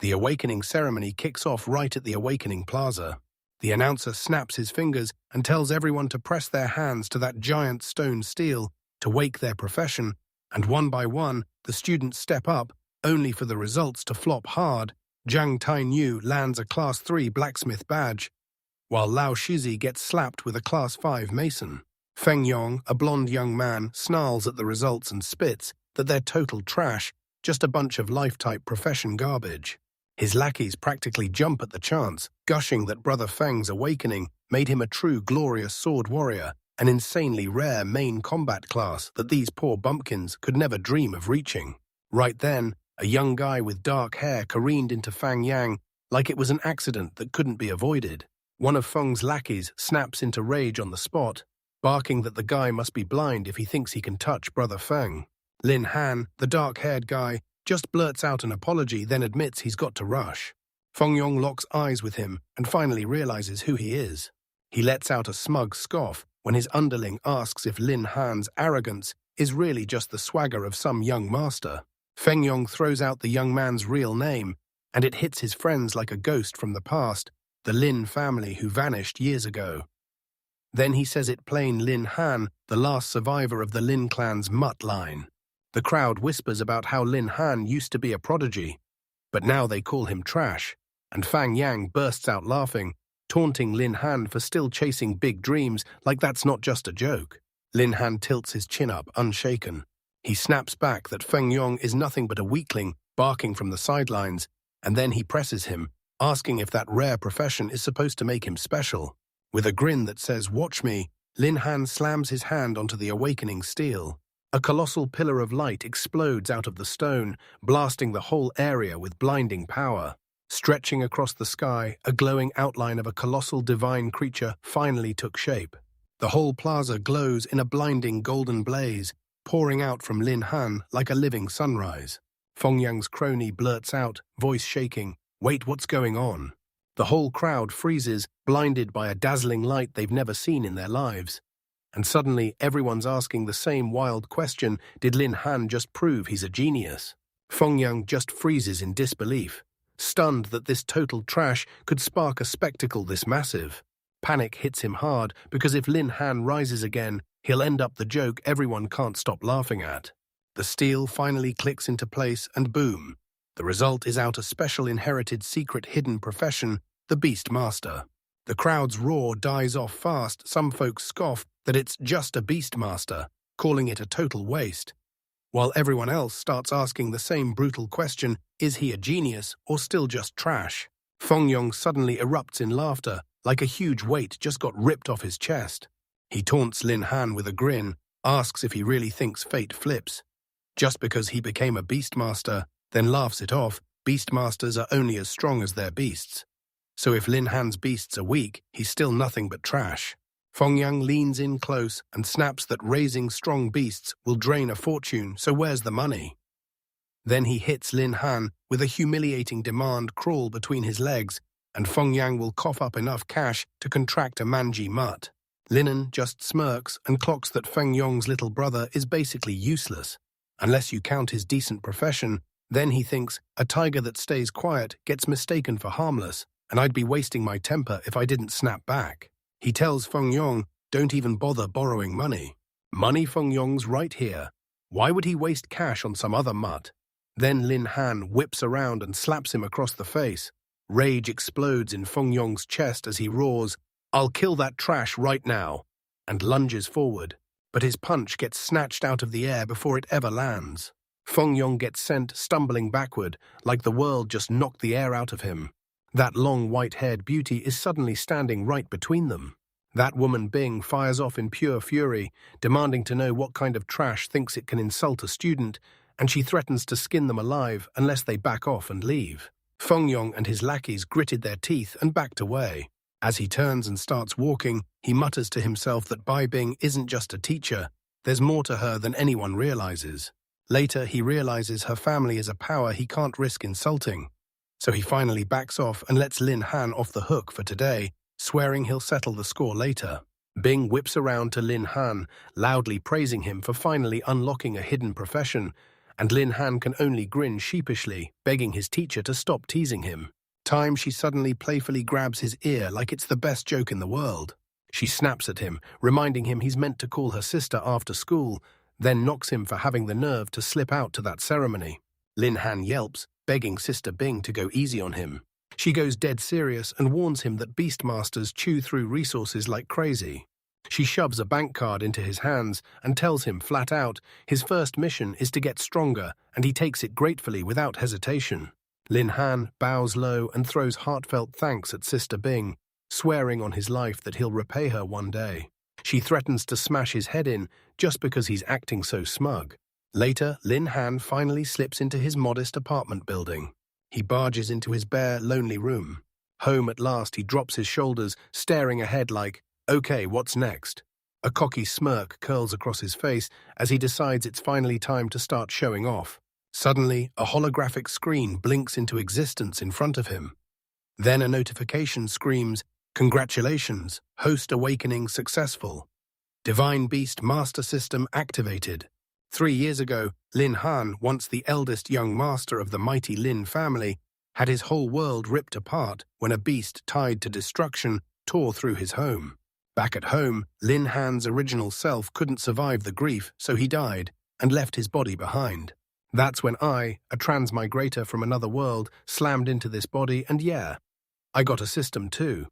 The awakening ceremony kicks off right at the awakening plaza. The announcer snaps his fingers and tells everyone to press their hands to that giant stone stele to wake their profession, and one by one, the students step up, only for the results to flop hard. Zhang Tainyu lands a Class 3 blacksmith badge, while Lao Shizi gets slapped with a Class 5 mason. Feng Yong, a blonde young man, snarls at the results and spits that they're total trash, just a bunch of life-type profession garbage. His lackeys practically jump at the chance, gushing that Brother Feng's awakening made him a true glorious sword warrior, an insanely rare main combat class that these poor bumpkins could never dream of reaching. Right then, a young guy with dark hair careened into Fang Yang like it was an accident that couldn't be avoided. One of Feng's lackeys snaps into rage on the spot, barking that the guy must be blind if he thinks he can touch Brother Feng. Lin Han, the dark-haired guy, just blurts out an apology, then admits he's got to rush. Feng Yong locks eyes with him and finally realizes who he is. He lets out a smug scoff when his underling asks if Lin Han's arrogance is really just the swagger of some young master. Feng Yong throws out the young man's real name, and it hits his friends like a ghost from the past, the Lin family who vanished years ago. Then he says it plain: Lin Han, the last survivor of the Lin clan's mutt line. The crowd whispers about how Lin Han used to be a prodigy, but now they call him trash, and Fang Yang bursts out laughing, taunting Lin Han for still chasing big dreams like that's not just a joke. Lin Han tilts his chin up, unshaken. He snaps back that Feng Yong is nothing but a weakling, barking from the sidelines, and then he presses him, asking if that rare profession is supposed to make him special. With a grin that says, "Watch me," Lin Han slams his hand onto the awakening stele. A colossal pillar of light explodes out of the stone, blasting the whole area with blinding power. Stretching across the sky, a glowing outline of a colossal divine creature finally took shape. The whole plaza glows in a blinding golden blaze, pouring out from Lin Han like a living sunrise. Feng Yang's crony blurts out, voice shaking, "Wait, what's going on?" The whole crowd freezes, blinded by a dazzling light they've never seen in their lives. And suddenly, everyone's asking the same wild question: did Lin Han just prove he's a genius? Feng Yang just freezes in disbelief, stunned that this total trash could spark a spectacle this massive. Panic hits him hard, because if Lin Han rises again, he'll end up the joke everyone can't stop laughing at. The steel finally clicks into place, and boom. The result is out a special inherited secret hidden profession, the Beast Master. The crowd's roar dies off fast. Some folks scoff that it's just a Beast Master, calling it a total waste, while everyone else starts asking the same brutal question: is he a genius or still just trash? Feng Yong suddenly erupts in laughter, like a huge weight just got ripped off his chest. He taunts Lin Han with a grin, asks if he really thinks fate flips. Just because he became a Beastmaster, then laughs it off. Beastmasters are only as strong as their beasts. So if Lin Han's beasts are weak, he's still nothing but trash. Feng Yang leans in close and snaps that raising strong beasts will drain a fortune, so where's the money? Then he hits Lin Han with a humiliating demand: crawl between his legs, and Feng Yang will cough up enough cash to contract a mangy mutt. Linen just smirks and clocks that Feng Yong's little brother is basically useless. Unless you count his decent profession, then he thinks a tiger that stays quiet gets mistaken for harmless, and I'd be wasting my temper if I didn't snap back. He tells Feng Yong, don't even bother borrowing money. Money Feng Yong's right here. Why would he waste cash on some other mutt? Then Lin Han whips around and slaps him across the face. Rage explodes in Feng Yong's chest as he roars, "I'll kill that trash right now," and lunges forward, but his punch gets snatched out of the air before it ever lands. Feng Yong gets sent stumbling backward, like the world just knocked the air out of him. That long white-haired beauty is suddenly standing right between them. That woman Bing fires off in pure fury, demanding to know what kind of trash thinks it can insult a student, and she threatens to skin them alive unless they back off and leave. Feng Yong and his lackeys gritted their teeth and backed away. As he turns and starts walking, he mutters to himself that Bai Bing isn't just a teacher, there's more to her than anyone realizes. Later, he realizes her family is a power he can't risk insulting. So he finally backs off and lets Lin Han off the hook for today, swearing he'll settle the score later. Bing whips around to Lin Han, loudly praising him for finally unlocking a hidden profession, and Lin Han can only grin sheepishly, begging his teacher to stop teasing him. She suddenly playfully grabs his ear like it's the best joke in the world. She snaps at him, reminding him he's meant to call her sister after school, then knocks him for having the nerve to slip out to that ceremony. Lin Han yelps, begging Sister Bing to go easy on him. She goes dead serious and warns him that Beastmasters chew through resources like crazy. She shoves a bank card into his hands and tells him flat out his first mission is to get stronger, and he takes it gratefully without hesitation. Lin Han bows low and throws heartfelt thanks at Sister Bing, swearing on his life that he'll repay her one day. She threatens to smash his head in just because he's acting so smug. Later, Lin Han finally slips into his modest apartment building. He barges into his bare, lonely room. Home at last, he drops his shoulders, staring ahead like, okay, what's next? A cocky smirk curls across his face as he decides it's finally time to start showing off. Suddenly, a holographic screen blinks into existence in front of him. Then a notification screams, "Congratulations, host awakening successful. Divine Beast Master System activated." 3 years ago, Lin Han, once the eldest young master of the mighty Lin family, had his whole world ripped apart when a beast tied to destruction tore through his home. Back at home, Lin Han's original self couldn't survive the grief, so he died and left his body behind. That's when I, a transmigrator from another world, slammed into this body, and yeah, I got a system too.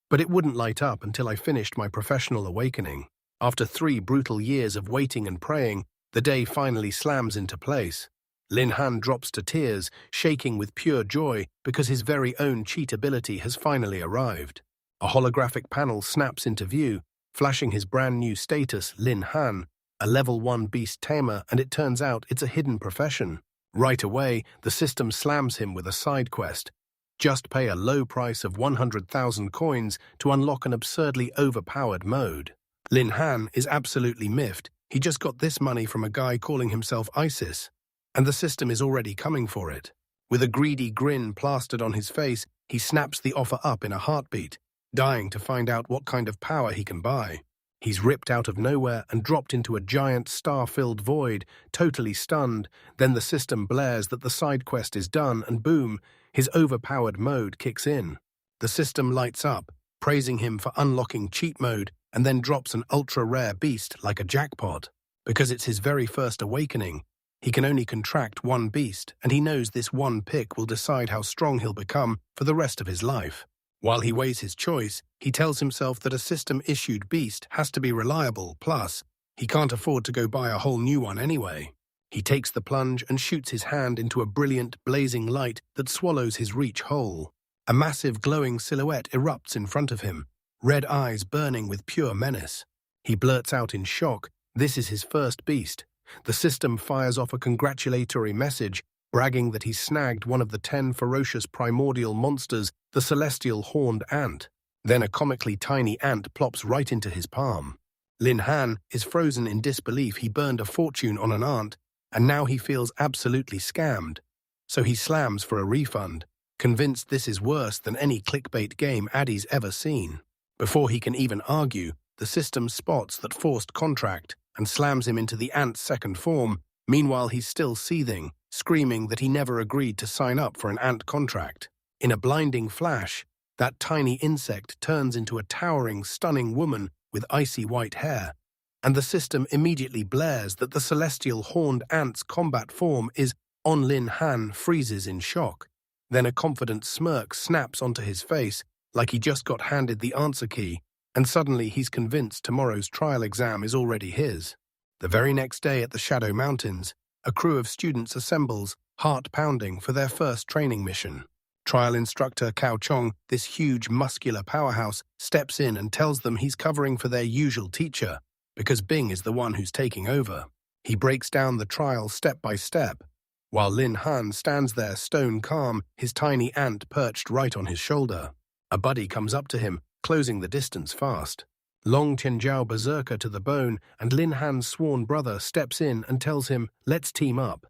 But it wouldn't light up until I finished my professional awakening. After 3 brutal years of waiting and praying, the day finally slams into place. Lin Han drops to tears, shaking with pure joy because his very own cheat ability has finally arrived. A holographic panel snaps into view, flashing his brand new status, Lin Han, a level 1 beast tamer, and it turns out it's a hidden profession. Right away, the system slams him with a side quest. Just pay a low price of 100,000 coins to unlock an absurdly overpowered mode. Lin Han is absolutely miffed. He just got this money from a guy calling himself ISIS, and the system is already coming for it. With a greedy grin plastered on his face, he snaps the offer up in a heartbeat, dying to find out what kind of power he can buy. He's ripped out of nowhere and dropped into a giant star-filled void, totally stunned. Then the system blares that the side quest is done, and boom, his overpowered mode kicks in. The system lights up, praising him for unlocking cheat mode, and then drops an ultra-rare beast like a jackpot. Because it's his very first awakening, he can only contract 1 beast, and he knows this one pick will decide how strong he'll become for the rest of his life. While he weighs his choice, he tells himself that a system-issued beast has to be reliable, plus, he can't afford to go buy a whole new one anyway. He takes the plunge and shoots his hand into a brilliant, blazing light that swallows his reach whole. A massive glowing silhouette erupts in front of him, red eyes burning with pure menace. He blurts out in shock, this is his first beast. The system fires off a congratulatory message, bragging that he's snagged one of the 10 ferocious primordial monsters, the celestial horned ant. Then a comically tiny ant plops right into his palm. Lin Han is frozen in disbelief. He burned a fortune on an ant, and now he feels absolutely scammed. So he slams for a refund, convinced this is worse than any clickbait game Addy's ever seen. Before he can even argue, the system spots that forced contract and slams him into the ant's second form. Meanwhile, he's still seething, screaming that he never agreed to sign up for an ant contract. In a blinding flash, that tiny insect turns into a towering, stunning woman with icy white hair, and the system immediately blares that the celestial horned ant's combat form is on. Lin Han freezes in shock. Then a confident smirk snaps onto his face, like he just got handed the answer key, and suddenly he's convinced tomorrow's trial exam is already his. The very next day at the Shadow Mountains, a crew of students assembles, heart-pounding, for their first training mission. Trial instructor Cao Chong, this huge muscular powerhouse, steps in and tells them he's covering for their usual teacher, because Bing is the one who's taking over. He breaks down the trial step by step, while Lin Han stands there stone calm, his tiny ant perched right on his shoulder. A buddy comes up to him, closing the distance fast. Long Tianjiao berserker to the bone, and Lin Han's sworn brother steps in and tells him, let's team up,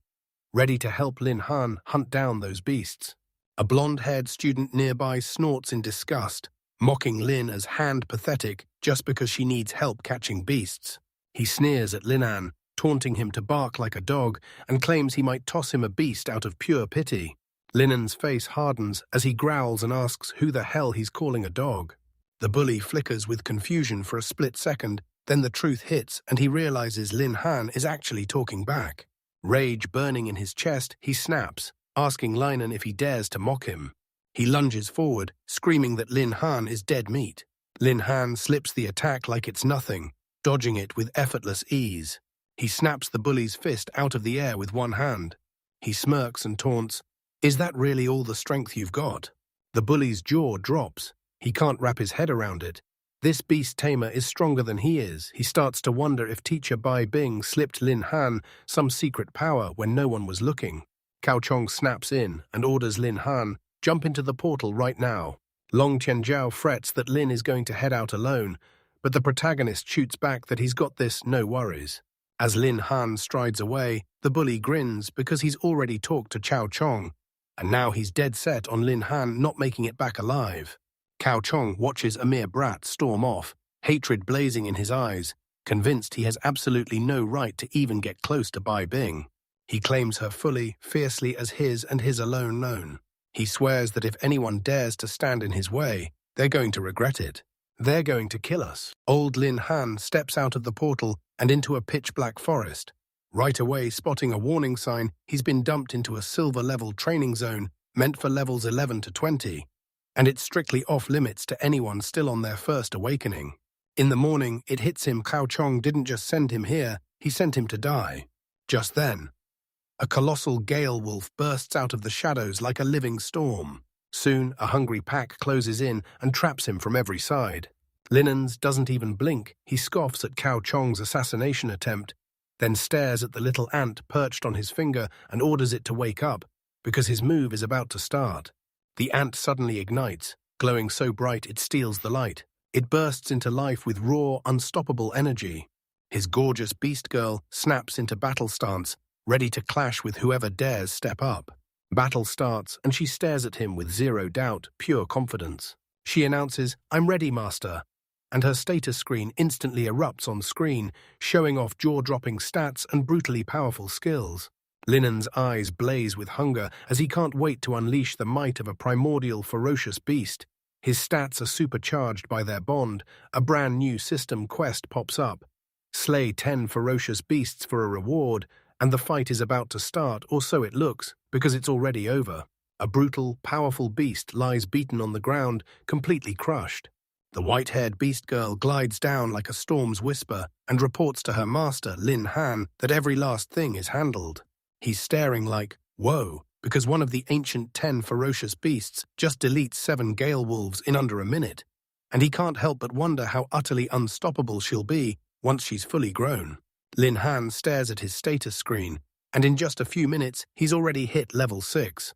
ready to help Lin Han hunt down those beasts. A blonde-haired student nearby snorts in disgust, mocking Lin as hand pathetic just because she needs help catching beasts. He sneers at Lin Han, taunting him to bark like a dog, and claims he might toss him a beast out of pure pity. Linen's face hardens as he growls and asks who the hell he's calling a dog. The bully flickers with confusion for a split second, then the truth hits and he realizes Lin Han is actually talking back. Rage burning in his chest, he snaps, asking Linen if he dares to mock him. He lunges forward, screaming that Lin Han is dead meat. Lin Han slips the attack like it's nothing, dodging it with effortless ease. He snaps the bully's fist out of the air with one hand. He smirks and taunts, "Is that really all the strength you've got?" The bully's jaw drops. He can't wrap his head around it. This beast tamer is stronger than he is. He starts to wonder if teacher Bai Bing slipped Lin Han some secret power when no one was looking. Cao Chong snaps in and orders Lin Han, "Jump into the portal right now." Long Qianzhao frets that Lin is going to head out alone, but the protagonist shoots back that he's got this, no worries. As Lin Han strides away, the bully grins because he's already talked to Cao Chong, and now he's dead set on Lin Han not making it back alive. Cao Chong watches a mere brat storm off, hatred blazing in his eyes, convinced he has absolutely no right to even get close to Bai Bing. He claims her fully, fiercely as his and his alone known. He swears that if anyone dares to stand in his way, they're going to regret it. They're going to kill us. Old Lin Han steps out of the portal and into a pitch-black forest. Right away, spotting a warning sign, he's been dumped into a silver-level training zone meant for levels 11 to 20, and it's strictly off-limits to anyone still on their first awakening. In the morning, it hits him Cao Chong didn't just send him here, he sent him to die. Just then, a colossal gale wolf bursts out of the shadows like a living storm. Soon, a hungry pack closes in and traps him from every side. Linens doesn't even blink. He scoffs at Cao Chong's assassination attempt, then stares at the little ant perched on his finger and orders it to wake up, because his move is about to start. The ant suddenly ignites, glowing so bright it steals the light. It bursts into life with raw, unstoppable energy. His gorgeous beast girl snaps into battle stance, ready to clash with whoever dares step up. Battle starts, and she stares at him with zero doubt, pure confidence. She announces, "I'm ready, master," and her status screen instantly erupts on screen, showing off jaw-dropping stats and brutally powerful skills. Linen's eyes blaze with hunger as he can't wait to unleash the might of a primordial, ferocious beast. His stats are supercharged by their bond. A brand new system quest pops up. Slay 10 ferocious beasts for a reward, and the fight is about to start, or so it looks, because it's already over. A brutal, powerful beast lies beaten on the ground, completely crushed. The white-haired beast girl glides down like a storm's whisper and reports to her master, Lin Han, that every last thing is handled. He's staring like, whoa, because one of the ancient 10 ferocious beasts just deletes 7 gale wolves in under a minute, and he can't help but wonder how utterly unstoppable she'll be once she's fully grown. Lin Han stares at his status screen, and in just a few minutes, he's already hit level 6.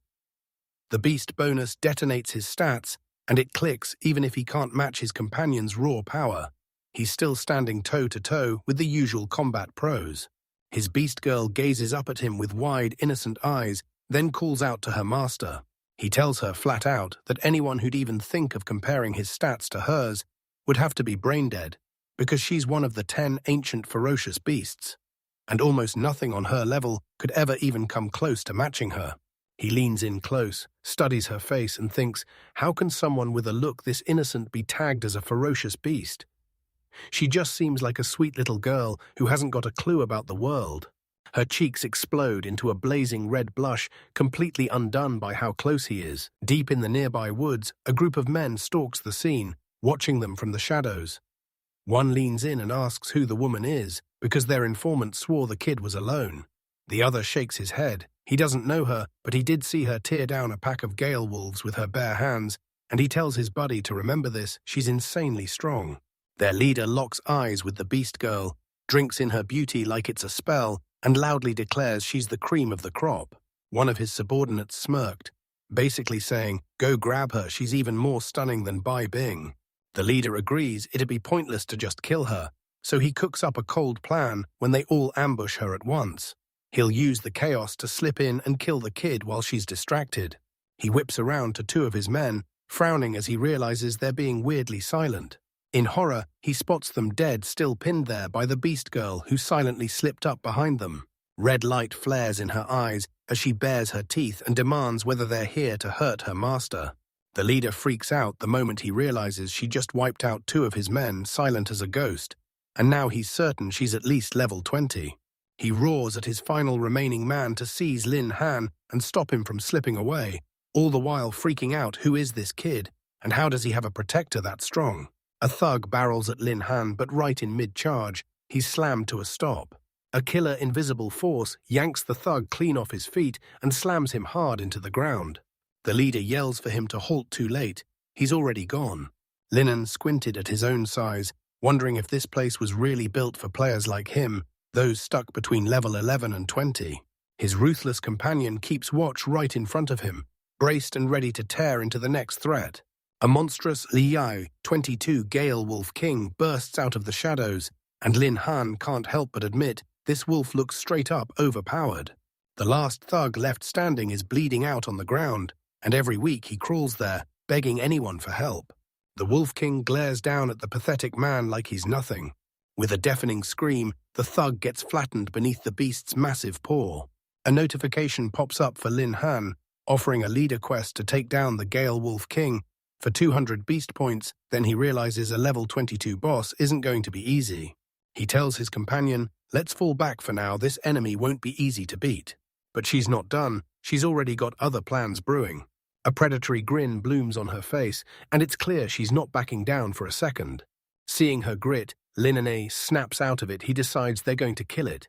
The beast bonus detonates his stats, and it clicks even if he can't match his companion's raw power. He's still standing toe-to-toe with the usual combat pros. His beast girl gazes up at him with wide, innocent eyes, then calls out to her master. He tells her flat out that anyone who'd even think of comparing his stats to hers would have to be brain-dead, because she's one of the 10 ancient ferocious beasts, and almost nothing on her level could ever even come close to matching her. He leans in close, studies her face, and thinks, how can someone with a look this innocent be tagged as a ferocious beast? She just seems like a sweet little girl who hasn't got a clue about the world. Her cheeks explode into a blazing red blush, completely undone by how close he is. Deep in the nearby woods, a group of men stalks the scene, watching them from the shadows. One leans in and asks who the woman is, because their informant swore the kid was alone. The other shakes his head. He doesn't know her, but he did see her tear down a pack of gale wolves with her bare hands, and he tells his buddy to remember this. She's insanely strong. Their leader locks eyes with the beast girl, drinks in her beauty like it's a spell, and loudly declares she's the cream of the crop. One of his subordinates smirked, basically saying, "Go grab her, she's even more stunning than Bai Bing." The leader agrees it'd be pointless to just kill her, so he cooks up a cold plan when they all ambush her at once. He'll use the chaos to slip in and kill the kid while she's distracted. He whips around to 2 of his men, frowning as he realizes they're being weirdly silent. In horror, he spots them dead, still pinned there by the beast girl who silently slipped up behind them. Red light flares in her eyes as she bares her teeth and demands whether they're here to hurt her master. The leader freaks out the moment he realizes she just wiped out 2 of his men, silent as a ghost, and now he's certain she's at least level 20. He roars at his final remaining man to seize Lin Han and stop him from slipping away, all the while freaking out who is this kid, and how does he have a protector that strong? A thug barrels at Lin Han, but right in mid-charge, he's slammed to a stop. A killer invisible force yanks the thug clean off his feet and slams him hard into the ground. The leader yells for him to halt too late. He's already gone. Linen squinted at his own size, wondering if this place was really built for players like him, those stuck between level 11 and 20. His ruthless companion keeps watch right in front of him, braced and ready to tear into the next threat. A monstrous Liao 22 Gale Wolf King bursts out of the shadows, and Lin Han can't help but admit this wolf looks straight up overpowered. The last thug left standing is bleeding out on the ground, and every week he crawls there, begging anyone for help. The Wolf King glares down at the pathetic man like he's nothing. With a deafening scream, the thug gets flattened beneath the beast's massive paw. A notification pops up for Lin Han, offering a leader quest to take down the Gale Wolf King for 200 beast points. Then he realizes a level 22 boss isn't going to be easy. He tells his companion, "Let's fall back for now, this enemy won't be easy to beat." But she's not done, she's already got other plans brewing. A predatory grin blooms on her face, and it's clear she's not backing down for a second. Seeing her grit, Linane snaps out of it. He decides they're going to kill it.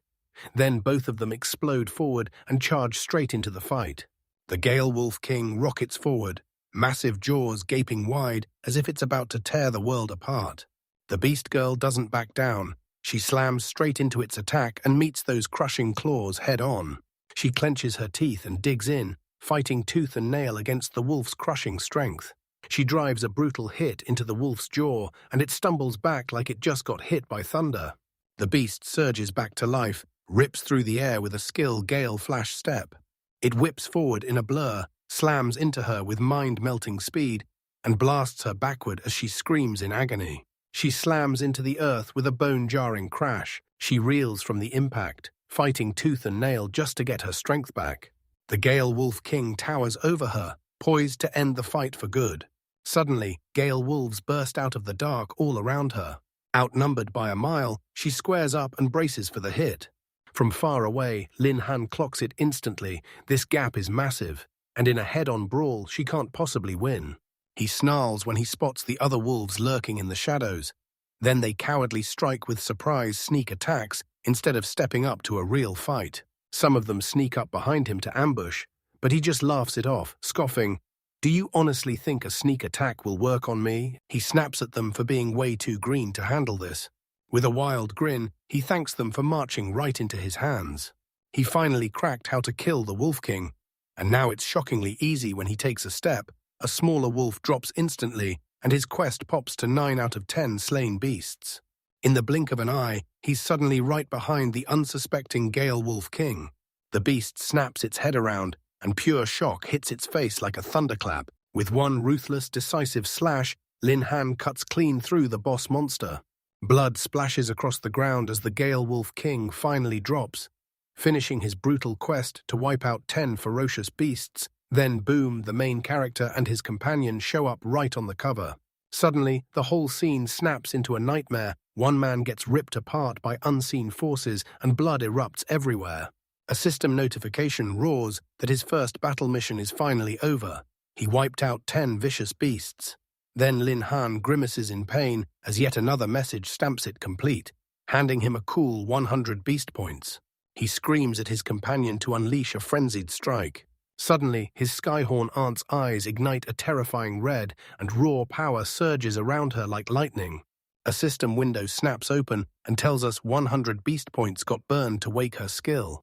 Then both of them explode forward and charge straight into the fight. The Gale Wolf King rockets forward, massive jaws gaping wide as if it's about to tear the world apart. The beast girl doesn't back down. She slams straight into its attack and meets those crushing claws head-on. She clenches her teeth and digs in, fighting tooth and nail against the wolf's crushing strength. She drives a brutal hit into the wolf's jaw, and it stumbles back like it just got hit by thunder. The beast surges back to life, rips through the air with a skill Gale flash step. It whips forward in a blur, slams into her with mind-melting speed, and blasts her backward as she screams in agony. She slams into the earth with a bone-jarring crash. She reels from the impact, fighting tooth and nail just to get her strength back. The Gale Wolf King towers over her, poised to end the fight for good. Suddenly, Gale wolves burst out of the dark all around her. Outnumbered by a mile, she squares up and braces for the hit. From far away, Lin Han clocks it instantly. This gap is massive, and in a head-on brawl, she can't possibly win. He snarls when he spots the other wolves lurking in the shadows. Then they cowardly strike with surprise sneak attacks instead of stepping up to a real fight. Some of them sneak up behind him to ambush, but he just laughs it off, scoffing, "Do you honestly think a sneak attack will work on me?" He snaps at them for being way too green to handle this. With a wild grin, he thanks them for marching right into his hands. He finally cracked how to kill the Wolf King, and now it's shockingly easy. When he takes a step, a smaller wolf drops instantly, and his quest pops to 9 out of 10 slain beasts. In the blink of an eye, he's suddenly right behind the unsuspecting Gale Wolf King. The beast snaps its head around, and pure shock hits its face like a thunderclap. With one ruthless, decisive slash, Lin Han cuts clean through the boss monster. Blood splashes across the ground as the Gale Wolf King finally drops, finishing his brutal quest to wipe out 10 ferocious beasts. Then boom, the main character and his companion show up right on the cover. Suddenly, the whole scene snaps into a nightmare. One man gets ripped apart by unseen forces and blood erupts everywhere. A system notification roars that his first battle mission is finally over. He wiped out 10 vicious beasts. Then Lin Han grimaces in pain as yet another message stamps it complete, handing him a cool 100 beast points. He screams at his companion to unleash a frenzied strike. Suddenly, his Skyhorn aunt's eyes ignite a terrifying red, and raw power surges around her like lightning. A system window snaps open and tells us 100 beast points got burned to wake her skill.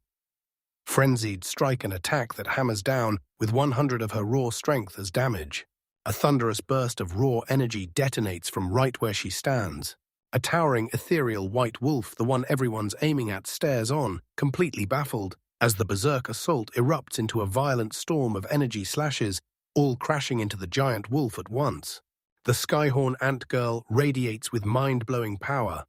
Frenzied strike, an attack that hammers down with 100 of her raw strength as damage. A thunderous burst of raw energy detonates from right where she stands. A towering ethereal white wolf, the one everyone's aiming at, stares on, completely baffled, as the berserk assault erupts into a violent storm of energy slashes, all crashing into the giant wolf at once. The Skyhorn Ant Girl radiates with mind-blowing power,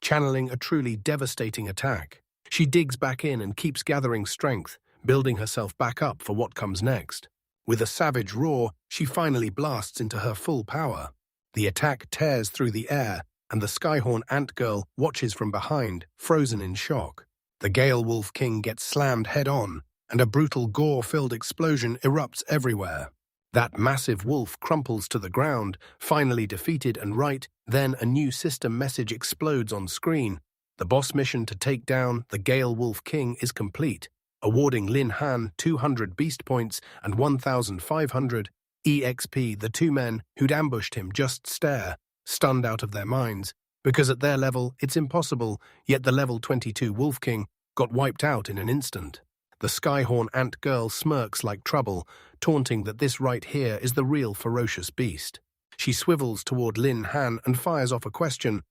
channeling a truly devastating attack. She digs back in and keeps gathering strength, building herself back up for what comes next. With a savage roar, she finally blasts into her full power. The attack tears through the air, and the Skyhorn Ant Girl watches from behind, frozen in shock. The Gale Wolf King gets slammed head-on, and a brutal gore-filled explosion erupts everywhere. That massive wolf crumples to the ground, finally defeated and right. Then a new system message explodes on screen. The boss mission to take down the Gale Wolf King is complete, awarding Lin Han 200 beast points and 1,500 EXP. The two men who'd ambushed him just stare, stunned out of their minds, because at their level it's impossible, yet the level 22 Wolf King got wiped out in an instant. The Skyhorn Ant Girl smirks like trouble, taunting that this right here is the real ferocious beast. She swivels toward Lin Han and fires off a question.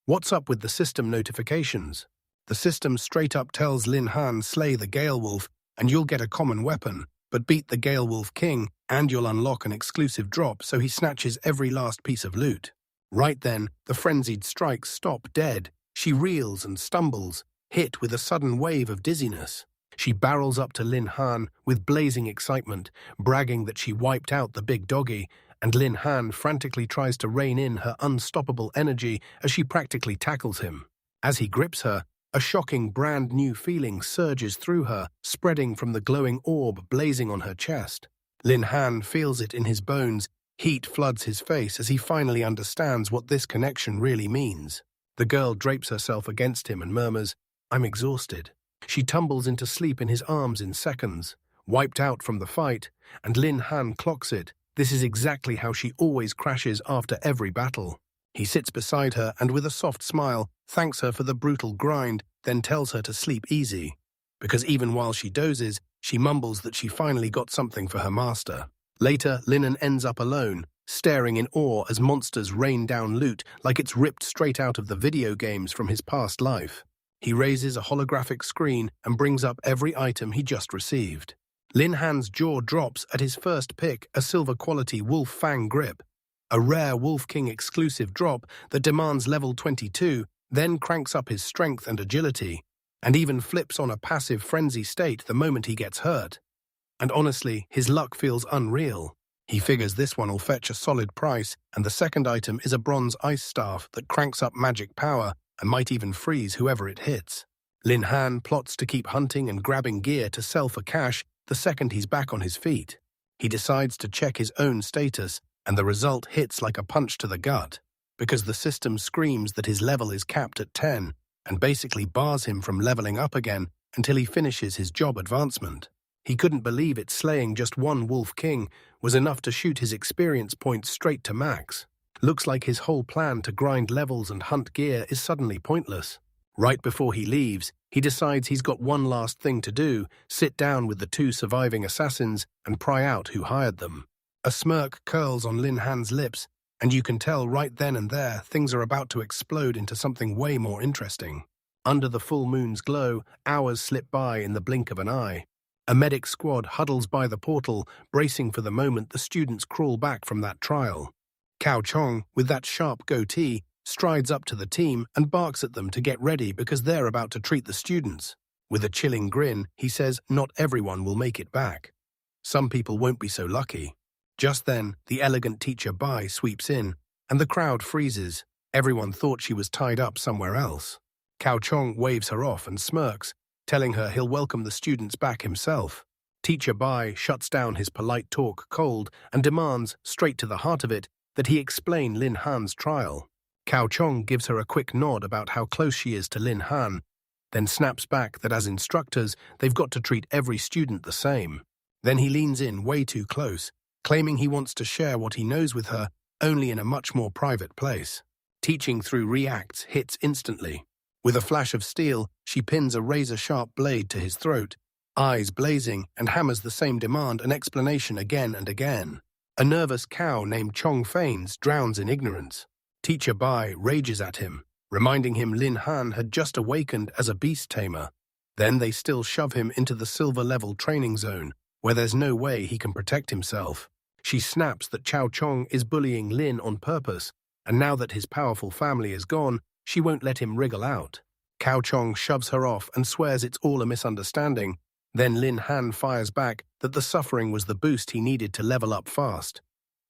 What's up with the system notifications? The system straight up tells Lin Han, slay the Gale Wolf and you'll get a common weapon, but beat the Gale Wolf King and you'll unlock an exclusive drop, so he snatches every last piece of loot. Right then, the frenzied strikes stop dead. She reels and stumbles, hit with a sudden wave of dizziness. She barrels up to Lin Han with blazing excitement, bragging that she wiped out the big doggy, and Lin Han frantically tries to rein in her unstoppable energy as she practically tackles him. As he grips her, a shocking brand new feeling surges through her, spreading from the glowing orb blazing on her chest. Lin Han feels it in his bones. Heat floods his face as he finally understands what this connection really means. The girl drapes herself against him and murmurs, "I'm exhausted." She tumbles into sleep in his arms in seconds, wiped out from the fight, and Lin Han clocks it. This is exactly how she always crashes after every battle. He sits beside her and with a soft smile thanks her for the brutal grind, then tells her to sleep easy. Because even while she dozes, she mumbles that she finally got something for her master. Later, Linen ends up alone, staring in awe as monsters rain down loot like it's ripped straight out of the video games from his past life. He raises a holographic screen and brings up every item he just received. Lin Han's jaw drops at his first pick, a silver-quality Wolf Fang grip, a rare Wolf King exclusive drop that demands level 22, then cranks up his strength and agility, and even flips on a passive frenzy state the moment he gets hurt. And honestly, his luck feels unreal. He figures this one will fetch a solid price, and the second item is a bronze ice staff that cranks up magic power and might even freeze whoever it hits. Lin Han plots to keep hunting and grabbing gear to sell for cash the second he's back on his feet. He decides to check his own status, and the result hits like a punch to the gut, because the system screams that his level is capped at 10 and basically bars him from leveling up again until he finishes his job advancement. He couldn't believe it. Slaying just one Wolf King was enough to shoot his experience points straight to max. Looks like his whole plan to grind levels and hunt gear is suddenly pointless. Right before he leaves, he decides he's got one last thing to do: sit down with the two surviving assassins and pry out who hired them. A smirk curls on Lin Han's lips, and you can tell right then and there things are about to explode into something way more interesting. Under the full moon's glow, hours slip by in the blink of an eye. A medic squad huddles by the portal, bracing for the moment the students crawl back from that trial. Cao Chong, with that sharp goatee, strides up to the team and barks at them to get ready because they're about to treat the students. With a chilling grin, he says not everyone will make it back. Some people won't be so lucky. Just then, the elegant teacher Bai sweeps in, and the crowd freezes. Everyone thought she was tied up somewhere else. Cao Chong waves her off and smirks, telling her he'll welcome the students back himself. Teacher Bai shuts down his polite talk cold and demands, straight to the heart of it, that he explain Lin Han's trial. Cao Chong gives her a quick nod about how close she is to Lin Han, then snaps back that as instructors, they've got to treat every student the same. Then he leans in way too close, claiming he wants to share what he knows with her, only in a much more private place. Teaching through reacts hits instantly. With a flash of steel, she pins a razor-sharp blade to his throat, eyes blazing, and hammers the same demand and explanation again and again. A nervous cow named Chong feigns drowns in ignorance. Teacher Bai rages at him, reminding him Lin Han had just awakened as a beast tamer. Then they still shove him into the silver-level training zone, where there's no way he can protect himself. She snaps that Chao Chong is bullying Lin on purpose, and now that his powerful family is gone, she won't let him wriggle out. Cao Chong shoves her off and swears it's all a misunderstanding. Then Lin Han fires back that the suffering was the boost he needed to level up fast,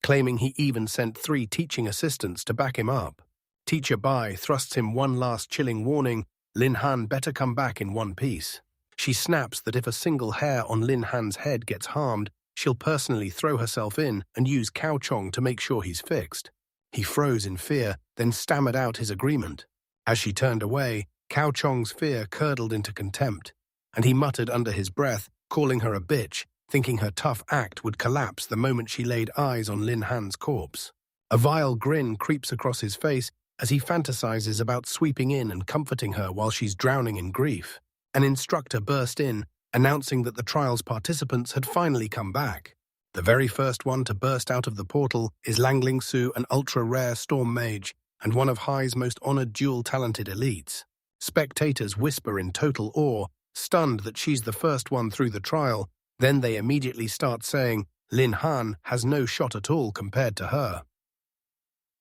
claiming he even sent 3 teaching assistants to back him up. Teacher Bai thrusts him one last chilling warning: Lin Han better come back in one piece. She snaps that if a single hair on Lin Han's head gets harmed, she'll personally throw herself in and use Cao Chong to make sure he's fixed. He froze in fear, then stammered out his agreement. As she turned away, Cao Chong's fear curdled into contempt, and he muttered under his breath, calling her a bitch, thinking her tough act would collapse the moment she laid eyes on Lin Han's corpse. A vile grin creeps across his face as he fantasizes about sweeping in and comforting her while she's drowning in grief. An instructor burst in, announcing that the trial's participants had finally come back. The very first one to burst out of the portal is Langling Su, an ultra-rare storm mage, and one of Hai's most honored dual-talented elites. Spectators whisper in total awe, stunned that she's the first one through the trial. Then they immediately start saying Lin Han has no shot at all compared to her.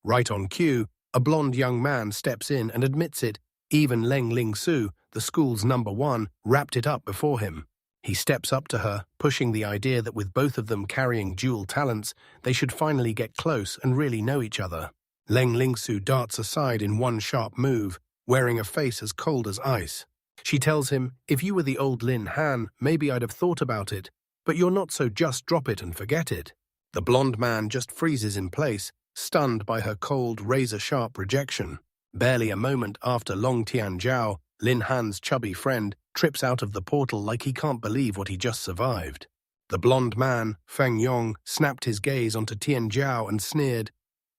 Right on cue, a blonde young man steps in and admits it. Even Langling Su, the school's #1, wrapped it up before him. He steps up to her, pushing the idea that with both of them carrying dual talents, they should finally get close and really know each other. Langling Su darts aside in one sharp move, wearing a face as cold as ice. She tells him, if you were the old Lin Han, maybe I'd have thought about it, but you're not, so just drop it and forget it. The blonde man just freezes in place, stunned by her cold, razor-sharp rejection. Barely a moment after Long Tianjiao, Lin Han's chubby friend, trips out of the portal like he can't believe what he just survived. The blonde man, Feng Yong, snapped his gaze onto Tianjiao and sneered,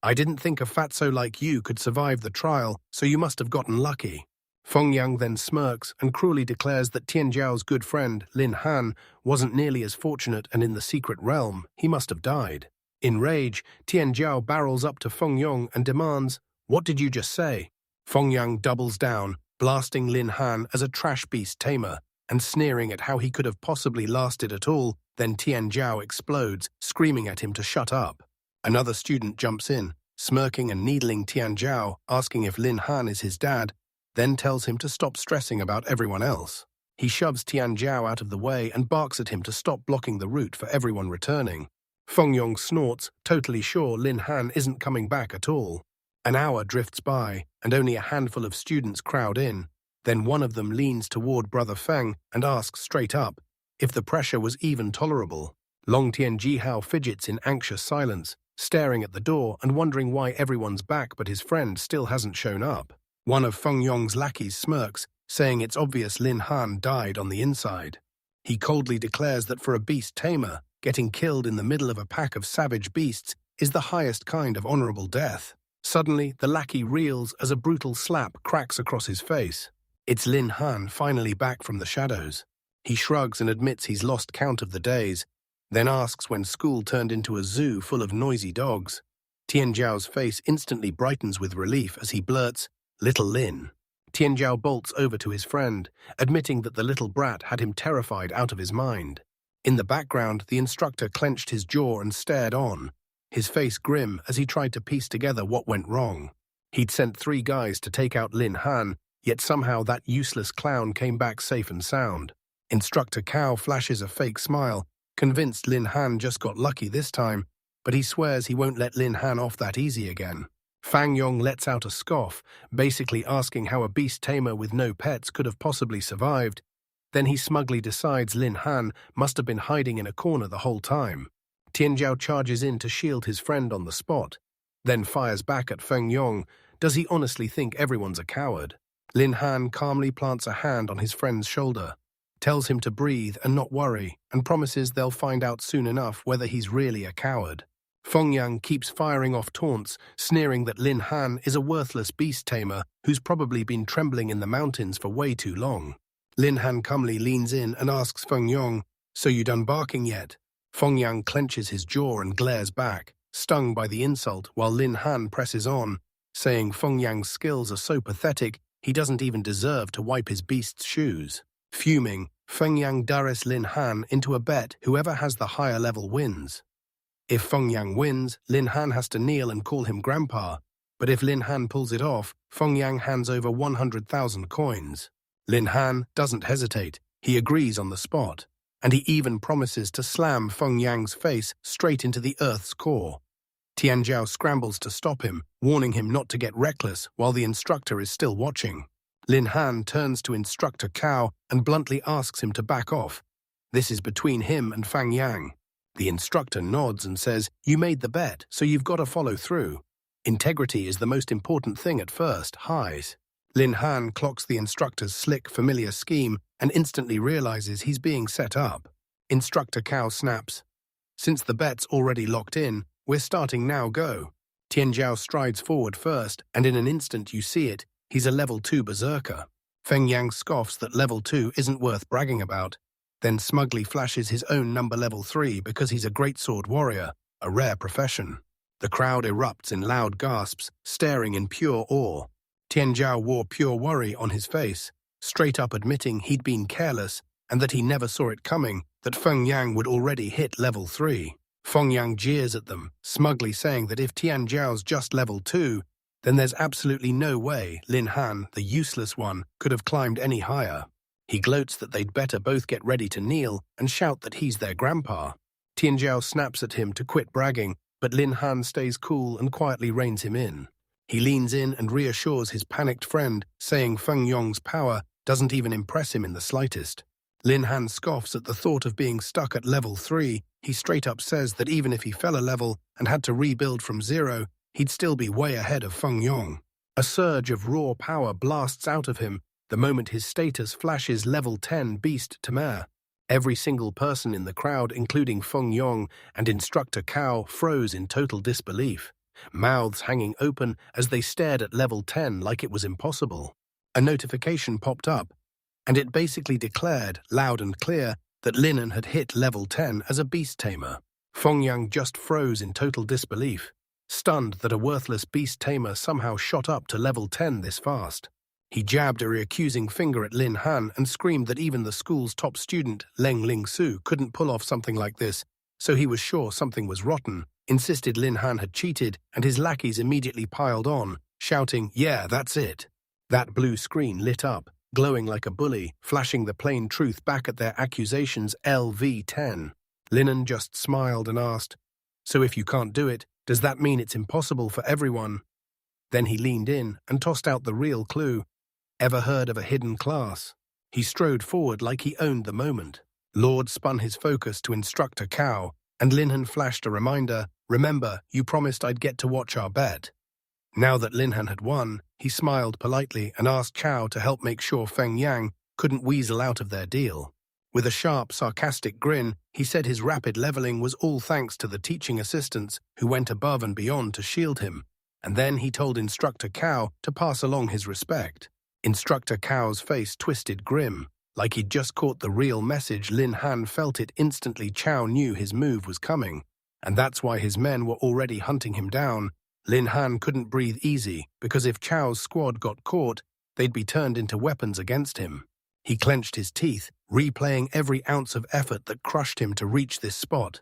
I didn't think a fatso like you could survive the trial, so you must have gotten lucky. Feng Yang then smirks and cruelly declares that Tianjiao's good friend, Lin Han, wasn't nearly as fortunate, and in the secret realm, he must have died. In rage, Tianjiao barrels up to Feng Yong and demands, what did you just say? Feng Yang doubles down, blasting Lin Han as a trash beast tamer, and sneering at how he could have possibly lasted at all. Then Tianjiao explodes, screaming at him to shut up. Another student jumps in, smirking and needling Tianjiao, asking if Lin Han is his dad, then tells him to stop stressing about everyone else. He shoves Tianjiao out of the way and barks at him to stop blocking the route for everyone returning. Feng Yong snorts, totally sure Lin Han isn't coming back at all. An hour drifts by, and only a handful of students crowd in. Then one of them leans toward Brother Feng and asks straight up if the pressure was even tolerable. Long Tianjihao fidgets in anxious silence, staring at the door and wondering why everyone's back but his friend still hasn't shown up. One of Feng Yong's lackeys smirks, saying it's obvious Lin Han died on the inside. He coldly declares that for a beast tamer, getting killed in the middle of a pack of savage beasts is the highest kind of honorable death. Suddenly, the lackey reels as a brutal slap cracks across his face. It's Lin Han finally back from the shadows. He shrugs and admits he's lost count of the days, then asks when school turned into a zoo full of noisy dogs. Tianjiao's face instantly brightens with relief as he blurts, Little Lin. Tianjiao bolts over to his friend, admitting that the little brat had him terrified out of his mind. In the background, the instructor clenched his jaw and stared on, his face grim as he tried to piece together what went wrong. He'd sent 3 guys to take out Lin Han, yet somehow that useless clown came back safe and sound. Instructor Cao flashes a fake smile, convinced Lin Han just got lucky this time, but he swears he won't let Lin Han off that easy again. Fang Yong lets out a scoff, basically asking how a beast tamer with no pets could have possibly survived. Then he smugly decides Lin Han must have been hiding in a corner the whole time. Tianjiao charges in to shield his friend on the spot, then fires back at Feng Yong. Does he honestly think everyone's a coward? Lin Han calmly plants a hand on his friend's shoulder, tells him to breathe and not worry, and promises they'll find out soon enough whether he's really a coward. Feng Yang keeps firing off taunts, sneering that Lin Han is a worthless beast tamer who's probably been trembling in the mountains for way too long. Lin Han calmly leans in and asks Feng Yong, "So you done barking yet?" Feng Yang clenches his jaw and glares back, stung by the insult, while Lin Han presses on, saying Feng Yang's skills are so pathetic he doesn't even deserve to wipe his beast's shoes. Fuming, Feng Yang dures Lin Han into a bet whoever has the higher level wins. If Feng Yang wins, Lin Han has to kneel and call him grandpa, but if Lin Han pulls it off, Feng Yang hands over 100,000 coins. Lin Han doesn't hesitate, he agrees on the spot, and he even promises to slam Feng Yang's face straight into the Earth's core. Tianzhao scrambles to stop him, warning him not to get reckless while the instructor is still watching. Lin Han turns to Instructor Cao and bluntly asks him to back off. This is between him and Feng Yang. The instructor nods and says, "You made the bet, so you've got to follow through. Integrity is the most important thing at first, highs." Lin Han clocks the instructor's slick, familiar scheme and instantly realizes he's being set up. Instructor Cao snaps, "Since the bet's already locked in, we're starting now, go." Tianzhao strides forward first, and in an instant you see it, he's a level 2 berserker. Feng Yang scoffs that level 2 isn't worth bragging about, then smugly flashes his own number level 3 because he's a greatsword warrior, a rare profession. The crowd erupts in loud gasps, staring in pure awe. Tianzhao wore pure worry on his face, straight up admitting he'd been careless and that he never saw it coming, that Feng Yang would already hit level 3. Feng Yang jeers at them, smugly saying that if Tianzhao's just level 2, then there's absolutely no way Lin Han, the useless one, could have climbed any higher. He gloats that they'd better both get ready to kneel and shout that he's their grandpa. Tianzhao snaps at him to quit bragging, but Lin Han stays cool and quietly reins him in. He leans in and reassures his panicked friend, saying Feng Yong's power doesn't even impress him in the slightest. Lin Han scoffs at the thought of being stuck at level 3. He straight up says that even if he fell a level and had to rebuild from zero, he'd still be way ahead of Feng Yong. A surge of raw power blasts out of him the moment his status flashes level 10 beast Tamed. Every single person in the crowd, including Feng Yong and Instructor Cao, froze in total disbelief, mouths hanging open as they stared at level 10 like it was impossible. A notification popped up, and it basically declared, loud and clear, that Linen had hit level 10 as a beast tamer. Feng Yang just froze in total disbelief, stunned that a worthless beast tamer somehow shot up to level 10 this fast. He jabbed a accusing finger at Lin Han and screamed that even the school's top student, Leng Lingsu, couldn't pull off something like this, so he was sure something was rotten, insisted Lin Han had cheated, and his lackeys immediately piled on, shouting, "Yeah, that's it." That blue screen lit up, glowing like a bully, flashing the plain truth back at their accusations LV10. Linen just smiled and asked, "So if you can't do it, does that mean it's impossible for everyone?" Then he leaned in and tossed out the real clue. Ever heard of a hidden class? He strode forward like he owned the moment. Lord spun his focus to Instructor Cao, and Linhan flashed a reminder, "Remember, you promised I'd get to watch our bet." Now that Linhan had won, he smiled politely and asked Cao to help make sure Feng Yang couldn't weasel out of their deal. With a sharp, sarcastic grin, he said his rapid leveling was all thanks to the teaching assistants who went above and beyond to shield him, and then he told Instructor Cao to pass along his respect. Instructor Cao's face twisted grim, like he'd just caught the real message. Lin Han felt it instantly. Cao knew his move was coming, and that's why his men were already hunting him down. Lin Han couldn't breathe easy, because if Chao's squad got caught, they'd be turned into weapons against him. He clenched his teeth, replaying every ounce of effort that crushed him to reach this spot,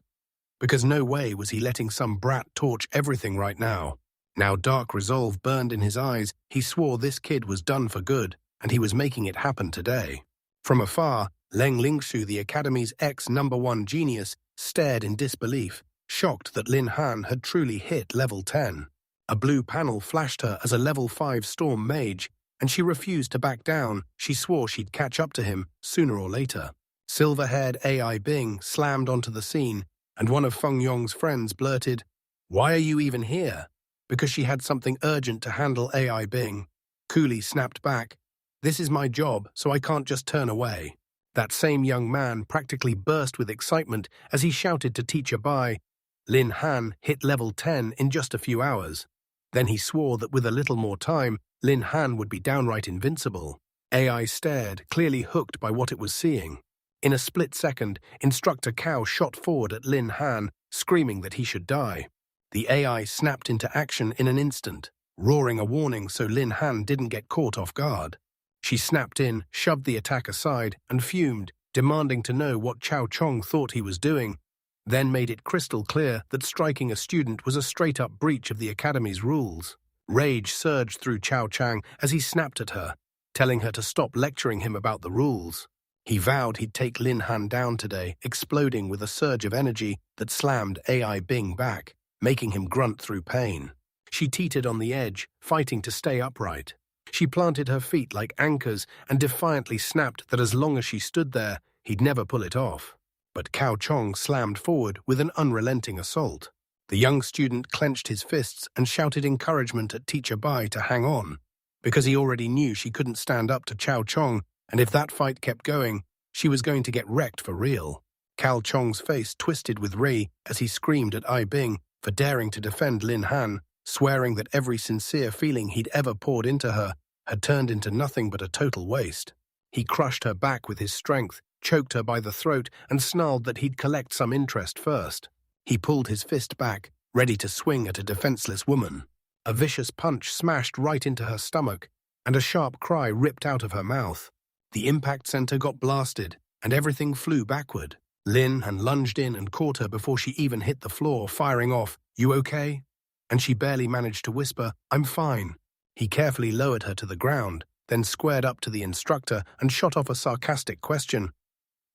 because no way was he letting some brat torch everything right now. Now dark resolve burned in his eyes. He swore this kid was done for good, and he was making it happen today. From afar, Leng Lingshu, the Academy's ex-number-1 genius, stared in disbelief, shocked that Lin Han had truly hit level 10. A blue panel flashed her as a level 5 storm mage, and she refused to back down. She swore she'd catch up to him sooner or later. Silver-haired AI Bing slammed onto the scene, and one of Feng Yong's friends blurted, "Why are you even here?" Because she had something urgent to handle. AI Bing coolly snapped back, "This is my job, so I can't just turn away." That same young man practically burst with excitement as he shouted to Teacher Bai, "Lin Han hit level 10 in just a few hours." Then he swore that with a little more time, Lin Han would be downright invincible. AI stared, clearly hooked by what it was seeing. In a split second, Instructor Cao shot forward at Lin Han, screaming that he should die. The AI snapped into action in an instant, roaring a warning so Lin Han didn't get caught off guard. She snapped in, shoved the attack aside, and fumed, demanding to know what Cao Chong thought he was doing. then made it crystal clear that striking a student was a straight-up breach of the academy's rules. Rage surged through Cao Chang as he snapped at her, telling her to stop lecturing him about the rules. He vowed he'd take Lin Han down today, exploding with a surge of energy that slammed AI Bing back, making him grunt through pain. She teetered on the edge, fighting to stay upright. She planted her feet like anchors and defiantly snapped that as long as she stood there, he'd never pull it off. But Cao Chong slammed forward with an unrelenting assault. The young student clenched his fists and shouted encouragement at Teacher Bai to hang on, because he already knew she couldn't stand up to Cao Chong, and if that fight kept going, she was going to get wrecked for real. Cao Chong's face twisted with rage as he screamed at Ai Bing for daring to defend Lin Han, swearing that every sincere feeling he'd ever poured into her had turned into nothing but a total waste. He crushed her back with his strength, choked her by the throat, and snarled that he'd collect some interest first. He pulled his fist back, ready to swing at a defenseless woman. A vicious punch smashed right into her stomach, and a sharp cry ripped out of her mouth. The impact center got blasted, and everything flew backward. Lin Han lunged in and caught her before she even hit the floor, firing off, "You okay?" And she barely managed to whisper, "I'm fine." He carefully lowered her to the ground, then squared up to the instructor and shot off a sarcastic question.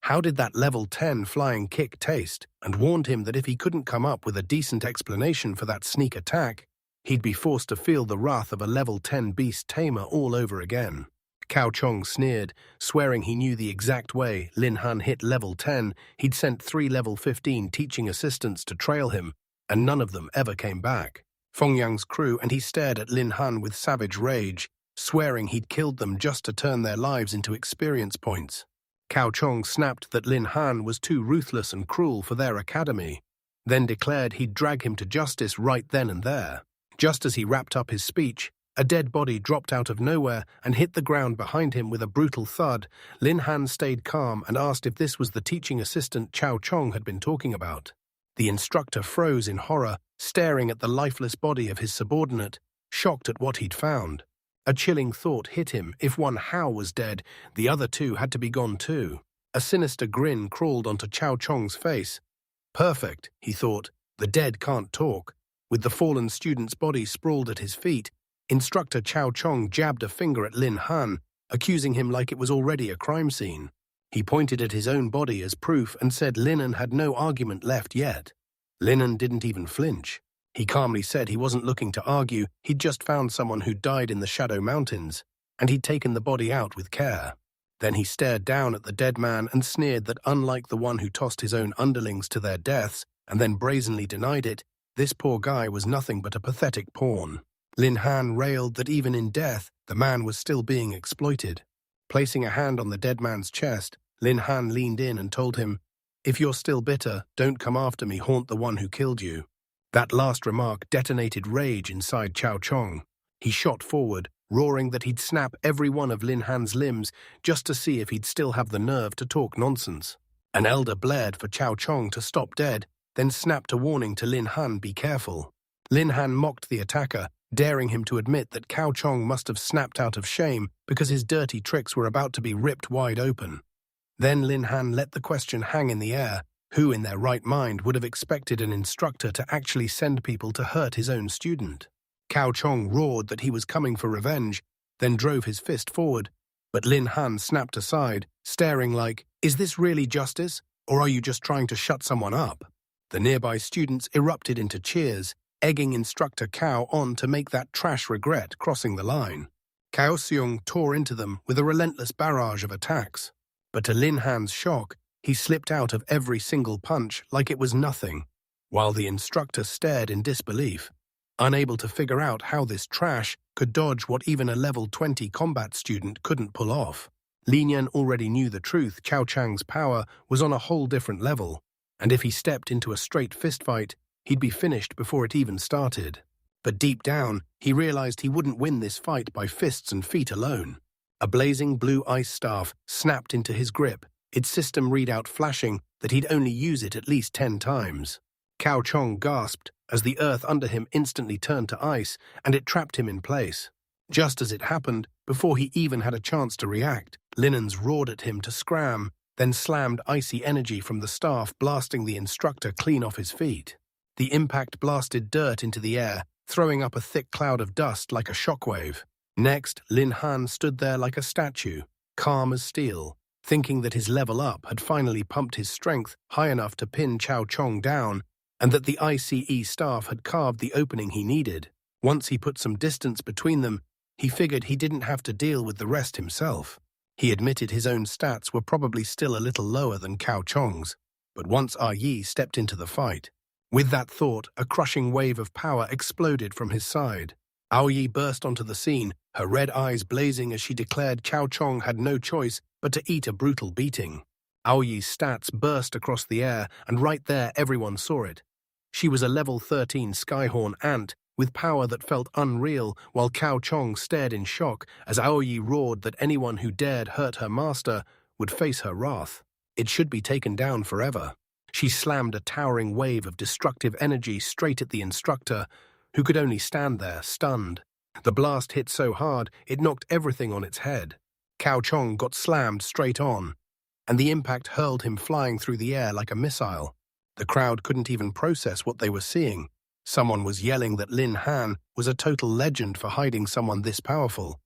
How did that level 10 flying kick taste? And warned him that if he couldn't come up with a decent explanation for that sneak attack, he'd be forced to feel the wrath of a level 10 beast tamer all over again. Cao Chong sneered, swearing he knew the exact way Lin Han hit level 10. He'd sent 3 level 15 teaching assistants to trail him, and none of them ever came back. Feng Yang's crew, and he stared at Lin Han with savage rage, swearing he'd killed them just to turn their lives into experience points. Cao Chong snapped that Lin Han was too ruthless and cruel for their academy, then declared he'd drag him to justice right then and there. Just as he wrapped up his speech, a dead body dropped out of nowhere and hit the ground behind him with a brutal thud. Lin Han stayed calm and asked if this was the teaching assistant Cao Chong had been talking about. The instructor froze in horror, staring at the lifeless body of his subordinate, shocked at what he'd found. A chilling thought hit him. If one Hao was dead, the other 2 had to be gone too. A sinister grin crawled onto Cao Chong's face. Perfect, he thought. The dead can't talk. With the fallen student's body sprawled at his feet, Instructor Cao Chong jabbed a finger at Lin Han, accusing him like it was already a crime scene. He pointed at his own body as proof and said Linen had no argument left yet. Linen didn't even flinch. He calmly said he wasn't looking to argue, he'd just found someone who died in the Shadow Mountains, and he'd taken the body out with care. Then he stared down at the dead man and sneered that unlike the one who tossed his own underlings to their deaths and then brazenly denied it, this poor guy was nothing but a pathetic pawn. Lin Han railed that even in death, the man was still being exploited. Placing a hand on the dead man's chest, Lin Han leaned in and told him, "If you're still bitter, don't come after me, haunt the one who killed you." That last remark detonated rage inside Cao Chong. He shot forward, roaring that he'd snap every one of Lin Han's limbs just to see if he'd still have the nerve to talk nonsense. An elder blared for Cao Chong to stop dead, then snapped a warning to Lin Han, "Be careful." Lin Han mocked the attacker, daring him to admit that Cao Chong must have snapped out of shame because his dirty tricks were about to be ripped wide open. Then Lin Han let the question hang in the air. Who in their right mind would have expected an instructor to actually send people to hurt his own student? Cao Chong roared that he was coming for revenge, then drove his fist forward, but Lin Han snapped aside, staring like, "Is this really justice, or are you just trying to shut someone up?" The nearby students erupted into cheers, egging Instructor Cao on to make that trash regret crossing the line. Cao Seung tore into them with a relentless barrage of attacks, but to Lin Han's shock, he slipped out of every single punch like it was nothing, while the instructor stared in disbelief, unable to figure out how this trash could dodge what even a level 20 combat student couldn't pull off. Lin Yan already knew the truth. Cao Chang's power was on a whole different level, and if he stepped into a straight fistfight, he'd be finished before it even started. But deep down, he realized he wouldn't win this fight by fists and feet alone. A blazing blue ice staff snapped into his grip, its system readout flashing that he'd only use it at least 10 times. Cao Chong gasped as the earth under him instantly turned to ice, and it trapped him in place. Just as it happened, before he even had a chance to react, Linens roared at him to scram, then slammed icy energy from the staff, blasting the instructor clean off his feet. The impact blasted dirt into the air, throwing up a thick cloud of dust like a shockwave. Next, Lin Han stood there like a statue, calm as steel, thinking that his level up had finally pumped his strength high enough to pin Cao Chong down, and that the ICE staff had carved the opening he needed. Once he put some distance between them, he figured he didn't have to deal with the rest himself. He admitted his own stats were probably still a little lower than Cao Chong's, but once Yi stepped into the fight, with that thought, a crushing wave of power exploded from his side. Yi burst onto the scene, her red eyes blazing as she declared Cao Chong had no choice but to eat a brutal beating. Yi's stats burst across the air, and right there everyone saw it. She was a level 13 Skyhorn ant with power that felt unreal, while Cao Chong stared in shock as Yi roared that anyone who dared hurt her master would face her wrath. It should be taken down forever. She slammed a towering wave of destructive energy straight at the instructor, who could only stand there, stunned. The blast hit so hard, it knocked everything on its head. Cao Chong got slammed straight on, and the impact hurled him flying through the air like a missile. The crowd couldn't even process what they were seeing. Someone was yelling that Lin Han was a total legend for hiding someone this powerful,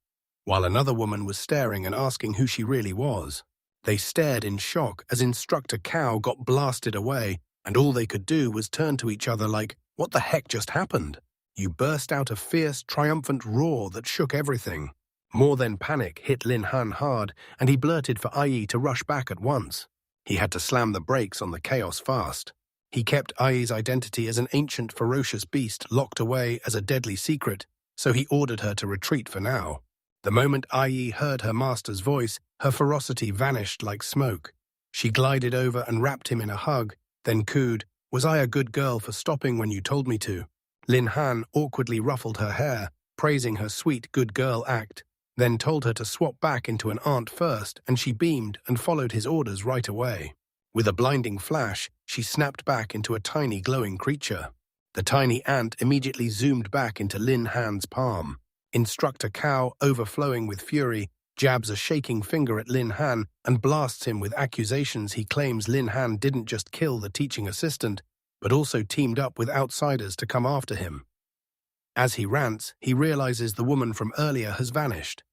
while another woman was staring and asking who she really was. They stared in shock as Instructor Cao got blasted away, and all they could do was turn to each other like, "What the heck just happened?" You burst out a fierce, triumphant roar that shook everything. More than panic hit Lin Han hard, and he blurted for Yi to rush back at once. He had to slam the brakes on the chaos fast. He kept Yi's identity as an ancient, ferocious beast locked away as a deadly secret, so he ordered her to retreat for now. The moment Yi heard her master's voice, her ferocity vanished like smoke. She glided over and wrapped him in a hug, then cooed, "Was I a good girl for stopping when you told me to?" Lin Han awkwardly ruffled her hair, praising her sweet good girl act, then told her to swap back into an ant first, and she beamed and followed his orders right away. With a blinding flash, she snapped back into a tiny glowing creature. The tiny ant immediately zoomed back into Lin Han's palm. Instructor Cao, overflowing with fury, jabs a shaking finger at Lin Han and blasts him with accusations he claims Lin Han didn't just kill the teaching assistant, but also teamed up with outsiders to come after him. As he rants, he realizes the woman from earlier has vanished,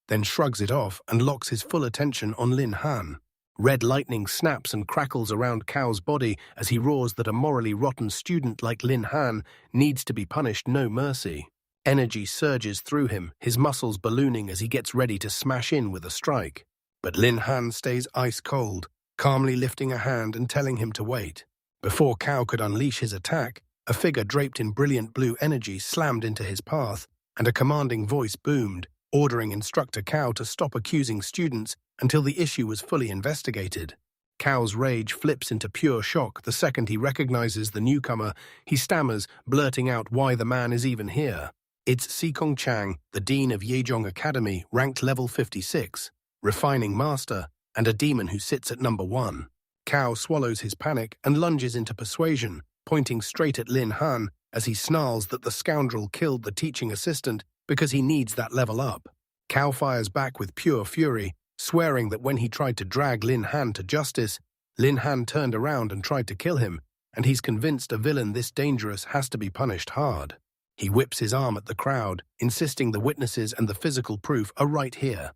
then shrugs it off and locks his full attention on Lin Han. Red lightning snaps and crackles around Cao's body as he roars that a morally rotten student like Lin Han needs to be punished no mercy. Energy surges through him, his muscles ballooning as he gets ready to smash in with a strike. But Lin Han stays ice cold, calmly lifting a hand and telling him to wait. Before Cao could unleash his attack, a figure draped in brilliant blue energy slammed into his path, and a commanding voice boomed, ordering Instructor Cao to stop accusing students until the issue was fully investigated. Cao's rage flips into pure shock the second he recognizes the newcomer. He stammers, blurting out why the man is even here. It's Sikong Chang, the dean of Yezhong Academy, ranked level 56, refining master, and a demon who sits at number 1. Cao swallows his panic and lunges into persuasion, pointing straight at Lin Han as he snarls that the scoundrel killed the teaching assistant because he needs that level up. Cao fires back with pure fury, swearing that when he tried to drag Lin Han to justice, Lin Han turned around and tried to kill him, and he's convinced a villain this dangerous has to be punished hard. He whips his arm at the crowd, insisting the witnesses and the physical proof are right here.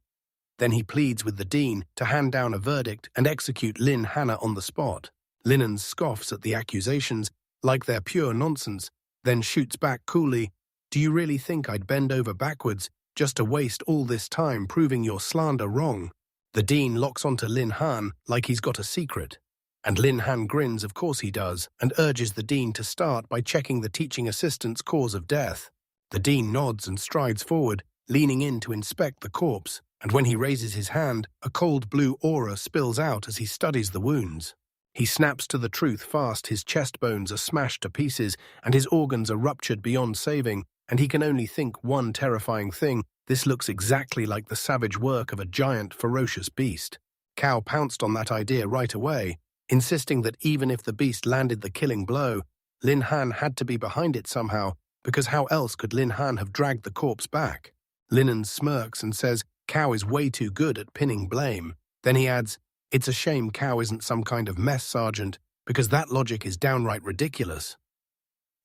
Then he pleads with the dean to hand down a verdict and execute Lin Hanna on the spot. Linen scoffs at the accusations like they're pure nonsense, then shoots back coolly, "Do you really think I'd bend over backwards just to waste all this time proving your slander wrong?" The dean locks onto Lin Han like he's got a secret. And Lin Han grins, of course he does, and urges the dean to start by checking the teaching assistant's cause of death. The dean nods and strides forward, leaning in to inspect the corpse, and when he raises his hand, a cold blue aura spills out as he studies the wounds. He snaps to the truth fast. His chest bones are smashed to pieces, and his organs are ruptured beyond saving, and he can only think one terrifying thing: this looks exactly like the savage work of a giant, ferocious beast. Cao pounced on that idea right away, insisting that even if the beast landed the killing blow, Lin Han had to be behind it somehow, because how else could Lin Han have dragged the corpse back? Linen smirks and says Cao is way too good at pinning blame. Then he adds, It's a shame Cow isn't some kind of mess sergeant, because that logic is downright ridiculous.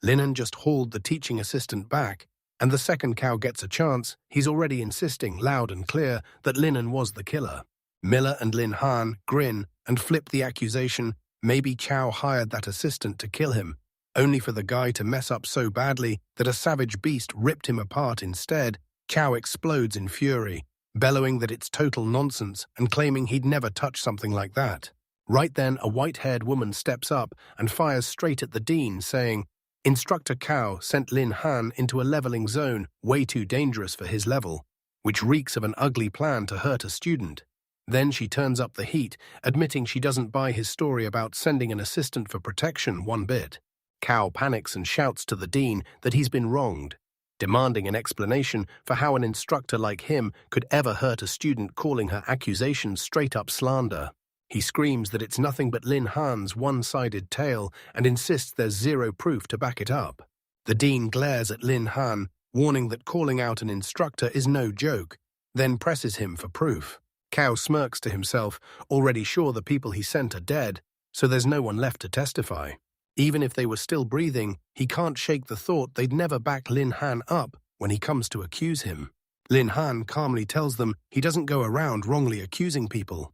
Linan just hauled the teaching assistant back, and the second Cow gets a chance, he's already insisting loud and clear that Linan was the killer. Miller and Lin Han grin and flip the accusation maybe Chow hired that assistant to kill him, only for the guy to mess up so badly that a savage beast ripped him apart instead. Chow explodes in fury, bellowing that it's total nonsense and claiming he'd never touch something like that. Right then, a white-haired woman steps up and fires straight at the dean, saying, "Instructor Cow sent Lin Han into a leveling zone way too dangerous for his level, which reeks of an ugly plan to hurt a student." Then she turns up the heat, admitting she doesn't buy his story about sending an assistant for protection one bit. Cow panics and shouts to the dean that he's been wronged, demanding an explanation for how an instructor like him could ever hurt a student, calling her accusations straight-up slander. He screams that it's nothing but Lin Han's one-sided tale and insists there's zero proof to back it up. The dean glares at Lin Han, warning that calling out an instructor is no joke, then presses him for proof. Cow smirks to himself, already sure the people he sent are dead, so there's no one left to testify. Even if they were still breathing, he can't shake the thought they'd never back Lin Han up when he comes to accuse him. Lin Han calmly tells them he doesn't go around wrongly accusing people.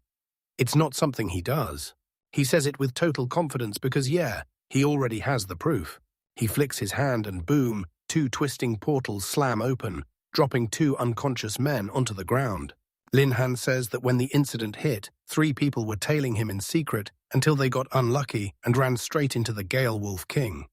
It's not something he does. He says it with total confidence because, yeah, he already has the proof. He flicks his hand and boom, 2 twisting portals slam open, dropping 2 unconscious men onto the ground. Lin Han says that when the incident hit, 3 people were tailing him in secret until they got unlucky and ran straight into the Gale Wolf King.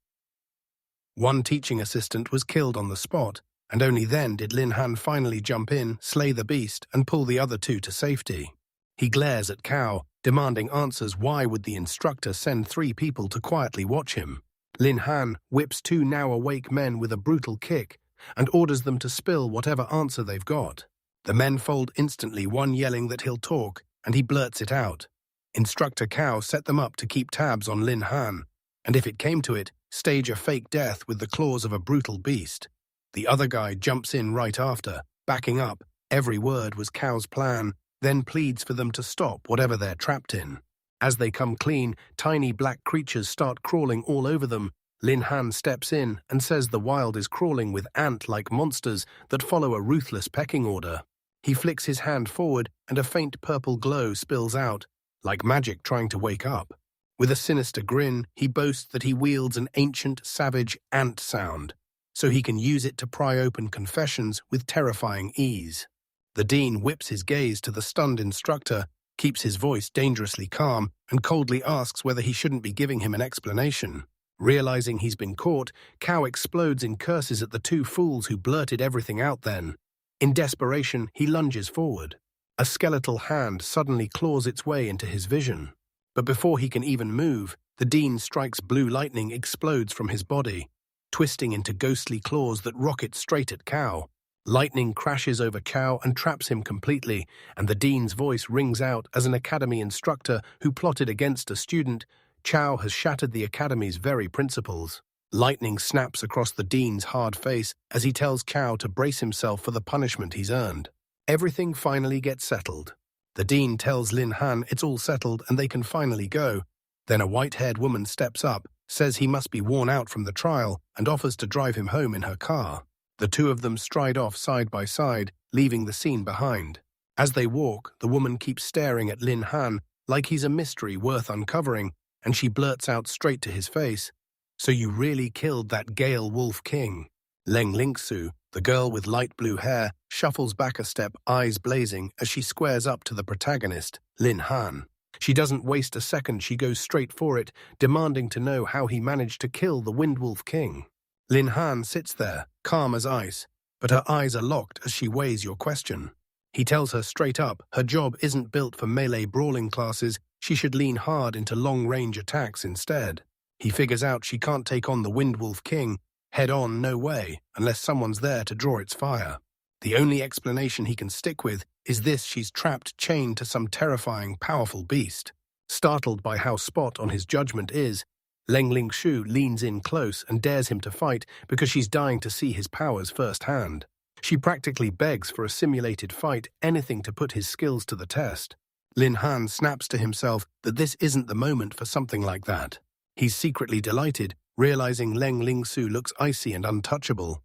1 teaching assistant was killed on the spot, and only then did Lin Han finally jump in, slay the beast, and pull the other 2 to safety. He glares at Cow, demanding answers. Why would the instructor send 3 people to quietly watch him? Lin Han whips 2 now awake men with a brutal kick and orders them to spill whatever answer they've got. The men fold instantly, one yelling that he'll talk, and he blurts it out. Instructor Cow set them up to keep tabs on Lin Han, and if it came to it, stage a fake death with the claws of a brutal beast. The other guy jumps in right after, backing up. Every word was Cow's plan, then pleads for them to stop whatever they're trapped in. As they come clean, tiny black creatures start crawling all over them. Lin Han steps in and says the wild is crawling with ant-like monsters that follow a ruthless pecking order. He flicks his hand forward and a faint purple glow spills out, like magic trying to wake up. With a sinister grin, he boasts that he wields an ancient, savage ant sound, so he can use it to pry open confessions with terrifying ease. The dean whips his gaze to the stunned instructor, keeps his voice dangerously calm, and coldly asks whether he shouldn't be giving him an explanation. Realizing he's been caught, Cow explodes in curses at the 2 fools who blurted everything out then. In desperation, he lunges forward. A skeletal hand suddenly claws its way into his vision. But before he can even move, the dean strikes blue lightning explodes from his body, twisting into ghostly claws that rocket straight at Cow. Lightning crashes over Cow and traps him completely, and the dean's voice rings out as an academy instructor who plotted against a student. Chow has shattered the academy's very principles. Lightning snaps across the dean's hard face as he tells Cow to brace himself for the punishment he's earned. Everything finally gets settled. The dean tells Lin Han it's all settled and they can finally go. Then a white-haired woman steps up, says he must be worn out from the trial, and offers to drive him home in her car. The 2 of them stride off side by side, leaving the scene behind. As they walk, the woman keeps staring at Lin Han like he's a mystery worth uncovering, and she blurts out straight to his face, "So you really killed that Gale Wolf King?" Leng Lingsu, the girl with light blue hair, shuffles back a step, eyes blazing, as she squares up to the protagonist, Lin Han. She doesn't waste a second, she goes straight for it, demanding to know how he managed to kill the Windwolf King. Lin Han sits there, calm as ice, but her eyes are locked as she weighs your question. He tells her straight up her job isn't built for melee brawling classes, she should lean hard into long-range attacks instead. He figures out she can't take on the Windwolf King head-on, no way, unless someone's there to draw its fire. The only explanation he can stick with is this: she's trapped, chained to some terrifying, powerful beast. Startled by how spot on his judgment is, Leng Lingshu leans in close and dares him to fight because she's dying to see his powers firsthand. She practically begs for a simulated fight, anything to put his skills to the test. Lin Han snaps to himself that this isn't the moment for something like that. He's secretly delighted, realizing Leng Lingsu looks icy and untouchable.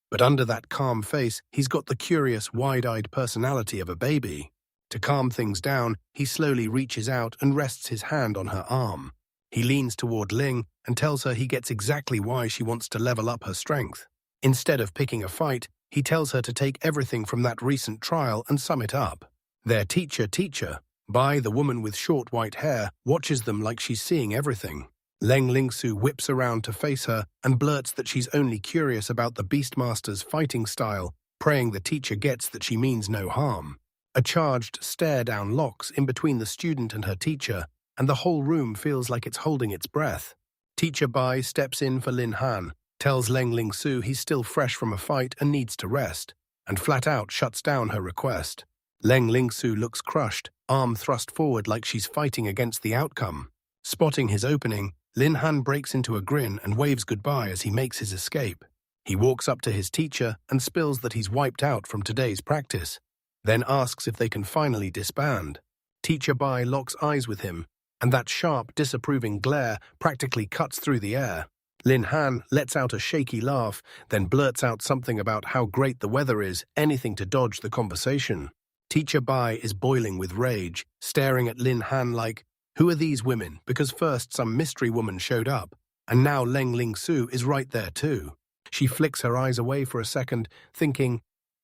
But under that calm face, he's got the curious, wide-eyed personality of a baby. To calm things down, he slowly reaches out and rests his hand on her arm. He leans toward Ling and tells her he gets exactly why she wants to level up her strength. Instead of picking a fight, he tells her to take everything from that recent trial and sum it up. Their teacher, Bai, the woman with short white hair, watches them like she's seeing everything. Leng Lingsu whips around to face her and blurts that she's only curious about the Beastmaster's fighting style, praying the teacher gets that she means no harm. A charged stare-down locks in between the student and her teacher, and the whole room feels like it's holding its breath. Teacher Bai steps in for Lin Han, tells Leng Lingsu he's still fresh from a fight and needs to rest, and flat out shuts down her request. Leng Lingsu looks crushed, arm thrust forward like she's fighting against the outcome. Spotting his opening, Lin Han breaks into a grin and waves goodbye as he makes his escape. He walks up to his teacher and spills that he's wiped out from today's practice, then asks if they can finally disband. Teacher Bai locks eyes with him, and that sharp, disapproving glare practically cuts through the air. Lin Han lets out a shaky laugh, then blurts out something about how great the weather is, anything to dodge the conversation. Teacher Bai is boiling with rage, staring at Lin Han like, who are these women? Because first some mystery woman showed up, and now Leng Lingsu is right there too. She flicks her eyes away for a second, thinking,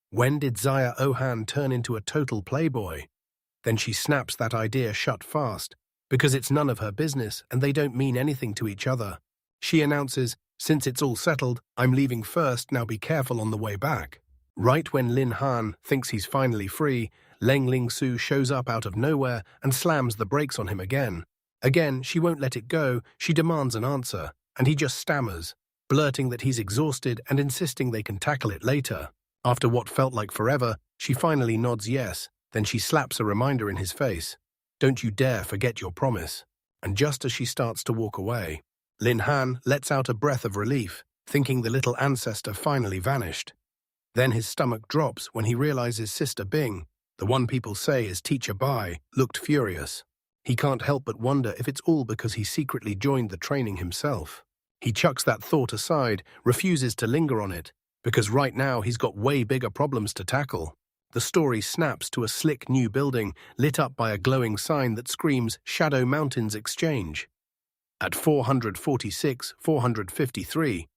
when did Zaya Ohan turn into a total playboy? Then she snaps that idea shut fast, because it's none of her business and they don't mean anything to each other. She announces, since it's all settled, I'm leaving first, now be careful on the way back. Right when Lin Han thinks he's finally free, Leng Lingsu shows up out of nowhere and slams the brakes on him again. Again, she won't let it go, she demands an answer, and he just stammers, blurting that he's exhausted and insisting they can tackle it later. After what felt like forever, she finally nods yes, then she slaps a reminder in his face. Don't you dare forget your promise. And just as she starts to walk away, Lin Han lets out a breath of relief, thinking the little ancestor finally vanished. Then his stomach drops when he realizes Sister Bing, the one people say is Teacher Bai, looked furious. He can't help but wonder if it's all because he secretly joined the training himself. He chucks that thought aside, refuses to linger on it, because right now he's got way bigger problems to tackle. The story snaps to a slick new building lit up by a glowing sign that screams Shadow Mountains Exchange. At 446-453,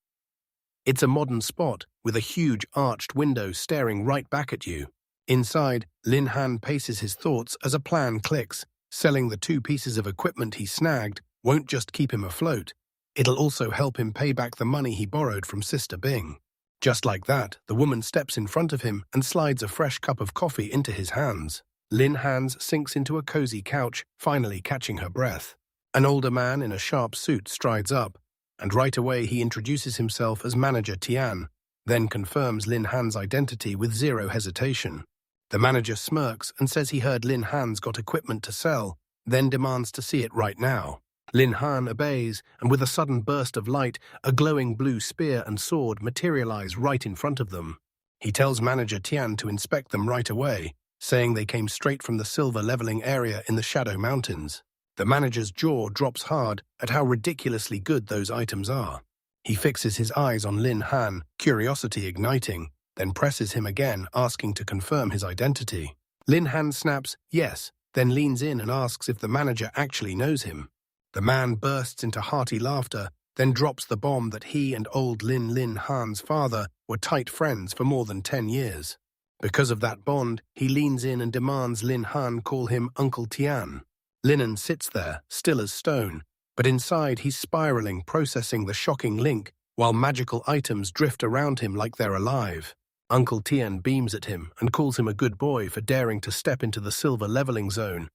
it's a modern spot with a huge arched window staring right back at you. Inside, Lin Han paces his thoughts as a plan clicks. Selling the 2 pieces of equipment he snagged won't just keep him afloat, it'll also help him pay back the money he borrowed from Sister Bing. Just like that, the woman steps in front of him and slides a fresh cup of coffee into his hands. Lin Han sinks into a cozy couch, finally catching her breath. An older man in a sharp suit strides up, and right away he introduces himself as Manager Tian, then confirms Lin Han's identity with zero hesitation. The manager smirks and says he heard Lin Han's got equipment to sell, then demands to see it right now. Lin Han obeys, and with a sudden burst of light, a glowing blue spear and sword materialize right in front of them. He tells Manager Tian to inspect them right away, saying they came straight from the silver leveling area in the Shadow Mountains. The manager's jaw drops hard at how ridiculously good those items are. He fixes his eyes on Lin Han, curiosity igniting, then presses him again, asking to confirm his identity. Lin Han snaps, yes, then leans in and asks if the manager actually knows him. The man bursts into hearty laughter, then drops the bomb that he and old Lin Han's father were tight friends for more than 10 years. Because of that bond, he leans in and demands Lin Han call him Uncle Tian. Linen sits there, still as stone, but inside he's spiraling, processing the shocking link, while magical items drift around him like they're alive. Uncle Tian beams at him and calls him a good boy for daring to step into the silver leveling zone,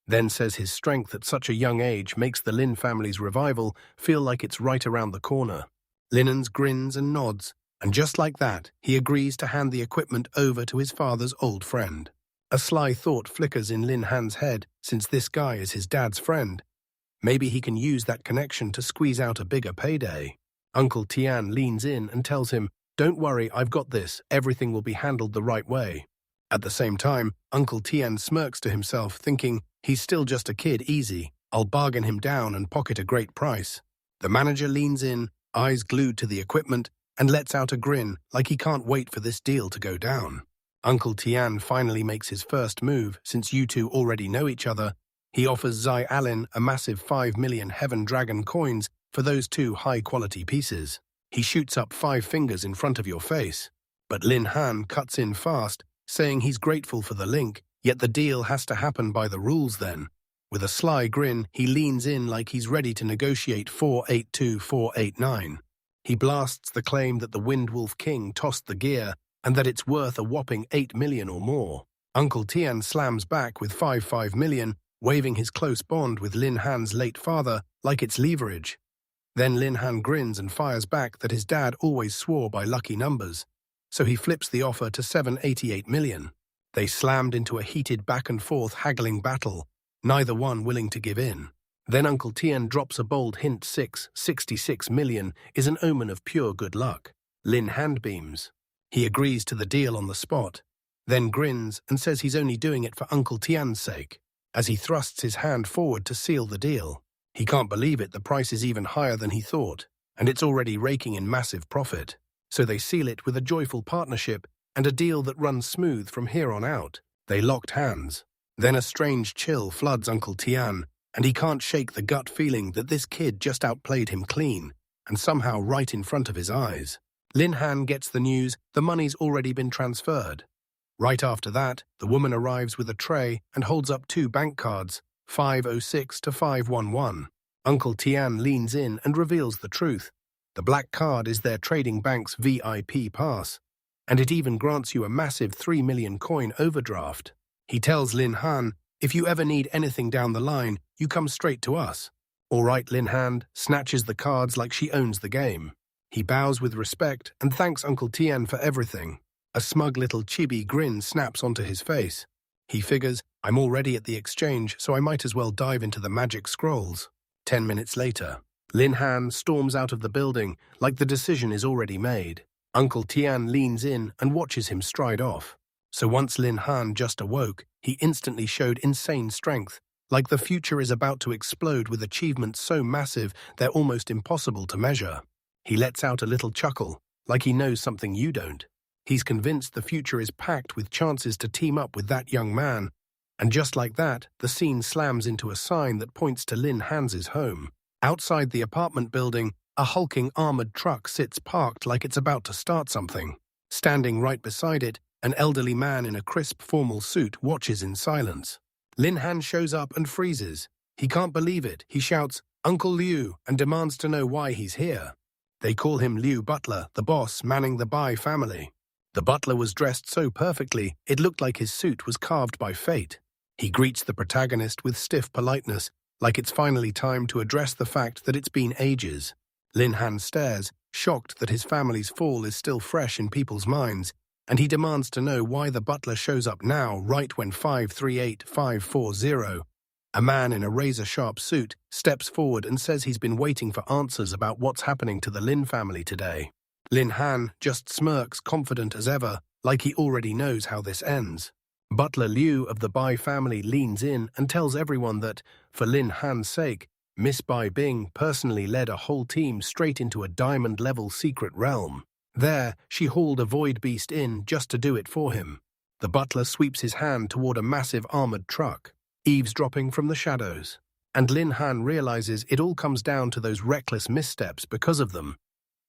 then says his strength at such a young age makes the Lin family's revival feel like it's right around the corner. Linens grins and nods, and just like that, he agrees to hand the equipment over to his father's old friend. A sly thought flickers in Lin Han's head, since this guy is his dad's friend. Maybe he can use that connection to squeeze out a bigger payday. Uncle Tian leans in and tells him, "Don't worry, I've got this. Everything will be handled the right way." At the same time, Uncle Tian smirks to himself, thinking, he's still just a kid, easy. I'll bargain him down and pocket a great price. The manager leans in, eyes glued to the equipment, and lets out a grin like he can't wait for this deal to go down. Uncle Tian finally makes his first move since you two already know each other. He offers Zai Alin a massive 5 million Heaven Dragon coins for those 2 high-quality pieces. He shoots up 5 fingers in front of your face. But Lin Han cuts in fast, saying he's grateful for the link, yet the deal has to happen by the rules then. With a sly grin, he leans in like he's ready to negotiate 482-489. He blasts the claim that the Windwolf King tossed the gear and that it's worth a whopping 8 million or more. Uncle Tian slams back with 5 million, waving his close bond with Lin Han's late father like it's leverage. Then Lin Han grins and fires back that his dad always swore by lucky numbers, so he flips the offer to 788 million. They slammed into a heated back-and-forth haggling battle, neither one willing to give in. Then Uncle Tian drops a bold hint 66 million is an omen of pure good luck. Lin handbeams. He agrees to the deal on the spot, then grins and says he's only doing it for Uncle Tian's sake, as he thrusts his hand forward to seal the deal. He can't believe it, the price is even higher than he thought, and it's already raking in massive profit. So they seal it with a joyful partnership and a deal that runs smooth from here on out. They locked hands. Then a strange chill floods Uncle Tian, and he can't shake the gut feeling that this kid just outplayed him clean, and somehow right in front of his eyes. Lin Han gets the news the money's already been transferred. Right after that, the woman arrives with a tray and holds up 2 bank cards, 506 to 511. Uncle Tian leans in and reveals the truth. The black card is their trading bank's VIP pass, and it even grants you a massive 3 million coin overdraft. He tells Lin Han, if you ever need anything down the line, you come straight to us. All right, Lin Han snatches the cards like she owns the game. He bows with respect and thanks Uncle Tian for everything. A smug little chibi grin snaps onto his face. He figures, I'm already at the exchange, so I might as well dive into the magic scrolls. 10 minutes later, Lin Han storms out of the building like the decision is already made. Uncle Tian leans in and watches him stride off. So once Lin Han just awoke, he instantly showed insane strength, like the future is about to explode with achievements so massive they're almost impossible to measure. He lets out a little chuckle, like he knows something you don't. He's convinced the future is packed with chances to team up with that young man, and just like that, the scene slams into a sign that points to Lin Han's home. Outside the apartment building, a hulking armored truck sits parked like it's about to start something. Standing right beside it, an elderly man in a crisp formal suit watches in silence. Lin Han shows up and freezes. He can't believe it. He shouts, Uncle Liu, and demands to know why he's here. They call him Liu Butler, the boss manning the Bai family. The butler was dressed so perfectly, it looked like his suit was carved by fate. He greets the protagonist with stiff politeness, like it's finally time to address the fact that it's been ages. Lin Han stares, shocked that his family's fall is still fresh in people's minds, and he demands to know why the butler shows up now right when 538-540. A man in a razor-sharp suit steps forward and says he's been waiting for answers about what's happening to the Lin family today. Lin Han just smirks, confident as ever, like he already knows how this ends. Butler Liu of the Bai family leans in and tells everyone that, for Lin Han's sake, Miss Bai Bing personally led a whole team straight into a diamond-level secret realm. There, she hauled a void beast in just to do it for him. The butler sweeps his hand toward a massive armored truck, eavesdropping from the shadows. And Lin Han realizes it all comes down to those reckless missteps because of them.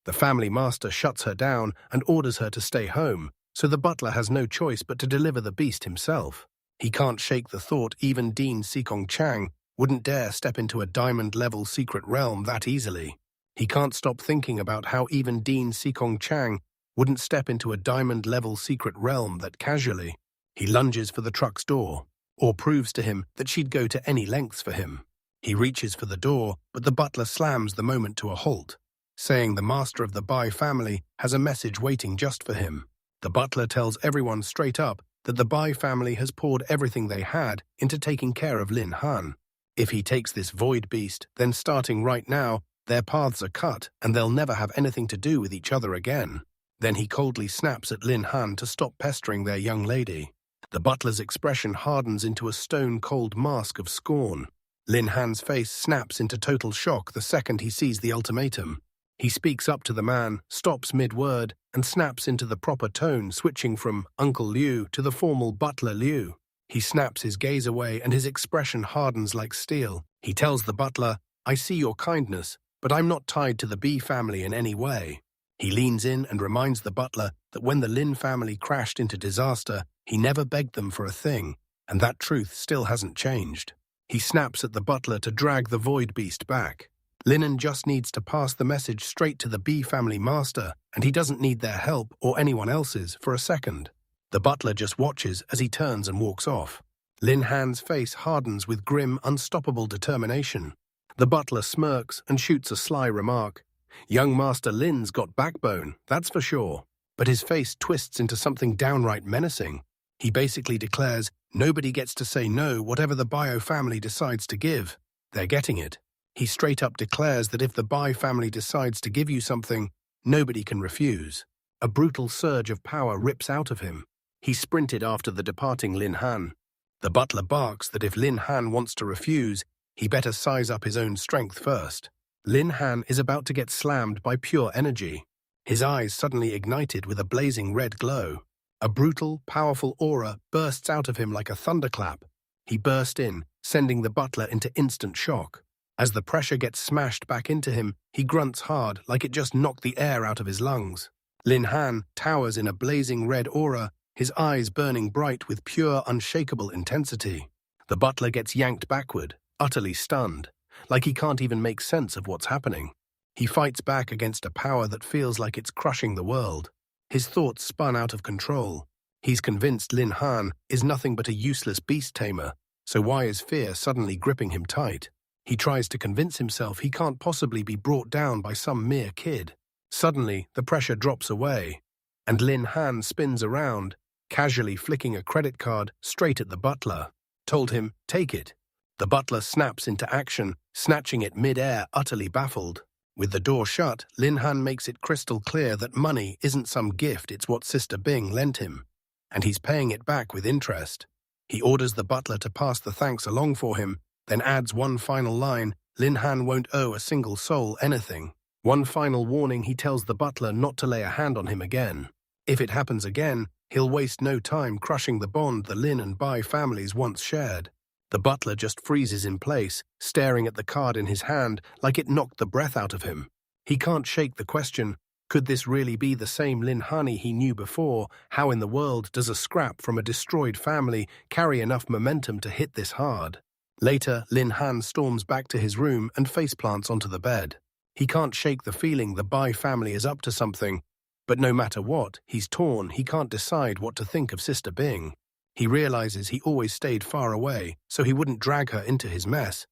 The family master shuts her down and orders her to stay home, so the butler has no choice but to deliver the beast himself. He can't shake the thought even Dean Sikong Chang wouldn't dare step into a diamond-level secret realm that easily. He can't stop thinking about how even Dean Sikong Chang wouldn't step into a diamond-level secret realm that casually. He lunges for the truck's door, or proves to him that she'd go to any lengths for him. He reaches for the door, but the butler slams the moment to a halt, saying the master of the Bai family has a message waiting just for him. The butler tells everyone straight up that the Bai family has poured everything they had into taking care of Lin Han. If he takes this void beast, then starting right now, their paths are cut and they'll never have anything to do with each other again. Then he coldly snaps at Lin Han to stop pestering their young lady. The butler's expression hardens into a stone-cold mask of scorn. Lin Han's face snaps into total shock the second he sees the ultimatum. He speaks up to the man, stops mid-word, and snaps into the proper tone, switching from Uncle Liu to the formal Butler Liu. He snaps his gaze away and his expression hardens like steel. He tells the butler, "I see your kindness, but I'm not tied to the B family in any way." He leans in and reminds the butler that when the Lin family crashed into disaster, he never begged them for a thing, and that truth still hasn't changed. He snaps at the butler to drag the void beast back. Linen just needs to pass the message straight to the B family master, and he doesn't need their help or anyone else's for a second. The butler just watches as he turns and walks off. Lin Han's face hardens with grim, unstoppable determination. The butler smirks and shoots a sly remark. Young Master Lin's got backbone, that's for sure. But his face twists into something downright menacing. He basically declares, nobody gets to say no whatever the Bio family decides to give. They're getting it. He straight up declares that if the Bai family decides to give you something, nobody can refuse. A brutal surge of power rips out of him. He sprinted after the departing Lin Han. The butler barks that if Lin Han wants to refuse, he better size up his own strength first. Lin Han is about to get slammed by pure energy. His eyes suddenly ignited with a blazing red glow. A brutal, powerful aura bursts out of him like a thunderclap. He burst in, sending the butler into instant shock. As the pressure gets smashed back into him, he grunts hard like it just knocked the air out of his lungs. Lin Han towers in a blazing red aura, his eyes burning bright with pure, unshakable intensity. The butler gets yanked backward, utterly stunned, like he can't even make sense of what's happening. He fights back against a power that feels like it's crushing the world. His thoughts spun out of control. He's convinced Lin Han is nothing but a useless beast tamer, so why is fear suddenly gripping him tight? He tries to convince himself he can't possibly be brought down by some mere kid. Suddenly, the pressure drops away, and Lin Han spins around, casually flicking a credit card straight at the butler. Told him, take it. The butler snaps into action, snatching it mid-air, utterly baffled. With the door shut, Lin Han makes it crystal clear that money isn't some gift, it's what Sister Bing lent him, and he's paying it back with interest. He orders the butler to pass the thanks along for him, then adds one final line, Lin Han won't owe a single soul anything. One final warning, he tells the butler not to lay a hand on him again. If it happens again, he'll waste no time crushing the bond the Lin and Bai families once shared. The butler just freezes in place, staring at the card in his hand like it knocked the breath out of him. He can't shake the question, could this really be the same Lin Hani he knew before? How in the world does a scrap from a destroyed family carry enough momentum to hit this hard? Later, Lin Han storms back to his room and faceplants onto the bed. He can't shake the feeling the Bai family is up to something, but no matter what, he's torn. He can't decide what to think of Sister Bing. He realizes he always stayed far away, so he wouldn't drag her into his mess.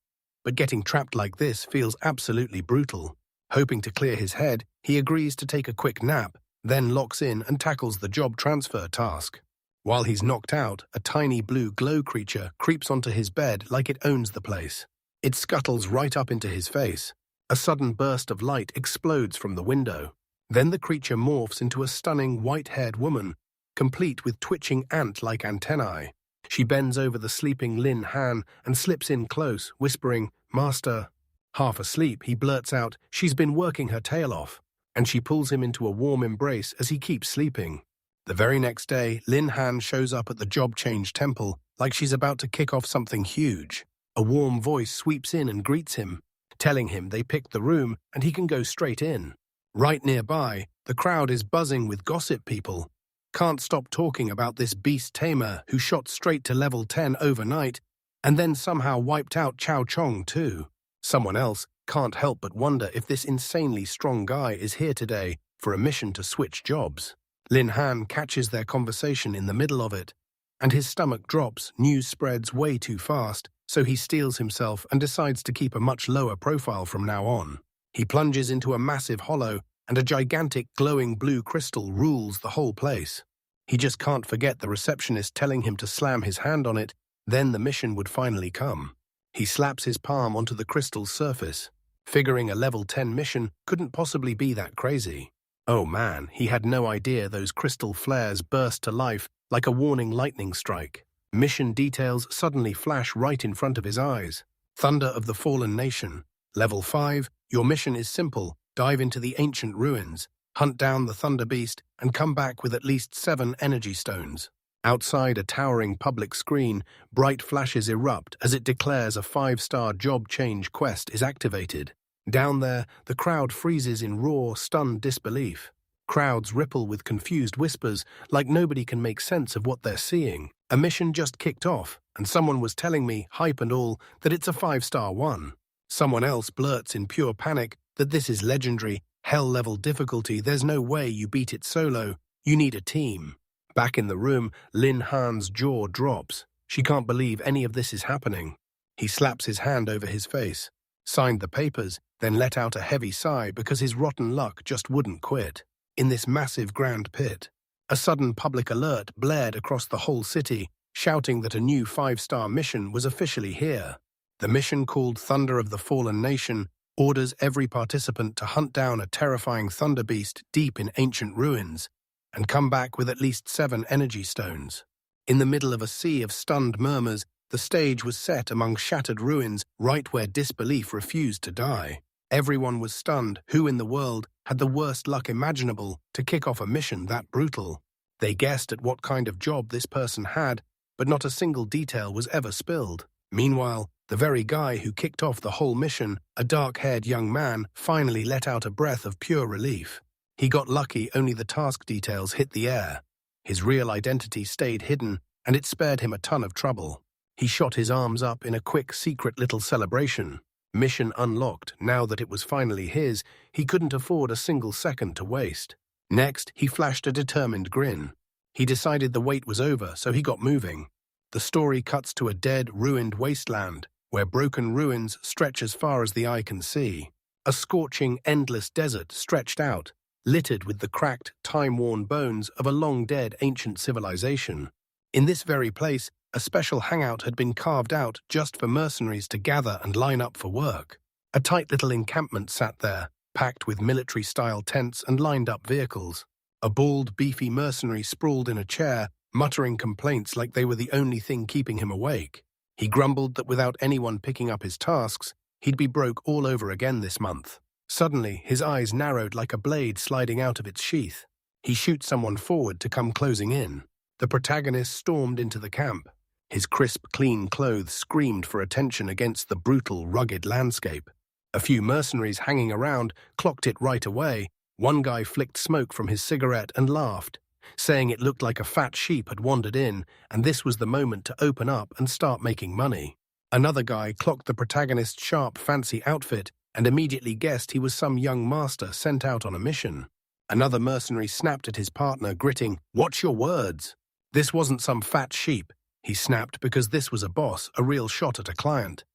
But getting trapped like this feels absolutely brutal. Hoping to clear his head, he agrees to take a quick nap, then locks in and tackles the job transfer task. While he's knocked out, a tiny blue glow creature creeps onto his bed like it owns the place. It scuttles right up into his face. A sudden burst of light explodes from the window. Then the creature morphs into a stunning white-haired woman, complete with twitching ant-like antennae. She bends over the sleeping Lin Han and slips in close, whispering, "Master." Half asleep, he blurts out, "She's been working her tail off," and she pulls him into a warm embrace as he keeps sleeping. The very next day, Lin Han shows up at the job change temple like she's about to kick off something huge. A warm voice sweeps in and greets him, telling him they picked the room and he can go straight in. Right nearby, the crowd is buzzing with gossip people. Can't stop talking about this beast tamer who shot straight to level 10 overnight and then somehow wiped out Chao Chong too. Someone else can't help but wonder if this insanely strong guy is here today for a mission to switch jobs. Lin Han catches their conversation in the middle of it, and his stomach drops. News spreads way too fast, so he steels himself and decides to keep a much lower profile from now on. He plunges into a massive hollow, and a gigantic glowing blue crystal rules the whole place. He just can't forget the receptionist telling him to slam his hand on it, then the mission would finally come. He slaps his palm onto the crystal's surface, figuring a level 10 mission couldn't possibly be that crazy. Oh man, he had no idea those crystal flares burst to life like a warning lightning strike. Mission details suddenly flash right in front of his eyes. Thunder of the Fallen Nation. Level 5, your mission is simple. Dive into the ancient ruins, hunt down the Thunder Beast, and come back with at least 7 energy stones. Outside a towering public screen, bright flashes erupt as it declares a 5-star job change quest is activated. Down there, the crowd freezes in raw, stunned disbelief. Crowds ripple with confused whispers, like nobody can make sense of what they're seeing. A mission just kicked off, and someone was telling me, hype and all, that it's a 5-star one. Someone else blurts in pure panic that this is legendary, hell-level difficulty, there's no way you beat it solo, you need a team. Back in the room, Lin Han's jaw drops. She can't believe any of this is happening. He slaps his hand over his face, signed the papers, then let out a heavy sigh because his rotten luck just wouldn't quit. In this massive grand pit, a sudden public alert blared across the whole city, shouting that a new 5-star mission was officially here. The mission, called Thunder of the Fallen Nation, orders every participant to hunt down a terrifying thunder beast deep in ancient ruins and come back with at least 7 energy stones. In the middle of a sea of stunned murmurs, the stage was set among shattered ruins right where disbelief refused to die. Everyone was stunned. Who in the world had the worst luck imaginable to kick off a mission that brutal? They guessed at what kind of job this person had, but not a single detail was ever spilled. Meanwhile, the very guy who kicked off the whole mission, a dark-haired young man, finally let out a breath of pure relief. He got lucky, only the task details hit the air. His real identity stayed hidden, and it spared him a ton of trouble. He shot his arms up in a quick, secret little celebration. Mission unlocked. Now that it was finally his, he couldn't afford a single second to waste. Next, he flashed a determined grin. He decided the wait was over, so he got moving. The story cuts to a dead, ruined wasteland, where broken ruins stretch as far as the eye can see. A scorching, endless desert stretched out, littered with the cracked, time-worn bones of a long-dead ancient civilization. In this very place, a special hangout had been carved out just for mercenaries to gather and line up for work. A tight little encampment sat there, packed with military-style tents and lined-up vehicles. A bald, beefy mercenary sprawled in a chair, muttering complaints like they were the only thing keeping him awake. He grumbled that without anyone picking up his tasks, he'd be broke all over again this month. Suddenly, his eyes narrowed like a blade sliding out of its sheath. He shoots someone forward to come closing in. The protagonist stormed into the camp. His crisp, clean clothes screamed for attention against the brutal, rugged landscape. A few mercenaries hanging around clocked it right away. One guy flicked smoke from his cigarette and laughed, saying it looked like a fat sheep had wandered in, and this was the moment to open up and start making money. Another guy clocked the protagonist's sharp, fancy outfit and immediately guessed he was some young master sent out on a mission. Another mercenary snapped at his partner, gritting, "Watch your words." This wasn't some fat sheep, he snapped, because this was a boss, a real shot at a client.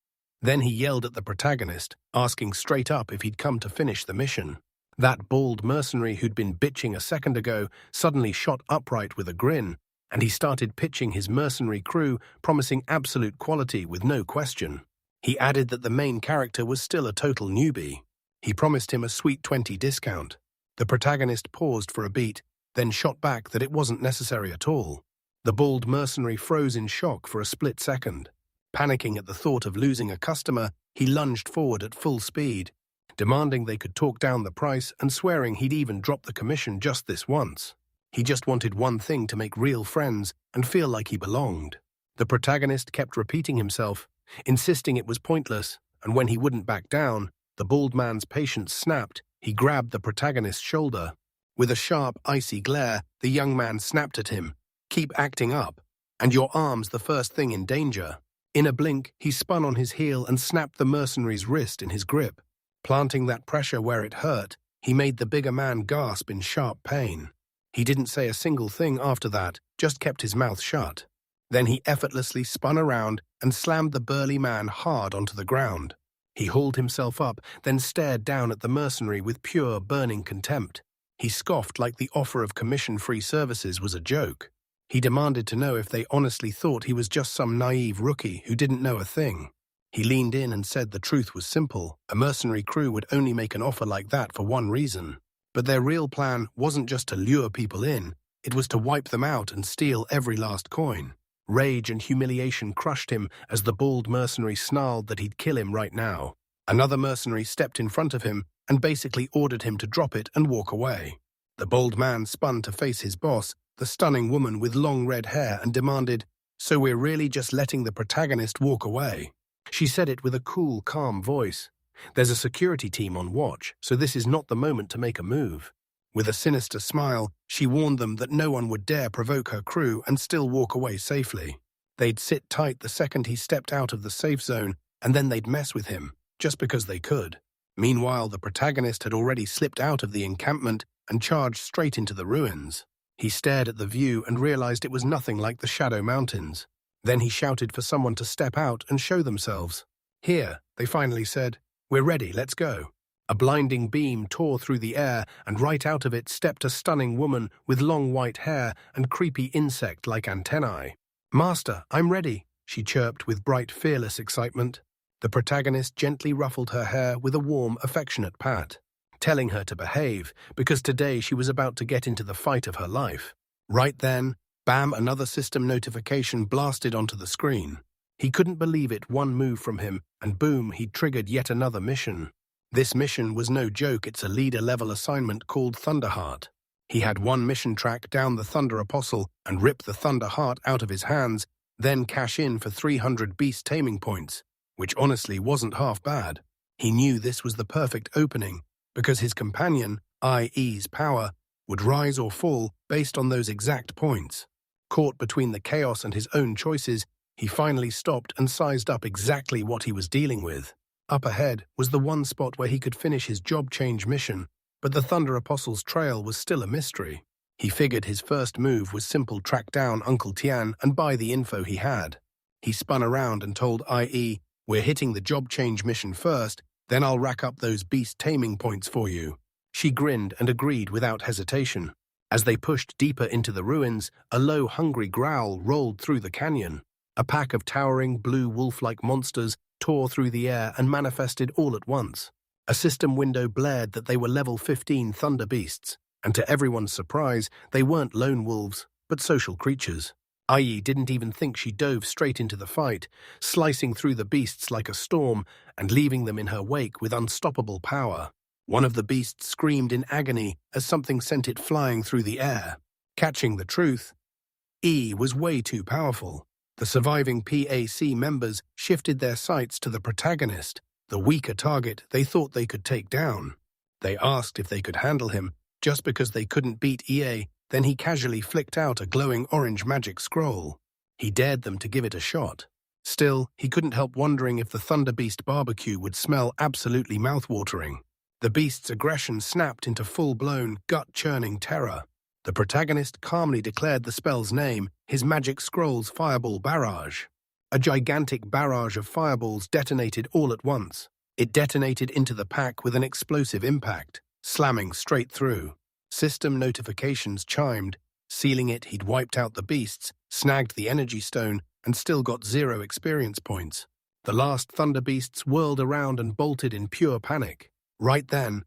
Then he yelled at the protagonist, asking straight up if he'd come to finish the mission. That bald mercenary who'd been bitching a second ago suddenly shot upright with a grin, and he started pitching his mercenary crew, promising absolute quality with no question. He added that the main character was still a total newbie. He promised him a sweet 20 discount. The protagonist paused for a beat, then shot back that it wasn't necessary at all. The bald mercenary froze in shock for a split second. Panicking at the thought of losing a customer, he lunged forward at full speed, demanding they could talk down the price and swearing he'd even drop the commission just this once. He just wanted one thing: to make real friends and feel like he belonged. The protagonist kept repeating himself, insisting it was pointless, and when he wouldn't back down, the bald man's patience snapped. He grabbed the protagonist's shoulder. With a sharp, icy glare, the young man snapped at him, "Keep acting up, and your arm's the first thing in danger." In a blink, he spun on his heel and snapped the mercenary's wrist in his grip. Planting that pressure where it hurt, he made the bigger man gasp in sharp pain. He didn't say a single thing after that, just kept his mouth shut. Then he effortlessly spun around and slammed the burly man hard onto the ground. He hauled himself up, then stared down at the mercenary with pure, burning contempt. He scoffed like the offer of commission-free services was a joke. He demanded to know if they honestly thought he was just some naive rookie who didn't know a thing. He leaned in and said the truth was simple. A mercenary crew would only make an offer like that for one reason. But their real plan wasn't just to lure people in, It was to wipe them out and steal every last coin. Rage and humiliation crushed him as the bald mercenary snarled that he'd kill him right now. Another mercenary stepped in front of him and basically ordered him to drop it and walk away. The bold man spun to face his boss, the stunning woman with long red hair, and demanded, "So we're really just letting the protagonist walk away?" She said it with a cool, calm voice. "There's a security team on watch, so this is not the moment to make a move." With a sinister smile, she warned them that no one would dare provoke her crew and still walk away safely. They'd sit tight the second he stepped out of the safe zone, and then they'd mess with him, just because they could. Meanwhile, the protagonist had already slipped out of the encampment and charged straight into the ruins. He stared at the view and realized it was nothing like the Shadow Mountains. Then he shouted for someone to step out and show themselves. "Here," they finally said. "We're ready, let's go." A blinding beam tore through the air, and right out of it stepped a stunning woman with long white hair and creepy insect-like antennae. "Master, I'm ready," she chirped with bright, fearless excitement. The protagonist gently ruffled her hair with a warm, affectionate pat, telling her to behave, because today she was about to get into the fight of her life. Right then, bam, another system notification blasted onto the screen. He couldn't believe it, one move from him, and boom, he'd triggered yet another mission. This mission was no joke, it's a leader-level assignment called Thunderheart. He had one mission: track down the Thunder Apostle and rip the Thunder Heart out of his hands, then cash in for 300 beast taming points, which honestly wasn't half bad. He knew this was the perfect opening, because his companion, IE's power, would rise or fall based on those exact points. Caught between the chaos and his own choices, he finally stopped and sized up exactly what he was dealing with. Up ahead was the one spot where he could finish his job change mission, but the Thunder Apostle's trail was still a mystery. He figured his first move was simple: track down Uncle Tian and buy the info he had. He spun around and told IE, "We're hitting the job change mission first, then I'll rack up those beast taming points for you." She grinned and agreed without hesitation. As they pushed deeper into the ruins, a low, hungry growl rolled through the canyon. A pack of towering, blue wolf-like monsters tore through the air and manifested all at once. A system window blared that they were level 15 thunder beasts, and to everyone's surprise, they weren't lone wolves, but social creatures. IE didn't even think. She dove straight into the fight, slicing through the beasts like a storm and leaving them in her wake with unstoppable power. One of the beasts screamed in agony as something sent it flying through the air. Catching the truth, E was way too powerful. The surviving PAC members shifted their sights to the protagonist, the weaker target they thought they could take down. They asked if they could handle him. Just because they couldn't beat EA, then he casually flicked out a glowing orange magic scroll. He dared them to give it a shot. Still, he couldn't help wondering if the Thunder Beast barbecue would smell absolutely mouthwatering. The beast's aggression snapped into full-blown, gut-churning terror. The protagonist calmly declared the spell's name, his magic scroll's fireball barrage. A gigantic barrage of fireballs detonated all at once. It detonated into the pack with an explosive impact, slamming straight through. System notifications chimed. Sealing it, he'd wiped out the beasts, snagged the energy stone, and still got 0 experience points. The last Thunder Beasts whirled around and bolted in pure panic. Right then,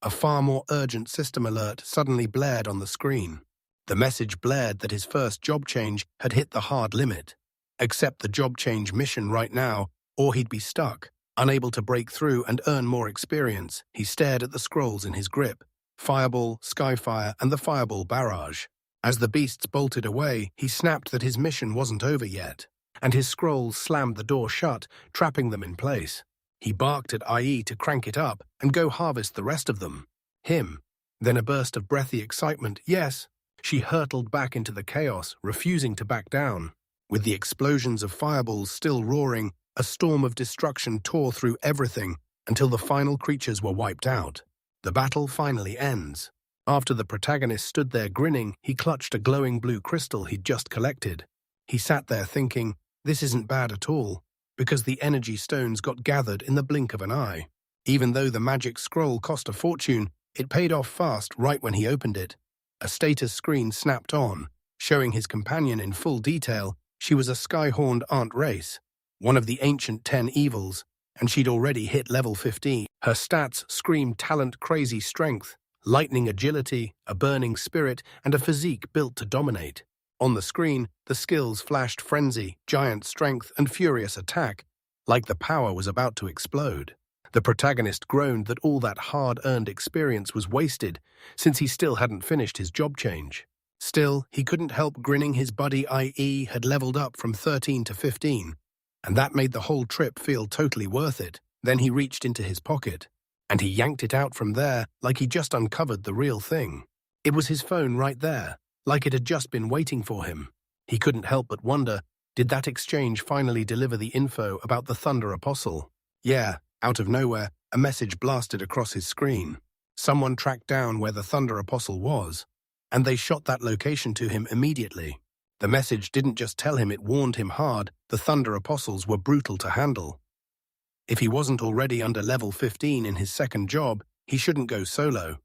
a far more urgent system alert suddenly blared on the screen. The message blared that his first job change had hit the hard limit. Accept the job change mission right now, or he'd be stuck, unable to break through and earn more experience. He stared at the scrolls in his grip: Fireball, Skyfire, and the Fireball Barrage. As the beasts bolted away, he snapped that his mission wasn't over yet, and his scrolls slammed the door shut, trapping them in place. He barked at IE to crank it up and go harvest the rest of them. Him. Then a burst of breathy excitement. Yes. She hurtled back into the chaos, refusing to back down. With the explosions of fireballs still roaring, a storm of destruction tore through everything until the final creatures were wiped out. The battle finally ends. After the protagonist stood there grinning, he clutched a glowing blue crystal he'd just collected. He sat there thinking, this isn't bad at all, because the energy stones got gathered in the blink of an eye. Even though the magic scroll cost a fortune, it paid off fast right when he opened it. A status screen snapped on, showing his companion in full detail. She was a sky-horned Aunt Race, one of the ancient 10 evils, and she'd already hit level 15. Her stats screamed talent, crazy strength, lightning agility, a burning spirit, and a physique built to dominate. On the screen, the skills flashed frenzy, giant strength, and furious attack, like the power was about to explode. The protagonist groaned that all that hard-earned experience was wasted, since he still hadn't finished his job change. Still, he couldn't help grinning. His buddy IE had leveled up from 13 to 15, and that made the whole trip feel totally worth it. Then he reached into his pocket, and he yanked it out from there like he just uncovered the real thing. It was his phone right there, like it had just been waiting for him. He couldn't help but wonder, did that exchange finally deliver the info about the Thunder Apostle? Yeah, out of nowhere, a message blasted across his screen. Someone tracked down where the Thunder Apostle was, and they shot that location to him immediately. The message didn't just tell him, it warned him hard. The Thunder Apostles were brutal to handle. If he wasn't already under level 15 in his second job, he shouldn't go solo.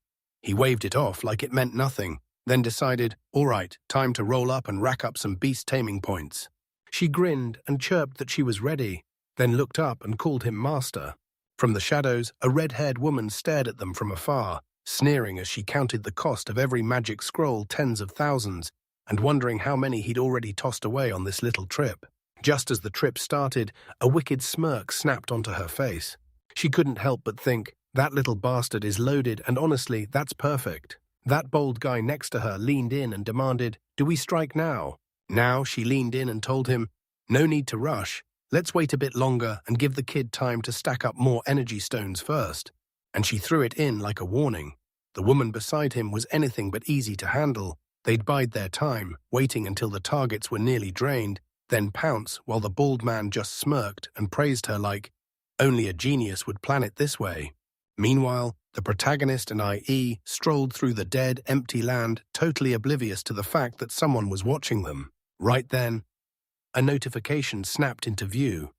He waved it off like it meant nothing, then decided, all right, time to roll up and rack up some beast taming points. She grinned and chirped that she was ready, then looked up and called him master. From the shadows, a red-haired woman stared at them from afar, sneering as she counted the cost of every magic scroll, tens of thousands, and wondering how many he'd already tossed away on this little trip. Just as the trip started, a wicked smirk snapped onto her face. She couldn't help but think, that little bastard is loaded, and honestly, that's perfect. That bold guy next to her leaned in and demanded, do we strike now? Now she leaned in and told him, no need to rush. Let's wait a bit longer and give the kid time to stack up more energy stones first. And she threw it in like a warning. The woman beside him was anything but easy to handle. They'd bide their time, waiting until the targets were nearly drained, then pounce, while the bald man just smirked and praised her like, only a genius would plan it this way. Meanwhile, the protagonist and IE strolled through the dead, empty land, totally oblivious to the fact that someone was watching them. Right then, a notification snapped into view,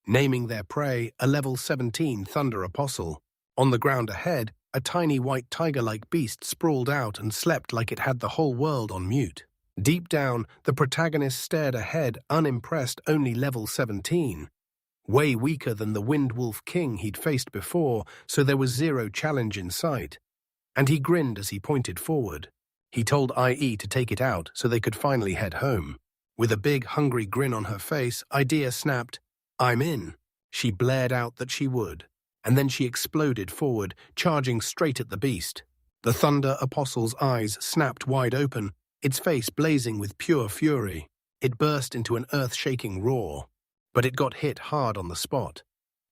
naming their prey a level 17 Thunder Apostle. On the ground ahead, a tiny white tiger-like beast sprawled out and slept like it had the whole world on mute. Deep down, the protagonist stared ahead, unimpressed, only level 17. Way weaker than the Wind Wolf King he'd faced before, so there was zero challenge in sight. And he grinned as he pointed forward. He told IE to take it out so they could finally head home. With a big, hungry grin on her face, Idea snapped, I'm in. She blared out that she would, and then she exploded forward, charging straight at the beast. The Thunder Apostle's eyes snapped wide open, its face blazing with pure fury. It burst into an earth-shaking roar, but it got hit hard on the spot,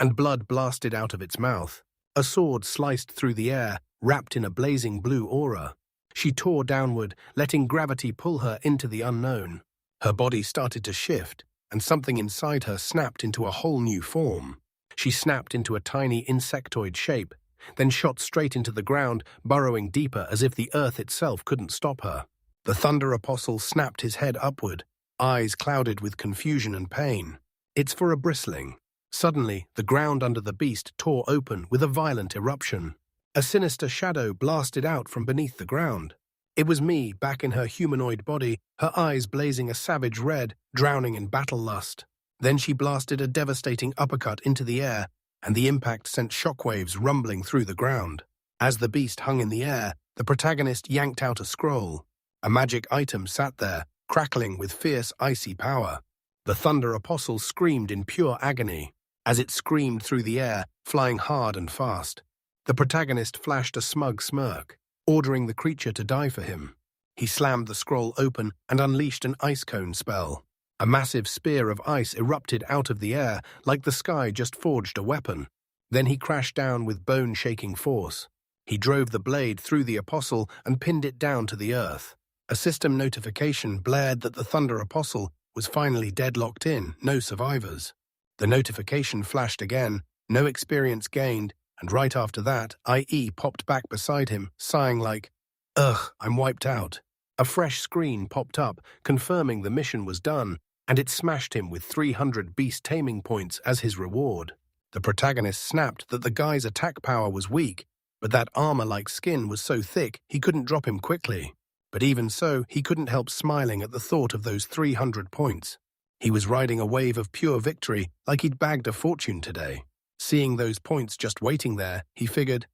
and blood blasted out of its mouth. A sword sliced through the air, wrapped in a blazing blue aura. She tore downward, letting gravity pull her into the unknown. Her body started to shift, and something inside her snapped into a whole new form. She snapped into a tiny insectoid shape, then shot straight into the ground, burrowing deeper as if the earth itself couldn't stop her. The Thunder Apostle snapped his head upward, eyes clouded with confusion and pain. It's for a bristling. Suddenly, the ground under the beast tore open with a violent eruption. A sinister shadow blasted out from beneath the ground. It was me, back in her humanoid body, her eyes blazing a savage red, drowning in battle lust. Then she blasted a devastating uppercut into the air, and the impact sent shockwaves rumbling through the ground. As the beast hung in the air, the protagonist yanked out a scroll. A magic item sat there, crackling with fierce, icy power. The Thunder Apostle screamed in pure agony. As it screamed through the air, flying hard and fast, the protagonist flashed a smug smirk, ordering the creature to die for him. He slammed the scroll open and unleashed an ice cone spell. A massive spear of ice erupted out of the air like the sky just forged a weapon. Then he crashed down with bone-shaking force. He drove the blade through the Apostle and pinned it down to the earth. A system notification blared that the Thunder Apostle was finally deadlocked in, no survivors. The notification flashed again, no experience gained, and right after that, IE popped back beside him, sighing like, ugh, I'm wiped out. A fresh screen popped up, confirming the mission was done, and it smashed him with 300 beast taming points as his reward. The protagonist snapped that the guy's attack power was weak, but that armor-like skin was so thick he couldn't drop him quickly. But even so, he couldn't help smiling at the thought of those 300 points. He was riding a wave of pure victory, like he'd bagged a fortune today. Seeing those points just waiting there, he figured,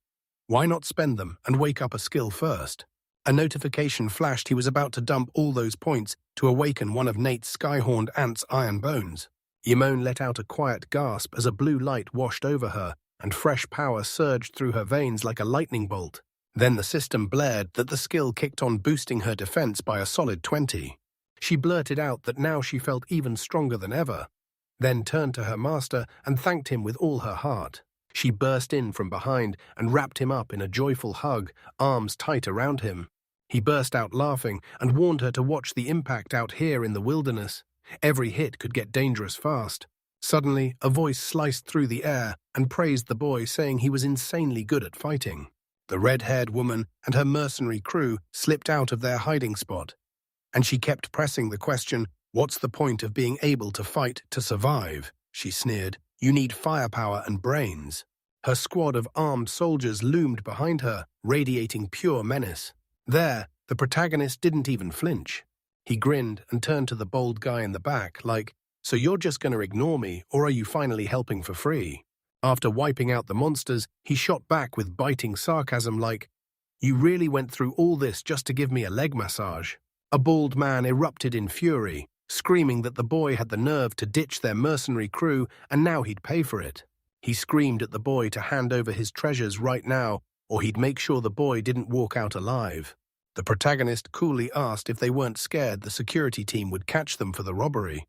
Why not spend them and wake up a skill first? A notification flashed he was about to dump all those points to awaken one of Nate's sky-horned ant's iron bones. Yimone let out a quiet gasp as a blue light washed over her and fresh power surged through her veins like a lightning bolt. Then the system blared that the skill kicked on, boosting her defense by a solid 20. She blurted out that now she felt even stronger than ever, then turned to her master and thanked him with all her heart. She burst in from behind and wrapped him up in a joyful hug, arms tight around him. He burst out laughing and warned her to watch the impact out here in the wilderness. Every hit could get dangerous fast. Suddenly, a voice sliced through the air and praised the boy, saying he was insanely good at fighting. The red-haired woman and her mercenary crew slipped out of their hiding spot, and she kept pressing the question, "What's the point of being able to fight to survive?" She sneered. "You need firepower and brains." Her squad of armed soldiers loomed behind her, radiating pure menace. There, the protagonist didn't even flinch. He grinned and turned to the bold guy in the back, like, "So you're just going to ignore me, or are you finally helping for free?" After wiping out the monsters, he shot back with biting sarcasm like, "You really went through all this just to give me a leg massage?" A bald man erupted in fury, screaming that the boy had the nerve to ditch their mercenary crew and now he'd pay for it. He screamed at the boy to hand over his treasures right now, or he'd make sure the boy didn't walk out alive. The protagonist coolly asked if they weren't scared the security team would catch them for the robbery.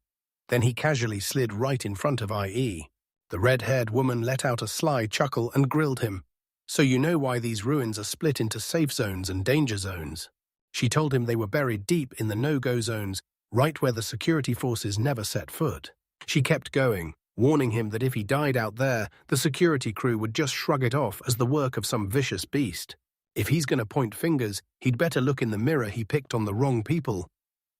Then he casually slid right in front of IE. The red-haired woman let out a sly chuckle and grilled him. "So you know why these ruins are split into safe zones and danger zones?" She told him they were buried deep in the no-go zones, right where the security forces never set foot. She kept going, warning him that if he died out there, the security crew would just shrug it off as the work of some vicious beast. If he's going to point fingers, he'd better look in the mirror he picked on the wrong people.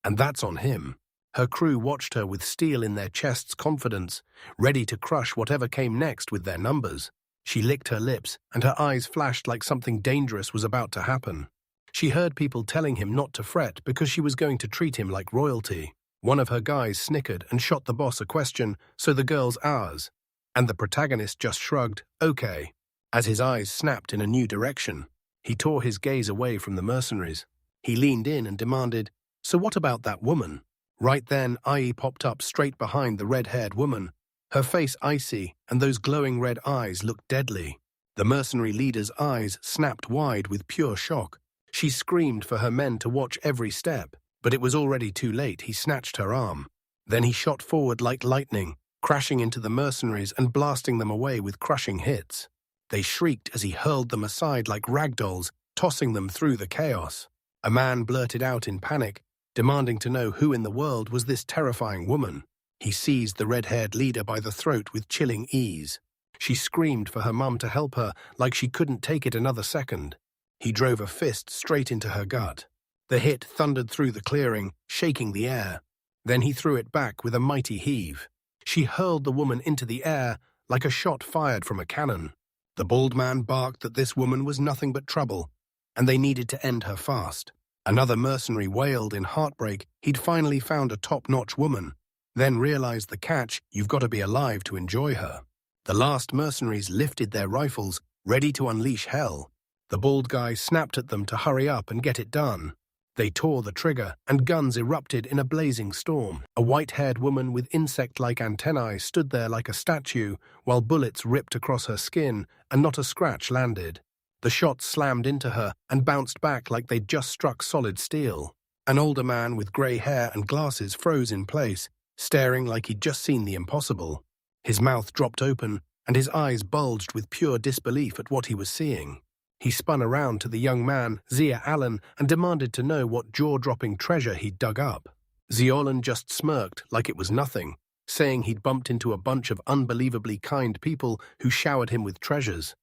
And that's on him. Her crew watched her with steel in their chests' confidence, ready to crush whatever came next with their numbers. She licked her lips, and her eyes flashed like something dangerous was about to happen. She heard people telling him not to fret because she was going to treat him like royalty. One of her guys snickered and shot the boss a question, "So the girl's ours?" And the protagonist just shrugged, "Okay," as his eyes snapped in a new direction. He tore his gaze away from the mercenaries. He leaned in and demanded, "So what about that woman?" Right then, IE popped up straight behind the red-haired woman. Her face icy, and those glowing red eyes looked deadly. The mercenary leader's eyes snapped wide with pure shock. She screamed for her men to watch every step, but it was already too late. He snatched her arm. Then he shot forward like lightning, crashing into the mercenaries and blasting them away with crushing hits. They shrieked as he hurled them aside like ragdolls, tossing them through the chaos. A man blurted out in panic, demanding to know who in the world was this terrifying woman. He seized the red-haired leader by the throat with chilling ease. She screamed for her mum to help her like she couldn't take it another second. He drove a fist straight into her gut. The hit thundered through the clearing, shaking the air. Then he threw it back with a mighty heave. She hurled the woman into the air like a shot fired from a cannon. The bald man barked that this woman was nothing but trouble, and they needed to end her fast. Another mercenary wailed in heartbreak he'd finally found a top-notch woman, then realized the catch: you've got to be alive to enjoy her. The last mercenaries lifted their rifles, ready to unleash hell. The bald guy snapped at them to hurry up and get it done. They tore the trigger, and guns erupted in a blazing storm. A white-haired woman with insect-like antennae stood there like a statue, while bullets ripped across her skin, and not a scratch landed. The shots slammed into her and bounced back like they'd just struck solid steel. An older man with grey hair and glasses froze in place, staring like he'd just seen the impossible. His mouth dropped open, and his eyes bulged with pure disbelief at what he was seeing. He spun around to the young man, Zia Allen, and demanded to know what jaw-dropping treasure he'd dug up. Ziolan just smirked like it was nothing, saying he'd bumped into a bunch of unbelievably kind people who showered him with treasures.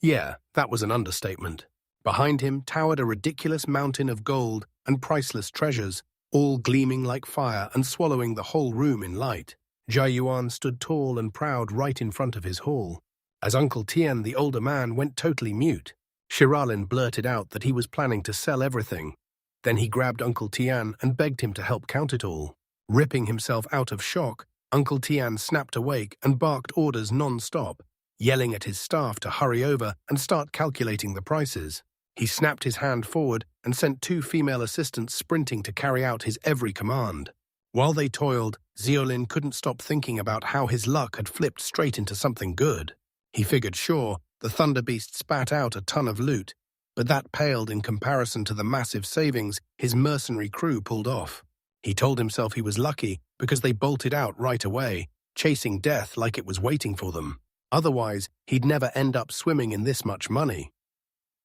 Yeah, that was an understatement. Behind him towered a ridiculous mountain of gold and priceless treasures, all gleaming like fire and swallowing the whole room in light. Jia Yuan stood tall and proud right in front of his hall. As Uncle Tian, the older man, went totally mute, Shiralin blurted out that he was planning to sell everything. Then he grabbed Uncle Tian and begged him to help count it all. Ripping himself out of shock, Uncle Tian snapped awake and barked orders non-stop. yelling at his staff to hurry over and start calculating the prices. He snapped his hand forward and sent 2 female assistants sprinting to carry out his every command. While they toiled, Xiaolin couldn't stop thinking about how his luck had flipped straight into something good. He figured, sure, the Thunder Beast spat out a ton of loot, but that paled in comparison to the massive savings his mercenary crew pulled off. He told himself he was lucky because they bolted out right away, chasing death like it was waiting for them. Otherwise, he'd never end up swimming in this much money.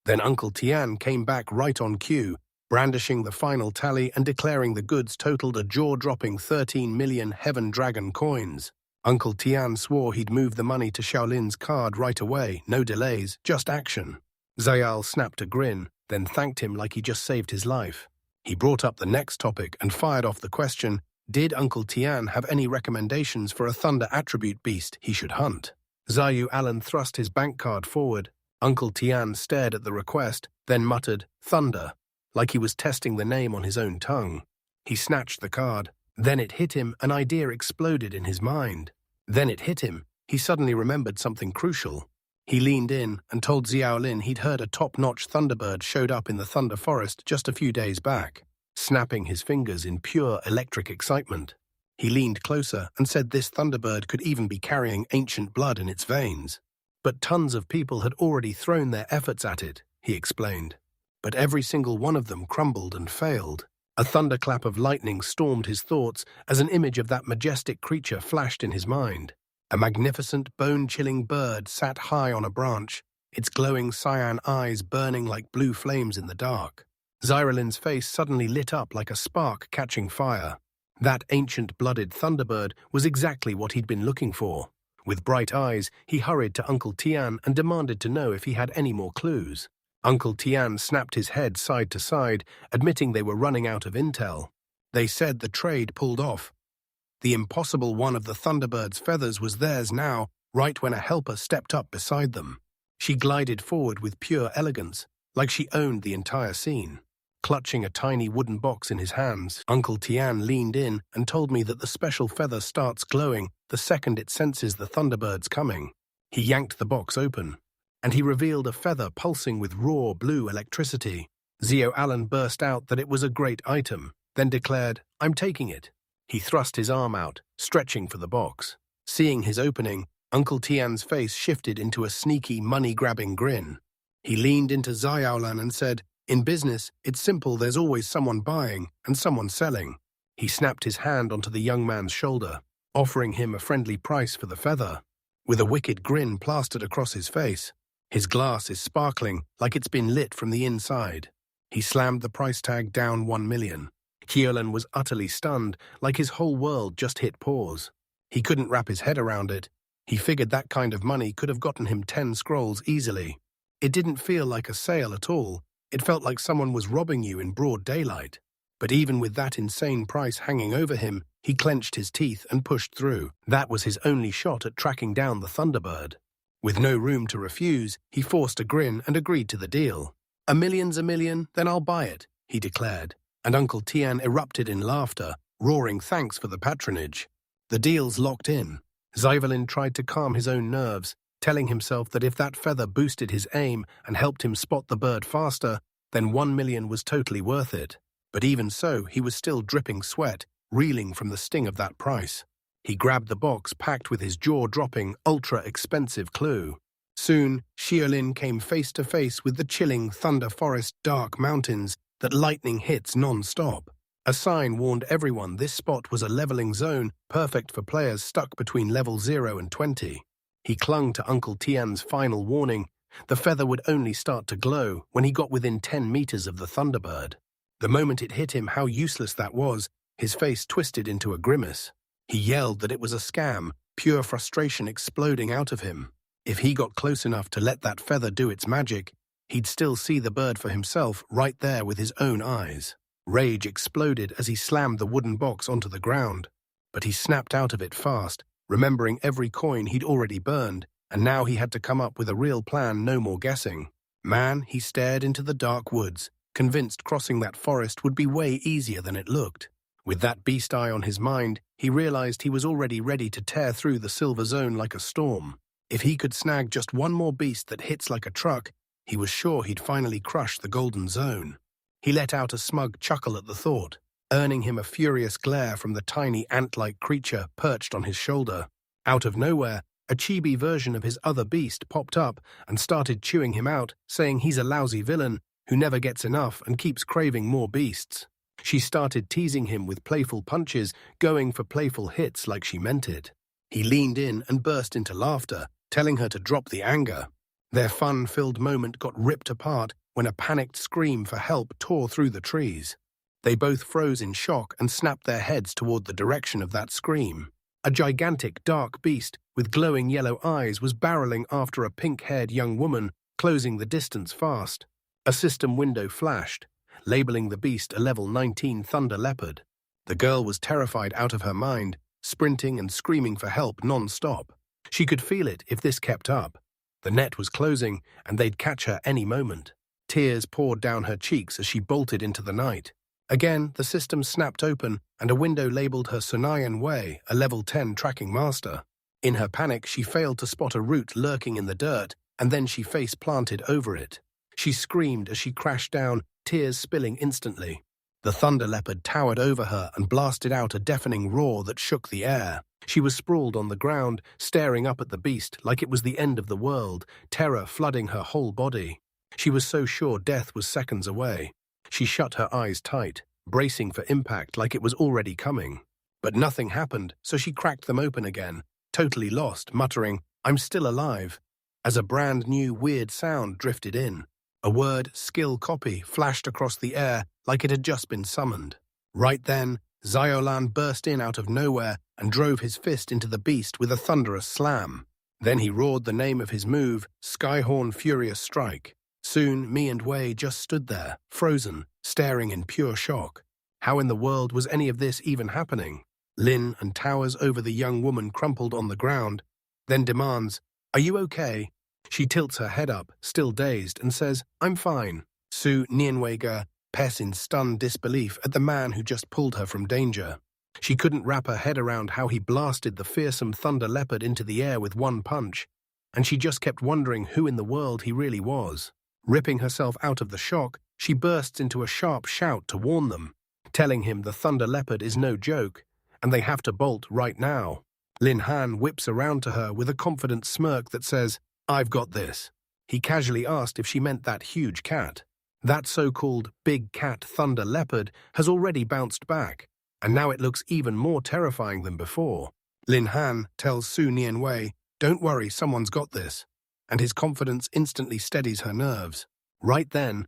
Then Uncle Tian came back right on cue, brandishing the final tally and declaring the goods totaled a jaw-dropping 13 million Heaven Dragon coins. Uncle Tian swore he'd move the money to Xiaolin's card right away, no delays, just action. Xiao snapped a grin, then thanked him like he just saved his life. He brought up the next topic and fired off the question, did Uncle Tian have any recommendations for a thunder attribute beast he should hunt? Xiao Alan thrust his bank card forward. Uncle Tian stared at the request, then muttered, thunder, like he was testing the name on his own tongue. He snatched the card. Then it hit him, an idea exploded in his mind. He suddenly remembered something crucial. He leaned in and told Xiaolin he'd heard a top-notch thunderbird showed up in the Thunder Forest just a few days back, snapping his fingers in pure electric excitement. He leaned closer and said this thunderbird could even be carrying ancient blood in its veins. But tons of people had already thrown their efforts at it, he explained. But every single one of them crumbled and failed. A thunderclap of lightning stormed his thoughts as an image of that majestic creature flashed in his mind. A magnificent, bone-chilling bird sat high on a branch, its glowing cyan eyes burning like blue flames in the dark. Xiaolin's face suddenly lit up like a spark catching fire. That ancient-blooded thunderbird was exactly what he'd been looking for. With bright eyes, he hurried to Uncle Tian and demanded to know if he had any more clues. Uncle Tian snapped his head side to side, admitting they were running out of intel. They said the trade pulled off. The impossible one of the Thunderbird's feathers was theirs now, right when a helper stepped up beside them. She glided forward with pure elegance, like she owned the entire scene. Clutching a tiny wooden box in his hands, Uncle Tian leaned in and told me that the special feather starts glowing the second it senses the Thunderbird's coming. He yanked the box open, and he revealed a feather pulsing with raw blue electricity. Xiao Alan burst out that it was a great item, then declared, "I'm taking it." He thrust his arm out, stretching for the box. Seeing his opening, Uncle Tian's face shifted into a sneaky, money-grabbing grin. He leaned into Xiaolan and said, "In business, it's simple, there's always someone buying and someone selling." He snapped his hand onto the young man's shoulder, offering him a friendly price for the feather. With a wicked grin plastered across his face, his glass is sparkling like it's been lit from the inside. He slammed the price tag down 1 million. Xiaolan was utterly stunned, like his whole world just hit pause. He couldn't wrap his head around it. He figured that kind of money could have gotten him 10 scrolls easily. It didn't feel like a sale at all. It felt like someone was robbing you in broad daylight. But even with that insane price hanging over him, he clenched his teeth and pushed through. That was his only shot at tracking down the Thunderbird. With no room to refuse, he forced a grin and agreed to the deal. "A million's a million, then I'll buy it," he declared. And Uncle Tian erupted in laughter, roaring thanks for the patronage. The deal's locked in. Xiaolin tried to calm his own nerves, telling himself that if that feather boosted his aim and helped him spot the bird faster, then 1 million was totally worth it. But even so, he was still dripping sweat, reeling from the sting of that price. He grabbed the box packed with his jaw-dropping, ultra-expensive clue. Soon, Xiaolin came face to face with the chilling Thunder Forest dark mountains that lightning hits non-stop. A sign warned everyone this spot was a leveling zone perfect for players stuck between level 0 and 20. He clung to Uncle Tian's final warning. The feather would only start to glow when he got within 10 meters of the Thunderbird. The moment it hit him how useless that was, his face twisted into a grimace. He yelled that it was a scam, pure frustration exploding out of him. If he got close enough to let that feather do its magic, he'd still see the bird for himself right there with his own eyes. Rage exploded as he slammed the wooden box onto the ground. But he snapped out of it fast, remembering every coin he'd already burned, and now he had to come up with a real plan, no more guessing. He stared into the dark woods, convinced crossing that forest would be way easier than it looked. With that beast eye on his mind, he realized he was already ready to tear through the silver zone like a storm. If he could snag just one more beast that hits like a truck, he was sure he'd finally crush the golden zone. He let out a smug chuckle at the thought, earning him a furious glare from the tiny ant-like creature perched on his shoulder. Out of nowhere, a chibi version of his other beast popped up and started chewing him out, saying he's a lousy villain who never gets enough and keeps craving more beasts. She started teasing him with playful punches, going for playful hits like she meant it. He leaned in and burst into laughter, telling her to drop the anger. Their fun-filled moment got ripped apart when a panicked scream for help tore through the trees. They both froze in shock and snapped their heads toward the direction of that scream. A gigantic, dark beast with glowing yellow eyes was barreling after a pink-haired young woman, closing the distance fast. A system window flashed, labeling the beast a level 19 thunder leopard. The girl was terrified out of her mind, sprinting and screaming for help non-stop. She could feel it if this kept up. The net was closing, and they'd catch her any moment. Tears poured down her cheeks as she bolted into the night. Again, the system snapped open, and a window labeled her Sunayan Wei, a level 10 tracking master. In her panic, she failed to spot a root lurking in the dirt, and then she face-planted over it. She screamed as she crashed down, tears spilling instantly. The thunder leopard towered over her and blasted out a deafening roar that shook the air. She was sprawled on the ground, staring up at the beast like it was the end of the world, terror flooding her whole body. She was so sure death was seconds away. She shut her eyes tight, bracing for impact like it was already coming. But nothing happened, so she cracked them open again, totally lost, muttering, "I'm still alive," as a brand new weird sound drifted in. A word, skill copy, flashed across the air like it had just been summoned. Right then, Ziolan burst in out of nowhere and drove his fist into the beast with a thunderous slam. Then he roared the name of his move, Skyhorn Furious Strike. Soon, me and Wei just stood there, frozen, staring in pure shock. How in the world was any of this even happening? Lin and towers over the young woman crumpled on the ground, then demands, "Are you okay?" She tilts her head up, still dazed, and says, "I'm fine." Su Nienweiger pes in stunned disbelief at the man who just pulled her from danger. She couldn't wrap her head around how he blasted the fearsome thunder leopard into the air with one punch, and she just kept wondering who in the world he really was. Ripping herself out of the shock, she bursts into a sharp shout to warn them, telling him the thunder leopard is no joke, and they have to bolt right now. Lin Han whips around to her with a confident smirk that says, "I've got this." He casually asked if she meant that huge cat. That so-called big cat thunder leopard has already bounced back, and now it looks even more terrifying than before. Lin Han tells Su Nianwei, "Don't worry, someone's got this," and his confidence instantly steadies her nerves. Right then,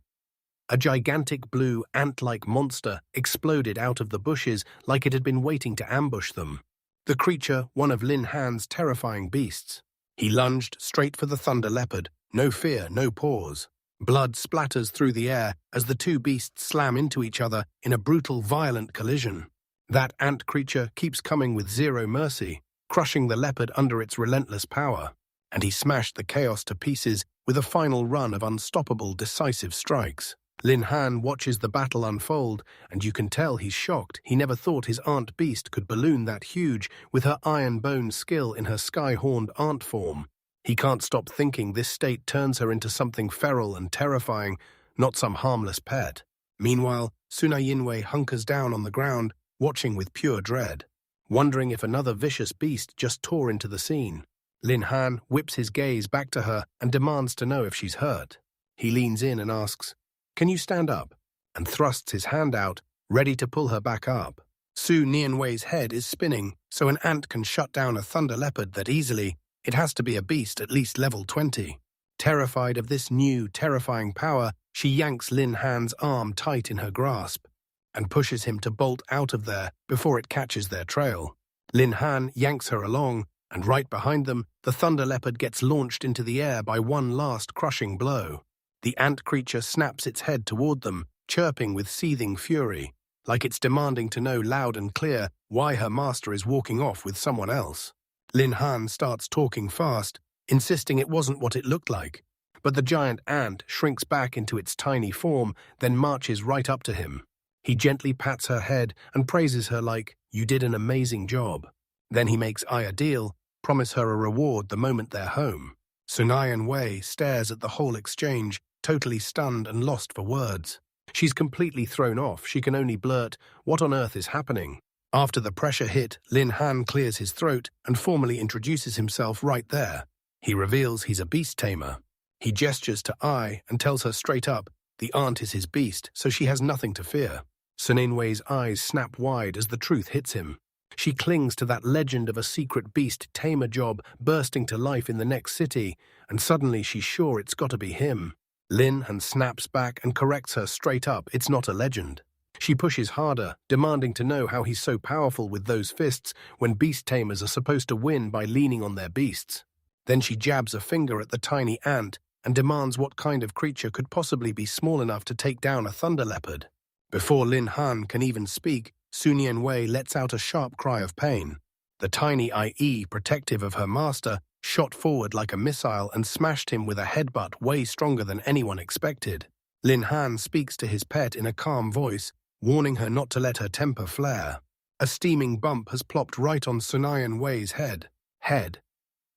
a gigantic blue ant-like monster exploded out of the bushes like it had been waiting to ambush them. The creature, one of Lin Han's terrifying beasts. He lunged straight for the thunder leopard, no fear, no pause. Blood splatters through the air as the two beasts slam into each other in a brutal, violent collision. That ant creature keeps coming with zero mercy, crushing the leopard under its relentless power. And he smashed the chaos to pieces with a final run of unstoppable, decisive strikes. Lin Han watches the battle unfold, and you can tell he's shocked. He never thought his aunt beast could balloon that huge with her iron-bone skill in her sky-horned aunt form. He can't stop thinking this state turns her into something feral and terrifying, not some harmless pet. Meanwhile, Suna Yinwei hunkers down on the ground, watching with pure dread, wondering if another vicious beast just tore into the scene. Lin Han whips his gaze back to her and demands to know if she's hurt. He leans in and asks, "Can you stand up?" and thrusts his hand out, ready to pull her back up. Su Nianwei's head is spinning, so an ant can shut down a thunder leopard that easily. It has to be a beast at least level 20. Terrified of this new, terrifying power, she yanks Lin Han's arm tight in her grasp and pushes him to bolt out of there before it catches their trail. Lin Han yanks her along, and right behind them, the thunder leopard gets launched into the air by one last crushing blow. The ant creature snaps its head toward them, chirping with seething fury, like it's demanding to know loud and clear why her master is walking off with someone else. Lin Han starts talking fast, insisting it wasn't what it looked like, but the giant ant shrinks back into its tiny form, then marches right up to him. He gently pats her head and praises her like, "You did an amazing job." Then he makes Aya deal, promise her a reward the moment they're home. Sunayan Wei stares at the whole exchange, totally stunned and lost for words. She's completely thrown off. She can only blurt, "What on earth is happening?" After the pressure hit, Lin Han clears his throat and formally introduces himself right there. He reveals he's a beast tamer. He gestures to Ai and tells her straight up, the aunt is his beast, so she has nothing to fear. Sunayan Wei's eyes snap wide as the truth hits him. She clings to that legend of a secret beast tamer job bursting to life in the next city, and suddenly she's sure it's got to be him. Lin Han snaps back and corrects her straight up, it's not a legend. She pushes harder, demanding to know how he's so powerful with those fists when beast tamers are supposed to win by leaning on their beasts. Then she jabs a finger at the tiny ant and demands what kind of creature could possibly be small enough to take down a thunder leopard. Before Lin Han can even speak, Sunayan Wei lets out a sharp cry of pain. The tiny IE, protective of her master, shot forward like a missile and smashed him with a headbutt way stronger than anyone expected. Lin Han speaks to his pet in a calm voice, warning her not to let her temper flare. A steaming bump has plopped right on Sunayan Wei's head.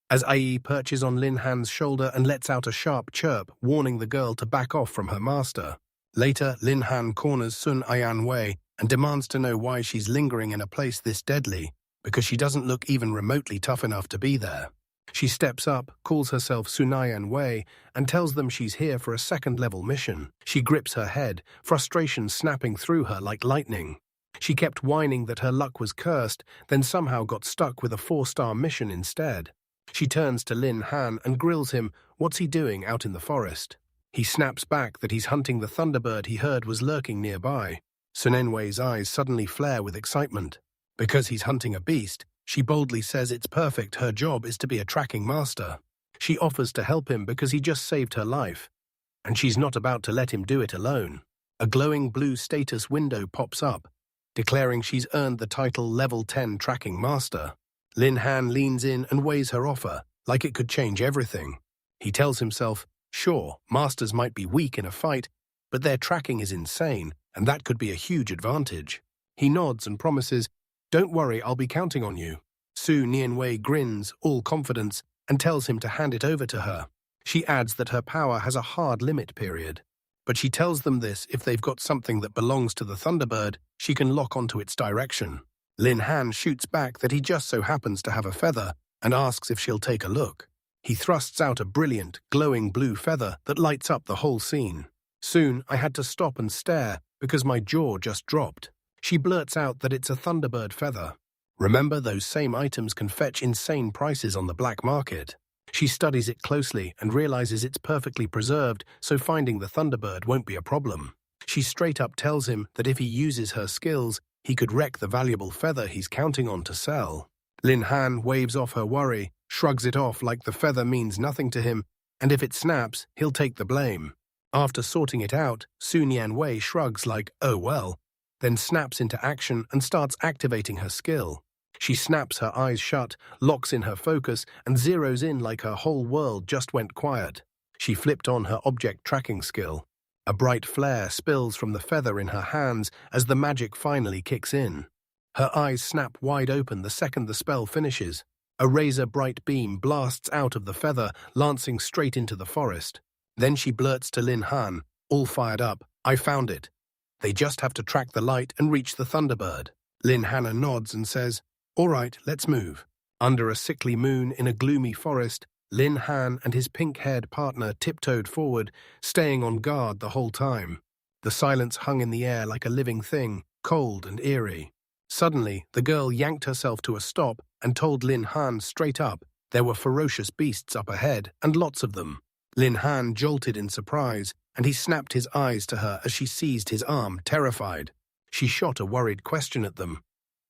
As IE perches on Lin Han's shoulder and lets out a sharp chirp, warning the girl to back off from her master. Later, Lin Han corners Sunayan Wei and demands to know why she's lingering in a place this deadly, because she doesn't look even remotely tough enough to be there. She steps up, calls herself Sunayan Wei, and tells them she's here for a second-level mission. She grips her head, frustration snapping through her like lightning. She kept whining that her luck was cursed, then somehow got stuck with a 4-star mission instead. She turns to Lin Han and grills him, what's he doing out in the forest? He snaps back that he's hunting the thunderbird he heard was lurking nearby. Sunayan Wei's eyes suddenly flare with excitement. Because he's hunting a beast, she boldly says it's perfect, her job is to be a tracking master. She offers to help him because he just saved her life. And she's not about to let him do it alone. A glowing blue status window pops up, declaring she's earned the title Level 10 Tracking Master. Lin Han leans in and weighs her offer, like it could change everything. He tells himself, sure, masters might be weak in a fight, but their tracking is insane, and that could be a huge advantage. He nods and promises, don't worry, I'll be counting on you. Sunayan Wei grins, all confidence, and tells him to hand it over to her. She adds that her power has a hard limit period. But she tells them this if they've got something that belongs to the Thunderbird, she can lock onto its direction. Lin Han shoots back that he just so happens to have a feather and asks if she'll take a look. He thrusts out a brilliant, glowing blue feather that lights up the whole scene. Soon, I had to stop and stare because my jaw just dropped. She blurts out that it's a Thunderbird feather. Remember, those same items can fetch insane prices on the black market. She studies it closely and realizes it's perfectly preserved, so finding the Thunderbird won't be a problem. She straight up tells him that if he uses her skills, he could wreck the valuable feather he's counting on to sell. Lin Han waves off her worry, shrugs it off like the feather means nothing to him, and if it snaps, he'll take the blame. After sorting it out, Sunayan Wei shrugs like, oh well, then snaps into action and starts activating her skill. She snaps her eyes shut, locks in her focus, and zeroes in like her whole world just went quiet. She flipped on her object tracking skill. A bright flare spills from the feather in her hands as the magic finally kicks in. Her eyes snap wide open the second the spell finishes. A razor-bright beam blasts out of the feather, lancing straight into the forest. Then she blurts to Lin Han, all fired up, I found it. They just have to track the light and reach the Thunderbird. Lin Han nods and says, all right, let's move. Under a sickly moon in a gloomy forest, Lin Han and his pink-haired partner tiptoed forward, staying on guard the whole time. The silence hung in the air like a living thing, cold and eerie. Suddenly, the girl yanked herself to a stop and told Lin Han straight up there were ferocious beasts up ahead, and lots of them. Lin Han jolted in surprise, and he snapped his eyes to her as she seized his arm, terrified. She shot a worried question at them.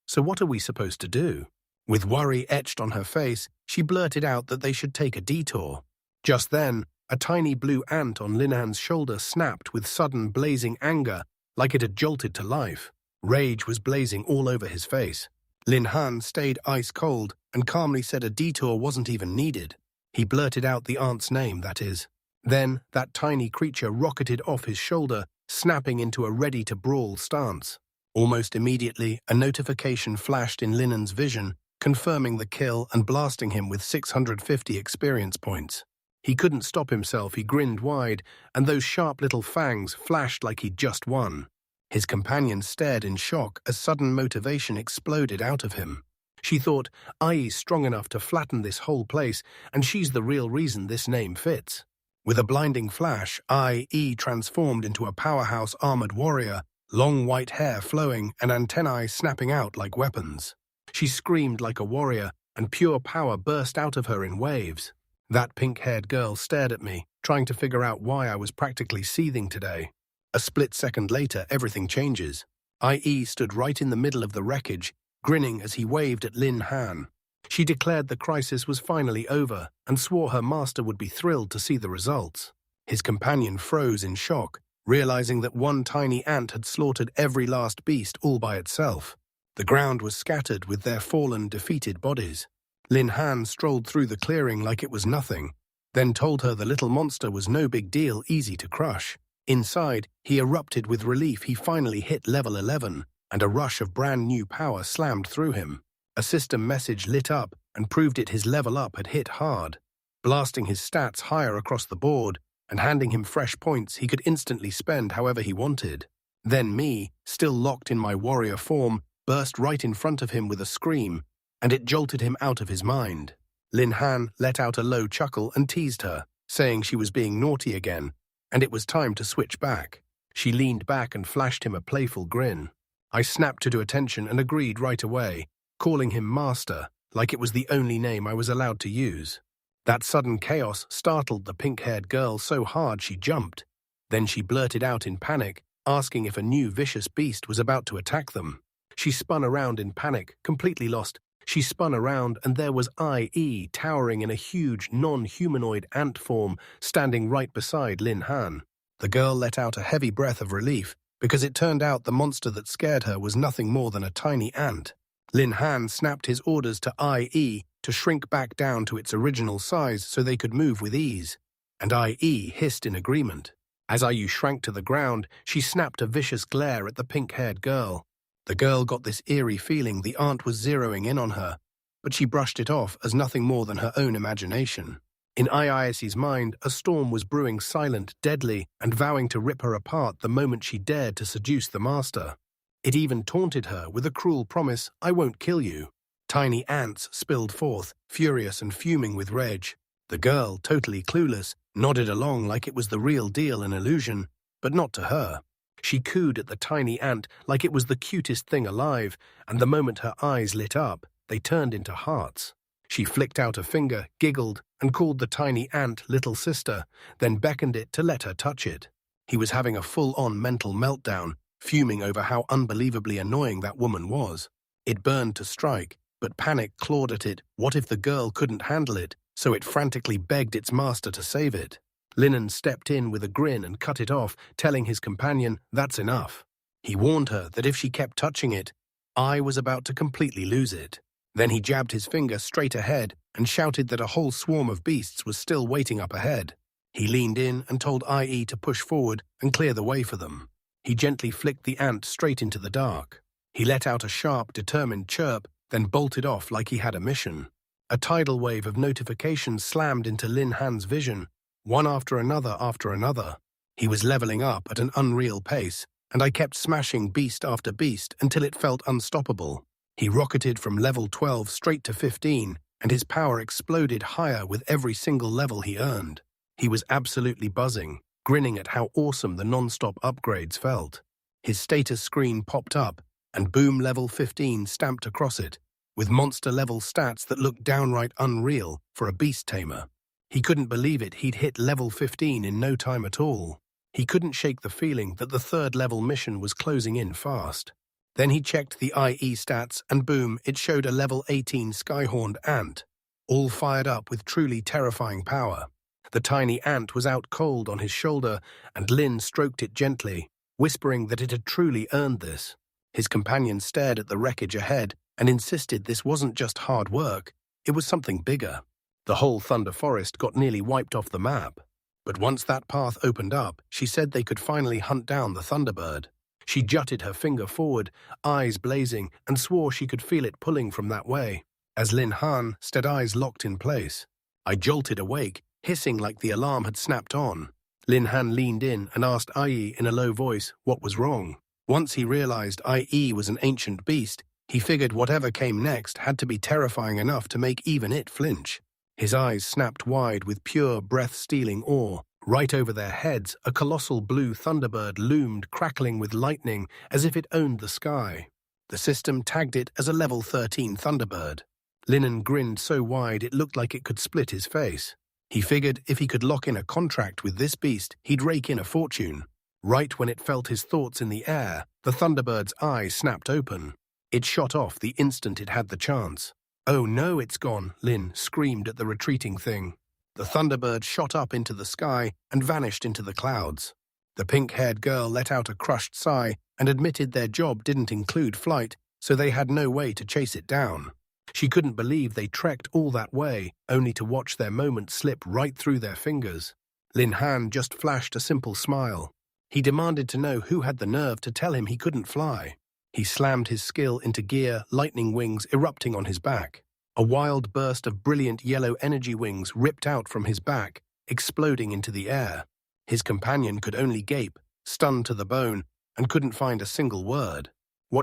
So what are we supposed to do? With worry etched on her face, she blurted out that they should take a detour. Just then, a tiny blue ant on Lin Han's shoulder snapped with sudden blazing anger, like it had jolted to life. Rage was blazing all over his face. Lin Han stayed ice cold and calmly said a detour wasn't even needed. He blurted out the ant's name, that is. Then, that tiny creature rocketed off his shoulder, snapping into a ready-to-brawl stance. Almost immediately, a notification flashed in Linen's vision, confirming the kill and blasting him with 650 experience points. He couldn't stop himself, he grinned wide, and those sharp little fangs flashed like he'd just won. His companion stared in shock as sudden motivation exploded out of him. She thought, IE's strong enough to flatten this whole place, and she's the real reason this name fits. With a blinding flash, IE transformed into a powerhouse armored warrior, long white hair flowing and antennae snapping out like weapons. She screamed like a warrior, and pure power burst out of her in waves. That pink-haired girl stared at me, trying to figure out why I was practically seething today. A split second later, everything changes. IE stood right in the middle of the wreckage, grinning as he waved at Lin Han. She declared the crisis was finally over and swore her master would be thrilled to see the results. His companion froze in shock, realizing that one tiny ant had slaughtered every last beast all by itself. The ground was scattered with their fallen, defeated bodies. Lin Han strolled through the clearing like it was nothing, then told her the little monster was no big deal, easy to crush. Inside, he erupted with relief. He finally hit level 11, and a rush of brand new power slammed through him. A system message lit up and proved it his level up had hit hard, blasting his stats higher across the board and handing him fresh points he could instantly spend however he wanted. Then me, still locked in my warrior form, burst right in front of him with a scream, and it jolted him out of his mind. Lin Han let out a low chuckle and teased her, saying she was being naughty again, and it was time to switch back. She leaned back and flashed him a playful grin. I snapped to attention and agreed right away, calling him Master, like it was the only name I was allowed to use. That sudden chaos startled the pink-haired girl so hard she jumped. Then she blurted out in panic, asking if a new vicious beast was about to attack them. She spun around in panic, completely lost. She spun around, and there was IE towering in a huge, non-humanoid ant form, standing right beside Lin Han. The girl let out a heavy breath of relief, because it turned out the monster that scared her was nothing more than a tiny ant. Lin Han snapped his orders to IE to shrink back down to its original size so they could move with ease, and IE hissed in agreement. As IU shrank to the ground, she snapped a vicious glare at the pink-haired girl. The girl got this eerie feeling the aunt was zeroing in on her, but she brushed it off as nothing more than her own imagination. In IIS's mind, a storm was brewing, silent, deadly, and vowing to rip her apart the moment she dared to seduce the master. It even taunted her with a cruel promise, "I won't kill you." Tiny ants spilled forth, furious and fuming with rage. The girl, totally clueless, nodded along like it was the real deal, an illusion, but not to her. She cooed at the tiny ant like it was the cutest thing alive, and the moment her eyes lit up, they turned into hearts. She flicked out a finger, giggled, and called the tiny ant little sister, then beckoned it to let her touch it. He was having a full-on mental meltdown, fuming over how unbelievably annoying that woman was. It burned to strike, but panic clawed at it. What if the girl couldn't handle it? So it frantically begged its master to save it. Linen stepped in with a grin and cut it off, telling his companion, "That's enough." He warned her that if she kept touching it, I was about to completely lose it. Then he jabbed his finger straight ahead and shouted that a whole swarm of beasts was still waiting up ahead. He leaned in and told IE to push forward and clear the way for them. He gently flicked the ant straight into the dark. He let out a sharp, determined chirp, then bolted off like he had a mission. A tidal wave of notifications slammed into Lin Han's vision, one after another after another. He was leveling up at an unreal pace, and I kept smashing beast after beast until it felt unstoppable. He rocketed from level 12 straight to 15, and his power exploded higher with every single level he earned. He was absolutely buzzing, grinning at how awesome the non-stop upgrades felt. His status screen popped up, and boom, level 15 stamped across it, with monster-level stats that looked downright unreal for a beast tamer. He couldn't believe it, he'd hit level 15 in no time at all. He couldn't shake the feeling that the third-level mission was closing in fast. Then he checked the IE stats, and boom, it showed a level 18 skyhorned ant, all fired up with truly terrifying power. The tiny ant was out cold on his shoulder, and Lin stroked it gently, whispering that it had truly earned this. His companion stared at the wreckage ahead and insisted this wasn't just hard work, it was something bigger. The whole Thunder Forest got nearly wiped off the map. But once that path opened up, she said they could finally hunt down the Thunderbird. She jutted her finger forward, eyes blazing, and swore she could feel it pulling from that way. As Lin Han stood eyes locked in place. I jolted awake, hissing like the alarm had snapped on. Lin Han leaned in and asked IE in a low voice what was wrong. Once he realized IE was an ancient beast, he figured whatever came next had to be terrifying enough to make even it flinch. His eyes snapped wide with pure, breath-stealing awe. Right over their heads, a colossal blue thunderbird loomed, crackling with lightning as if it owned the sky. The system tagged it as a level 13 thunderbird. Linen grinned so wide it looked like it could split his face. He figured if he could lock in a contract with this beast, he'd rake in a fortune. Right when it felt his thoughts in the air, the thunderbird's eye snapped open. It shot off the instant it had the chance. "Oh no, it's gone," Lin screamed at the retreating thing. The thunderbird shot up into the sky and vanished into the clouds. The pink-haired girl let out a crushed sigh and admitted their job didn't include flight, so they had no way to chase it down. She couldn't believe they trekked all that way, only to watch their moment slip right through their fingers. Lin Han just flashed a simple smile. He demanded to know who had the nerve to tell him he couldn't fly. He slammed his skill into gear, lightning wings erupting on his back. A wild burst of brilliant yellow energy wings ripped out from his back, exploding into the air. His companion could only gape, stunned to the bone, and couldn't find a single word.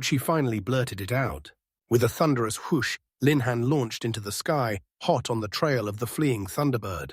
She finally blurted it out. With a thunderous whoosh, Lin Han launched into the sky, hot on the trail of the fleeing thunderbird.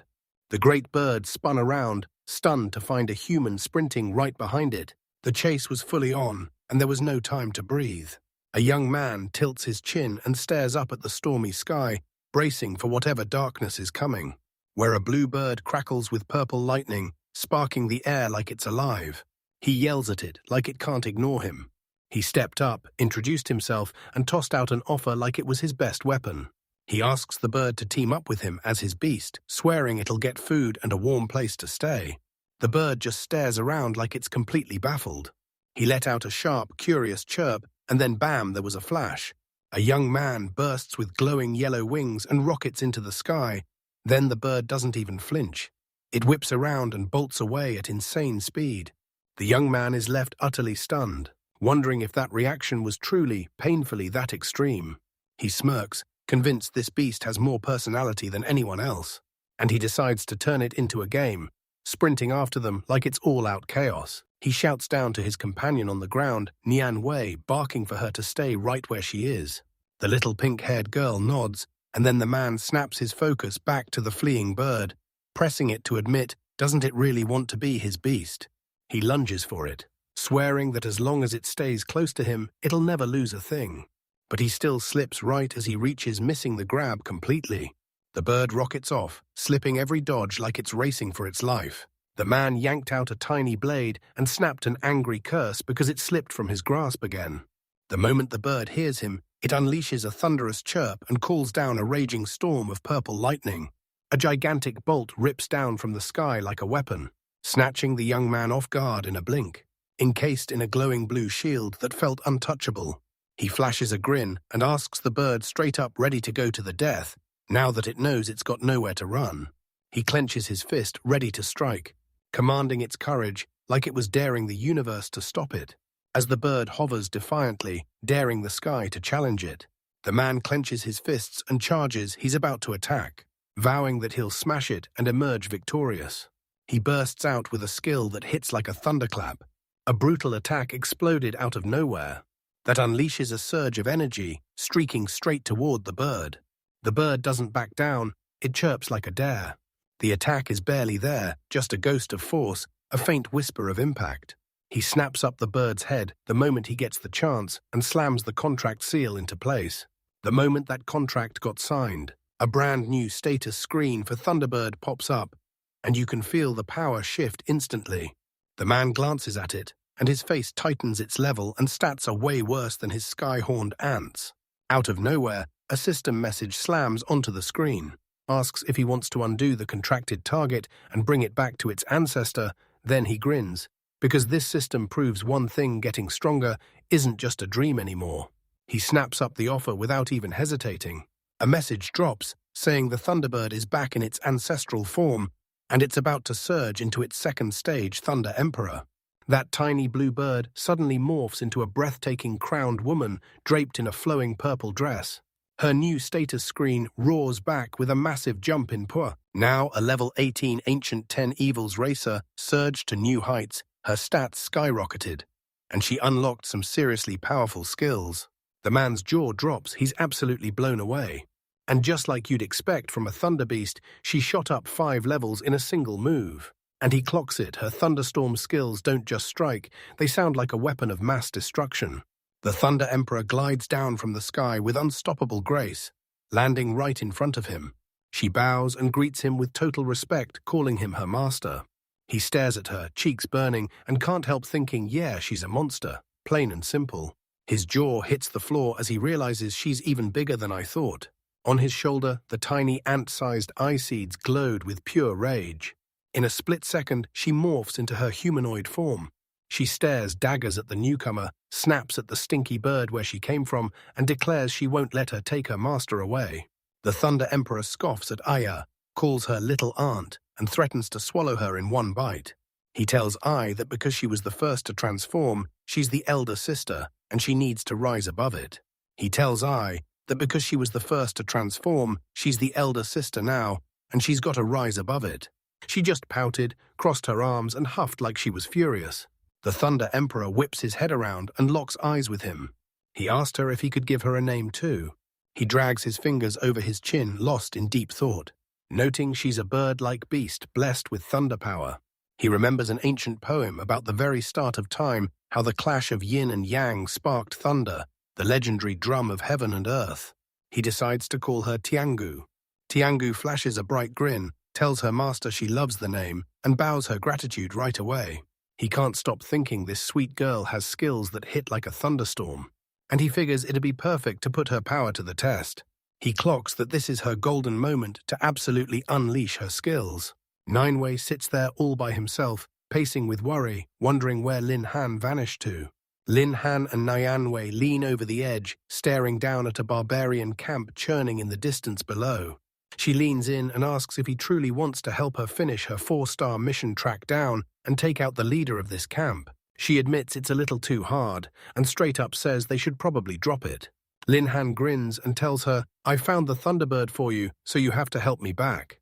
The great bird spun around, stunned to find a human sprinting right behind it. The chase was fully on, and there was no time to breathe. A young man tilts his chin and stares up at the stormy sky, bracing for whatever darkness is coming, where a blue bird crackles with purple lightning, sparking the air like it's alive. He yells at it like it can't ignore him. He stepped up, introduced himself, and tossed out an offer like it was his best weapon. He asks the bird to team up with him as his beast, swearing it'll get food and a warm place to stay. The bird just stares around like it's completely baffled. He let out a sharp, curious chirp, and then bam, there was a flash. A young man bursts with glowing yellow wings and rockets into the sky. Then the bird doesn't even flinch. It whips around and bolts away at insane speed. The young man is left utterly stunned, wondering if that reaction was truly, painfully that extreme. He smirks, convinced this beast has more personality than anyone else, and he decides to turn it into a game, sprinting after them like it's all-out chaos. He shouts down to his companion on the ground, Nian Wei, barking for her to stay right where she is. The little pink-haired girl nods, and then the man snaps his focus back to the fleeing bird, pressing it to admit, doesn't it really want to be his beast? He lunges for it, swearing that as long as it stays close to him, it'll never lose a thing. But he still slips right as he reaches, missing the grab completely. The bird rockets off, slipping every dodge like it's racing for its life. The man yanked out a tiny blade and snapped an angry curse because it slipped from his grasp again. The moment the bird hears him, it unleashes a thunderous chirp and calls down a raging storm of purple lightning. A gigantic bolt rips down from the sky like a weapon, snatching the young man off guard in a blink. Encased in a glowing blue shield that felt untouchable, he flashes a grin and asks the bird straight up, ready to go to the death, now that it knows it's got nowhere to run. He clenches his fist, ready to strike, commanding its courage like it was daring the universe to stop it. As the bird hovers defiantly, daring the sky to challenge it, the man clenches his fists and charges. He's about to attack, vowing that he'll smash it and emerge victorious. He bursts out with a skill that hits like a thunderclap. A brutal attack exploded out of nowhere that unleashes a surge of energy, streaking straight toward the bird. The bird doesn't back down, it chirps like a dare. The attack is barely there, just a ghost of force, a faint whisper of impact. He snaps up the bird's head the moment he gets the chance and slams the contract seal into place. The moment that contract got signed, a brand new status screen for Thunderbird pops up, and you can feel the power shift instantly. The man glances at it, and his face tightens its level and stats are way worse than his sky-horned ants. Out of nowhere, a system message slams onto the screen, asks if he wants to undo the contracted target and bring it back to its ancestor. Then he grins, because this system proves one thing: getting stronger isn't just a dream anymore. He snaps up the offer without even hesitating. A message drops, saying the Thunderbird is back in its ancestral form, and it's about to surge into its second stage, Thunder Emperor. That tiny blue bird suddenly morphs into a breathtaking crowned woman draped in a flowing purple dress. Her new status screen roars back with a massive jump in power. Now a level 18 Ancient 10 Evils racer surged to new heights, her stats skyrocketed, and she unlocked some seriously powerful skills. The man's jaw drops, he's absolutely blown away. And just like you'd expect from a Thunder Beast, she shot up 5 levels in a single move. And he clocks it, her thunderstorm skills don't just strike, they sound like a weapon of mass destruction. The Thunder Emperor glides down from the sky with unstoppable grace, landing right in front of him. She bows and greets him with total respect, calling him her master. He stares at her, cheeks burning, and can't help thinking, yeah, she's a monster, plain and simple. His jaw hits the floor as he realizes she's even bigger than I thought. On his shoulder, the tiny ant-sized eye seeds glowed with pure rage. In a split second, she morphs into her humanoid form. She stares daggers at the newcomer, snaps at the stinky bird where she came from, and declares she won't let her take her master away. The Thunder Emperor scoffs at Aya, calls her little aunt, and threatens to swallow her in one bite. He tells Ai that because she was the first to transform, she's the elder sister, and she needs to rise above it. He tells Ai that because she was the first to transform, she's the elder sister now, and she's got to rise above it. She just pouted, crossed her arms, and huffed like she was furious. The Thunder Emperor whips his head around and locks eyes with him. He asked her if he could give her a name too. He drags his fingers over his chin, lost in deep thought, noting she's a bird-like beast blessed with thunder power. He remembers an ancient poem about the very start of time, how the clash of yin and yang sparked thunder, the legendary drum of heaven and earth. He decides to call her Tiangu. Tiangu flashes a bright grin, tells her master she loves the name, and bows her gratitude right away. He can't stop thinking this sweet girl has skills that hit like a thunderstorm, and he figures it'd be perfect to put her power to the test. He clocks that this is her golden moment to absolutely unleash her skills. Nineway sits there all by himself, pacing with worry, wondering where Lin Han vanished to. Lin Han and Nyanwei lean over the edge, staring down at a barbarian camp churning in the distance below. She leans in and asks if he truly wants to help her finish her 4-star mission track down and take out the leader of this camp. She admits it's a little too hard, and straight up says they should probably drop it. Lin Han grins and tells her, "I found the Thunderbird for you, so you have to help me back."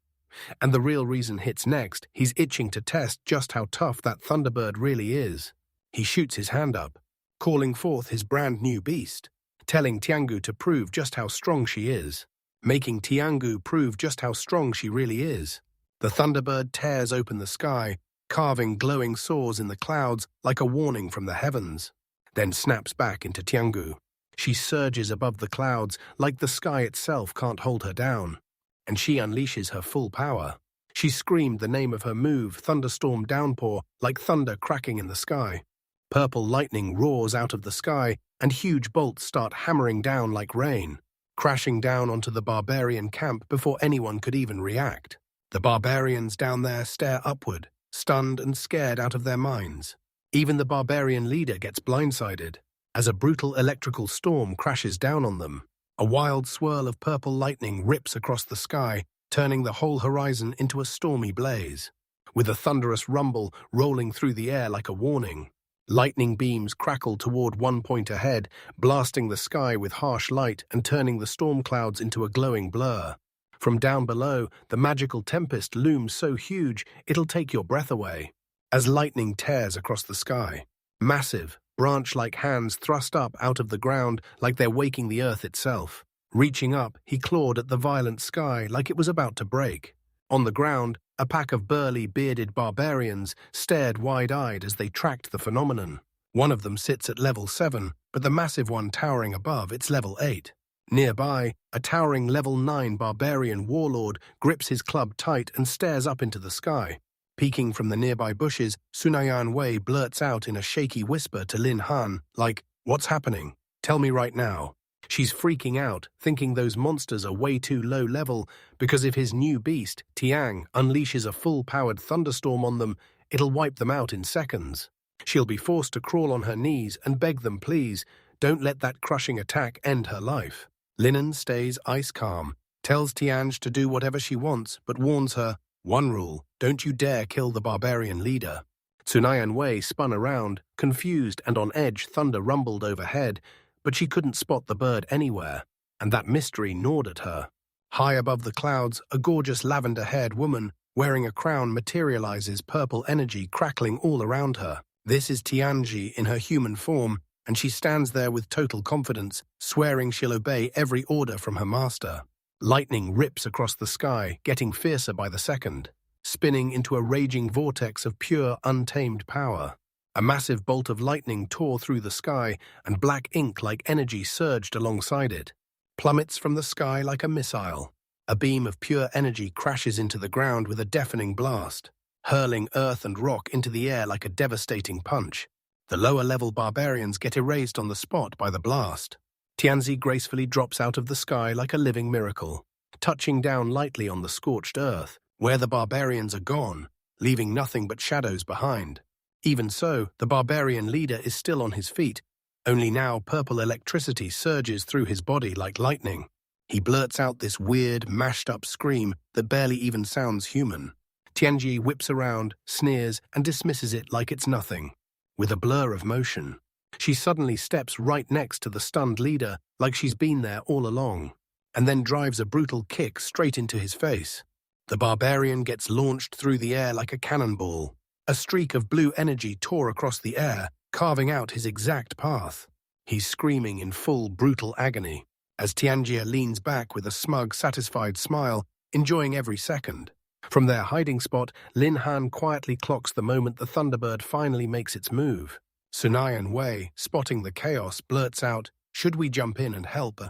And the real reason hits next. He's itching to test just how tough that Thunderbird really is. He shoots his hand up, calling forth his brand new beast, telling Tiangu to prove just how strong she is, making Tiangu prove just how strong she really is. The Thunderbird tears open the sky, carving glowing swords in the clouds like a warning from the heavens, then snaps back into Tiangu. She surges above the clouds like the sky itself can't hold her down, and she unleashes her full power. She screamed the name of her move, Thunderstorm Downpour, like thunder cracking in the sky. Purple lightning roars out of the sky, and huge bolts start hammering down like rain, crashing down onto the barbarian camp before anyone could even react. The barbarians down there stare upward, stunned and scared out of their minds. Even the barbarian leader gets blindsided as a brutal electrical storm crashes down on them. A wild swirl of purple lightning rips across the sky, turning the whole horizon into a stormy blaze, with a thunderous rumble rolling through the air like a warning. Lightning beams crackle toward one point ahead, blasting the sky with harsh light and turning the storm clouds into a glowing blur. From down below, the magical tempest looms so huge it'll take your breath away, as lightning tears across the sky. Massive, branch-like hands thrust up out of the ground like they're waking the earth itself. Reaching up, he clawed at the violent sky like it was about to break. On the ground, a pack of burly, bearded barbarians stared wide-eyed as they tracked the phenomenon. One of them sits at level 7, but the massive one towering above, it's level 8. Nearby, a towering level 9 barbarian warlord grips his club tight and stares up into the sky. Peeking from the nearby bushes, Sunayan Wei blurts out in a shaky whisper to Lin Han, like, "What's happening? Tell me right now." She's freaking out, thinking those monsters are way too low level, because if his new beast, Tiang, unleashes a full-powered thunderstorm on them, it'll wipe them out in seconds. She'll be forced to crawl on her knees and beg them, please, don't let that crushing attack end her life. Linen stays ice calm, tells Tianj to do whatever she wants, but warns her, "One rule, don't you dare kill the barbarian leader." Tsunayan Wei spun around, confused and on edge. Thunder rumbled overhead, but she couldn't spot the bird anywhere. and that mystery gnawed at her. High above the clouds, a gorgeous lavender-haired woman wearing a crown materializes, purple energy crackling all around her. This is Tianji in her human form, and she stands there with total confidence, swearing she'll obey every order from her master. Lightning rips across the sky, getting fiercer by the second, spinning into a raging vortex of pure, untamed power. A massive bolt of lightning tore through the sky, and black ink-like energy surged alongside it. Plummets from the sky like a missile. A beam of pure energy crashes into the ground with a deafening blast, hurling earth and rock into the air like a devastating punch. The lower-level barbarians get erased on the spot by the blast. Tianzi gracefully drops out of the sky like a living miracle, touching down lightly on the scorched earth, where the barbarians are gone, leaving nothing but shadows behind. Even so, the barbarian leader is still on his feet, only now purple electricity surges through his body like lightning. He blurts out this weird, mashed-up scream that barely even sounds human. Tianji whips around, sneers, and dismisses it like it's nothing. With a blur of motion, she suddenly steps right next to the stunned leader like she's been there all along, and then drives a brutal kick straight into his face. The barbarian gets launched through the air like a cannonball. A streak of blue energy tore across the air, carving out his exact path. He's screaming in full, brutal agony, as Tianjia leans back with a smug, satisfied smile, enjoying every second. From their hiding spot, Lin Han quietly clocks the moment the Thunderbird finally makes its move. Sunayan Wei, spotting the chaos, blurts out, "Should we jump in and help?"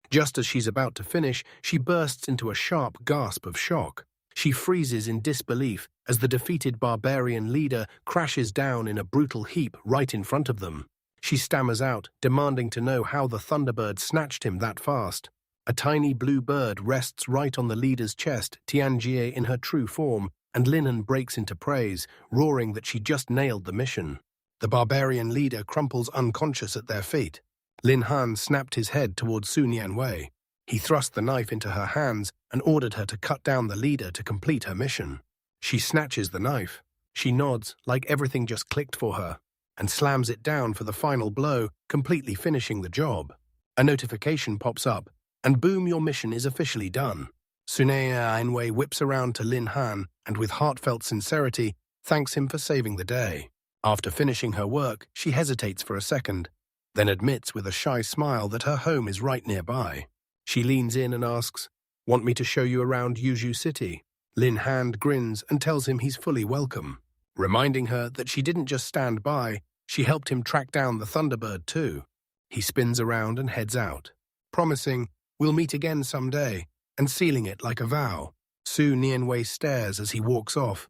Just as she's about to finish, she bursts into a sharp gasp of shock. She freezes in disbelief as the defeated barbarian leader crashes down in a brutal heap right in front of them. She stammers out, demanding to know how the Thunderbird snatched him that fast. A tiny blue bird rests right on the leader's chest, Tianjie in her true form, and Linen breaks into praise, roaring that she just nailed the mission. The barbarian leader crumples unconscious at their feet. Lin Han snapped his head towards Su Nianwei. He thrust the knife into her hands and ordered her to cut down the leader to complete her mission. She snatches the knife. She nods, like everything just clicked for her, and slams it down for the final blow, completely finishing the job. A notification pops up, and boom, your mission is officially done. Sunea Ainwei whips around to Lin Han and with heartfelt sincerity thanks him for saving the day. After finishing her work, she hesitates for a second, then admits with a shy smile that her home is right nearby. She leans in and asks, "Want me to show you around Yuzhu City?" Lin Han grins and tells him he's fully welcome, reminding her that she didn't just stand by, she helped him track down the Thunderbird too. He spins around and heads out, promising, "We'll meet again someday," and sealing it like a vow. Su Nianwei stares as he walks off,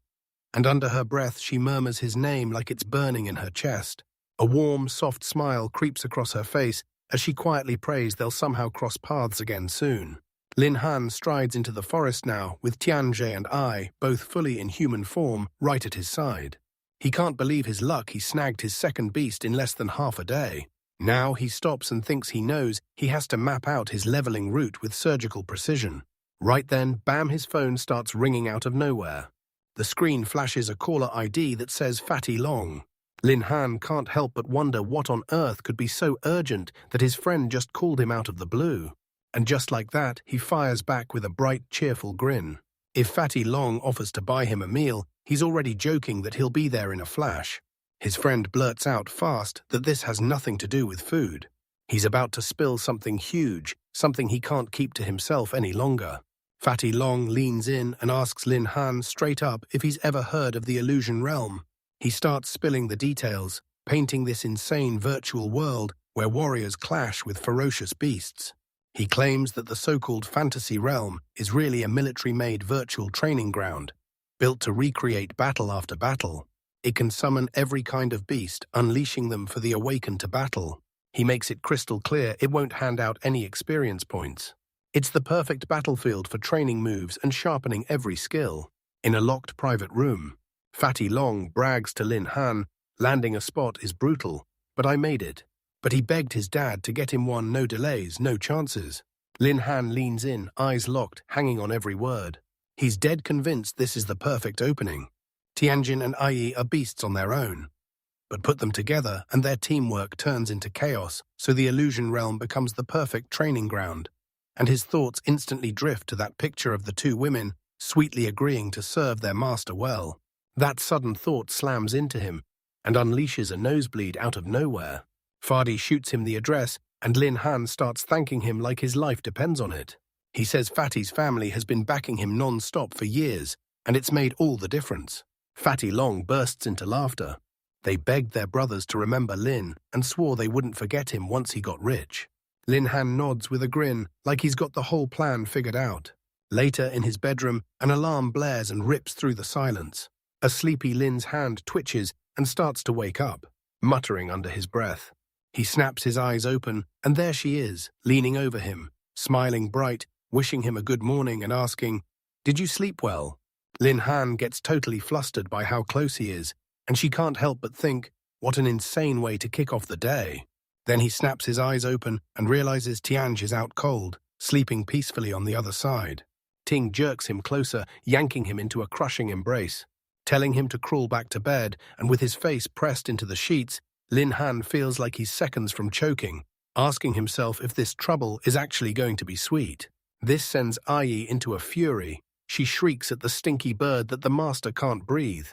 and under her breath she murmurs his name like it's burning in her chest. A warm, soft smile creeps across her face as she quietly prays they'll somehow cross paths again soon. Lin Han strides into the forest now, with Tianjie and I, both fully in human form, right at his side. He can't believe his luck he snagged his second beast in less than half a day. Now he stops and thinks he knows he has to map out his leveling route with surgical precision. Right then, bam, his phone starts ringing out of nowhere. The screen flashes a caller ID that says Fatty Long. Lin Han can't help but wonder what on earth could be so urgent that his friend just called him out of the blue. And just like that, he fires back with a bright, cheerful grin. If Fatty Long offers to buy him a meal, he's already joking that he'll be there in a flash. His friend blurts out fast that this has nothing to do with food. He's about to spill something huge, something he can't keep to himself any longer. Fatty Long leans in and asks Lin Han straight up if he's ever heard of the illusion realm. He starts spilling the details, painting this insane virtual world where warriors clash with ferocious beasts. He claims that the so-called fantasy realm is really a military-made virtual training ground, built to recreate battle after battle. It can summon every kind of beast, unleashing them for the awakened to battle. He makes it crystal clear it won't hand out any experience points. It's the perfect battlefield for training moves and sharpening every skill. In a locked private room, Fatty Long brags to Lin Han, "Landing a spot is brutal, but I made it." But he begged his dad to get him one, no delays, no chances. Lin Han leans in, eyes locked, hanging on every word. He's dead convinced this is the perfect opening. Tianjin and Ai are beasts on their own. But put them together and their teamwork turns into chaos, so the illusion realm becomes the perfect training ground. and his thoughts instantly drift to that picture of the two women sweetly agreeing to serve their master well. That sudden thought slams into him and unleashes a nosebleed out of nowhere. Fadi shoots him the address, and Lin Han starts thanking him like his life depends on it. He says Fatty's family has been backing him non-stop for years, and it's made all the difference. Fatty Long bursts into laughter. They begged their brothers to remember Lin and swore they wouldn't forget him once he got rich. Lin Han nods with a grin, like he's got the whole plan figured out. Later, in his bedroom, an alarm blares and rips through the silence. A sleepy Lin's hand twitches and starts to wake up, muttering under his breath. He snaps his eyes open, and there she is, leaning over him, smiling bright, wishing him a good morning and asking, "Did you sleep well?" Lin Han gets totally flustered by how close he is, and she can't help but think, what an insane way to kick off the day. Then he snaps his eyes open and realizes Tianj is out cold, sleeping peacefully on the other side. Ting jerks him closer, yanking him into a crushing embrace. Telling him to crawl back to bed, and with his face pressed into the sheets, Lin Han feels like he's seconds from choking, asking himself if this trouble is actually going to be sweet. This sends Ai into a fury. She shrieks at the stinky bird that the master can't breathe.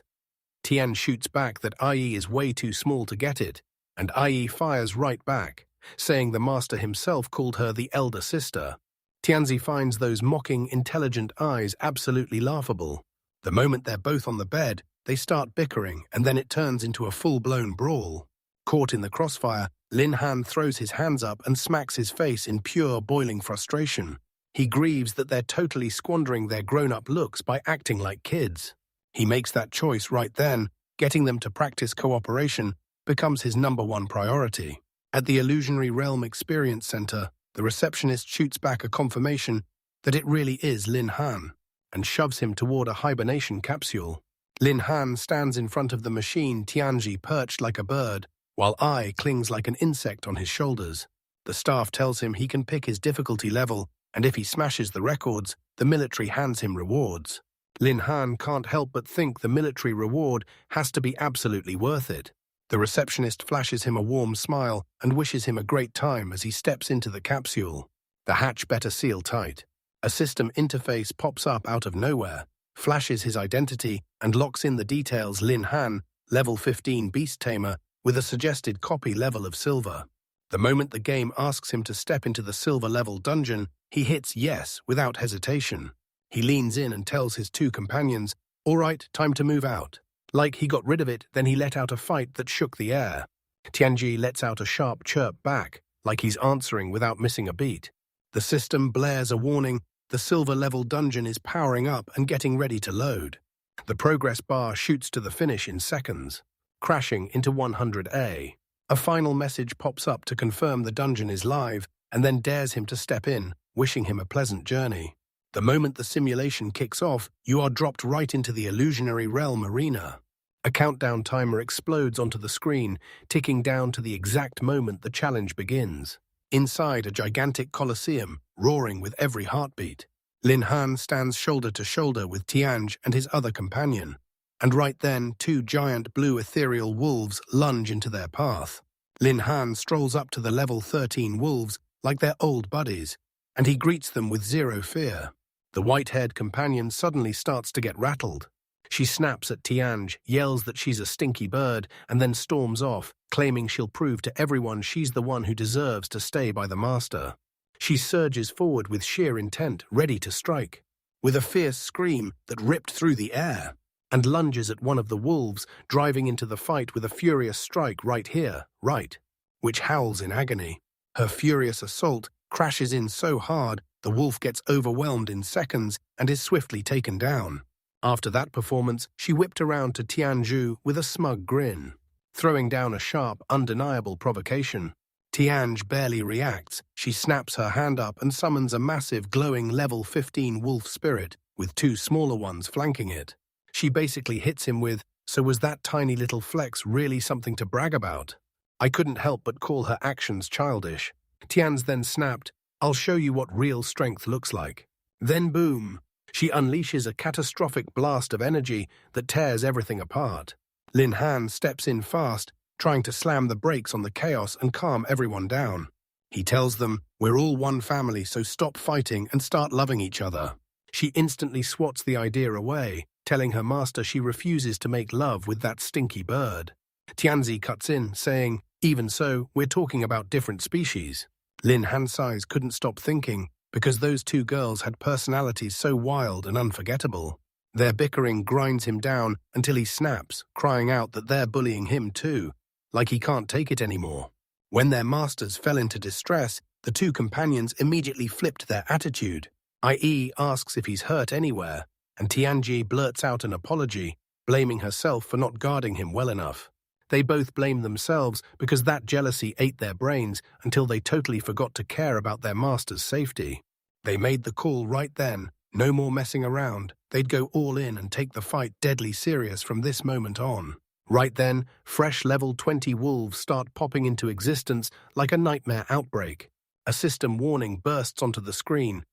Tian shoots back that Ai is way too small to get it, and Ai fires right back, saying the master himself called her the elder sister. Tianzi finds those mocking, intelligent eyes absolutely laughable. The moment they're both on the bed, they start bickering, and then it turns into a full-blown brawl. Caught in the crossfire, Lin Han throws his hands up and smacks his face in pure, boiling frustration. He grieves that they're totally squandering their grown-up looks by acting like kids. He makes that choice right then. Getting them to practice cooperation becomes his #1 priority. At the Illusionary Realm Experience Center, the receptionist shoots back a confirmation that it really is Lin Han, and shoves him toward a hibernation capsule. Lin Han stands in front of the machine, Tianji perched like a bird, while Ai clings like an insect on his shoulders. The staff tells him he can pick his difficulty level, and if he smashes the records, the military hands him rewards. Lin Han can't help but think the military reward has to be absolutely worth it. The receptionist flashes him a warm smile and wishes him a great time as he steps into the capsule. The hatch better seal tight. A system interface pops up out of nowhere, flashes his identity, and locks in the details: Lin Han, level 15 beast tamer, with a suggested copy level of silver. The moment the game asks him to step into the silver level dungeon, he hits yes without hesitation. He leans in and tells his two companions, "All right, time to move out." Like he got rid of it, then he let out a fight that shook the air. Tianji lets out a sharp chirp back, like he's answering without missing a beat. The system blares a warning: the silver level dungeon is powering up and getting ready to load. The progress bar shoots to the finish in seconds, crashing into 100A. A final message pops up to confirm the dungeon is live, and then dares him to step in, wishing him a pleasant journey. The moment the simulation kicks off, you are dropped right into the Illusionary Realm arena. A countdown timer explodes onto the screen, ticking down to the exact moment the challenge begins. Inside a gigantic coliseum, roaring with every heartbeat, Lin Han stands shoulder to shoulder with Tianj and his other companion. And right then, two giant blue ethereal wolves lunge into their path. Lin Han strolls up to the level 13 wolves like they're old buddies, and he greets them with zero fear. The white-haired companion suddenly starts to get rattled. She snaps at Tianj, yells that she's a stinky bird, and then storms off, claiming she'll prove to everyone she's the one who deserves to stay by the master. She surges forward with sheer intent, ready to strike, with a fierce scream that ripped through the air, and lunges at one of the wolves, driving into the fight with a furious strike right here, right, which howls in agony. Her furious assault crashes in so hard, the wolf gets overwhelmed in seconds and is swiftly taken down. After that performance, she whipped around to Tianju with a smug grin, throwing down a sharp, undeniable provocation. Tianj barely reacts. She snaps her hand up and summons a massive, glowing level 15 wolf spirit, with two smaller ones flanking it. She basically hits him with, "So was that tiny little flex really something to brag about?" I couldn't help but call her actions childish. Tianj then snapped, "I'll show you what real strength looks like." Then boom! She unleashes a catastrophic blast of energy that tears everything apart. Lin Han steps in fast, trying to slam the brakes on the chaos and calm everyone down. He tells them, "We're all one family, so stop fighting and start loving each other." She instantly swats the idea away, telling her master she refuses to make love with that stinky bird. Tianzi cuts in, saying, "Even so, we're talking about different species." Lin Hansai's couldn't stop thinking, because those two girls had personalities so wild and unforgettable. Their bickering grinds him down until he snaps, crying out that they're bullying him too, like he can't take it anymore. When their masters fell into distress, the two companions immediately flipped their attitude. IE asks if he's hurt anywhere, and Tianji blurts out an apology, blaming herself for not guarding him well enough. They both blame themselves because that jealousy ate their brains until they totally forgot to care about their master's safety. They made the call right then, no more messing around. They'd go all in and take the fight deadly serious from this moment on. Right then, fresh level 20 wolves start popping into existence like a nightmare outbreak. A system warning bursts onto the screen.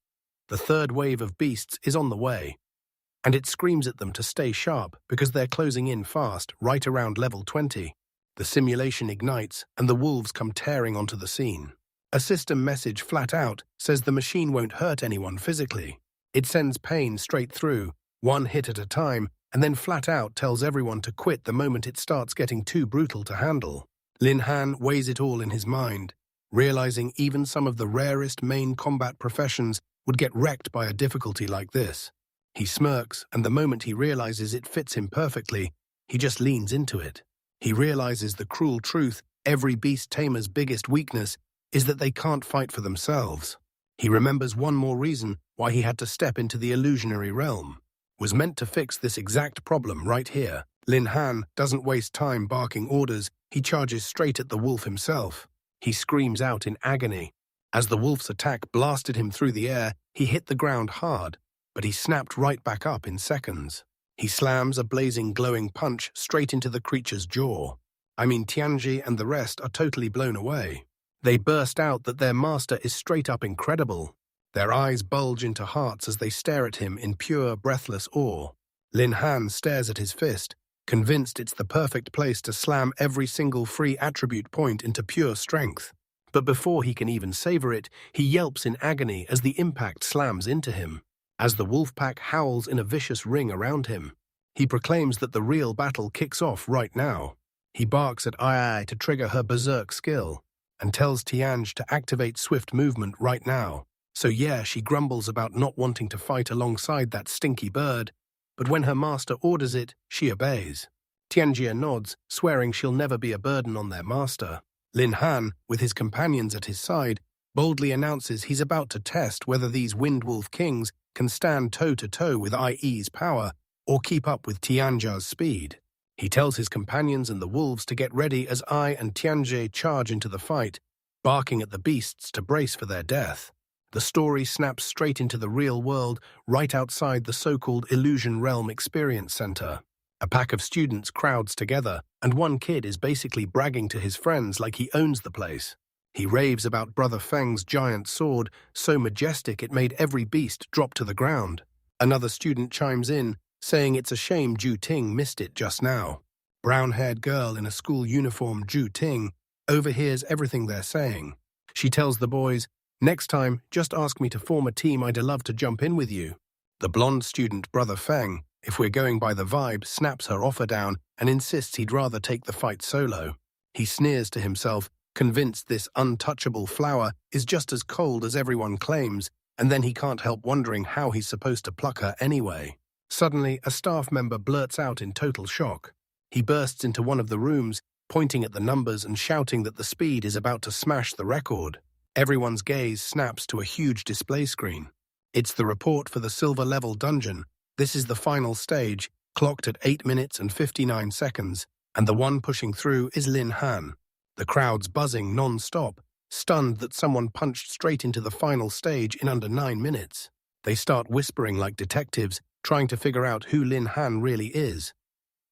The third wave of beasts is on the way, and it screams at them to stay sharp because they're closing in fast, right around level 20. The simulation ignites, and the wolves come tearing onto the scene. A system message flat out says the machine won't hurt anyone physically. It sends pain straight through, one hit at a time, and then flat out tells everyone to quit the moment it starts getting too brutal to handle. Lin Han weighs it all in his mind, realizing even some of the rarest main combat professions would get wrecked by a difficulty like this. He smirks, and the moment he realizes it fits him perfectly, he just leans into it. He realizes the cruel truth: every beast tamer's biggest weakness is that they can't fight for themselves. He remembers one more reason why he had to step into the illusionary realm. Was meant to fix this exact problem right here. Lin Han doesn't waste time barking orders, he charges straight at the wolf himself. He screams out in agony. As the wolf's attack blasted him through the air, he hit the ground hard, but he snapped right back up in seconds. He slams a blazing, glowing punch straight into the creature's jaw. Tianji and the rest are totally blown away. They burst out that their master is straight up incredible. Their eyes bulge into hearts as they stare at him in pure, breathless awe. Lin Han stares at his fist, convinced it's the perfect place to slam every single free attribute point into pure strength. But before he can even savor it, he yelps in agony as the impact slams into him. As the wolf pack howls in a vicious ring around him, he proclaims that the real battle kicks off right now. He barks at Ai to trigger her berserk skill, and tells Tianj to activate swift movement right now. So yeah, she grumbles about not wanting to fight alongside that stinky bird, but when her master orders it, she obeys. Tianjia nods, swearing she'll never be a burden on their master. Lin Han, with his companions at his side, boldly announces he's about to test whether these Windwolf Kings can stand toe-to-toe with IE's power or keep up with Tianjia's speed. He tells his companions and the wolves to get ready as Ai and Tianjie charge into the fight, barking at the beasts to brace for their death. The story snaps straight into the real world, right outside the so-called Illusion Realm Experience Center. A pack of students crowds together, and one kid is basically bragging to his friends like he owns the place. He raves about Brother Feng's giant sword, so majestic it made every beast drop to the ground. Another student chimes in, saying it's a shame Ju Ting missed it just now. Brown-haired girl in a school uniform, Ju Ting, overhears everything they're saying. She tells the boys, "Next time, just ask me to form a team, I'd love to jump in with you." The blonde student, Brother Feng, if we're going by the vibe, snaps her offer down and insists he'd rather take the fight solo. He sneers to himself, convinced this untouchable flower is just as cold as everyone claims, and then he can't help wondering how he's supposed to pluck her anyway. Suddenly, a staff member blurts out in total shock. He bursts into one of the rooms, pointing at the numbers and shouting that the speed is about to smash the record. Everyone's gaze snaps to a huge display screen. It's the report for the silver level dungeon. This is the final stage, clocked at 8 minutes and 59 seconds, and the one pushing through is Lin Han. The crowd's buzzing non-stop, stunned that someone punched straight into the final stage in under 9 minutes. They start whispering like detectives, trying to figure out who Lin Han really is.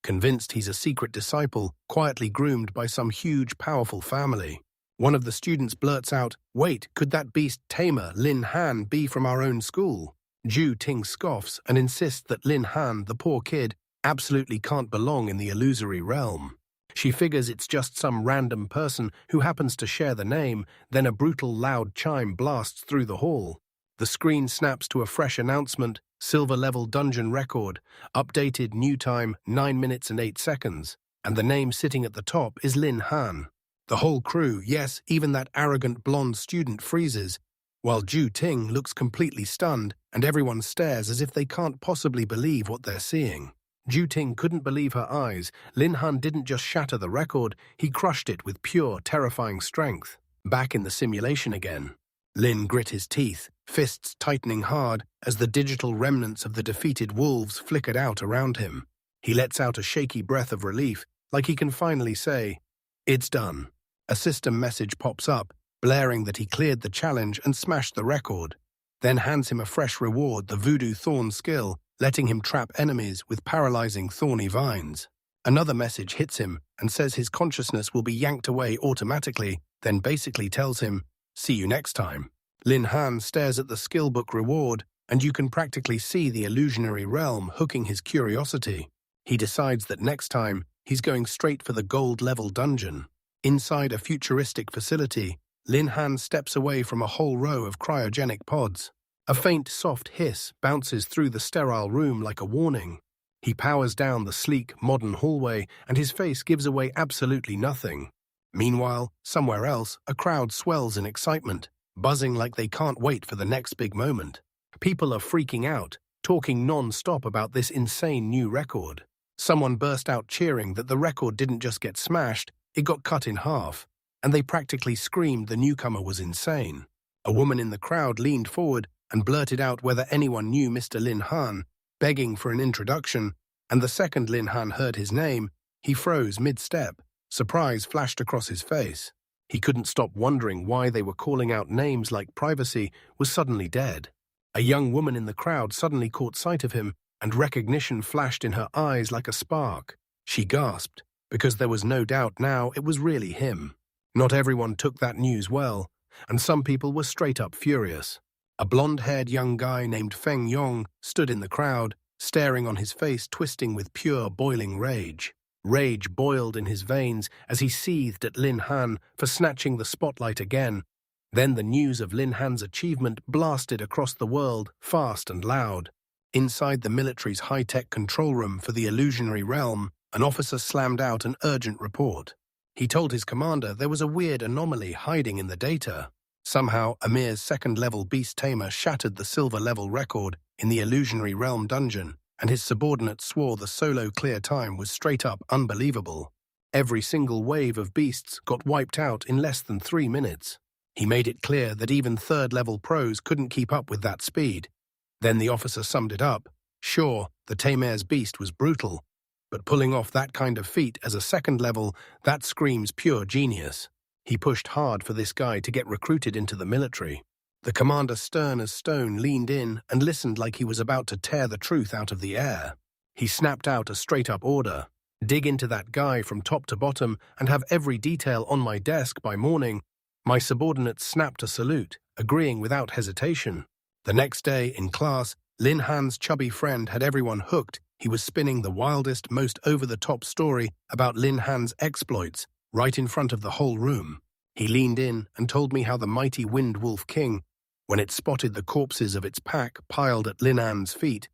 Convinced he's a secret disciple, quietly groomed by some huge, powerful family. One of the students blurts out, "Wait, could that beast tamer Lin Han be from our own school?" Ju Ting scoffs and insists that Lin Han, the poor kid, absolutely can't belong in the illusory realm. She figures it's just some random person who happens to share the name, then a brutal loud chime blasts through the hall. The screen snaps to a fresh announcement, silver level dungeon record, updated new time 9 minutes and 8 seconds, and the name sitting at the top is Lin Han. The whole crew, yes, even that arrogant blonde student freezes, while Ju Ting looks completely stunned and everyone stares as if they can't possibly believe what they're seeing. Ju Ting couldn't believe her eyes. Lin Han didn't just shatter the record, he crushed it with pure, terrifying strength. Back in the simulation again. Lin grit his teeth, fists tightening hard as the digital remnants of the defeated wolves flickered out around him. He lets out a shaky breath of relief, like he can finally say, "It's done." A system message pops up, blaring that he cleared the challenge and smashed the record, then hands him a fresh reward, the Voodoo Thorn skill, letting him trap enemies with paralyzing thorny vines. Another message hits him and says his consciousness will be yanked away automatically, then basically tells him, "See you next time." Lin Han stares at the skill book reward, and you can practically see the illusionary realm hooking his curiosity. He decides that next time, he's going straight for the gold-level dungeon. Inside a futuristic facility, Lin Han steps away from a whole row of cryogenic pods. A faint, soft hiss bounces through the sterile room like a warning. He powers down the sleek, modern hallway, and his face gives away absolutely nothing. Meanwhile, somewhere else, a crowd swells in excitement, buzzing like they can't wait for the next big moment. People are freaking out, talking non-stop about this insane new record. Someone burst out cheering that the record didn't just get smashed, it got cut in half, and they practically screamed the newcomer was insane. A woman in the crowd leaned forward and blurted out whether anyone knew Mr. Lin Han, begging for an introduction, and the second Lin Han heard his name, he froze mid-step. Surprise flashed across his face. He couldn't stop wondering why they were calling out names like privacy was suddenly dead. A young woman in the crowd suddenly caught sight of him, and recognition flashed in her eyes like a spark. She gasped, because there was no doubt now it was really him. Not everyone took that news well, and some people were straight up furious. A blonde-haired young guy named Feng Yong stood in the crowd, staring on his face twisting with pure boiling rage. Rage boiled in his veins as he seethed at Lin Han for snatching the spotlight again. Then the news of Lin Han's achievement blasted across the world, fast and loud. Inside the military's high-tech control room for the illusionary realm, an officer slammed out an urgent report. He told his commander there was a weird anomaly hiding in the data. Somehow, Amir's second-level beast tamer shattered the silver-level record in the illusionary realm dungeon, and his subordinates swore the solo clear time was straight-up unbelievable. Every single wave of beasts got wiped out in less than 3 minutes. He made it clear that even third-level pros couldn't keep up with that speed. Then the officer summed it up. Sure, the tamer's beast was brutal, but pulling off that kind of feat as a second level, that screams pure genius. He pushed hard for this guy to get recruited into the military. The commander, stern as stone, leaned in and listened like he was about to tear the truth out of the air. He snapped out a straight-up order. Dig into that guy from top to bottom and have every detail on my desk by morning. My subordinates snapped a salute, agreeing without hesitation. The next day, in class, Lin Han's chubby friend had everyone hooked. He was spinning the wildest, most over-the-top story about Lin Han's exploits, right in front of the whole room. He leaned in and told me how the mighty Wind Wolf King, when it spotted the corpses of its pack piled at Lin Han's feet,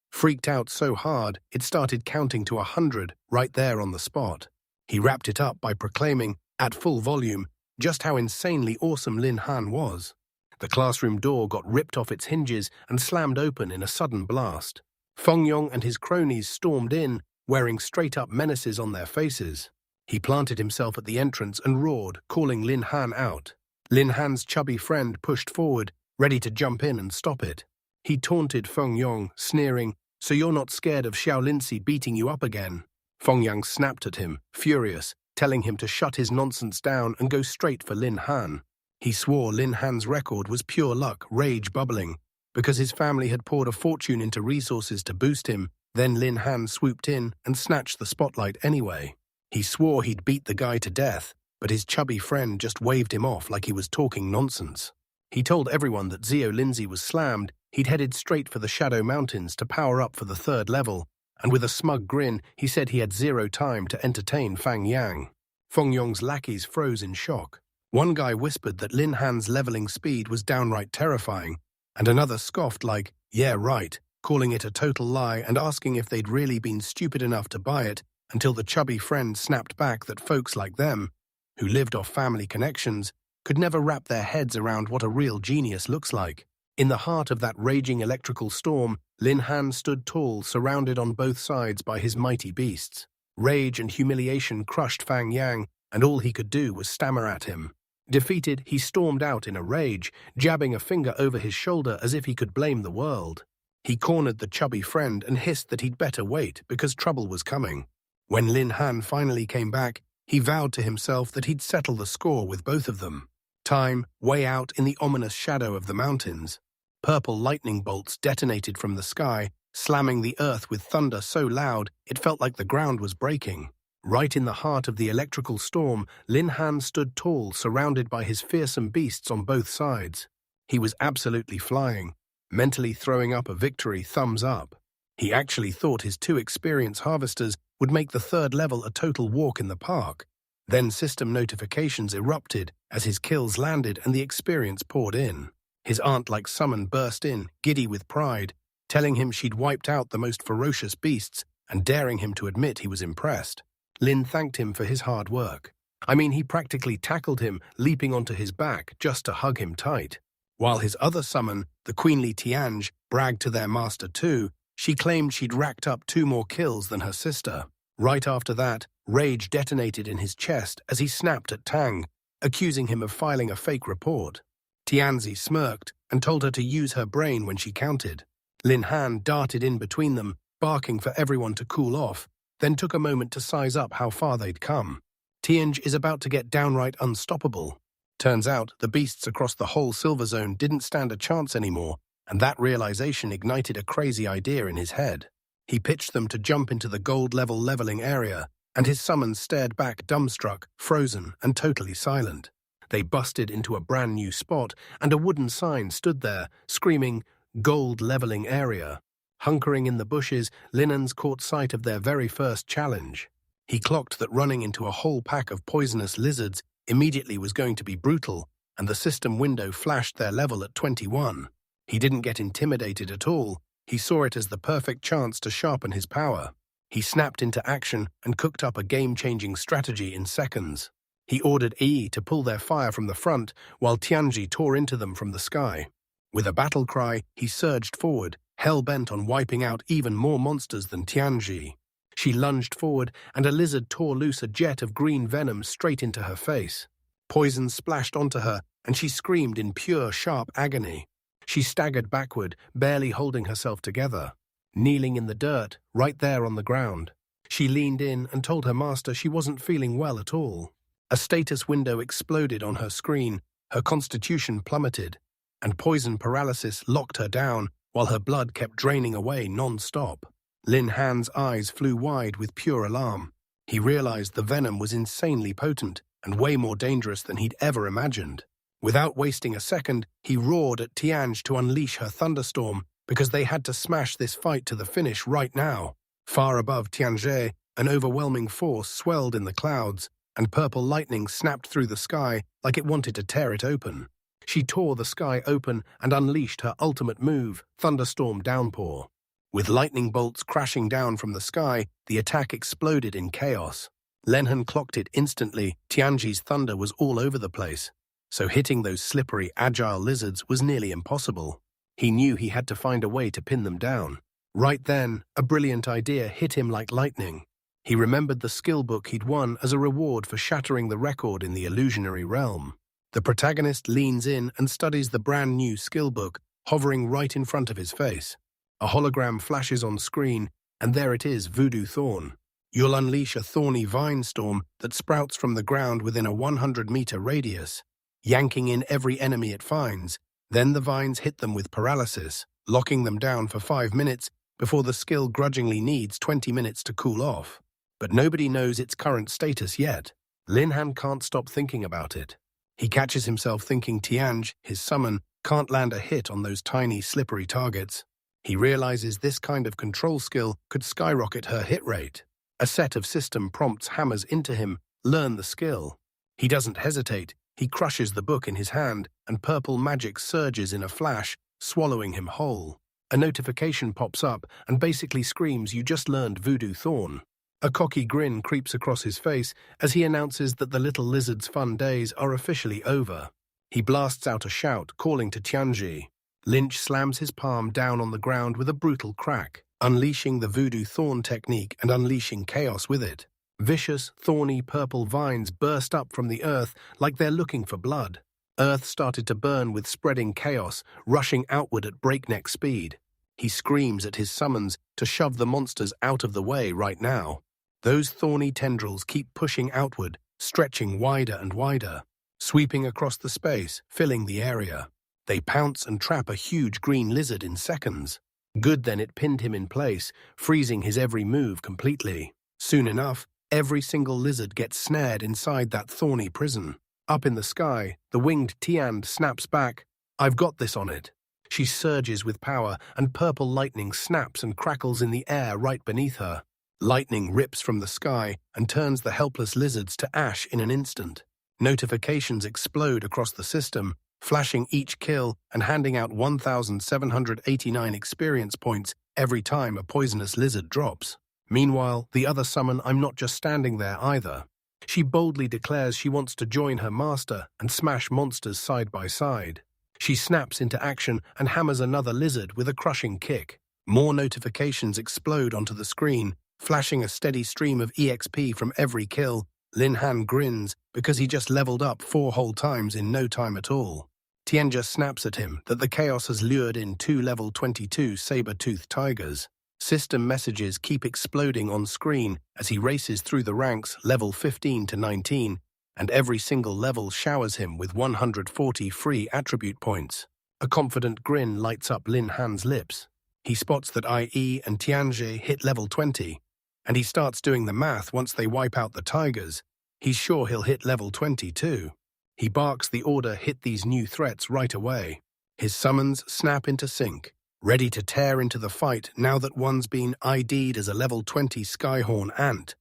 freaked out so hard it started counting to 100 right there on the spot. He wrapped it up by proclaiming, at full volume, just how insanely awesome Lin Han was. The classroom door got ripped off its hinges and slammed open in a sudden blast. Feng Yong and his cronies stormed in, wearing straight-up menaces on their faces. He planted himself at the entrance and roared, calling Lin Han out. Lin Han's chubby friend pushed forward, ready to jump in and stop it. He taunted Feng Yong, sneering, "So you're not scared of Xiao Linci beating you up again?" Feng Yang snapped at him, furious, telling him to shut his nonsense down and go straight for Lin Han. He swore Lin Han's record was pure luck, rage bubbling, because his family had poured a fortune into resources to boost him. Then Lin Han swooped in and snatched the spotlight anyway. He swore he'd beat the guy to death, but his chubby friend just waved him off like he was talking nonsense. He told everyone that Xiao Linzi was slammed, he'd headed straight for the Shadow Mountains to power up for the 3rd level, and with a smug grin, he said he had zero time to entertain Fang Yang. Feng Yong's lackeys froze in shock. One guy whispered that Lin Han's leveling speed was downright terrifying, and another scoffed like, "Yeah, right," calling it a total lie and asking if they'd really been stupid enough to buy it, until the chubby friend snapped back that folks like them, who lived off family connections, could never wrap their heads around what a real genius looks like. In the heart of that raging electrical storm, Lin Han stood tall, surrounded on both sides by his mighty beasts. Rage and humiliation crushed Fang Yang, and all he could do was stammer at him. Defeated, he stormed out in a rage, jabbing a finger over his shoulder as if he could blame the world. He cornered the chubby friend and hissed that he'd better wait because trouble was coming. When Lin Han finally came back, he vowed to himself that he'd settle the score with both of them. Time, way out in the ominous shadow of the mountains. Purple lightning bolts detonated from the sky, slamming the earth with thunder so loud it felt like the ground was breaking. Right in the heart of the electrical storm, Lin Han stood tall, surrounded by his fearsome beasts on both sides. He was absolutely flying, mentally throwing up a victory thumbs up. He actually thought his two experienced harvesters would make the third level a total walk in the park. Then system notifications erupted as his kills landed and the experience poured in. His aunt-like summon burst in, giddy with pride, telling him she'd wiped out the most ferocious beasts and daring him to admit he was impressed. Lin thanked him for his hard work. He practically tackled him, leaping onto his back just to hug him tight. While his other summon, the queenly Tianj, bragged to their master too, she claimed she'd racked up 2 more kills than her sister. Right after that, rage detonated in his chest as he snapped at Tang, accusing him of filing a fake report. Tianzi smirked and told her to use her brain when she counted. Lin Han darted in between them, barking for everyone to cool off, then took a moment to size up how far they'd come. Tianj is about to get downright unstoppable. Turns out the beasts across the whole Silver Zone didn't stand a chance anymore, and that realization ignited a crazy idea in his head. He pitched them to jump into the gold-level leveling area, and his summons stared back dumbstruck, frozen, and totally silent. They busted into a brand new spot, and a wooden sign stood there, screaming, "Gold Leveling Area." Hunkering in the bushes, Linens caught sight of their very first challenge. He clocked that running into a whole pack of poisonous lizards immediately was going to be brutal, and the system window flashed their level at 21. He didn't get intimidated at all. He saw it as the perfect chance to sharpen his power. He snapped into action and cooked up a game-changing strategy in seconds. He ordered Yi to pull their fire from the front, while Tianji tore into them from the sky. With a battle cry, he surged forward, hell-bent on wiping out even more monsters than Tianji. She lunged forward, and a lizard tore loose a jet of green venom straight into her face. Poison splashed onto her, and she screamed in pure, sharp agony. She staggered backward, barely holding herself together. Kneeling in the dirt, right there on the ground, she leaned in and told her master she wasn't feeling well at all. A status window exploded on her screen, her constitution plummeted, and poison paralysis locked her down while her blood kept draining away non-stop. Lin Han's eyes flew wide with pure alarm. He realized the venom was insanely potent and way more dangerous than he'd ever imagined. Without wasting a second, he roared at Tianj to unleash her thunderstorm because they had to smash this fight to the finish right now. Far above Tianjie, an overwhelming force swelled in the clouds, and purple lightning snapped through the sky like it wanted to tear it open. She tore the sky open and unleashed her ultimate move, Thunderstorm Downpour. With lightning bolts crashing down from the sky, the attack exploded in chaos. Lenhan clocked it instantly. Tianji's thunder was all over the place, so hitting those slippery, agile lizards was nearly impossible. He knew he had to find a way to pin them down. Right then, a brilliant idea hit him like lightning. He remembered the skill book he'd won as a reward for shattering the record in the illusionary realm. The protagonist leans in and studies the brand new skill book, hovering right in front of his face. A hologram flashes on screen, and there it is, Voodoo Thorn. You'll unleash a thorny vine storm that sprouts from the ground within a 100-meter radius, yanking in every enemy it finds. Then the vines hit them with paralysis, locking them down for 5 minutes before the skill grudgingly needs 20 minutes to cool off. But nobody knows its current status yet. Linhan can't stop thinking about it. He catches himself thinking Tianj, his summon, can't land a hit on those tiny, slippery targets. He realizes this kind of control skill could skyrocket her hit rate. A set of system prompts hammers into him, learn the skill. He doesn't hesitate, he crushes the book in his hand, and purple magic surges in a flash, swallowing him whole. A notification pops up and basically screams, "You just learned Voodoo Thorn." A cocky grin creeps across his face as he announces that the little lizard's fun days are officially over. He blasts out a shout, calling to Tianji. Lynch slams his palm down on the ground with a brutal crack, unleashing the Voodoo Thorn technique and unleashing chaos with it. Vicious, thorny purple vines burst up from the earth like they're looking for blood. Earth started to burn with spreading chaos, rushing outward at breakneck speed. He screams at his summons to shove the monsters out of the way right now. Those thorny tendrils keep pushing outward, stretching wider and wider, sweeping across the space, filling the area. They pounce and trap a huge green lizard in seconds. Good then it pinned him in place, freezing his every move completely. Soon enough, every single lizard gets snared inside that thorny prison. Up in the sky, the winged Tian snaps back. "I've got this on it." She surges with power, and purple lightning snaps and crackles in the air right beneath her. Lightning rips from the sky and turns the helpless lizards to ash in an instant. Notifications explode across the system, flashing each kill and handing out 1,789 experience points every time a poisonous lizard drops. Meanwhile, the other summon I'm not just standing there either. She boldly declares she wants to join her master and smash monsters side by side. She snaps into action and hammers another lizard with a crushing kick. More notifications explode onto the screen, flashing a steady stream of EXP from every kill. Lin Han grins because he just leveled up 4 whole times in no time at all. Tianjia snaps at him that the chaos has lured in 2 level 22 saber-toothed tigers. System messages keep exploding on screen as he races through the ranks level 15 to 19, and every single level showers him with 140 free attribute points. A confident grin lights up Lin Han's lips. He spots that IE and Tianjie hit level 20, and he starts doing the math once they wipe out the tigers. He's sure he'll hit level 20 too. He barks the order, "Hit these new threats right away." His summons snap into sync, ready to tear into the fight now that one's been ID'd as a level 20 Skyhorn ant.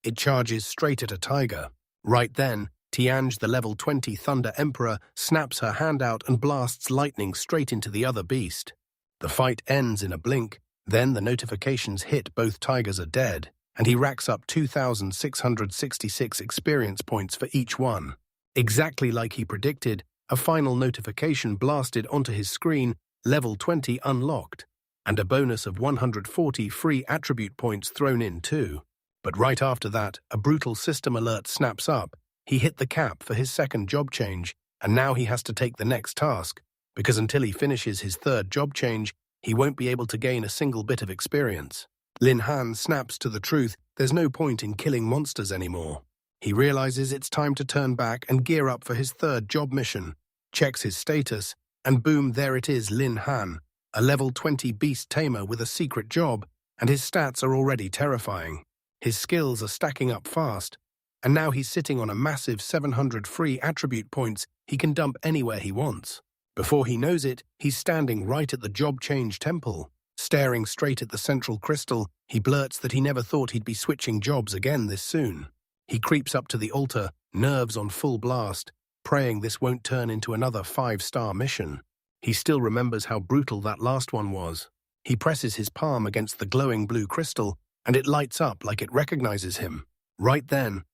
It charges straight at a tiger. Right then, Tianj, the level 20 Thunder Emperor, snaps her hand out and blasts lightning straight into the other beast. The fight ends in a blink, then the notifications hit both tigers are dead, and he racks up 2,666 experience points for each one. Exactly like he predicted, a final notification blasted onto his screen, level 20 unlocked, and a bonus of 140 free attribute points thrown in too. But right after that, a brutal system alert snaps up. He hit the cap for his second job change, and now he has to take the next task, because until he finishes his third job change, he won't be able to gain a single bit of experience. Lin Han snaps to the truth, there's no point in killing monsters anymore. He realizes it's time to turn back and gear up for his third job mission, checks his status, and boom, there it is, Lin Han, a level 20 beast tamer with a secret job, and his stats are already terrifying. His skills are stacking up fast, and now he's sitting on a massive 700 free attribute points he can dump anywhere he wants. Before he knows it, he's standing right at the job change temple. Staring straight at the central crystal, he blurts that he never thought he'd be switching jobs again this soon. He creeps up to the altar, nerves on full blast, praying this won't turn into another 5-star mission. He still remembers how brutal that last one was. He presses his palm against the glowing blue crystal, and it lights up like it recognizes him. Right then,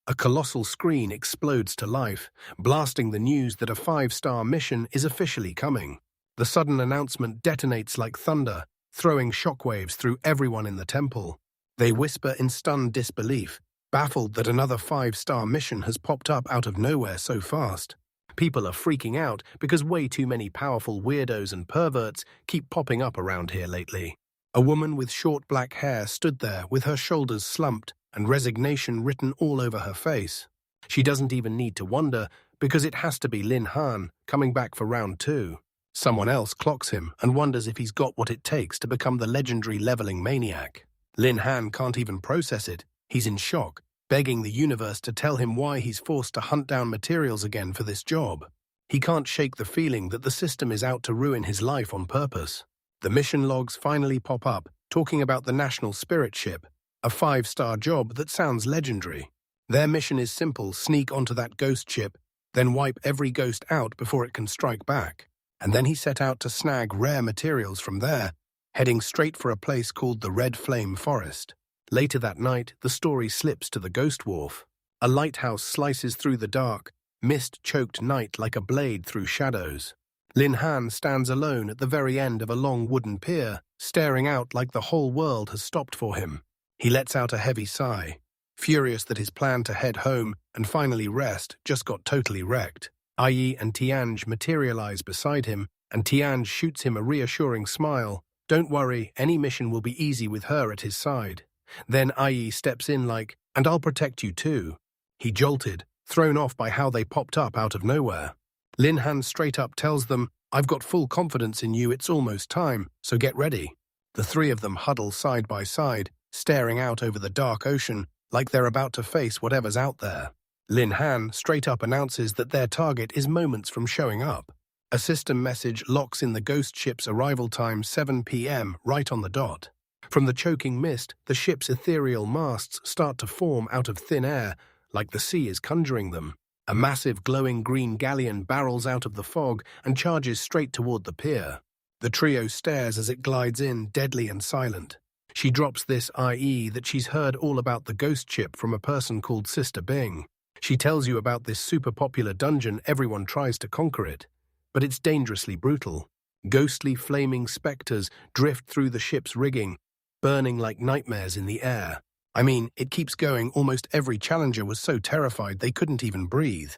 a colossal screen explodes to life, blasting the news that a 5-star mission is officially coming. The sudden announcement detonates like thunder, throwing shockwaves through everyone in the temple. They whisper in stunned disbelief, baffled that another 5-star mission has popped up out of nowhere so fast. People are freaking out because way too many powerful weirdos and perverts keep popping up around here lately. A woman with short black hair stood there with her shoulders slumped and resignation written all over her face. She doesn't even need to wonder because it has to be Lin Han coming back for round 2. Someone else clocks him and wonders if he's got what it takes to become the legendary leveling maniac. Lin Han can't even process it. He's in shock, begging the universe to tell him why he's forced to hunt down materials again for this job. He can't shake the feeling that the system is out to ruin his life on purpose. The mission logs finally pop up, talking about the National Spirit Ship, a 5-star job that sounds legendary. Their mission is simple: sneak onto that ghost ship, then wipe every ghost out before it can strike back. And then he set out to snag rare materials from there, heading straight for a place called the Red Flame Forest. Later that night, the story slips to the Ghost Wharf. A lighthouse slices through the dark, mist-choked night like a blade through shadows. Lin Han stands alone at the very end of a long wooden pier, staring out like the whole world has stopped for him. He lets out a heavy sigh, furious that his plan to head home and finally rest just got totally wrecked. Ai and Tianj materialize beside him, and Tianj shoots him a reassuring smile. Don't worry, any mission will be easy with her at his side. Then Ai steps in like, and I'll protect you too. He jolted, thrown off by how they popped up out of nowhere. Lin Han straight up tells them, I've got full confidence in you, it's almost time, so get ready. The three of them huddle side by side, staring out over the dark ocean like they're about to face whatever's out there. Lin Han straight up announces that their target is moments from showing up. A system message locks in the ghost ship's arrival time 7 p.m. right on the dot. From the choking mist, the ship's ethereal masts start to form out of thin air, like the sea is conjuring them. A massive glowing green galleon barrels out of the fog and charges straight toward the pier. The trio stares as it glides in, deadly and silent. She drops this i.e. that she's heard all about the ghost ship from a person called Sister Bing. She tells you about this super popular dungeon, everyone tries to conquer it. But it's dangerously brutal. Ghostly flaming specters drift through the ship's rigging, burning like nightmares in the air. I mean, it keeps going. Almost every challenger was so terrified they couldn't even breathe,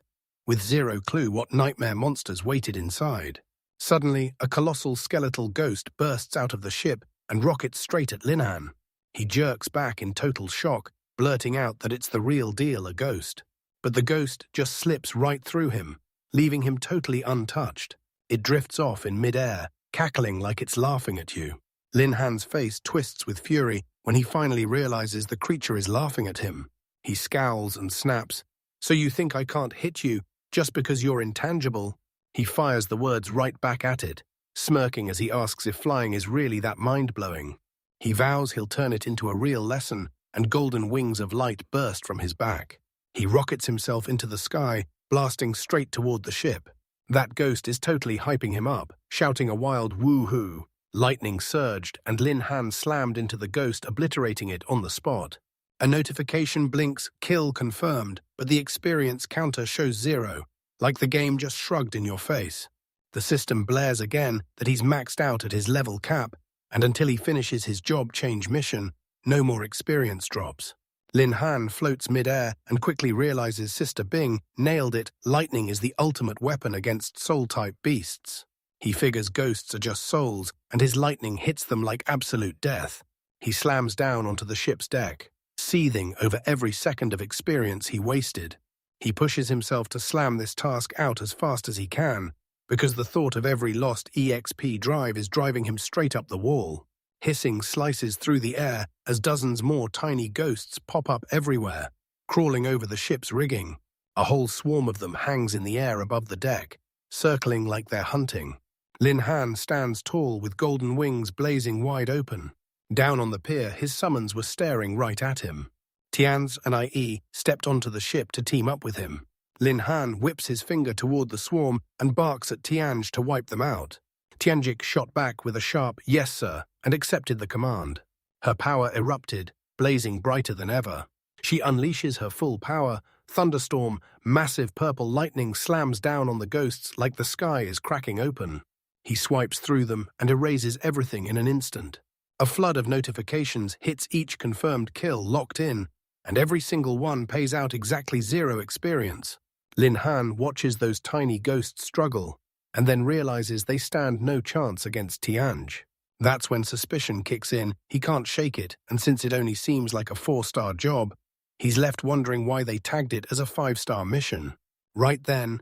with zero clue what nightmare monsters waited inside. Suddenly, a colossal skeletal ghost bursts out of the ship and rockets straight at Lin Han. He jerks back in total shock, blurting out that it's the real deal, a ghost. But the ghost just slips right through him, leaving him totally untouched. It drifts off in mid-air, cackling like it's laughing at you. Lin Han's face twists with fury when he finally realizes the creature is laughing at him. He scowls and snaps, "So you think I can't hit you just because you're intangible?" He fires the words right back at it, smirking as he asks if flying is really that mind-blowing. He vows he'll turn it into a real lesson, and golden wings of light burst from his back. He rockets himself into the sky, blasting straight toward the ship. That ghost is totally hyping him up, shouting a wild woo-hoo. Lightning surged, and Lin Han slammed into the ghost, obliterating it on the spot. A notification blinks, kill confirmed, but the experience counter shows 0, like the game just shrugged in your face. The system blares again that he's maxed out at his level cap, and until he finishes his job change mission, no more experience drops. Lin Han floats mid-air and quickly realizes Sister Bing nailed it. Lightning is the ultimate weapon against soul-type beasts. He figures ghosts are just souls, and his lightning hits them like absolute death. He slams down onto the ship's deck, seething over every second of experience he wasted. He pushes himself to slam this task out as fast as he can, because the thought of every lost EXP drive is driving him straight up the wall. Hissing slices through the air as dozens more tiny ghosts pop up everywhere, crawling over the ship's rigging. A whole swarm of them hangs in the air above the deck, circling like they're hunting. Lin Han stands tall with golden wings blazing wide open. Down on the pier, his summons were staring right at him. Tianz and Ai stepped onto the ship to team up with him. Lin Han whips his finger toward the swarm and barks at Tianj to wipe them out. Tianjik shot back with a sharp "Yes, sir," and accepted the command. Her power erupted, blazing brighter than ever. She unleashes her full power. Thunderstorm, massive purple lightning slams down on the ghosts like the sky is cracking open. He swipes through them and erases everything in an instant. A flood of notifications hits each confirmed kill locked in, and every single one pays out exactly 0 experience. Lin Han watches those tiny ghosts struggle, and then realizes they stand no chance against Tianj. That's when suspicion kicks in. He can't shake it, and since it only seems like a 4-star job, he's left wondering why they tagged it as a 5-star mission. Right then,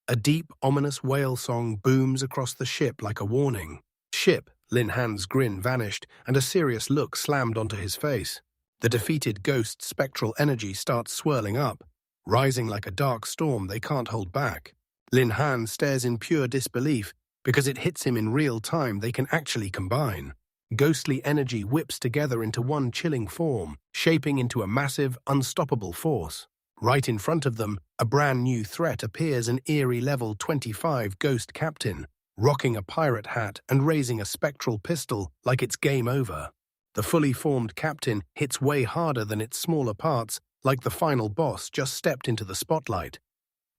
a deep, ominous whale song booms across the ship like a warning. "Ship," Lin Han's grin vanished, and a serious look slammed onto his face. The defeated ghost's spectral energy starts swirling up, rising like a dark storm they can't hold back. Lin Han stares in pure disbelief, Because it hits him in real time, they can actually combine. Ghostly energy whips together into one chilling form, shaping into a massive, unstoppable force. Right in front of them, a brand new threat appears, an eerie level 25 ghost captain, rocking a pirate hat and raising a spectral pistol like it's game over. The fully formed captain hits way harder than its smaller parts, like the final boss just stepped into the spotlight.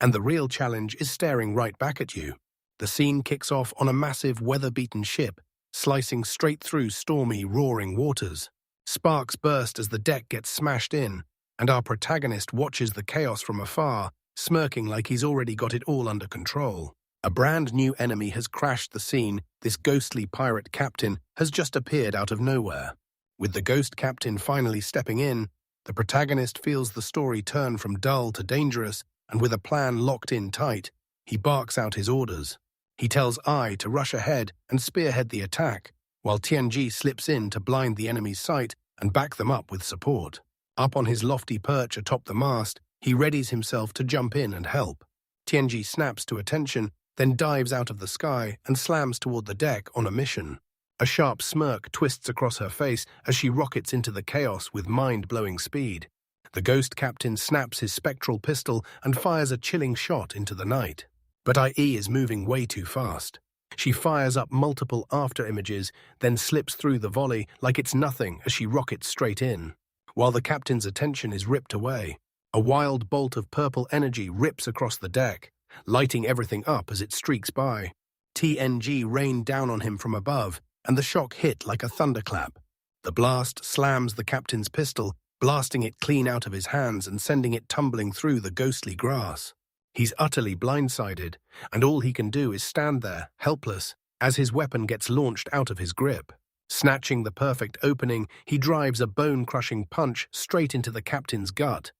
And the real challenge is staring right back at you. The scene kicks off on a massive, weather-beaten ship, slicing straight through stormy, roaring waters. Sparks burst as the deck gets smashed in, and our protagonist watches the chaos from afar, smirking like he's already got it all under control. A brand new enemy has crashed the scene. This ghostly pirate captain has just appeared out of nowhere. With the ghost captain finally stepping in, the protagonist feels the story turn from dull to dangerous, and with a plan locked in tight, he barks out his orders. He tells I to rush ahead and spearhead the attack, while Tianji slips in to blind the enemy's sight and back them up with support. Up on his lofty perch atop the mast, he readies himself to jump in and help. Tianji snaps to attention, then dives out of the sky and slams toward the deck on a mission. A sharp smirk twists across her face as she rockets into the chaos with mind-blowing speed. The ghost captain snaps his spectral pistol and fires a chilling shot into the night. But IE is moving way too fast. She fires up multiple after-images, then slips through the volley like it's nothing as she rockets straight in. While the captain's attention is ripped away, a wild bolt of purple energy rips across the deck, lighting everything up as it streaks by. TNG rained down on him from above, and the shock hit like a thunderclap. The blast slams the captain's pistol, blasting it clean out of his hands and sending it tumbling through the ghostly grass. He's utterly blindsided, and all he can do is stand there, helpless, as his weapon gets launched out of his grip. Snatching the perfect opening, he drives a bone-crushing punch straight into the captain's gut.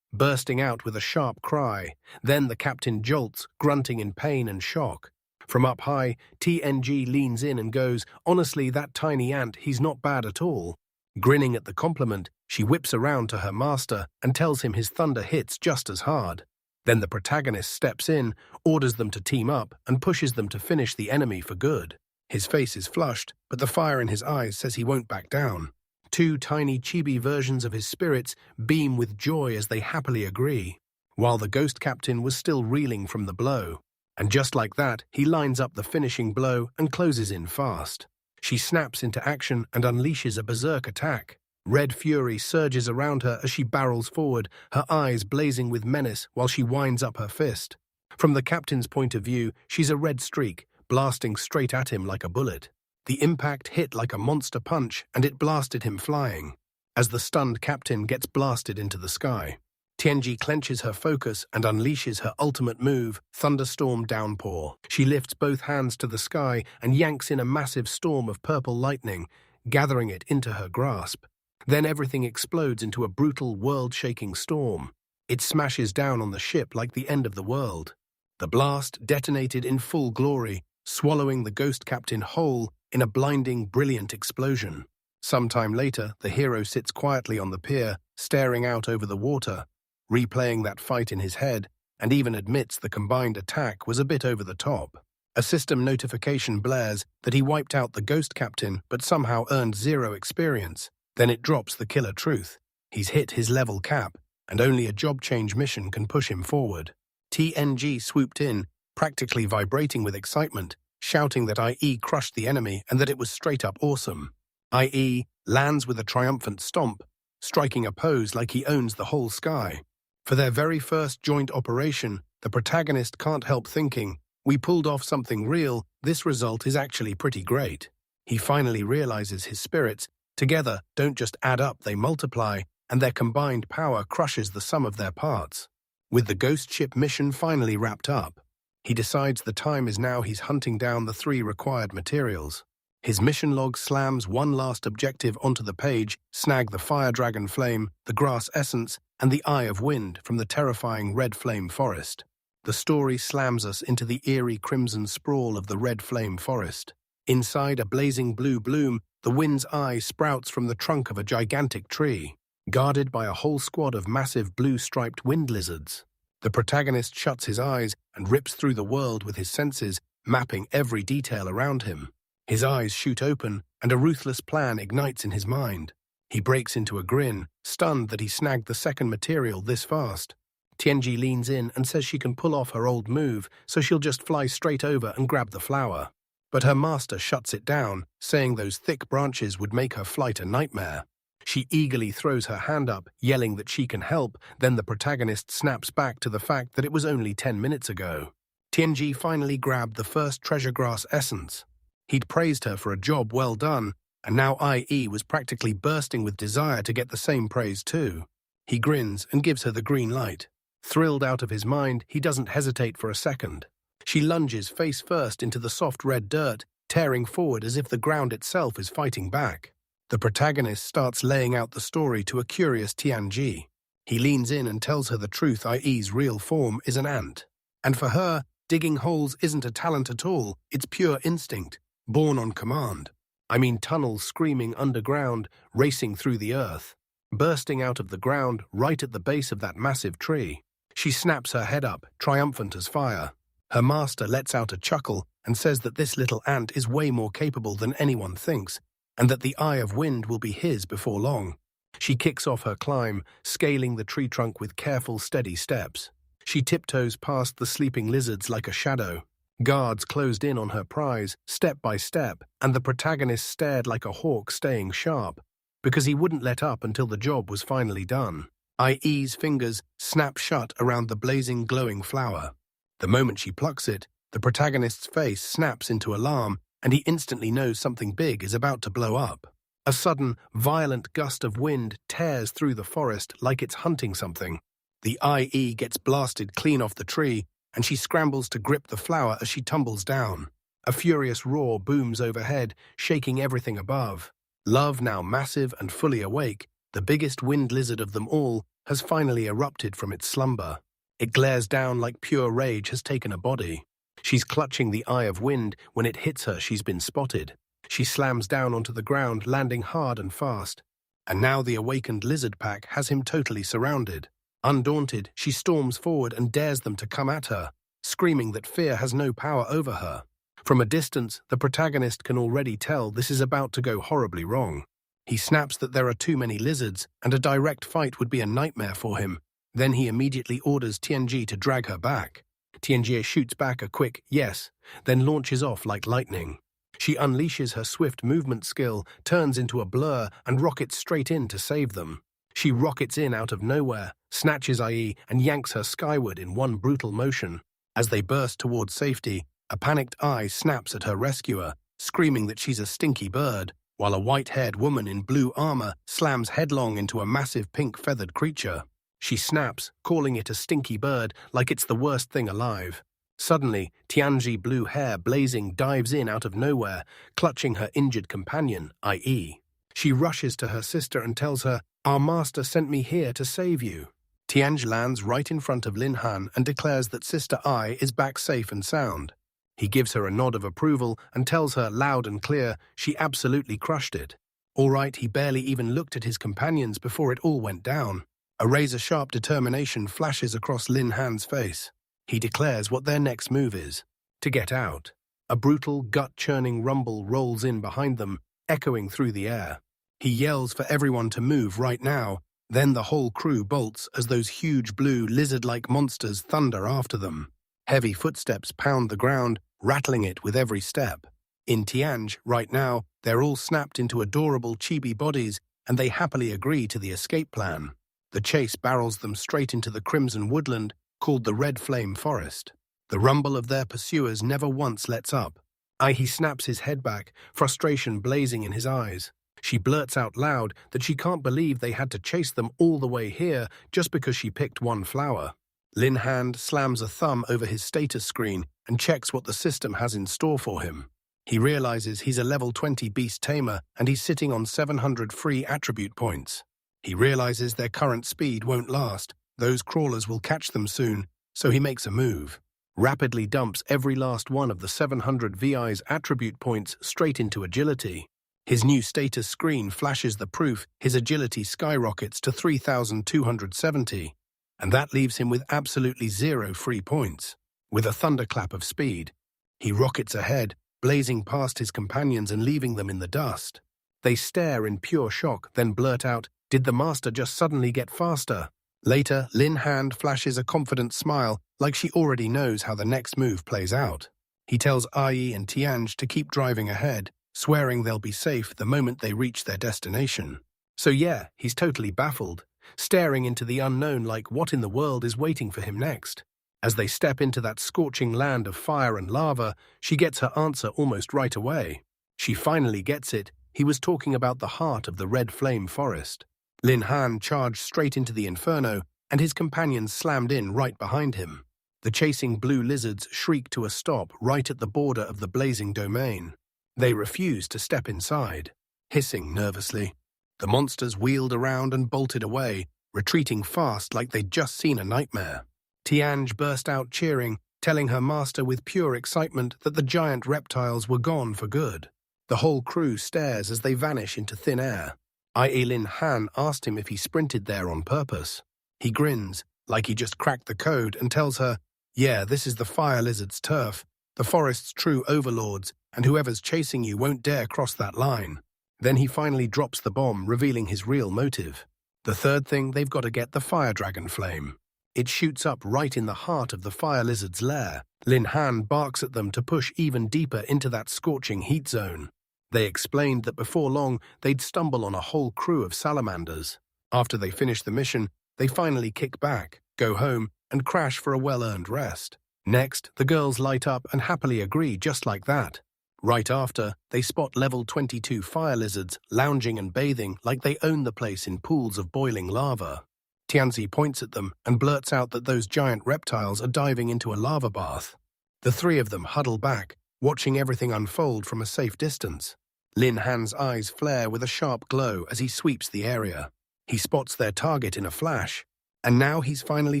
Bursting out with a sharp cry, then the captain jolts, grunting in pain and shock. From up high, TNG leans in and goes, "Honestly, that tiny ant, he's not bad at all." Grinning at the compliment, she whips around to her master and tells him his thunder hits just as hard. Then the protagonist steps in, orders them to team up, and pushes them to finish the enemy for good. His face is flushed, but the fire in his eyes says he won't back down. Two tiny chibi versions of his spirits beam with joy as they happily agree, while the ghost captain was still reeling from the blow. And just like that, he lines up the finishing blow and closes in fast. She snaps into action and unleashes a berserk attack. Red fury surges around her as she barrels forward, her eyes blazing with menace while she winds up her fist. From the captain's point of view, she's a red streak, blasting straight at him like a bullet. The impact hit like a monster punch, and it blasted him flying. As the stunned captain gets blasted into the sky, Tianji clenches her focus and unleashes her ultimate move, Thunderstorm Downpour. She lifts both hands to the sky and yanks in a massive storm of purple lightning, gathering it into her grasp. Then everything explodes into a brutal, world-shaking storm. It smashes down on the ship like the end of the world. The blast detonated in full glory, swallowing the ghost captain whole in a blinding, brilliant explosion. Sometime later, the hero sits quietly on the pier, staring out over the water, replaying that fight in his head, and even admits the combined attack was a bit over the top. A system notification blares that he wiped out the ghost captain but somehow earned 0 experience. Then it drops the killer truth. He's hit his level cap, and only a job change mission can push him forward. TNG swooped in, practically vibrating with excitement, shouting that IE crushed the enemy and that it was straight up awesome. IE lands with a triumphant stomp, striking a pose like he owns the whole sky. For their very first joint operation, the protagonist can't help thinking, "We pulled off something real, this result is actually pretty great." He finally realizes his spirits, together, don't just add up, they multiply, and their combined power crushes the sum of their parts. With the ghost ship mission finally wrapped up, he decides the time is now. He's hunting down the 3 required materials. His mission log slams one last objective onto the page: snag the fire dragon flame, the grass essence, and the eye of wind from the terrifying red flame forest. The story slams us into the eerie crimson sprawl of the red flame forest. Inside a blazing blue bloom, the wind's eye sprouts from the trunk of a gigantic tree, guarded by a whole squad of massive blue-striped wind lizards. The protagonist shuts his eyes and rips through the world with his senses, mapping every detail around him. His eyes shoot open, and a ruthless plan ignites in his mind. He breaks into a grin, stunned that he snagged the second material this fast. Tianji leans in and says she can pull off her old move, so she'll just fly straight over and grab the flower. But her master shuts it down, saying those thick branches would make her flight a nightmare. She eagerly throws her hand up, yelling that she can help, then the protagonist snaps back to the fact that it was only 10 minutes ago. Tianji finally grabbed the first treasure grass essence. He'd praised her for a job well done, and now IE was practically bursting with desire to get the same praise too. He grins and gives her the green light. Thrilled out of his mind, he doesn't hesitate for a second. She lunges face first into the soft red dirt, tearing forward as if the ground itself is fighting back. The protagonist starts laying out the story to a curious Tianji. He leans in and tells her the truth. IE's real form is an ant. And for her, digging holes isn't a talent at all, it's pure instinct, born on command. I mean tunnels screaming underground, racing through the earth, bursting out of the ground right at the base of that massive tree. She snaps her head up, triumphant as fire. Her master lets out a chuckle and says that this little ant is way more capable than anyone thinks, and that the eye of wind will be his before long. She kicks off her climb, scaling the tree trunk with careful, steady steps. She tiptoes past the sleeping lizards like a shadow. Guards closed in on her prize, step by step, and the protagonist stared like a hawk staying sharp, because he wouldn't let up until the job was finally done. IE's fingers snap shut around the blazing, glowing flower. The moment she plucks it, the protagonist's face snaps into alarm, and he instantly knows something big is about to blow up. A sudden, violent gust of wind tears through the forest like it's hunting something. The IE gets blasted clean off the tree, and she scrambles to grip the flower as she tumbles down. A furious roar booms overhead, shaking everything above. Love, now massive and fully awake, the biggest wind lizard of them all, has finally erupted from its slumber. It glares down like pure rage has taken a body. She's clutching the eye of wind. When it hits her, she's been spotted. She slams down onto the ground, landing hard and fast. And now the awakened lizard pack has him totally surrounded. Undaunted, she storms forward and dares them to come at her, screaming that fear has no power over her. From a distance, the protagonist can already tell this is about to go horribly wrong. He snaps that there are too many lizards, and a direct fight would be a nightmare for him. Then he immediately orders Tianji to drag her back. Tianji shoots back a quick yes, then launches off like lightning. She unleashes her swift movement skill, turns into a blur, and rockets straight in to save them. She rockets in out of nowhere, snatches IE, and yanks her skyward in one brutal motion. As they burst towards safety, a panicked Eye snaps at her rescuer, screaming that she's a stinky bird, while a white-haired woman in blue armor slams headlong into a massive pink-feathered creature. She snaps, calling it a stinky bird like it's the worst thing alive. Suddenly, Tianji, blue hair blazing, dives in out of nowhere, clutching her injured companion, IE. She rushes to her sister and tells her, "Our master sent me here to save you." Tianji lands right in front of Lin Han and declares that Sister Ai is back safe and sound. He gives her a nod of approval and tells her loud and clear she absolutely crushed it. All right, he barely even looked at his companions before it all went down. A razor-sharp determination flashes across Lin Han's face. He declares what their next move is: to get out. A brutal, gut-churning rumble rolls in behind them, echoing through the air. He yells for everyone to move right now. Then the whole crew bolts as those huge blue, lizard-like monsters thunder after them. Heavy footsteps pound the ground, rattling it with every step. In Tianj, right now, they're all snapped into adorable chibi bodies, and they happily agree to the escape plan. The chase barrels them straight into the crimson woodland, called the Red Flame Forest. The rumble of their pursuers never once lets up. He snaps his head back, frustration blazing in his eyes. She blurts out loud that she can't believe they had to chase them all the way here just because she picked one flower. Lin Han slams a thumb over his status screen and checks what the system has in store for him. He realizes he's a level 20 beast tamer and he's sitting on 700 free attribute points. He realizes their current speed won't last. Those crawlers will catch them soon, so he makes a move. Rapidly dumps every last one of the 700 VI's attribute points straight into agility. His new status screen flashes the proof his agility skyrockets to 3,270, and that leaves him with absolutely 0 free points. With a thunderclap of speed, He rockets ahead, blazing past his companions and leaving them in the dust. They stare in pure shock, then blurt out, "Did the master just suddenly get faster?" Later, Lin Han flashes a confident smile, like she already knows how the next move plays out. He tells Ai and Tianj to keep driving ahead, swearing they'll be safe the moment they reach their destination. So yeah, he's totally baffled, staring into the unknown like what in the world is waiting for him next. As they step into that scorching land of fire and lava, she gets her answer almost right away. She finally gets it. He was talking about the heart of the red flame forest. Lin Han charged straight into the inferno, and his companions slammed in right behind him. The chasing blue lizards shrieked to a stop right at the border of the blazing domain. They refused to step inside, hissing nervously. The monsters wheeled around and bolted away, retreating fast like they'd just seen a nightmare. Tianj burst out cheering, telling her master with pure excitement that the giant reptiles were gone for good. The whole crew stares as they vanish into thin air. Lin Han asked him if he sprinted there on purpose. He grins, like he just cracked the code, and tells her, "Yeah, this is the fire lizard's turf, the forest's true overlords, and whoever's chasing you won't dare cross that line." Then he finally drops the bomb, revealing his real motive. The third thing, they've got to get the fire dragon flame. It shoots up right in the heart of the fire lizard's lair. Lin Han barks at them to push even deeper into that scorching heat zone. They explained that before long, they'd stumble on a whole crew of salamanders. After they finish the mission, they finally kick back, go home, and crash for a well-earned rest. Next, the girls light up and happily agree just like that. Right after, they spot level 22 fire lizards lounging and bathing like they own the place in pools of boiling lava. Tianzi points at them and blurts out that those giant reptiles are diving into a lava bath. The three of them huddle back, watching everything unfold from a safe distance. Lin Han's eyes flare with a sharp glow as he sweeps the area. He spots their target in a flash, and now he's finally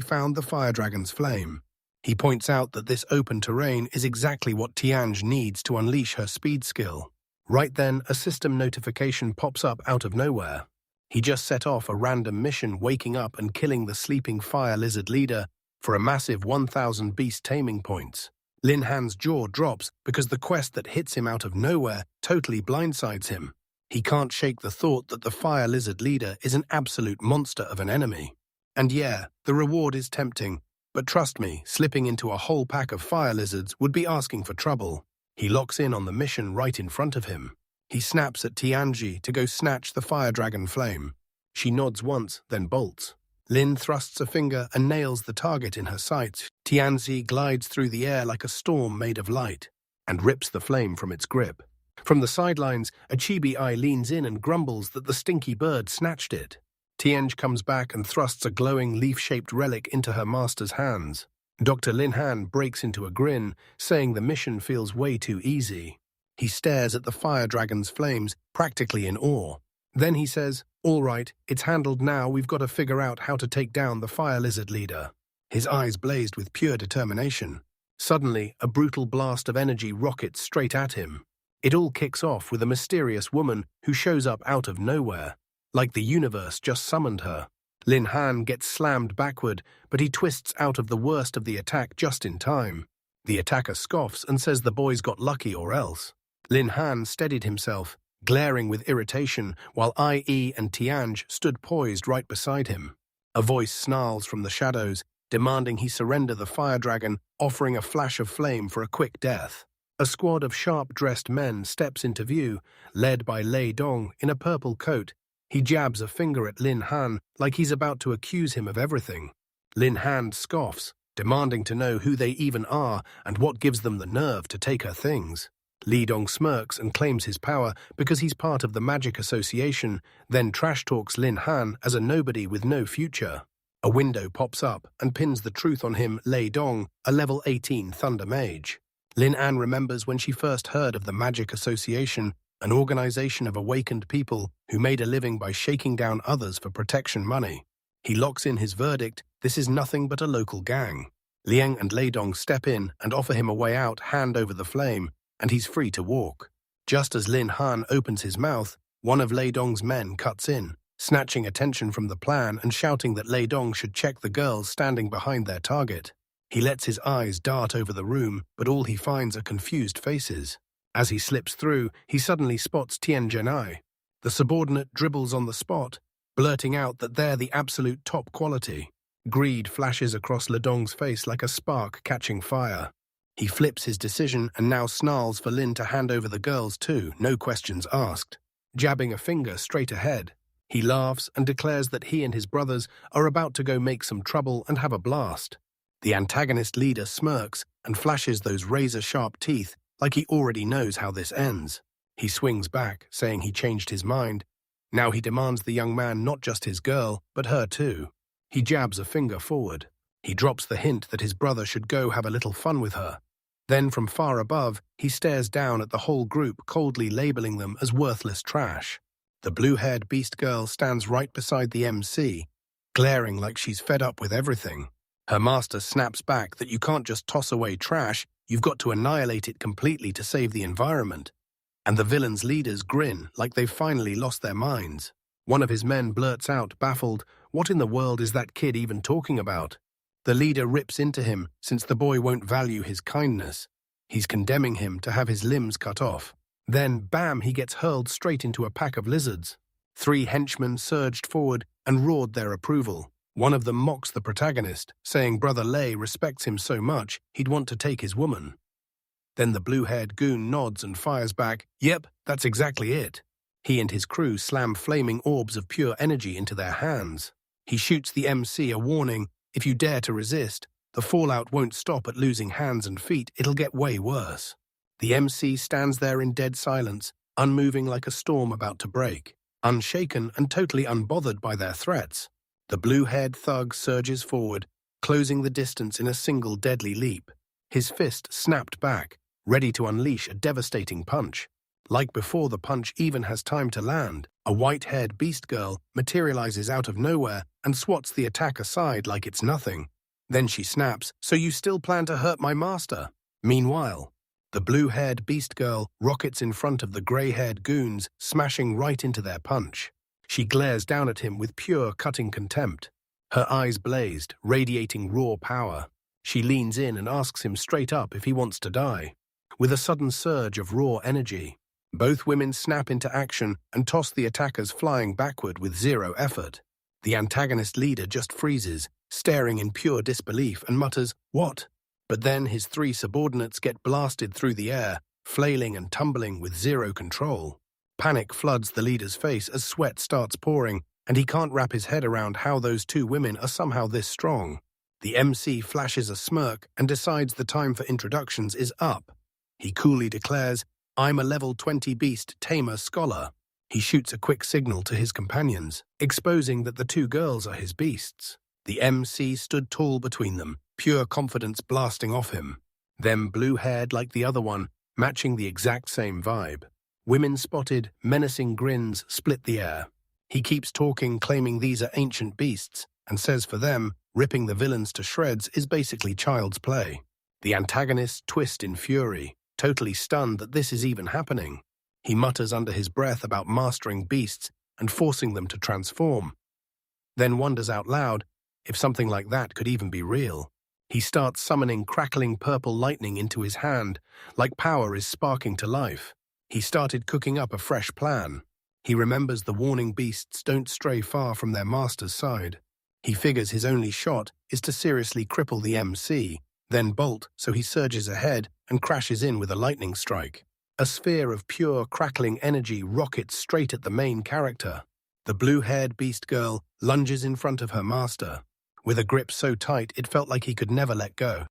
found the fire dragon's flame. He points out that this open terrain is exactly what Tianj needs to unleash her speed skill. Right then, a system notification pops up out of nowhere. He just set off a random mission, waking up and killing the sleeping fire lizard leader for a massive 1,000 beast taming points. Lin Han's jaw drops because the quest that hits him out of nowhere totally blindsides him. He can't shake the thought that the fire lizard leader is an absolute monster of an enemy. And yeah, the reward is tempting, but trust me, slipping into a whole pack of fire lizards would be asking for trouble. He locks in on the mission right in front of him. He snaps at Tianji to go snatch the fire dragon flame. She nods once, then bolts. Lin thrusts a finger and nails the target in her sights. Tianzi glides through the air like a storm made of light and rips the flame from its grip. From the sidelines, a chibi-eye leans in and grumbles that the stinky bird snatched it. Tianj comes back and thrusts a glowing leaf-shaped relic into her master's hands. Dr. Lin Han breaks into a grin, saying the mission feels way too easy. He stares at the fire dragon's flames, practically in awe. Then he says, "All right, it's handled now, we've got to figure out how to take down the fire lizard leader." His eyes blazed with pure determination. Suddenly, a brutal blast of energy rockets straight at him. It all kicks off with a mysterious woman who shows up out of nowhere, like the universe just summoned her. Lin Han gets slammed backward, but he twists out of the worst of the attack just in time. The attacker scoffs and says the boys got lucky or else. Lin Han steadied himself, glaring with irritation, while IE and Tianj stood poised right beside him. A voice snarls from the shadows, demanding he surrender the fire dragon, offering a flash of flame for a quick death. A squad of sharp-dressed men steps into view, led by Lei Dong in a purple coat. He jabs a finger at Lin Han like he's about to accuse him of everything. Lin Han scoffs, demanding to know who they even are and what gives them the nerve to take her things. Li Dong smirks and claims his power because he's part of the Magic Association, then trash-talks Lin Han as a nobody with no future. A window pops up and pins the truth on him, Lei Dong, a level 18 Thunder Mage. Lin An remembers when she first heard of the Magic Association, an organization of awakened people who made a living by shaking down others for protection money. He locks in his verdict, this is nothing but a local gang. Liang and Lei Dong step in and offer him a way out hand over the flame, and he's free to walk. Just as Lin Han opens his mouth, one of Lei Dong's men cuts in, snatching attention from the plan and shouting that Lei Dong should check the girls standing behind their target. He lets his eyes dart over the room, but all he finds are confused faces. As he slips through, he suddenly spots Tian Zhenai. The subordinate dribbles on the spot, blurting out that they're the absolute top quality. Greed flashes across Ledong's face like a spark catching fire. He flips his decision and now snarls for Lin to hand over the girls too, no questions asked. Jabbing a finger straight ahead, he laughs and declares that he and his brothers are about to go make some trouble and have a blast. The antagonist leader smirks and flashes those razor-sharp teeth like he already knows how this ends. He swings back, saying he changed his mind. Now he demands the young man not just his girl, but her too. He jabs a finger forward. He drops the hint that his brother should go have a little fun with her. Then from far above, he stares down at the whole group, coldly labeling them as worthless trash. The blue-haired beast girl stands right beside the MC, glaring like she's fed up with everything. Her master snaps back that you can't just toss away trash, you've got to annihilate it completely to save the environment. And the villain's leaders grin like they've finally lost their minds. One of his men blurts out, baffled, "What in the world is that kid even talking about?" The leader rips into him, since the boy won't value his kindness. He's condemning him to have his limbs cut off. Then, bam, he gets hurled straight into a pack of lizards. 3 henchmen surged forward and roared their approval. One of them mocks the protagonist, saying Brother Lei respects him so much he'd want to take his woman. Then the blue-haired goon nods and fires back, "Yep, that's exactly it." He and his crew slam flaming orbs of pure energy into their hands. He shoots the MC a warning, "If you dare to resist, the fallout won't stop at losing hands and feet, it'll get way worse." The MC stands there in dead silence, unmoving like a storm about to break, unshaken and totally unbothered by their threats. The blue-haired thug surges forward, closing the distance in a single deadly leap. His fist snapped back, ready to unleash a devastating punch. Like before the punch even has time to land, a white-haired beast girl materializes out of nowhere and swats the attack aside like it's nothing. Then she snaps, "So you still plan to hurt my master?" Meanwhile, the blue-haired beast girl rockets in front of the grey-haired goons, smashing right into their punch. She glares down at him with pure cutting contempt. Her eyes blazed, radiating raw power. She leans in and asks him straight up if he wants to die. With a sudden surge of raw energy, both women snap into action and toss the attackers flying backward with zero effort. The antagonist leader just freezes, staring in pure disbelief, and mutters, "What?" But then his 3 subordinates get blasted through the air, flailing and tumbling with zero control. Panic floods the leader's face as sweat starts pouring, and he can't wrap his head around how those 2 women are somehow this strong. The MC flashes a smirk and decides the time for introductions is up. He coolly declares, "I'm a level 20 beast tamer scholar." He shoots a quick signal to his companions, exposing that the 2 girls are his beasts. The MC stood tall between them, pure confidence blasting off him. Them blue-haired like the other one, matching the exact same vibe. Women spotted, menacing grins split the air. He keeps talking, claiming these are ancient beasts, and says for them, ripping the villains to shreds is basically child's play. The antagonists twist in fury, totally stunned that this is even happening. He mutters under his breath about mastering beasts and forcing them to transform. Then wonders out loud if something like that could even be real. He starts summoning crackling purple lightning into his hand, like power is sparking to life. He started cooking up a fresh plan. He remembers the warning beasts don't stray far from their master's side. He figures his only shot is to seriously cripple the MC, then bolt, so he surges ahead and crashes in with a lightning strike. A sphere of pure, crackling energy rockets straight at the main character. The blue-haired beast girl lunges in front of her master. With a grip so tight it felt like he could never let go.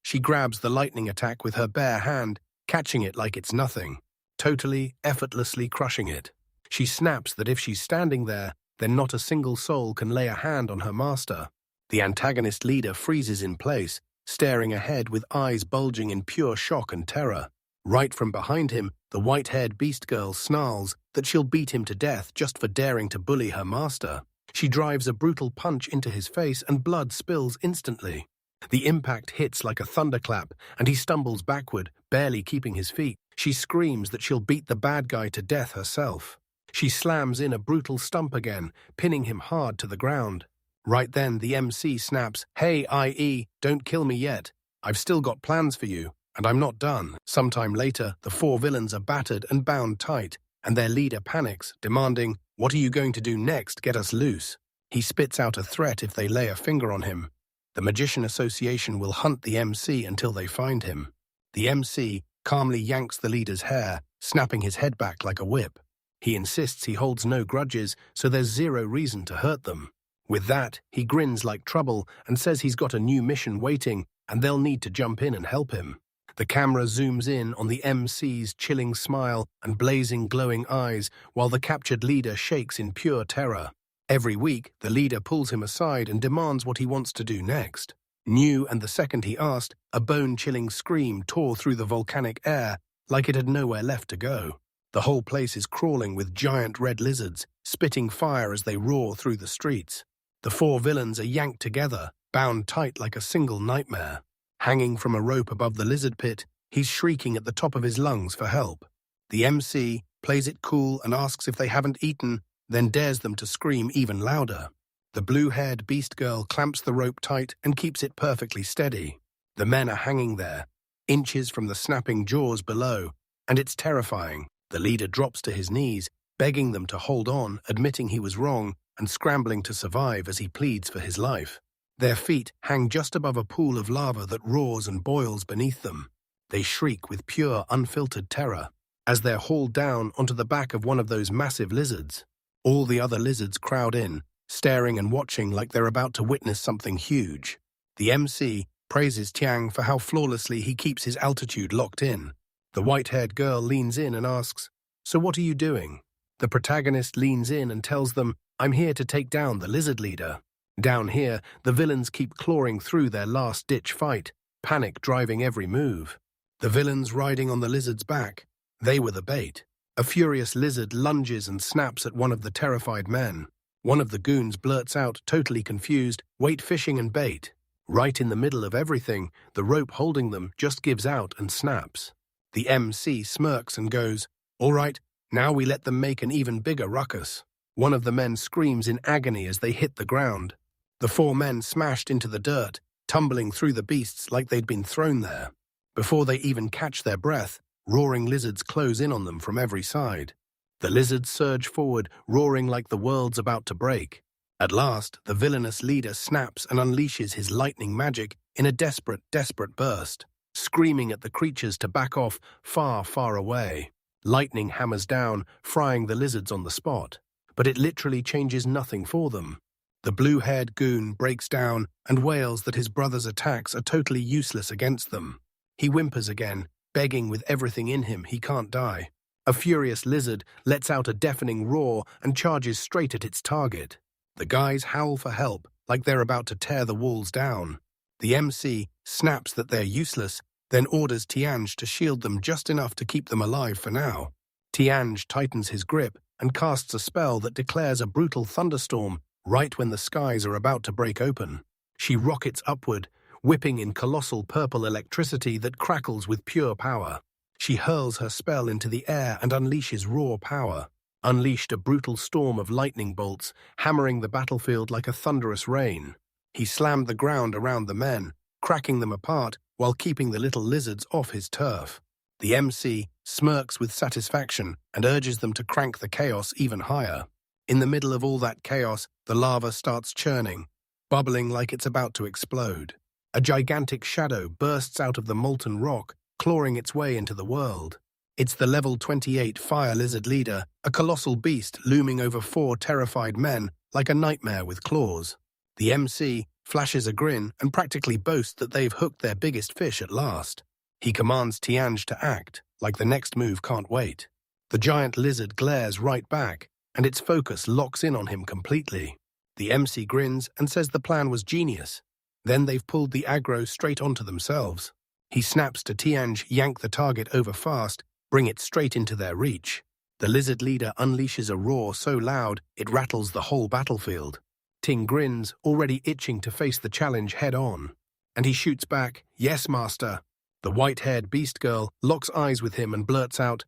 She grabs the lightning attack with her bare hand, catching it like it's nothing, totally, effortlessly crushing it. She snaps that if she's standing there, then not a single soul can lay a hand on her master. The antagonist leader freezes in place, staring ahead with eyes bulging in pure shock and terror. Right from behind him, the white-haired beast girl snarls that she'll beat him to death just for daring to bully her master. She drives a brutal punch into his face and blood spills instantly. The impact hits like a thunderclap and he stumbles backward, barely keeping his feet. She screams that she'll beat the bad guy to death herself. She slams in a brutal stump again, pinning him hard to the ground. Right then, the MC snaps, "Hey, IE, don't kill me yet. I've still got plans for you, and I'm not done." Sometime later, the four villains are battered and bound tight, and their leader panics, demanding, "What are you going to do next? Get us loose." He spits out a threat if they lay a finger on him. The Magician Association will hunt the MC until they find him. The MC calmly yanks the leader's hair, snapping his head back like a whip. He insists he holds no grudges, so there's zero reason to hurt them. With that, he grins like trouble and says he's got a new mission waiting and they'll need to jump in and help him. The camera zooms in on the MC's chilling smile and blazing glowing eyes while the captured leader shakes in pure terror. Every week, the leader pulls him aside and demands what he wants to do next. New, and the second he asked, a bone-chilling scream tore through the volcanic air like it had nowhere left to go. The whole place is crawling with giant red lizards, spitting fire as they roar through the streets. The four villains are yanked together, bound tight like a single nightmare. Hanging from a rope above the lizard pit, he's shrieking at the top of his lungs for help. The MC plays it cool and asks if they haven't eaten, then dares them to scream even louder. The blue-haired beast girl clamps the rope tight and keeps it perfectly steady. The men are hanging there, inches from the snapping jaws below, and it's terrifying. The leader drops to his knees, begging them to hold on, admitting he was wrong, and scrambling to survive as he pleads for his life. Their feet hang just above a pool of lava that roars and boils beneath them. They shriek with pure, unfiltered terror as they're hauled down onto the back of one of those massive lizards. All the other lizards crowd in, staring and watching like they're about to witness something huge. The MC praises Tiang for how flawlessly he keeps his altitude locked in. The white-haired girl leans in and asks, "So what are you doing?" The protagonist leans in and tells them, "I'm here to take down the lizard leader." Down here, the villains keep clawing through their last-ditch fight, panic driving every move. The villains riding on the lizard's back. They were the bait. A furious lizard lunges and snaps at one of the terrified men. One of the goons blurts out, totally confused, "Wait, fishing and bait." Right in the middle of everything, the rope holding them just gives out and snaps. The MC smirks and goes, "All right, now we let them make an even bigger ruckus." One of the men screams in agony as they hit the ground. The four men smashed into the dirt, tumbling through the beasts like they'd been thrown there. Before they even catch their breath, roaring lizards close in on them from every side. The lizards surge forward, roaring like the world's about to break. At last, the villainous leader snaps and unleashes his lightning magic in a desperate, desperate burst, screaming at the creatures to back off far, far away. Lightning hammers down, frying the lizards on the spot. But it literally changes nothing for them. The blue-haired goon breaks down and wails that his brother's attacks are totally useless against them. He whimpers again, begging with everything in him he can't die. A furious lizard lets out a deafening roar and charges straight at its target. The guys howl for help, like they're about to tear the walls down. The MC snaps that they're useless, then orders Tianj to shield them just enough to keep them alive for now. Tianj tightens his grip and casts a spell that declares a brutal thunderstorm right when the skies are about to break open. She rockets upward, whipping in colossal purple electricity that crackles with pure power. She hurls her spell into the air and unleashes raw power. Unleashed a brutal storm of lightning bolts, hammering the battlefield like a thunderous rain. He slammed the ground around the men, cracking them apart while keeping the little lizards off his turf. The MC smirks with satisfaction and urges them to crank the chaos even higher. In the middle of all that chaos, the lava starts churning, bubbling like it's about to explode. A gigantic shadow bursts out of the molten rock, clawing its way into the world. It's the level 28 fire lizard leader, a colossal beast looming over four terrified men like a nightmare with claws. The MC flashes a grin and practically boasts that they've hooked their biggest fish at last. He commands Tianj to act, like the next move can't wait. The giant lizard glares right back, and its focus locks in on him completely. The MC grins and says the plan was genius. Then they've pulled the aggro straight onto themselves. He snaps to Tianj, yank the target over fast, bring it straight into their reach. The lizard leader unleashes a roar so loud it rattles the whole battlefield. Ting grins, already itching to face the challenge head-on. And he shoots back, "Yes, master." The white-haired beast girl locks eyes with him and blurts out,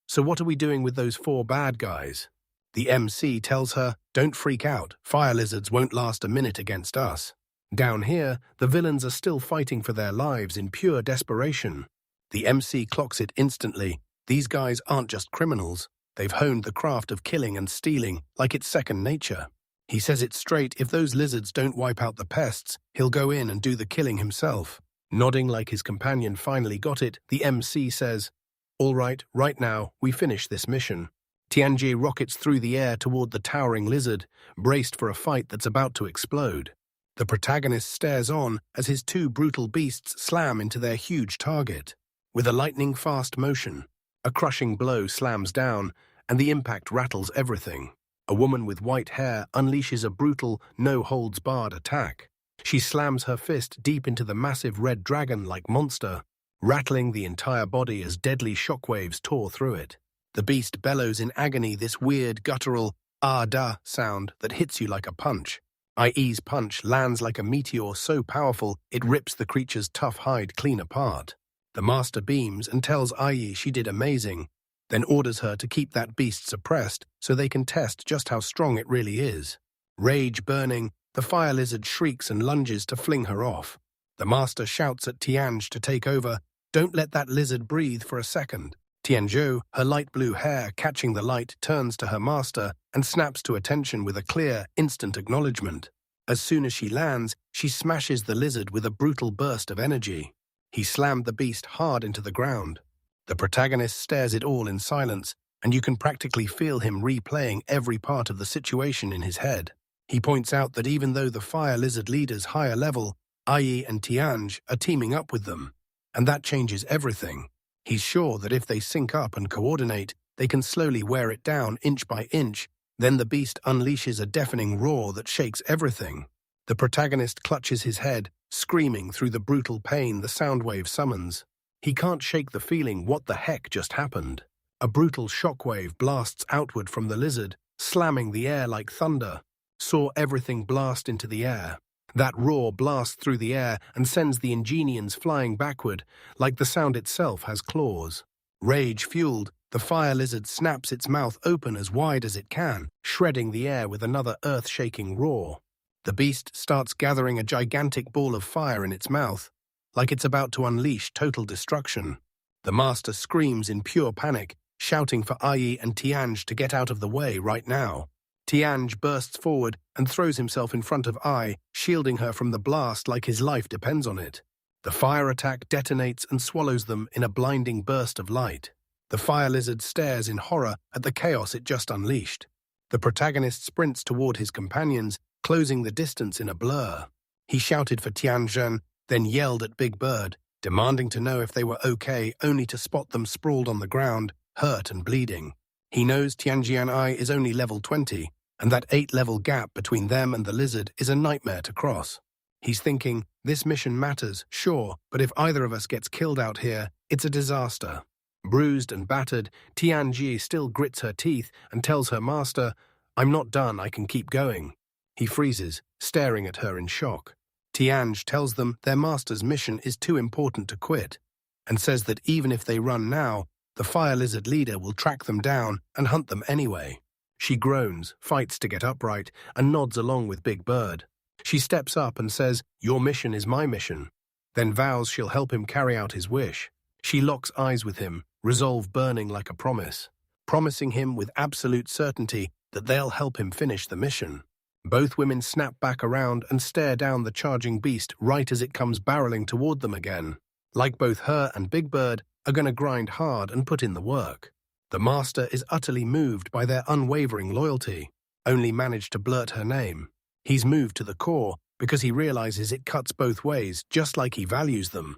"So what are we doing with those four bad guys?" The MC tells her, "Don't freak out, fire lizards won't last a minute against us." Down here, the villains are still fighting for their lives in pure desperation. The MC clocks it instantly. These guys aren't just criminals. They've honed the craft of killing and stealing like it's second nature. He says it straight, if those lizards don't wipe out the pests, he'll go in and do the killing himself. Nodding like his companion finally got it, the MC says, "All right, right now, we finish this mission." Tianji rockets through the air toward the towering lizard, braced for a fight that's about to explode. The protagonist stares on as his two brutal beasts slam into their huge target. With a lightning-fast motion, a crushing blow slams down, and the impact rattles everything. A woman with white hair unleashes a brutal, no-holds-barred attack. She slams her fist deep into the massive red dragon-like monster, rattling the entire body as deadly shockwaves tore through it. The beast bellows in agony, this weird, guttural ah-da sound that hits you like a punch. IE's punch lands like a meteor so powerful it rips the creature's tough hide clean apart. The master beams and tells IE she did amazing, then orders her to keep that beast suppressed so they can test just how strong it really is. Rage burning, the fire lizard shrieks and lunges to fling her off. The master shouts at Tianj to take over, "Don't let that lizard breathe for a second." Tianzhou, her light blue hair catching the light, turns to her master and snaps to attention with a clear, instant acknowledgement. As soon as she lands, she smashes the lizard with a brutal burst of energy. He slammed the beast hard into the ground. The protagonist stares it all in silence, and you can practically feel him replaying every part of the situation in his head. He points out that even though the fire lizard leader's higher level, Ai and Tianj, are teaming up with them, and that changes everything. He's sure that if they sync up and coordinate, they can slowly wear it down inch by inch. Then the beast unleashes a deafening roar that shakes everything. The protagonist clutches his head, screaming through the brutal pain the sound wave summons. He can't shake the feeling, what the heck just happened? A brutal shockwave blasts outward from the lizard, slamming the air like thunder. Saw everything blast into the air. That roar blasts through the air and sends the Ingenians flying backward, like the sound itself has claws. Rage-fueled, the fire lizard snaps its mouth open as wide as it can, shredding the air with another earth-shaking roar. The beast starts gathering a gigantic ball of fire in its mouth, like it's about to unleash total destruction. The master screams in pure panic, shouting for Ai and Tianj to get out of the way right now. Tianj bursts forward and throws himself in front of Ai, shielding her from the blast like his life depends on it. The fire attack detonates and swallows them in a blinding burst of light. The fire lizard stares in horror at the chaos it just unleashed. The protagonist sprints toward his companions, closing the distance in a blur. He shouted for Tianzhen, then yelled at Big Bird, demanding to know if they were okay, only to spot them sprawled on the ground, hurt and bleeding. He knows Tianjian'ai is only level 20, and that 8-level gap between them and the lizard is a nightmare to cross. He's thinking, this mission matters, sure, but if either of us gets killed out here, it's a disaster. Bruised and battered, Tianji still grits her teeth and tells her master, "I'm not done, I can keep going." He freezes, staring at her in shock. Tianj tells them their master's mission is too important to quit, and says that even if they run now, the fire lizard leader will track them down and hunt them anyway. She groans, fights to get upright, and nods along with Big Bird. She steps up and says, "Your mission is my mission," then vows she'll help him carry out his wish. She locks eyes with him, resolve burning like a promise, promising him with absolute certainty that they'll help him finish the mission. Both women snap back around and stare down the charging beast right as it comes barreling toward them again. Like both her and Big Bird are going to grind hard and put in the work. The master is utterly moved by their unwavering loyalty, only managed to blurt her name. He's moved to the core because he realizes it cuts both ways, just like he values them.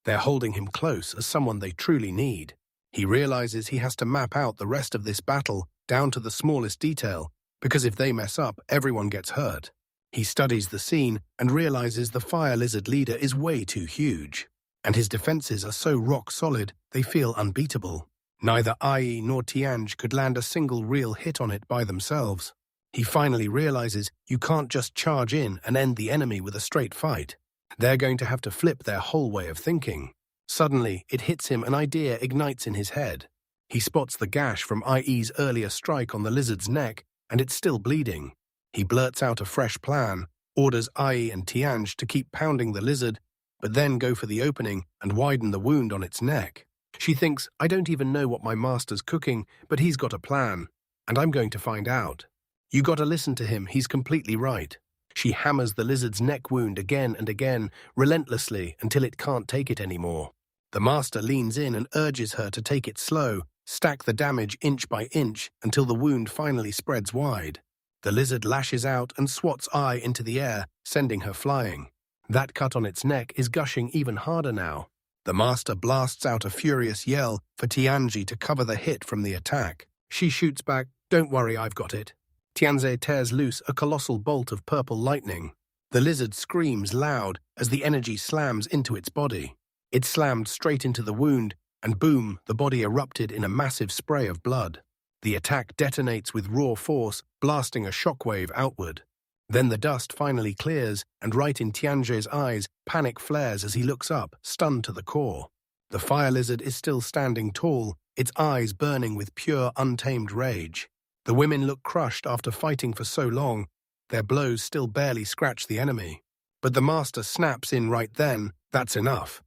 They're holding him close as someone they truly need. He realizes he has to map out the rest of this battle down to the smallest detail, because if they mess up, everyone gets hurt. He studies the scene and realizes the fire lizard leader is way too huge, and his defenses are so rock solid they feel unbeatable. Neither Ai nor Tianj could land a single real hit on it by themselves. He finally realizes you can't just charge in and end the enemy with a straight fight. They're going to have to flip their whole way of thinking. Suddenly, it hits him, an idea ignites in his head. He spots the gash from IE's earlier strike on the lizard's neck, and it's still bleeding. He blurts out a fresh plan, orders IE and Tianj to keep pounding the lizard, but then go for the opening and widen the wound on its neck. She thinks, I don't even know what my master's cooking, but he's got a plan, and I'm going to find out. You gotta listen to him, he's completely right. She hammers the lizard's neck wound again and again, relentlessly, until it can't take it anymore. The master leans in and urges her to take it slow, stack the damage inch by inch until the wound finally spreads wide. The lizard lashes out and swats Ai into the air, sending her flying. That cut on its neck is gushing even harder now. The master blasts out a furious yell for Tianji to cover the hit from the attack. She shoots back, "Don't worry, I've got it." Tianze tears loose a colossal bolt of purple lightning. The lizard screams loud as the energy slams into its body. It slammed straight into the wound, and boom, the body erupted in a massive spray of blood. The attack detonates with raw force, blasting a shockwave outward. Then the dust finally clears, and right in Tianje's eyes, panic flares as he looks up, stunned to the core. The fire lizard is still standing tall, its eyes burning with pure, untamed rage. The women look crushed after fighting for so long. Their blows still barely scratch the enemy. But the master snaps in right then, that's enough.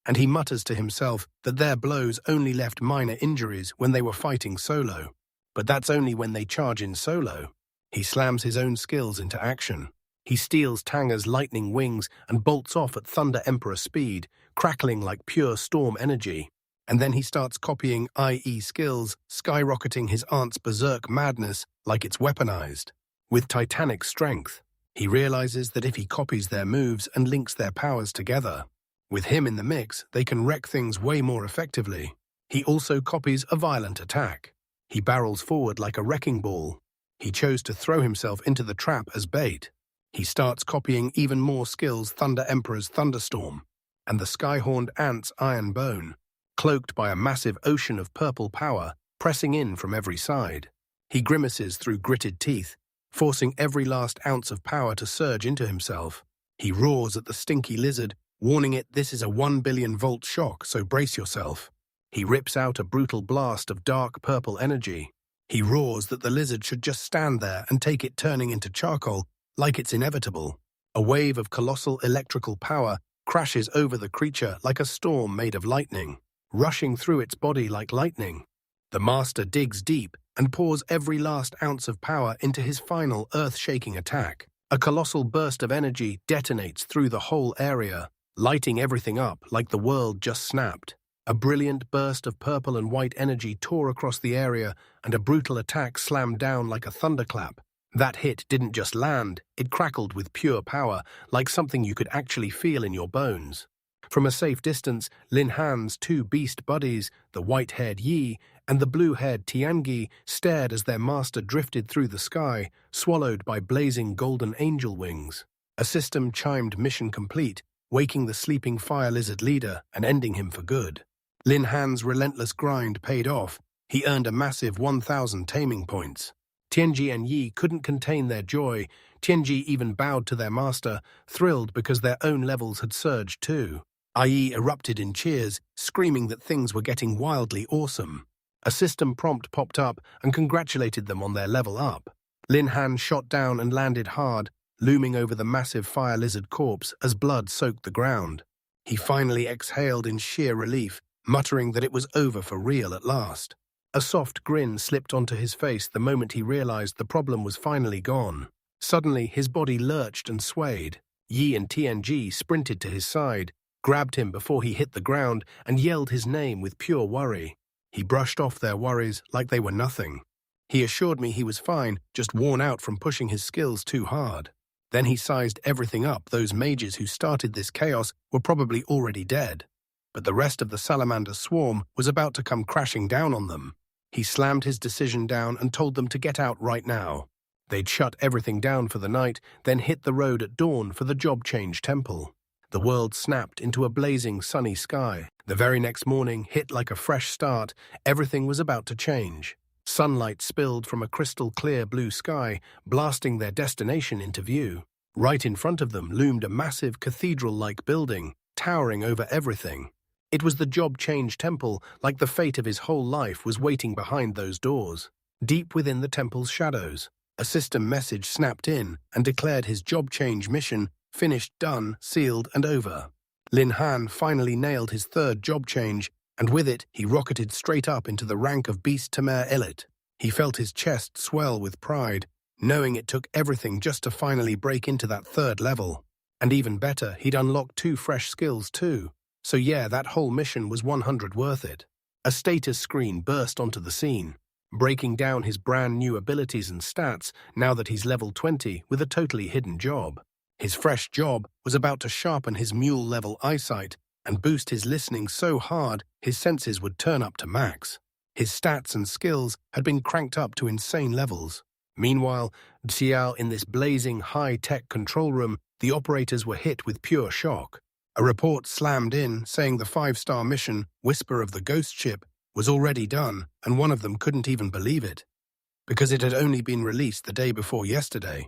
And he mutters to himself that their blows only left minor injuries when they were fighting solo. But that's only when they charge in solo. He slams his own skills into action. He steals Tanga's lightning wings and bolts off at Thunder Emperor speed, crackling like pure storm energy. And then he starts copying IE skills, skyrocketing his aunt's berserk madness like it's weaponized. With titanic strength, he realizes that if he copies their moves and links their powers together, with him in the mix, they can wreck things way more effectively. He also copies a violent attack. He barrels forward like a wrecking ball. He chose to throw himself into the trap as bait. He starts copying even more skills Thunder Emperor's Thunderstorm, and the Skyhorned Ant's Iron Bone, cloaked by a massive ocean of purple power, pressing in from every side. He grimaces through gritted teeth, forcing every last ounce of power to surge into himself. He roars at the stinky lizard, warning it this is a 1 billion volt shock, so brace yourself. He rips out a brutal blast of dark purple energy. He roars that the lizard should just stand there and take it turning into charcoal, like it's inevitable. A wave of colossal electrical power crashes over the creature like a storm made of lightning, rushing through its body like lightning. The master digs deep and pours every last ounce of power into his final earth-shaking attack. A colossal burst of energy detonates through the whole area, lighting everything up like the world just snapped. A brilliant burst of purple and white energy tore across the area, and a brutal attack slammed down like a thunderclap. That hit didn't just land, it crackled with pure power, like something you could actually feel in your bones. From a safe distance, Lin Han's two beast buddies, the white-haired Yi and the blue-haired Tiangi, stared as their master drifted through the sky, swallowed by blazing golden angel wings. A system chimed mission complete, waking the sleeping fire lizard leader and ending him for good. Lin Han's relentless grind paid off. He earned a massive 1,000 taming points. Tianji and Yi couldn't contain their joy. Tianji even bowed to their master, thrilled because their own levels had surged too. Yi erupted in cheers, screaming that things were getting wildly awesome. A system prompt popped up and congratulated them on their level up. Lin Han shot down and landed hard, looming over the massive fire lizard corpse as blood soaked the ground. He finally exhaled in sheer relief, muttering that it was over for real at last. A soft grin slipped onto his face the moment he realized the problem was finally gone. Suddenly, his body lurched and swayed. Yi and Tianji sprinted to his side, grabbed him before he hit the ground, and yelled his name with pure worry. He brushed off their worries like they were nothing. He assured me he was fine, just worn out from pushing his skills too hard. Then he sized everything up. Those mages who started this chaos were probably already dead. But the rest of the salamander swarm was about to come crashing down on them. He slammed his decision down and told them to get out right now. They'd shut everything down for the night, then hit the road at dawn for the job change temple. The world snapped into a blazing sunny sky. The very next morning, hit like a fresh start, everything was about to change. Sunlight spilled from a crystal-clear blue sky, blasting their destination into view. Right in front of them loomed a massive cathedral-like building, towering over everything. It was the job change temple, like the fate of his whole life was waiting behind those doors. Deep within the temple's shadows, a system message snapped in and declared his job change mission finished, done, sealed, and over. Lin Han finally nailed his third job change, and with it he rocketed straight up into the rank of Beast Tamer Elite. He felt his chest swell with pride, knowing it took everything just to finally break into that third level. And even better, he'd unlocked 2 fresh skills too. So yeah, that whole mission was 100 worth it. A status screen burst onto the scene, breaking down his brand new abilities and stats now that he's level 20 with a totally hidden job. His fresh job was about to sharpen his mule-level eyesight and boost his listening so hard his senses would turn up to max. His stats and skills had been cranked up to insane levels. Meanwhile, Xiao in this blazing high-tech control room, the operators were hit with pure shock. A report slammed in saying the 5-star mission, Whisper of the Ghost Ship, was already done, and one of them couldn't even believe it, because it had only been released the day before yesterday.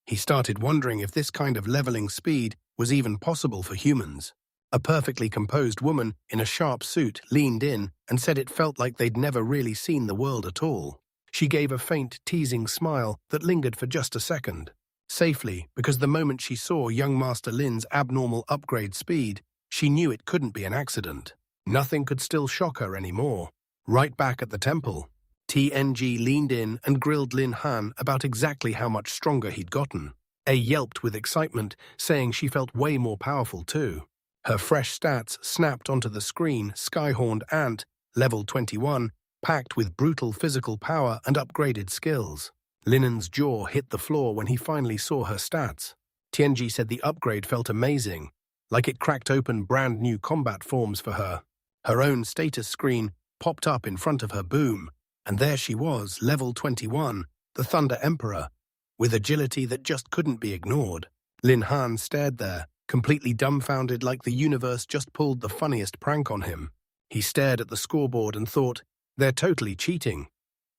He started wondering if this kind of leveling speed was even possible for humans. A perfectly composed woman in a sharp suit leaned in and said it felt like they'd never really seen the world at all. She gave a faint, teasing smile that lingered for just a second. Safely, because the moment she saw young Master Lin's abnormal upgrade speed, she knew it couldn't be an accident. Nothing could still shock her anymore. Right back at the temple, TNG leaned in and grilled Lin Han about exactly how much stronger he'd gotten. A yelped with excitement, saying she felt way more powerful too. Her fresh stats snapped onto the screen, Skyhorned Ant, level 21, packed with brutal physical power and upgraded skills. Linen's jaw hit the floor when he finally saw her stats. Tianji said the upgrade felt amazing, like it cracked open brand new combat forms for her. Her own status screen popped up in front of her boom, and there she was, level 21, the Thunder Emperor, with agility that just couldn't be ignored. Lin Han stared there, completely dumbfounded, like the universe just pulled the funniest prank on him. He stared at the scoreboard and thought, they're totally cheating.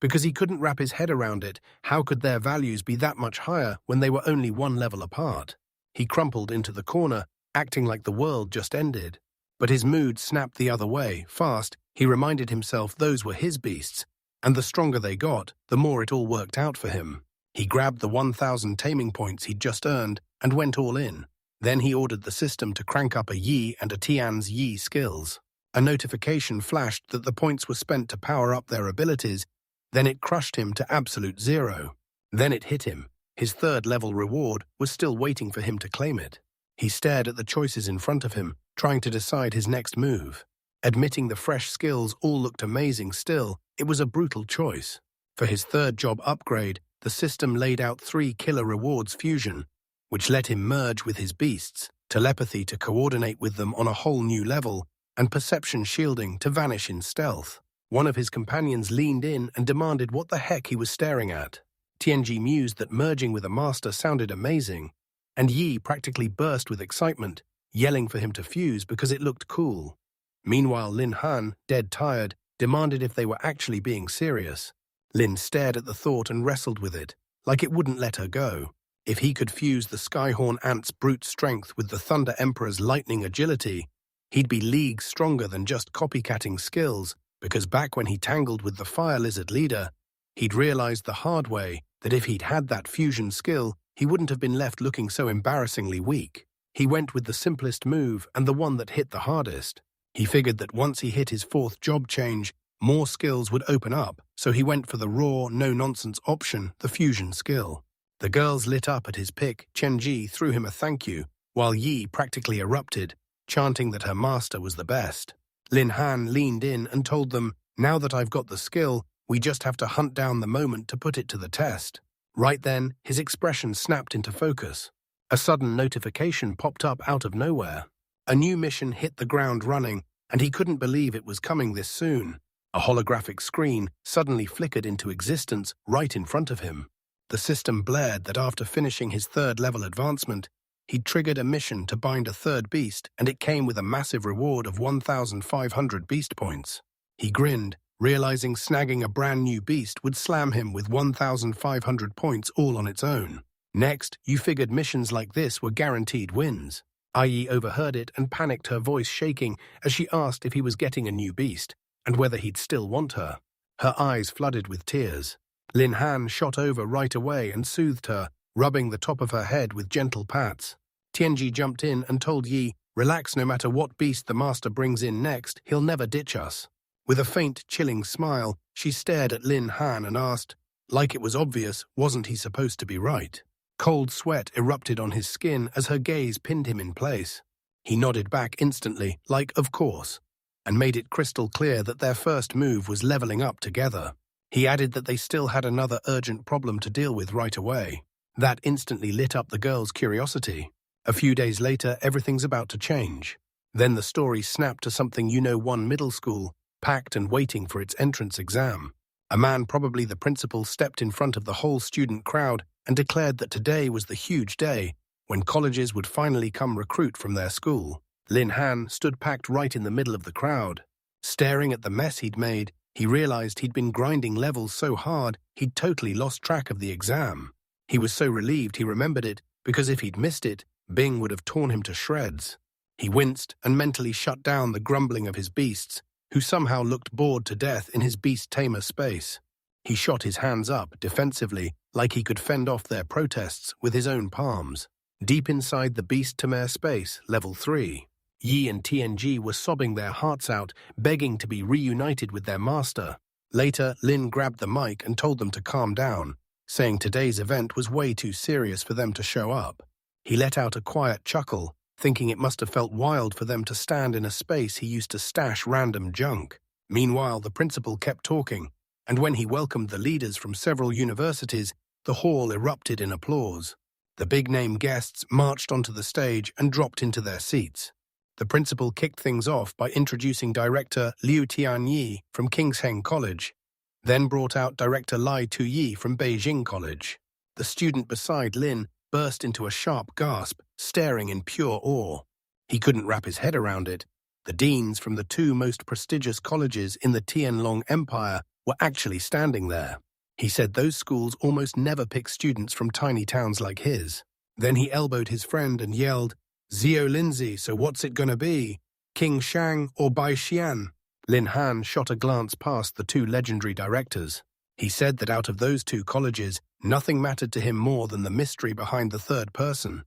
Because he couldn't wrap his head around it, how could their values be that much higher when they were only 1 level apart? He crumpled into the corner, acting like the world just ended. But his mood snapped the other way. Fast, he reminded himself those were his beasts, and the stronger they got, the more it all worked out for him. He grabbed the 1,000 taming points he'd just earned and went all in. Then he ordered the system to crank up a Yi and a Tian's Yi skills. A notification flashed that the points were spent to power up their abilities. Then it crushed him to absolute 0. Then it hit him. His third-level reward was still waiting for him to claim it. He stared at the choices in front of him, trying to decide his next move. Admitting the fresh skills all looked amazing still, it was a brutal choice. For his third job upgrade, the system laid out 3 killer rewards fusion, which let him merge with his beasts, telepathy to coordinate with them on a whole new level, and perception shielding to vanish in stealth. One of his companions leaned in and demanded what the heck he was staring at. Tianji mused that merging with a master sounded amazing, and Yi practically burst with excitement, yelling for him to fuse because it looked cool. Meanwhile, Lin Han, dead tired, demanded if they were actually being serious. Lin stared at the thought and wrestled with it, like it wouldn't let her go. If he could fuse the Skyhorn Ant's brute strength with the Thunder Emperor's lightning agility, he'd be leagues stronger than just copycatting skills, because back when he tangled with the Fire Lizard leader, he'd realized the hard way that if he'd had that fusion skill, he wouldn't have been left looking so embarrassingly weak. He went with the simplest move and the one that hit the hardest. He figured that once he hit his 4th job change, more skills would open up, so he went for the raw, no-nonsense option, the fusion skill. The girls lit up at his pick. Chenji threw him a thank you, while Yi practically erupted, chanting that her master was the best. Lin Han leaned in and told them, now that I've got the skill, we just have to hunt down the moment to put it to the test. Right then, his expression snapped into focus. A sudden notification popped up out of nowhere. A new mission hit the ground running, and he couldn't believe it was coming this soon. A holographic screen suddenly flickered into existence right in front of him. The system blared that after finishing his 3rd-level advancement, he'd triggered a mission to bind a 3rd beast, and it came with a massive reward of 1,500 beast points. He grinned, realizing snagging a brand new beast would slam him with 1,500 points all on its own. Next, you figured missions like this were guaranteed wins. Ai overheard it and panicked, her voice shaking as she asked if he was getting a new beast, and whether he'd still want her. Her eyes flooded with tears. Lin Han shot over right away and soothed her, rubbing the top of her head with gentle pats. Tianji jumped in and told Yi, "Relax, no matter what beast the master brings in next, he'll never ditch us." With a faint, chilling smile, she stared at Lin Han and asked, like it was obvious, wasn't he supposed to be right? Cold sweat erupted on his skin as her gaze pinned him in place. He nodded back instantly, like, of course, and made it crystal clear that their first move was leveling up together. He added that they still had another urgent problem to deal with right away. That instantly lit up the girl's curiosity. A few days later, everything's about to change. Then the story snapped to something one middle school, packed and waiting for its entrance exam. A man, probably the principal, stepped in front of the whole student crowd and declared that today was the huge day when colleges would finally come recruit from their school. Lin Han stood packed right in the middle of the crowd. Staring at the mess he'd made, he realized he'd been grinding levels so hard he'd totally lost track of the exam. He was so relieved he remembered it, because if he'd missed it, Bing would have torn him to shreds. He winced and mentally shut down the grumbling of his beasts, who somehow looked bored to death in his beast-tamer space. He shot his hands up, defensively, like he could fend off their protests with his own palms. Deep inside the beast-tamer space, level 3, Yi and TNG were sobbing their hearts out, begging to be reunited with their master. Later, Lin grabbed the mic and told them to calm down, saying today's event was way too serious for them to show up. He let out a quiet chuckle, thinking it must have felt wild for them to stand in a space he used to stash random junk. Meanwhile, the principal kept talking, and when he welcomed the leaders from several universities, the hall erupted in applause. The big-name guests marched onto the stage and dropped into their seats. The principal kicked things off by introducing director Liu Tianyi from Kingsheng College, then brought out director Lai Tuyi from Beijing College. The student beside Lin burst into a sharp gasp, staring in pure awe. He couldn't wrap his head around it. The deans from the two most prestigious colleges in the Tianlong Empire were actually standing there. He said those schools almost never pick students from tiny towns like his. Then he elbowed his friend and yelled, "Zio Lindsay, so what's it gonna be? King Shang or Bai Xian?" Lin Han shot a glance past the two legendary directors. He said that out of those two colleges, nothing mattered to him more than the mystery behind the third person.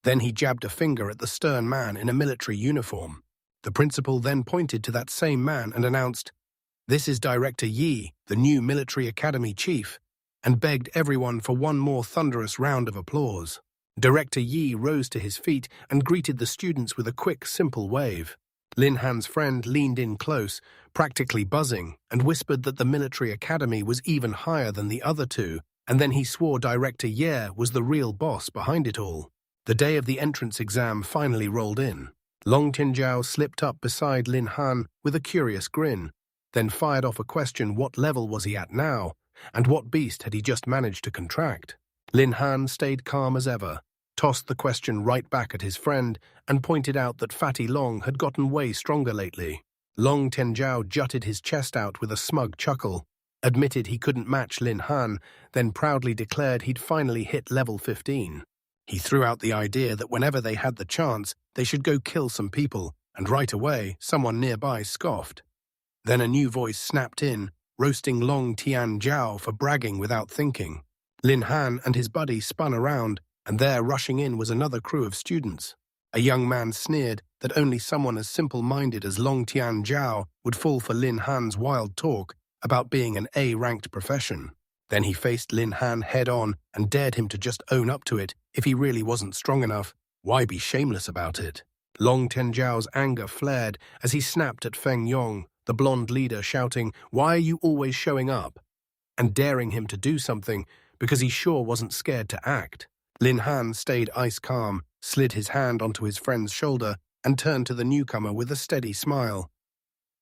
Then he jabbed a finger at the stern man in a military uniform. The principal then pointed to that same man and announced, "This is Director Yi, the new military academy chief," and begged everyone for one more thunderous round of applause. Director Yi rose to his feet and greeted the students with a quick, simple wave. Lin Han's friend leaned in close, practically buzzing, and whispered that the military academy was even higher than the other two, and then he swore Director Ye was the real boss behind it all. The day of the entrance exam finally rolled in. Long Tianjiao slipped up beside Lin Han with a curious grin, then fired off a question: what level was he at now, and what beast had he just managed to contract? Lin Han stayed calm as ever, tossed the question right back at his friend, and pointed out that Fatty Long had gotten way stronger lately. Long Tianjiao jutted his chest out with a smug chuckle, admitted he couldn't match Lin Han, then proudly declared he'd finally hit level 15. He threw out the idea that whenever they had the chance, they should go kill some people, and right away, someone nearby scoffed. Then a new voice snapped in, roasting Long Tianjiao for bragging without thinking. Lin Han and his buddy spun around, and there rushing in was another crew of students. A young man sneered that only someone as simple-minded as Long Tianjiao would fall for Lin Han's wild talk about being an A-ranked profession. Then he faced Lin Han head-on and dared him to just own up to it if he really wasn't strong enough. Why be shameless about it? Long Tianjiao's anger flared as he snapped at Feng Yong, the blonde leader, shouting, "Why are you always showing up?" and daring him to do something because he sure wasn't scared to act. Lin Han stayed ice-calm, slid his hand onto his friend's shoulder, and turned to the newcomer with a steady smile.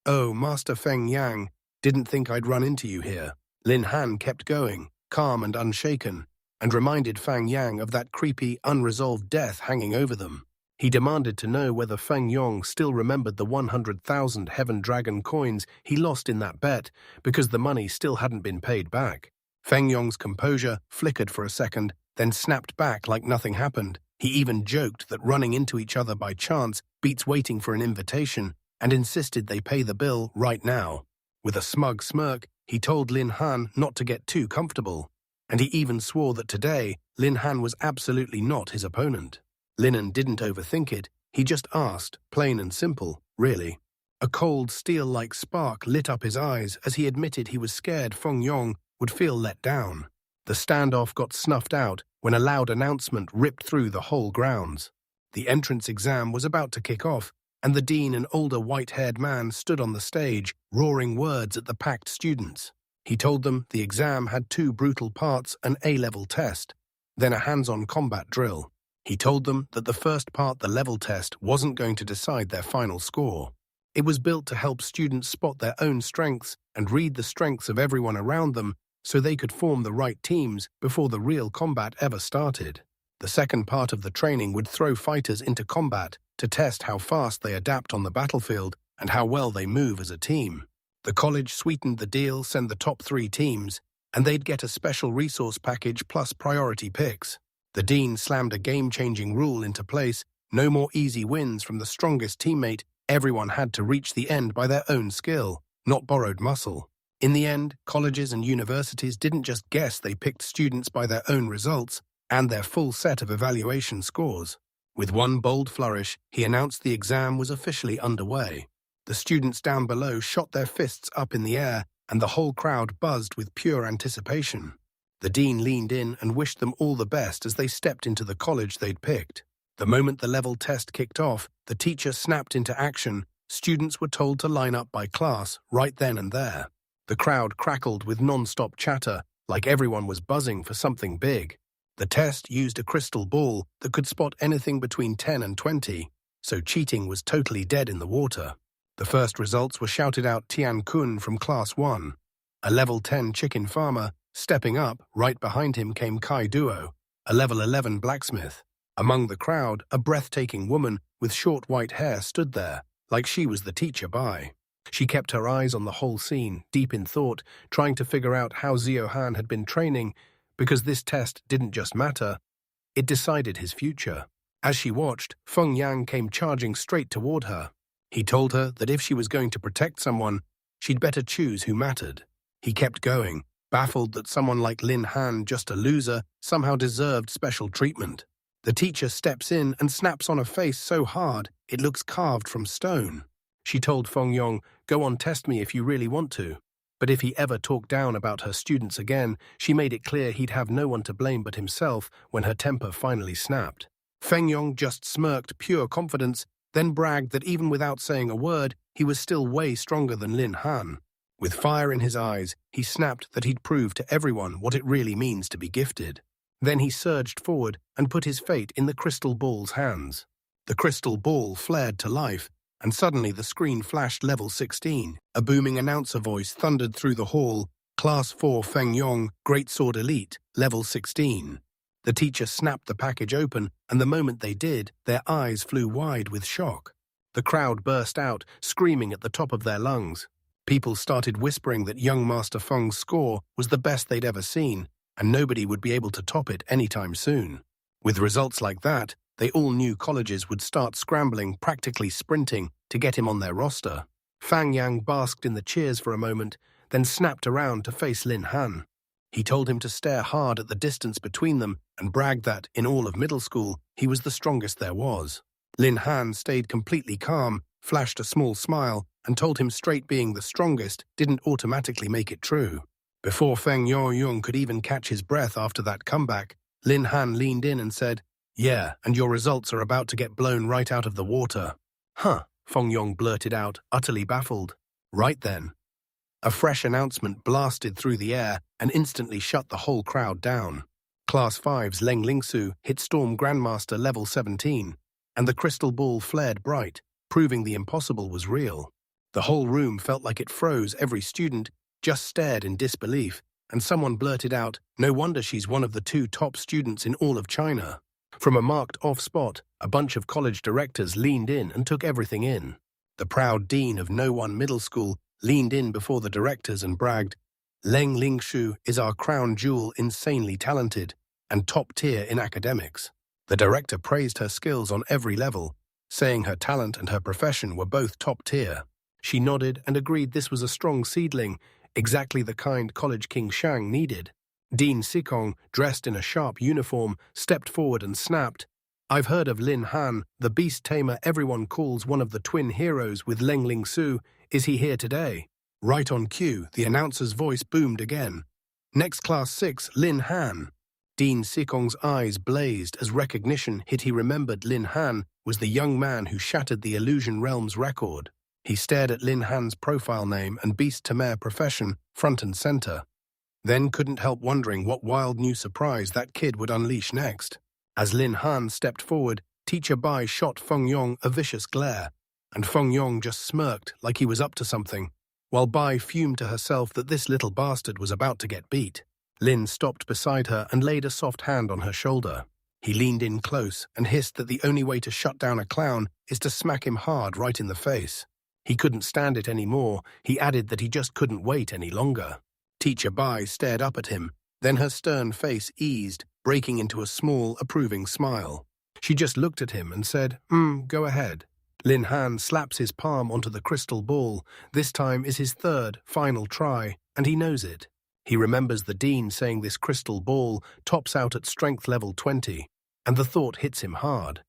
"Oh, Master Feng Yang, didn't think I'd run into you here." Lin Han kept going, calm and unshaken, and reminded Feng Yang of that creepy, unresolved death hanging over them. He demanded to know whether Feng Yong still remembered the 100,000 Heaven Dragon coins he lost in that bet because the money still hadn't been paid back. Feng Yong's composure flickered for a second, then snapped back like nothing happened. He even joked that running into each other by chance beats waiting for an invitation and insisted they pay the bill right now. With a smug smirk, he told Lin Han not to get too comfortable, and he even swore that today Lin Han was absolutely not his opponent. Lin didn't overthink it, he just asked, plain and simple, really. A cold steel-like spark lit up his eyes as he admitted he was scared Feng Yong would feel let down. The standoff got snuffed out when a loud announcement ripped through the whole grounds. The entrance exam was about to kick off, and the dean, an older white-haired man, stood on the stage, roaring words at the packed students. He told them the exam had 2 brutal parts, an A-level test, then a hands-on combat drill. He told them that the first part, the level test, wasn't going to decide their final score. It was built to help students spot their own strengths and read the strengths of everyone around them so they could form the right teams before the real combat ever started. The second part of the training would throw fighters into combat to test how fast they adapt on the battlefield and how well they move as a team. The college sweetened the deal, send the top 3 teams, and they'd get a special resource package plus priority picks. The dean slammed a game-changing rule into place: no more easy wins from the strongest teammate. Everyone had to reach the end by their own skill, not borrowed muscle. In the end, colleges and universities didn't just guess, they picked students by their own results and their full set of evaluation scores. With one bold flourish, he announced the exam was officially underway. The students down below shot their fists up in the air, and the whole crowd buzzed with pure anticipation. The dean leaned in and wished them all the best as they stepped into the college they'd picked. The moment the level test kicked off, the teacher snapped into action. Students were told to line up by class right then and there. The crowd crackled with non-stop chatter, like everyone was buzzing for something big. The test used a crystal ball that could spot anything between 10 and 20, so cheating was totally dead in the water. The first results were shouted out. Tian Kun from Class 1, a level 10 chicken farmer. Stepping up, right behind him came Kai Duo, a level 11 blacksmith. Among the crowd, a breathtaking woman with short white hair stood there, like she was the teacher by. She kept her eyes on the whole scene, deep in thought, trying to figure out how Zio Han had been training, because this test didn't just matter, it decided his future. As she watched, Feng Yang came charging straight toward her. He told her that if she was going to protect someone, she'd better choose who mattered. He kept going, baffled that someone like Lin Han, just a loser, somehow deserved special treatment. The teacher steps in and snaps on a face so hard it looks carved from stone. She told Feng Yong, "Go on, test me if you really want to." But if he ever talked down about her students again, she made it clear he'd have no one to blame but himself when her temper finally snapped. Feng Yong just smirked pure confidence, then bragged that even without saying a word, he was still way stronger than Lin Han. With fire in his eyes, he snapped that he'd prove to everyone what it really means to be gifted. Then he surged forward and put his fate in the crystal ball's hands. The crystal ball flared to life, and suddenly the screen flashed level 16. A booming announcer voice thundered through the hall, Class 4 Feng Yong, Great Sword Elite, level 16. The teacher snapped the package open, and the moment they did, their eyes flew wide with shock. The crowd burst out, screaming at the top of their lungs. People started whispering that young Master Feng's score was the best they'd ever seen, and nobody would be able to top it anytime soon. With results like that, they all knew colleges would start scrambling, practically sprinting, to get him on their roster. Fang Yang basked in the cheers for a moment, then snapped around to face Lin Han. He told him to stare hard at the distance between them and bragged that, in all of middle school, he was the strongest there was. Lin Han stayed completely calm, flashed a small smile, and told him straight being the strongest didn't automatically make it true. Before Feng Yong could even catch his breath after that comeback, Lin Han leaned in and said, "Yeah, and your results are about to get blown right out of the water." "Huh," Feng Yong blurted out, utterly baffled. Right then, a fresh announcement blasted through the air and instantly shut the whole crowd down. Class 5's Leng Lingsu hit Storm Grandmaster level 17, and the crystal ball flared bright, proving the impossible was real. The whole room felt like it froze. Every student just stared in disbelief, and someone blurted out, "No wonder she's one of the 2 top students in all of China." From a marked-off spot, a bunch of college directors leaned in and took everything in. The proud dean of No One Middle School leaned in before the directors and bragged, "Leng Lingshu is our crown jewel, insanely talented, and top tier in academics. The director praised her skills on every level, saying her talent and her profession were both top tier. She nodded and agreed this was a strong seedling, exactly the kind College King Shang needed. Dean Sikong, dressed in a sharp uniform, stepped forward and snapped, "I've heard of Lin Han, the beast tamer everyone calls one of the twin heroes with Leng Ling Su. Is he here today?" Right on cue, the announcer's voice boomed again. "Next class 6, Lin Han." Dean Sikong's eyes blazed as recognition hit. He remembered Lin Han was the young man who shattered the Illusion Realm's record. He stared at Lin Han's profile name and beast tamer profession front and center, then couldn't help wondering what wild new surprise that kid would unleash next. As Lin Han stepped forward, Teacher Bai shot Feng Yong a vicious glare, and Feng Yong just smirked like he was up to something, while Bai fumed to herself that this little bastard was about to get beat. Lin stopped beside her and laid a soft hand on her shoulder. He leaned in close and hissed that the only way to shut down a clown is to smack him hard right in the face. He couldn't stand it anymore. He added that he just couldn't wait any longer. Teacher Bai stared up at him, then her stern face eased, breaking into a small, approving smile. She just looked at him and said, go ahead." Lin Han slaps his palm onto the crystal ball. This time is his third, final try, and he knows it. He remembers the dean saying this crystal ball tops out at strength level 20, and the thought hits him hard.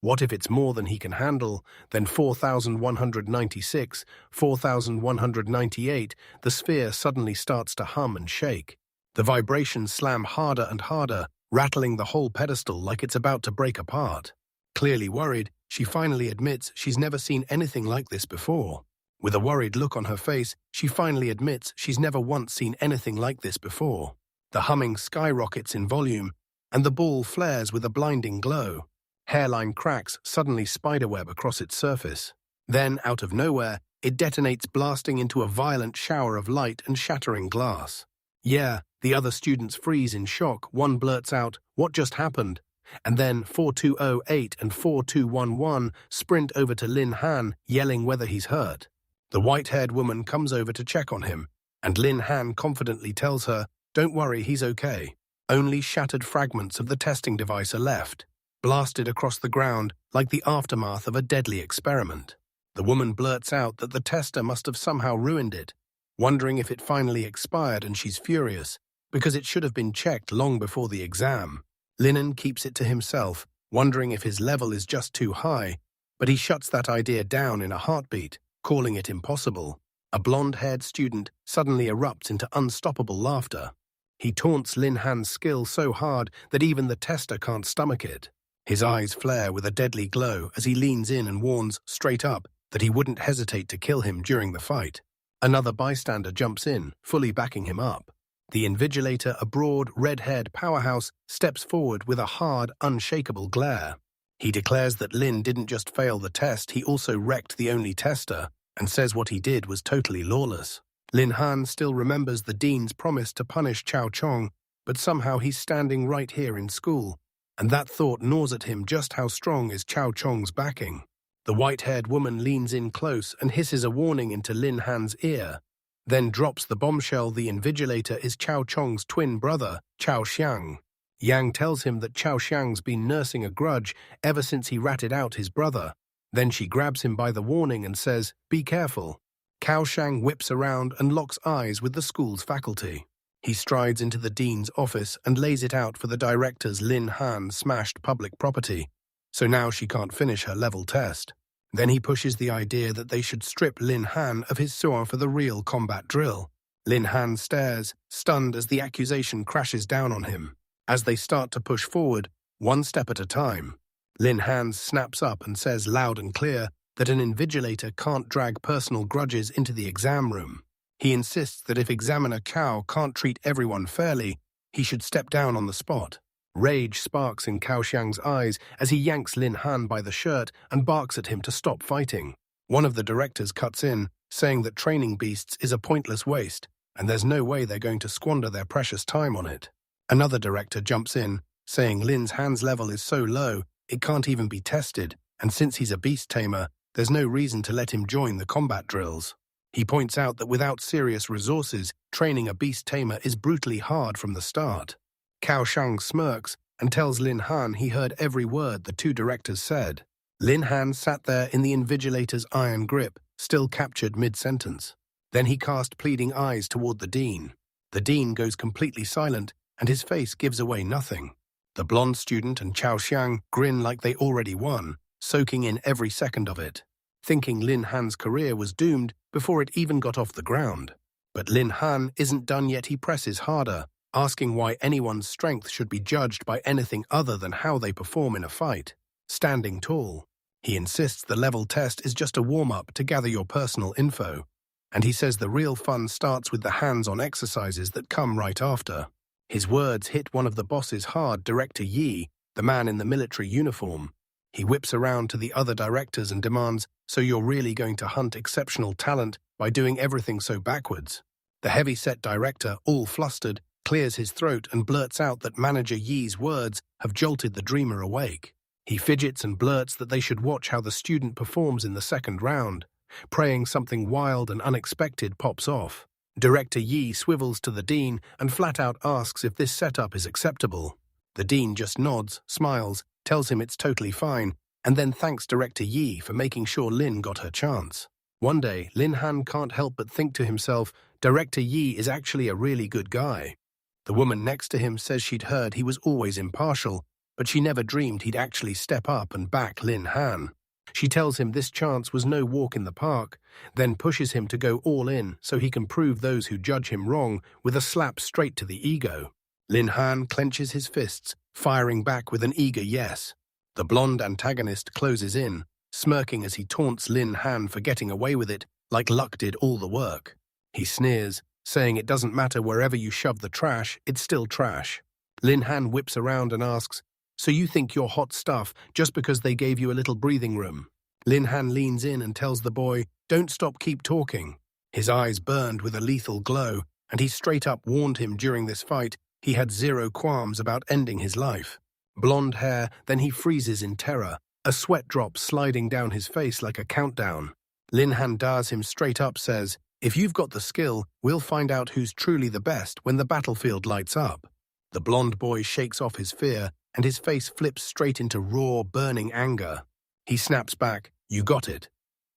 What if it's more than he can handle? Then 4,196, 4,198, the sphere suddenly starts to hum and shake. The vibrations slam harder and harder, rattling the whole pedestal like it's about to break apart. Clearly worried, she finally admits she's never seen anything like this before. With a worried look on her face, she finally admits she's never once seen anything like this before. The humming skyrockets in volume, and the ball flares with a blinding glow. Hairline cracks suddenly spiderweb across its surface. Then, out of nowhere, it detonates, blasting into a violent shower of light and shattering glass. "Yeah," the other students freeze in shock. One blurts out, "What just happened?" And then 4208 and 4211 sprint over to Lin Han, yelling whether he's hurt. The white-haired woman comes over to check on him, and Lin Han confidently tells her, "Don't worry, he's okay. Only shattered fragments of the testing device are left, blasted across the ground like the aftermath of a deadly experiment." The woman blurts out that the tester must have somehow ruined it, wondering if it finally expired, and she's furious, because it should have been checked long before the exam. Linen keeps it to himself, wondering if his level is just too high, but he shuts that idea down in a heartbeat, calling it impossible. A blonde-haired student suddenly erupts into unstoppable laughter. He taunts Lin Han's skill so hard that even the tester can't stomach it. His eyes flare with a deadly glow as he leans in and warns, straight up, that he wouldn't hesitate to kill him during the fight. Another bystander jumps in, fully backing him up. The invigilator, a broad, red-haired powerhouse, steps forward with a hard, unshakable glare. He declares that Lin didn't just fail the test, he also wrecked the only tester, and says what he did was totally lawless. Lin Han still remembers the dean's promise to punish Chao Chong, but somehow he's standing right here in school, and that thought gnaws at him. Just how strong is Chao Chong's backing? The white-haired woman leans in close and hisses a warning into Lin Han's ear, then drops the bombshell. The invigilator is Chao Chong's twin brother, Chao Xiang. Yang tells him that Chao Xiang's been nursing a grudge ever since he ratted out his brother. Then she grabs him by the warning and says, "Be careful." Cao Shang whips around and locks eyes with the school's faculty. He strides into the dean's office and lays it out for the director's Lin Han smashed public property, so now she can't finish her level test. Then he pushes the idea that they should strip Lin Han of his soin for the real combat drill. Lin Han stares, stunned as the accusation crashes down on him. As they start to push forward, one step at a time, Lin Han snaps up and says loud and clear that an invigilator can't drag personal grudges into the exam room. He insists that if examiner Cao can't treat everyone fairly, he should step down on the spot. Rage sparks in Cao Xiang's eyes as he yanks Lin Han by the shirt and barks at him to stop fighting. One of the directors cuts in, saying that training beasts is a pointless waste, and there's no way they're going to squander their precious time on it. Another director jumps in, saying Lin's Han's level is so low, it can't even be tested, and since he's a beast tamer, there's no reason to let him join the combat drills. He points out that without serious resources, training a beast tamer is brutally hard from the start. Cao Shang smirks, and tells Lin Han he heard every word the two directors said. Lin Han sat there in the invigilator's iron grip, still captured mid-sentence. Then he cast pleading eyes toward the dean. The dean goes completely silent, and his face gives away nothing. The blonde student and Chao Xiang grin like they already won, soaking in every second of it, thinking Lin Han's career was doomed before it even got off the ground. But Lin Han isn't done yet. He presses harder, asking why anyone's strength should be judged by anything other than how they perform in a fight. Standing tall. He insists the level test is just a warm-up to gather your personal info, and he says the real fun starts with the hands-on exercises that come right after. His words hit one of the bosses hard, Director Yi, the man in the military uniform. He whips around to the other directors and demands, "So you're really going to hunt exceptional talent by doing everything so backwards?" The heavy-set director, all flustered, clears his throat and blurts out that Manager Yi's words have jolted the dreamer awake. He fidgets and blurts that they should watch how the student performs in the second round, praying something wild and unexpected pops off. Director Yi swivels to the dean and flat out asks if this setup is acceptable. The dean just nods, smiles, tells him it's totally fine, and then thanks Director Yi for making sure Lin got her chance. One day, Lin Han can't help but think to himself, Director Yi is actually a really good guy. The woman next to him says she'd heard he was always impartial, but she never dreamed he'd actually step up and back Lin Han. She tells him this chance was no walk in the park, then pushes him to go all in so he can prove those who judge him wrong with a slap straight to the ego. Lin Han clenches his fists, firing back with an eager yes. The blonde antagonist closes in, smirking as he taunts Lin Han for getting away with it, like luck did all the work. He sneers, saying it doesn't matter wherever you shove the trash, it's still trash. Lin Han whips around and asks, "So you think you're hot stuff just because they gave you a little breathing room?" Lin Han leans in and tells the boy, "Don't stop, keep talking." His eyes burned with a lethal glow, and he straight up warned him during this fight he had zero qualms about ending his life. Blonde hair, then he freezes in terror, a sweat drop sliding down his face like a countdown. Lin Han dars him straight up, says, "If you've got the skill, we'll find out who's truly the best when the battlefield lights up." The blonde boy shakes off his fear, and his face flips straight into raw, burning anger. He snaps back, "You got it,"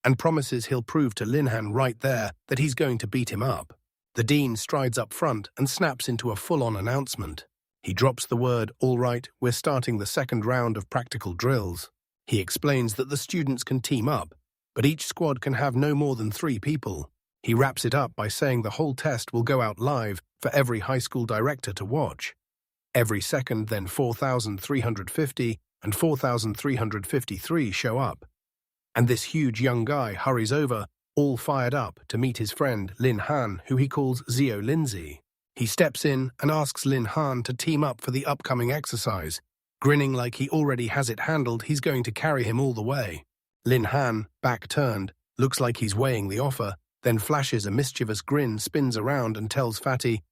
and promises he'll prove to Lin Han right there that he's going to beat him up. The dean strides up front and snaps into a full-on announcement. He drops the word, "All right, we're starting the second round of practical drills." He explains that the students can team up, but each squad can have no more than 3 people. He wraps it up by saying the whole test will go out live for every high school director to watch. Every second, then 4,350 and 4,353 show up. And this huge young guy hurries over, all fired up, to meet his friend Lin Han, who he calls Zio Lindsay. He steps in and asks Lin Han to team up for the upcoming exercise, grinning like he already has it handled. He's going to carry him all the way. Lin Han, back turned, looks like he's weighing the offer, then flashes a mischievous grin, spins around and tells Fatty,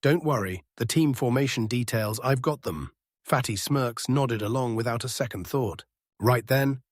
"Don't worry, the team formation details, I've got them." Fatty smirks, nodded along without a second thought. Right then,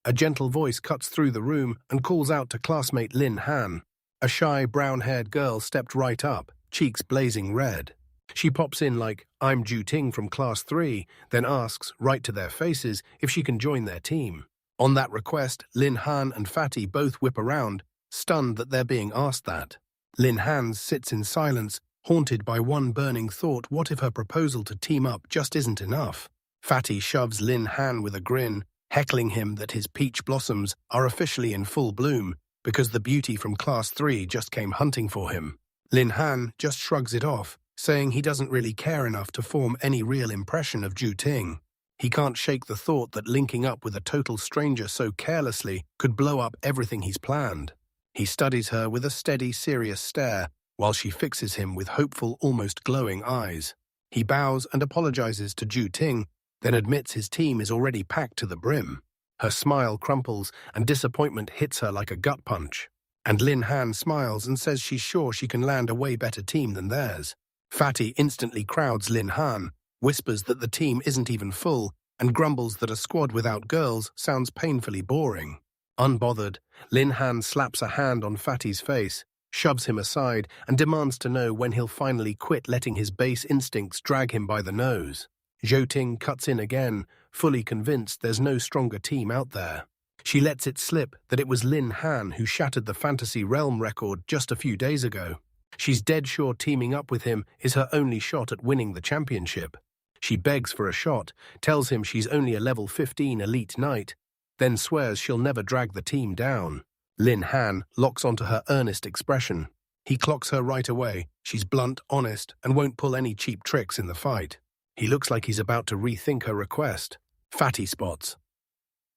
a gentle voice cuts through the room and calls out to classmate Lin Han. A shy, brown-haired girl stepped right up, cheeks blazing red. She pops in like, "I'm Ju Ting from Class 3, then asks, right to their faces, if she can join their team. On that request, Lin Han and Fatty both whip around, stunned that they're being asked that. Lin Han sits in silence, haunted by one burning thought: what if her proposal to team up just isn't enough? Fatty shoves Lin Han with a grin, heckling him that his peach blossoms are officially in full bloom because the beauty from Class 3 just came hunting for him. Lin Han just shrugs it off, saying he doesn't really care enough to form any real impression of Ju Ting. He can't shake the thought that linking up with a total stranger so carelessly could blow up everything he's planned. He studies her with a steady, serious stare, while she fixes him with hopeful, almost glowing eyes. He bows and apologizes to Ju Ting, then admits his team is already packed to the brim. Her smile crumples, and disappointment hits her like a gut punch. And Lin Han smiles and says she's sure she can land a way better team than theirs. Fatty instantly crowds Lin Han, whispers that the team isn't even full, and grumbles that a squad without girls sounds painfully boring. Unbothered, Lin Han slaps a hand on Fatty's face, shoves him aside, and demands to know when he'll finally quit letting his base instincts drag him by the nose. Zhou Ting cuts in again, fully convinced there's no stronger team out there. She lets it slip that it was Lin Han who shattered the Fantasy Realm record just a few days ago. She's dead sure teaming up with him is her only shot at winning the championship. She begs for a shot, tells him she's only a level 15 elite knight, then swears she'll never drag the team down. Lin Han locks onto her earnest expression. He clocks her right away. She's blunt, honest, and won't pull any cheap tricks in the fight. He looks like he's about to rethink her request. Fatty spots.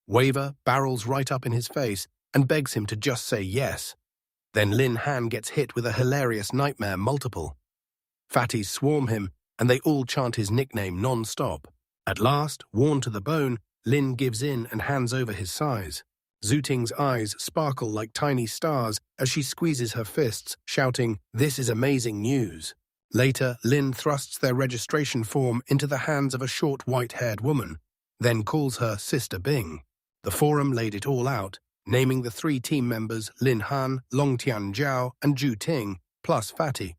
Waver barrels right up in his face and begs him to just say yes. Then Lin Han gets hit with a hilarious nightmare multiple. Fatties swarm him, and they all chant his nickname non-stop. At last, worn to the bone, Lin gives in and hands over his size. Zhou Ting's eyes sparkle like tiny stars as she squeezes her fists, shouting, "This is amazing news." Later, Lin thrusts their registration form into the hands of a short white-haired woman, then calls her Sister Bing. The forum laid it all out, naming the 3 team members Lin Han, Longtian Zhao, and Zhou Ting, plus Fatty.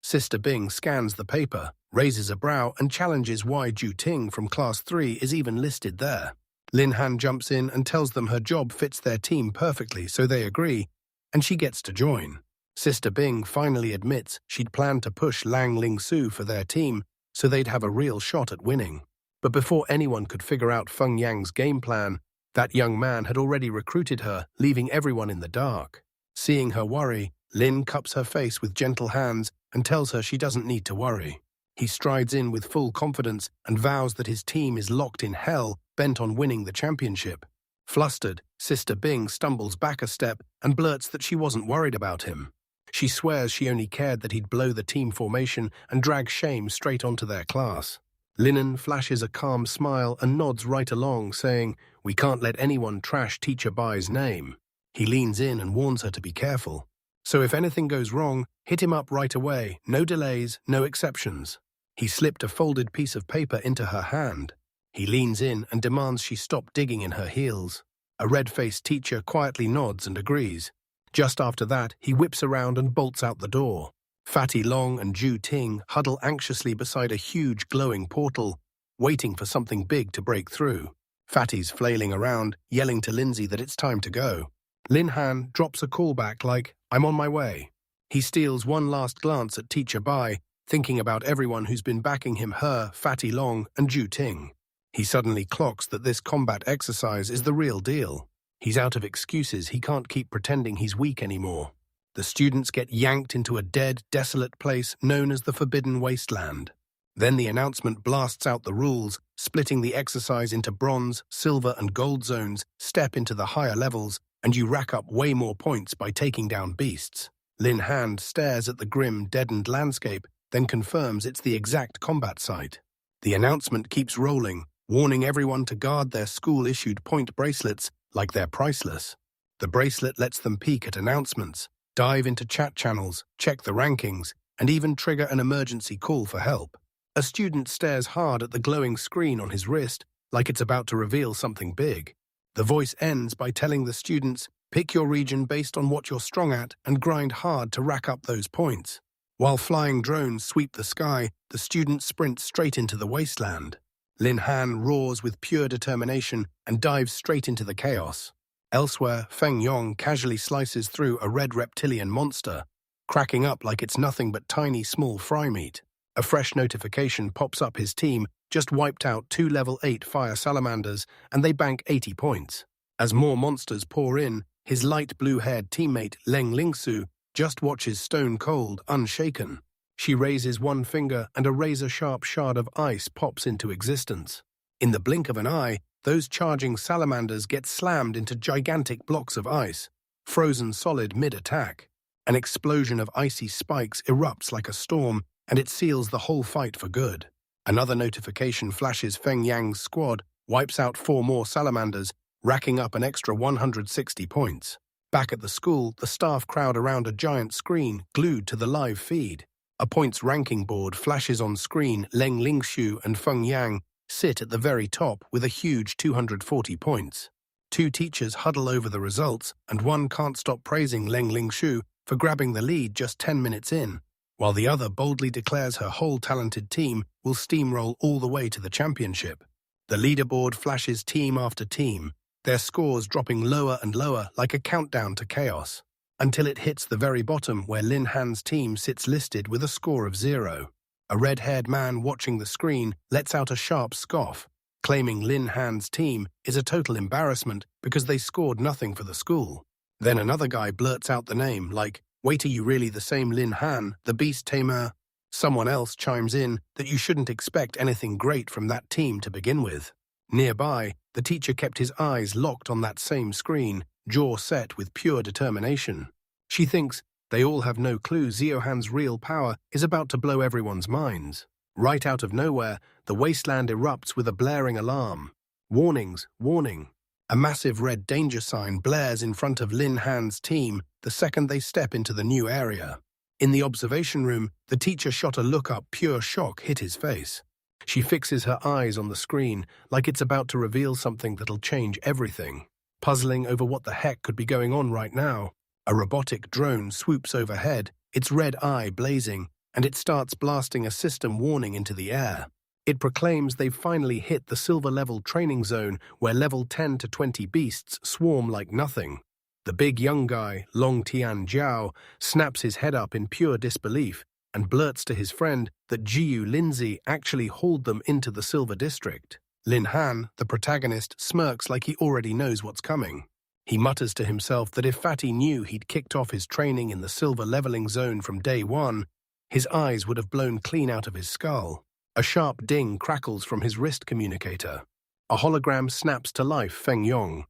Sister Bing scans the paper, raises a brow, and challenges why Zhou Ting from Class 3 is even listed there. Lin Han jumps in and tells them her job fits their team perfectly, so they agree, and she gets to join. Sister Bing finally admits she'd planned to push Lang Lingsu for their team so they'd have a real shot at winning. But before anyone could figure out Feng Yang's game plan, that young man had already recruited her, leaving everyone in the dark. Seeing her worry, Lin cups her face with gentle hands and tells her she doesn't need to worry. He strides in with full confidence and vows that his team is locked in hell, bent on winning the championship. Flustered, Sister Bing stumbles back a step and blurts that she wasn't worried about him. She swears she only cared that he'd blow the team formation and drag shame straight onto their class. Linen flashes a calm smile and nods right along, saying, "We can't let anyone trash Teacher Bai's name." He leans in and warns her to be careful. "So if anything goes wrong, hit him up right away. No delays, no exceptions." He slipped a folded piece of paper into her hand. He leans in and demands she stop digging in her heels. A red-faced teacher quietly nods and agrees. Just after that, he whips around and bolts out the door. Fatty Long and Zhou Ting huddle anxiously beside a huge glowing portal, waiting for something big to break through. Fatty's flailing around, yelling to Lindsay that it's time to go. Lin Han drops a callback like, "I'm on my way." He steals one last glance at Teacher Bai, thinking about everyone who's been backing him, her, Fatty Long, and Zhou Ting. He suddenly clocks that this combat exercise is the real deal. He's out of excuses. He can't keep pretending he's weak anymore. The students get yanked into a dead, desolate place known as the Forbidden Wasteland. Then the announcement blasts out the rules, splitting the exercise into bronze, silver, and gold zones. Step into the higher levels, and you rack up way more points by taking down beasts. Lin Han stares at the grim, deadened landscape, then confirms it's the exact combat site. The announcement keeps rolling, warning everyone to guard their school-issued point bracelets like they're priceless. The bracelet lets them peek at announcements, dive into chat channels, check the rankings, and even trigger an emergency call for help. A student stares hard at the glowing screen on his wrist, like it's about to reveal something big. The voice ends by telling the students, pick your region based on what you're strong at and grind hard to rack up those points. While flying drones sweep the sky, the students sprint straight into the wasteland. Lin Han roars with pure determination and dives straight into the chaos. Elsewhere, Feng Yong casually slices through a red reptilian monster, cracking up like it's nothing but tiny, small fry meat. A fresh notification pops up. His team just wiped out 2 level 8 fire salamanders, and they bank 80 points. As more monsters pour in, his light blue-haired teammate Leng Lingsu just watches stone cold, unshaken. She raises one finger and a razor-sharp shard of ice pops into existence. In the blink of an eye, those charging salamanders get slammed into gigantic blocks of ice, frozen solid mid-attack. An explosion of icy spikes erupts like a storm, and it seals the whole fight for good. Another notification flashes. Feng Yang's squad wipes out 4 more salamanders, racking up an extra 160 points. Back at the school, the staff crowd around a giant screen glued to the live feed. A points ranking board flashes on screen. Leng Lingshu and Feng Yang sit at the very top with a huge 240 points. 2 teachers huddle over the results, and one can't stop praising Leng Lingshu for grabbing the lead just 10 minutes in. while the other boldly declares her whole talented team will steamroll all the way to the championship. The leaderboard flashes team after team, their scores dropping lower and lower like a countdown to chaos, until it hits the very bottom where Lin Han's team sits listed with a score of 0. A red-haired man watching the screen lets out a sharp scoff, claiming Lin Han's team is a total embarrassment because they scored nothing for the school. Then another guy blurts out the name, like, "Wait, are you really the same Lin Han, the beast tamer?" Someone else chimes in that you shouldn't expect anything great from that team to begin with. Nearby, the teacher kept his eyes locked on that same screen, jaw set with pure determination. She thinks they all have no clue Ziohan's real power is about to blow everyone's minds. Right out of nowhere, the wasteland erupts with a blaring alarm. Warnings, warning. A massive red danger sign blares in front of Lin Han's team the second they step into the new area. In the observation room, the teacher shot a look up pure shock hit his face. She fixes her eyes on the screen like it's about to reveal something that'll change everything. Puzzling over what the heck could be going on right now, a robotic drone swoops overhead, its red eye blazing, and it starts blasting a system warning into the air. It proclaims they've finally hit the silver-level training zone where level 10 to 20 beasts swarm like nothing. The big young guy, Long Tian Jiao, snaps his head up in pure disbelief and blurts to his friend that Jiu Linzi actually hauled them into the Silver District. Lin Han, the protagonist, smirks like he already knows what's coming. He mutters to himself that if Fatty knew he'd kicked off his training in the silver leveling zone from day one, his eyes would have blown clean out of his skull. A sharp ding crackles from his wrist communicator. A hologram snaps to life Feng Yong,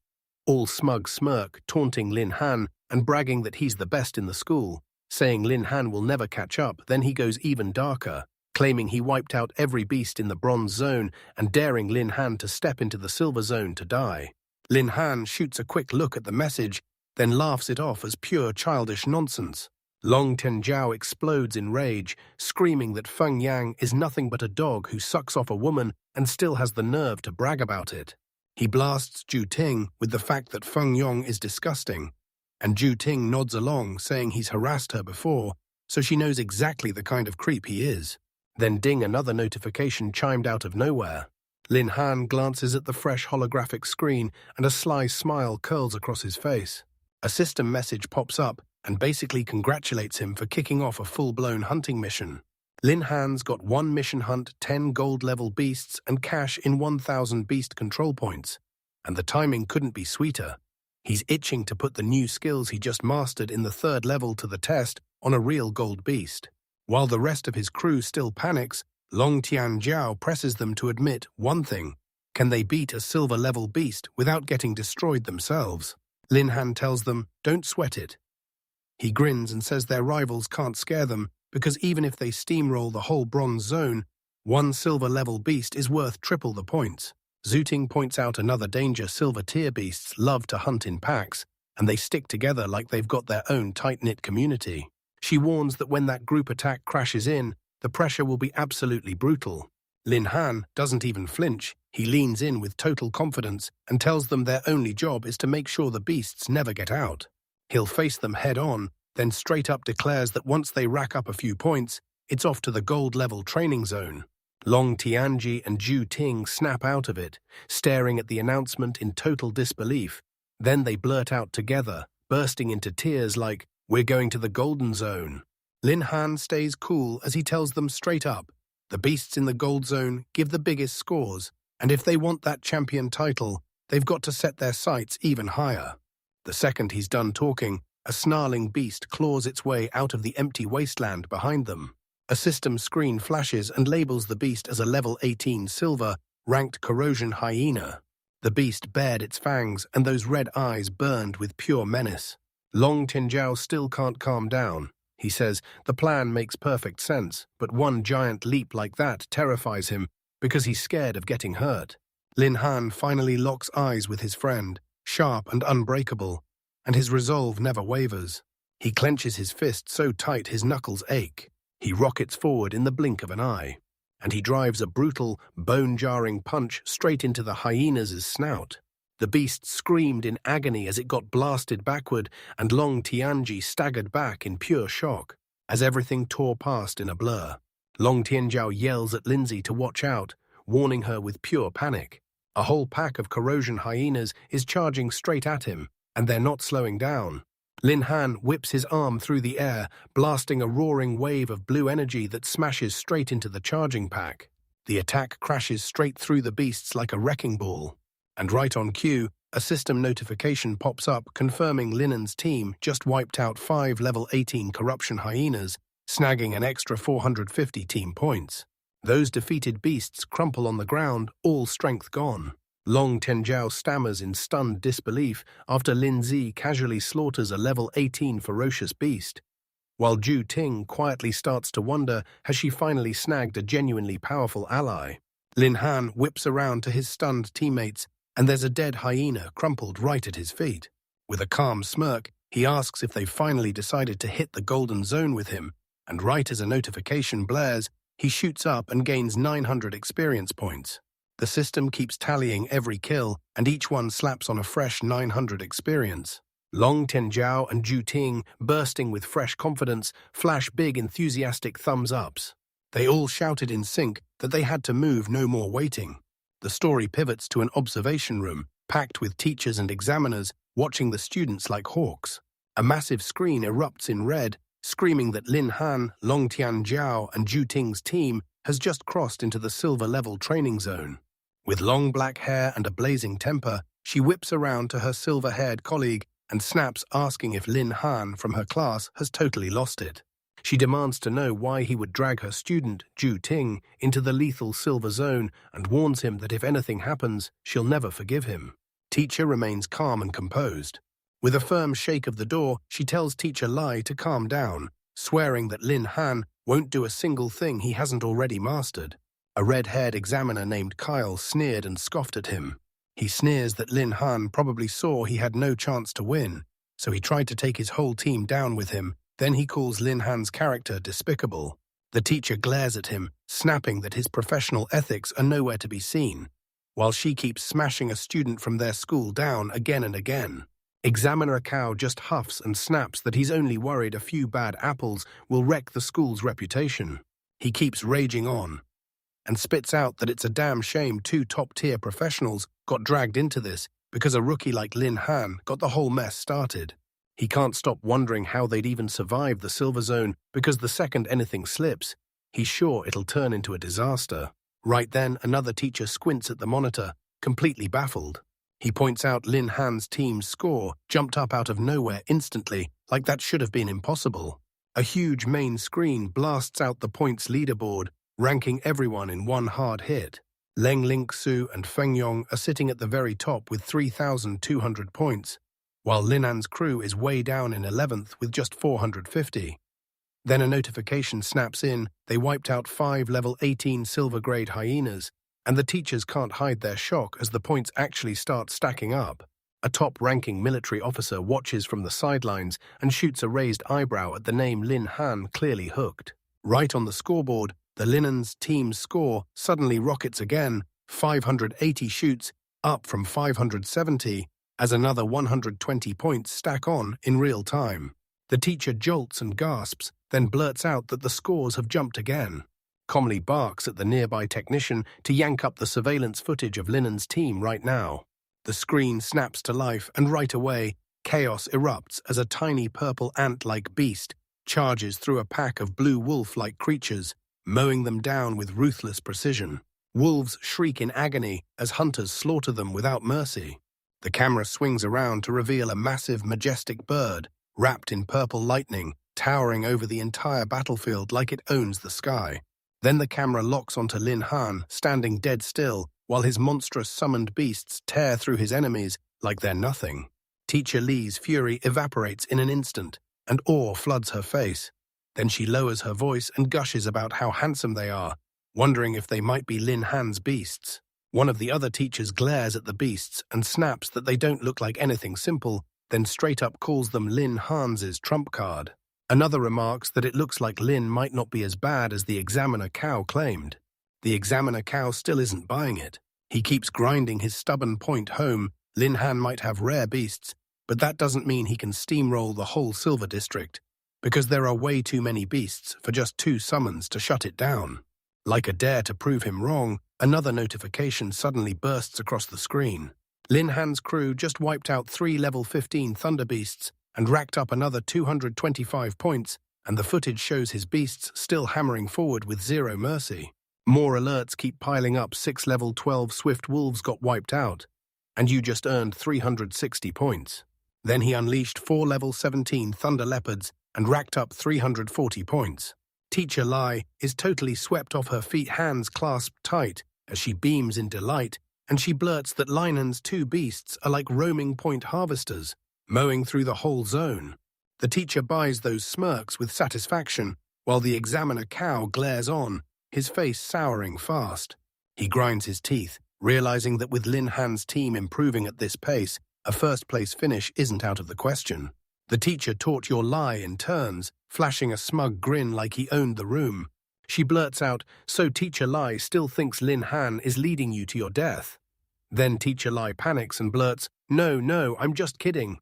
all smug smirk, taunting Lin Han and bragging that he's the best in the school, saying Lin Han will never catch up. Then he goes even darker, claiming he wiped out every beast in the bronze zone and daring Lin Han to step into the silver zone to die. Lin Han shoots a quick look at the message, then laughs it off as pure childish nonsense. Long Tenjiao explodes in rage, screaming that Feng Yang is nothing but a dog who sucks off a woman and still has the nerve to brag about it. He blasts Ju Ting with the fact that Feng Yong is disgusting, and Ju Ting nods along, saying he's harassed her before, so she knows exactly the kind of creep he is. Then ding, another notification chimed out of nowhere. Lin Han glances at the fresh holographic screen and a sly smile curls across his face. A system message pops up and basically congratulates him for kicking off a full-blown hunting mission. Lin Han's got 1 mission hunt, 10 gold-level beasts, and cash in 1,000 beast control points. And the timing couldn't be sweeter. He's itching to put the new skills he just mastered in the 3rd level to the test on a real gold beast. While the rest of his crew still panics, Long Tian Jiao presses them to admit one thing: can they beat a silver-level beast without getting destroyed themselves? Lin Han tells them, don't sweat it. He grins and says their rivals can't scare them because even if they steamroll the whole bronze zone, 1 silver-level beast is worth triple the points. Zooting points out another danger: silver-tier beasts love to hunt in packs, and they stick together like they've got their own tight-knit community. She warns that when that group attack crashes in, the pressure will be absolutely brutal. Lin Han doesn't even flinch. He leans in with total confidence and tells them their only job is to make sure the beasts never get out. He'll face them head-on, then straight up declares that once they rack up a few points, it's off to the gold-level training zone. Long Tianji and Ju Ting snap out of it, staring at the announcement in total disbelief. Then they blurt out together, bursting into tears like, "We're going to the golden zone." Lin Han stays cool as he tells them straight up, the beasts in the gold zone give the biggest scores, and if they want that champion title, they've got to set their sights even higher. The second he's done talking, a snarling beast claws its way out of the empty wasteland behind them. A system screen flashes and labels the beast as a level 18 silver, ranked corrosion hyena. The beast bared its fangs and those red eyes burned with pure menace. Long Tinjiao still can't calm down. He says the plan makes perfect sense, but one giant leap like that terrifies him because he's scared of getting hurt. Lin Han finally locks eyes with his friend, sharp and unbreakable, and his resolve never wavers. He clenches his fist so tight his knuckles ache. He rockets forward in the blink of an eye, and he drives a brutal, bone-jarring punch straight into the hyena's snout. The beast screamed in agony as it got blasted backward, and Long Tianji staggered back in pure shock. as everything tore past in a blur. Long Tianjiao yells at Lindsay to watch out, warning her with pure panic. A whole pack of corrosion hyenas is charging straight at him, and they're not slowing down. Lin Han whips his arm through the air, blasting a roaring wave of blue energy that smashes straight into the charging pack. The attack crashes straight through the beasts like a wrecking ball. And right on cue, a system notification pops up confirming Linen's team just wiped out 5 level 18 corruption hyenas, snagging an extra 450 team points. Those defeated beasts crumple on the ground, all strength gone. Long Tianjiao stammers in stunned disbelief after Lin Zi casually slaughters a level 18 ferocious beast, while Zhu Ting quietly starts to wonder has she finally snagged a genuinely powerful ally. Lin Han whips around to his stunned teammates, and there's a dead hyena crumpled right at his feet. With a calm smirk, he asks if they've finally decided to hit the golden zone with him, and right as a notification blares, he shoots up and gains 900 experience points. The system keeps tallying every kill, and each one slaps on a fresh 900 experience. Long Tianjiao and Zhu Ting, bursting with fresh confidence, flash big enthusiastic thumbs-ups. They all shouted in sync that they had to move, no more waiting. The story pivots to an observation room, packed with teachers and examiners, watching the students like hawks. A massive screen erupts in red, screaming that Lin Han, Long Tianjiao, and Zhu Ting's team has just crossed into the silver-level training zone. With long black hair and a blazing temper, she whips around to her silver-haired colleague and snaps, asking if Lin Han from her class has totally lost it. She demands to know why he would drag her student, Zhu Ting, into the lethal silver zone and warns him that if anything happens, she'll never forgive him. Teacher remains calm and composed. With a firm shake of the door, she tells Teacher Lai to calm down, swearing that Lin Han won't do a single thing he hasn't already mastered. A red-haired examiner named Kyle sneered and scoffed at him. He sneers that Lin Han probably saw he had no chance to win, so he tried to take his whole team down with him. Then he calls Lin Han's character despicable. The teacher glares at him, snapping that his professional ethics are nowhere to be seen, while she keeps smashing a student from their school down again and again. Examiner Cow just huffs and snaps that he's only worried a few bad apples will wreck the school's reputation. He keeps raging on, and spits out that it's a damn shame 2 top-tier professionals got dragged into this because a rookie like Lin Han got the whole mess started. He can't stop wondering how they'd even survive the Silver Zone because the second anything slips, he's sure it'll turn into a disaster. Right then, another teacher squints at the monitor, completely baffled. He points out Lin Han's team's score jumped up out of nowhere instantly, like that should have been impossible. A huge main screen blasts out the points leaderboard, ranking everyone in one hard hit. Leng Lingxu and Feng Yong are sitting at the very top with 3,200 points, while Linan's crew is way down in 11th with just 450. Then a notification snaps in, they wiped out 5 level 18 silver-grade hyenas, and the teachers can't hide their shock as the points actually start stacking up. A top-ranking military officer watches from the sidelines and shoots a raised eyebrow at the name Lin Han clearly hooked. Right on the scoreboard, the Linen's team's score suddenly rockets again, 580 shoots, up from 570, as another 120 points stack on in real time. The teacher jolts and gasps, then blurts out that the scores have jumped again. Calmly barks at the nearby technician to yank up the surveillance footage of Linen's team right now. The screen snaps to life, and right away, chaos erupts as a tiny purple ant-like beast charges through a pack of blue wolf-like creatures, mowing them down with ruthless precision. Wolves shriek in agony as hunters slaughter them without mercy. The camera swings around to reveal a massive, majestic bird, wrapped in purple lightning, towering over the entire battlefield like it owns the sky. Then the camera locks onto Lin Han, standing dead still, while his monstrous summoned beasts tear through his enemies like they're nothing. Teacher Li's fury evaporates in an instant, and awe floods her face. Then she lowers her voice and gushes about how handsome they are, wondering if they might be Lin Han's beasts. One of the other teachers glares at the beasts and snaps that they don't look like anything simple, then straight up calls them Lin Han's trump card. Another remarks that it looks like Lin might not be as bad as the examiner Cow claimed. The examiner Cow still isn't buying it. He keeps grinding his stubborn point home. Lin Han might have rare beasts, but that doesn't mean he can steamroll the whole Silver District. because there are way too many beasts for just 2 summons to shut it down. Like a dare to prove him wrong, another notification suddenly bursts across the screen. Lin Han's crew just wiped out 3 level 15 Thunder Beasts and racked up another 225 points, and the footage shows his beasts still hammering forward with zero mercy. More alerts keep piling up. 6 level 12 Swift Wolves got wiped out, and you just earned 360 points. Then he unleashed 4 level 17 Thunder Leopards and racked up 340 points. Teacher Lai is totally swept off her feet, hands clasped tight as she beams in delight, and she blurts that Linen's 2 beasts are like roaming point harvesters, mowing through the whole zone. The teacher buys those smirks with satisfaction, while the examiner cow glares on, his face souring fast. He grinds his teeth, realizing that with Lin Han's team improving at this pace, a first-place finish isn't out of the question. The teacher taught your lie in turns, flashing a smug grin like he owned the room. She blurts out, "So Teacher Lai still thinks Lin Han is leading you to your death?" Then Teacher Lai panics and blurts, No, I'm just kidding,"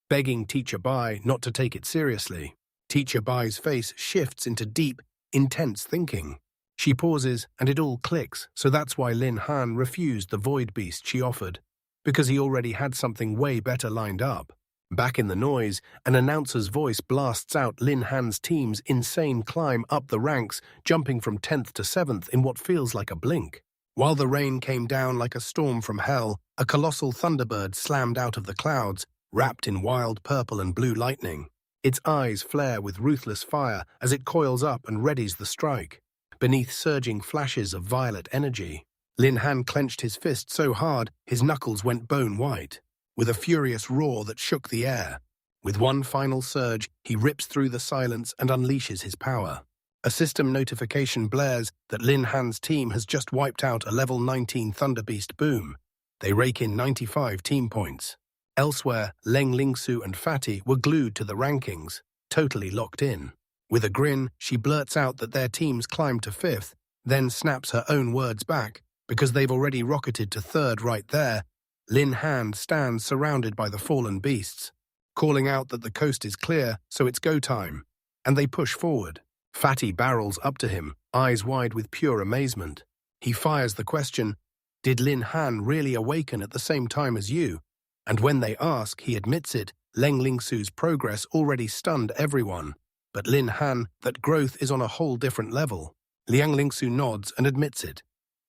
begging Teacher Bai not to take it seriously. Teacher Bai's face shifts into deep, intense thinking. She pauses, and it all clicks, so that's why Lin Han refused the Void Beast she offered, because he already had something way better lined up. Back in the noise, an announcer's voice blasts out Lin Han's team's insane climb up the ranks, jumping from 10th to 7th in what feels like a blink. While the rain came down like a storm from hell, a colossal thunderbird slammed out of the clouds, wrapped in wild purple and blue lightning. Its eyes flare with ruthless fire as it coils up and readies the strike. Beneath surging flashes of violet energy, Lin Han clenched his fist so hard his knuckles went bone white. With a furious roar that shook the air, with one final surge, he rips through the silence and unleashes his power. A system notification blares that Lin Han's team has just wiped out a level 19 Thunderbeast boom. They rake in 95 team points. Elsewhere, Leng Lingsu and Fatty were glued to the rankings, totally locked in. With a grin, she blurts out that their teams climbed to 5th, then snaps her own words back, because they've already rocketed to 3rd right there. Lin Han stands surrounded by the fallen beasts, calling out that the coast is clear, so it's go time, and they push forward. Fatty barrels up to him, eyes wide with pure amazement. He fires the question, "Did Lin Han really awaken at the same time as you?" And when they ask, he admits it. Leng Lingsu's progress already stunned everyone, but Lin Han, that growth is on a whole different level. Liang Lingsu nods and admits it.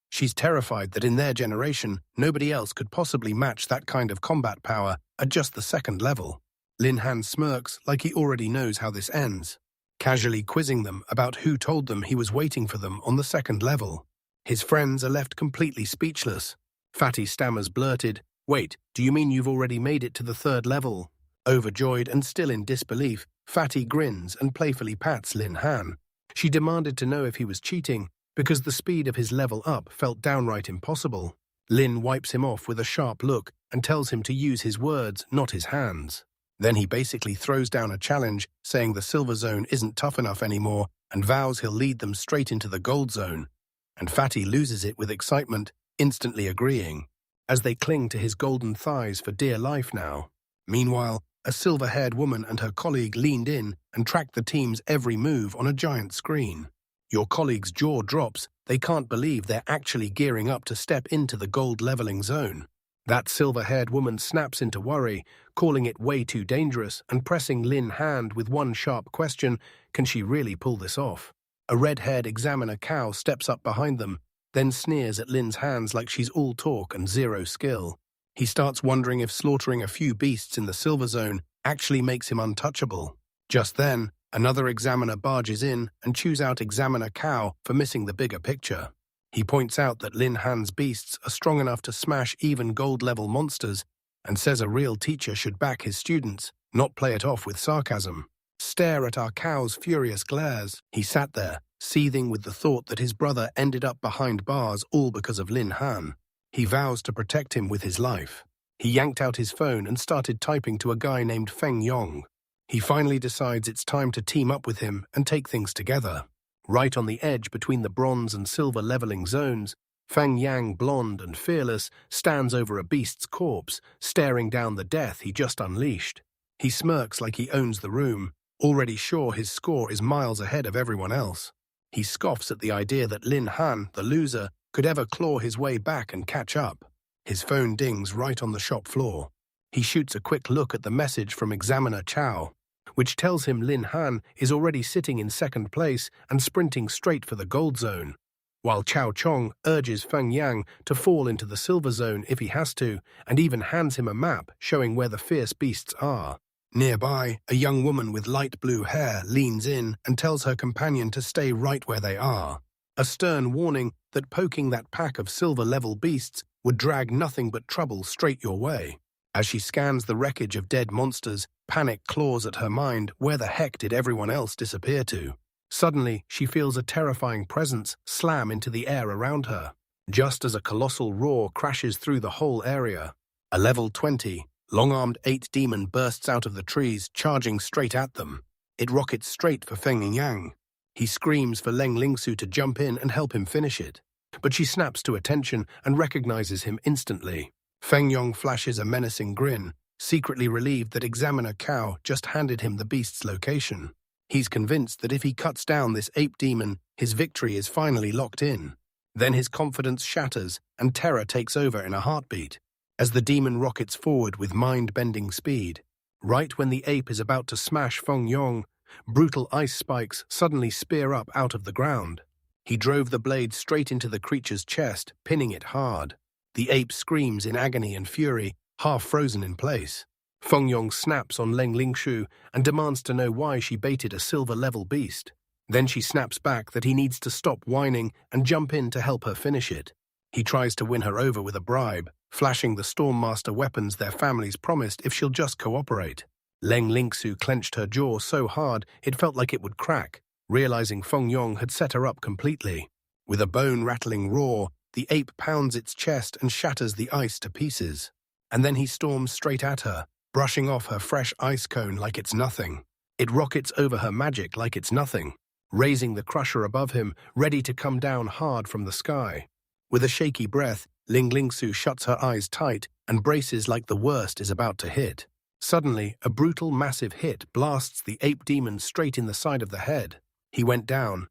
She's terrified that in their generation, nobody else could possibly match that kind of combat power at just the 2nd level. Lin Han smirks like he already knows how this ends, casually quizzing them about who told them he was waiting for them on the 2nd level. His friends are left completely speechless. Fatty stammers blurted, "Wait, do you mean you've already made it to the 3rd level?" Overjoyed and still in disbelief, Fatty grins and playfully pats Lin Han. She demanded to know if he was cheating, because the speed of his level up felt downright impossible. Lin wipes him off with a sharp look and tells him to use his words, not his hands. Then he basically throws down a challenge, saying the Silver Zone isn't tough enough anymore and vows he'll lead them straight into the Gold Zone. And Fatty loses it with excitement, instantly agreeing, as they cling to his golden thighs for dear life now. Meanwhile, a silver-haired woman and her colleague leaned in and tracked the team's every move on a giant screen. Your colleague's jaw drops. They can't believe they're actually gearing up to step into the gold leveling zone. That silver-haired woman snaps into worry, calling it way too dangerous and pressing Lin Han with one sharp question, can she really pull this off? A red-haired examiner cow steps up behind them, then sneers at Lin's hands like she's all talk and zero skill. He starts wondering if slaughtering a few beasts in the Silver Zone actually makes him untouchable. Just then, another examiner barges in and chews out Examiner Cow for missing the bigger picture. He points out that Lin Han's beasts are strong enough to smash even gold-level monsters and says a real teacher should back his students, not play it off with sarcasm. Stare at our cow's furious glares. He sat there, seething with the thought that his brother ended up behind bars all because of Lin Han. He vows to protect him with his life. He yanked out his phone and started typing to a guy named Feng Yong. He finally decides it's time to team up with him and take things together. Right on the edge between the bronze and silver leveling zones, Feng Yang, blonde and fearless, stands over a beast's corpse, staring down the death he just unleashed. He smirks like he owns the room, already sure his score is miles ahead of everyone else. He scoffs at the idea that Lin Han, the loser, could ever claw his way back and catch up. His phone dings right on the shop floor. He shoots a quick look at the message from examiner Chow, which tells him Lin Han is already sitting in second place and sprinting straight for the gold zone, while Chow Chong urges Feng Yang to fall into the silver zone if he has to, and even hands him a map showing where the fierce beasts are. Nearby, a young woman with light blue hair leans in and tells her companion to stay right where they are, a stern warning that poking that pack of silver-level beasts would drag nothing but trouble straight your way. As she scans the wreckage of dead monsters, panic claws at her mind. Where the heck did everyone else disappear to? Suddenly, she feels a terrifying presence slam into the air around her, just as a colossal roar crashes through the whole area. A level 20, long-armed 8 demon bursts out of the trees, charging straight at them. It rockets straight for Feng Yang. He screams for Leng Lingsu to jump in and help him finish it, but she snaps to attention and recognizes him instantly. Feng Yong flashes a menacing grin, secretly relieved that Examiner Cao just handed him the beast's location. He's convinced that if he cuts down this ape demon, his victory is finally locked in. Then his confidence shatters and terror takes over in a heartbeat, as the demon rockets forward with mind-bending speed. Right when the ape is about to smash Feng Yong, brutal ice spikes suddenly spear up out of the ground. He drove the blade straight into the creature's chest, pinning it hard. The ape screams in agony and fury, half frozen in place. Feng Yong snaps on Leng Lingshu and demands to know why she baited a silver-level beast. Then she snaps back that he needs to stop whining and jump in to help her finish it. He tries to win her over with a bribe, flashing the Stormmaster weapons their families promised if she'll just cooperate. Leng Lingsu clenched her jaw so hard it felt like it would crack, realizing Feng Yong had set her up completely. With a bone-rattling roar, the ape pounds its chest and shatters the ice to pieces. And then he storms straight at her, brushing off her fresh ice cone like it's nothing. It rockets over her magic like it's nothing, raising the crusher above him, ready to come down hard from the sky. With a shaky breath, Ling Lingsu shuts her eyes tight and braces like the worst is about to hit. Suddenly, a brutal, massive hit blasts the ape demon straight in the side of the head. He went down,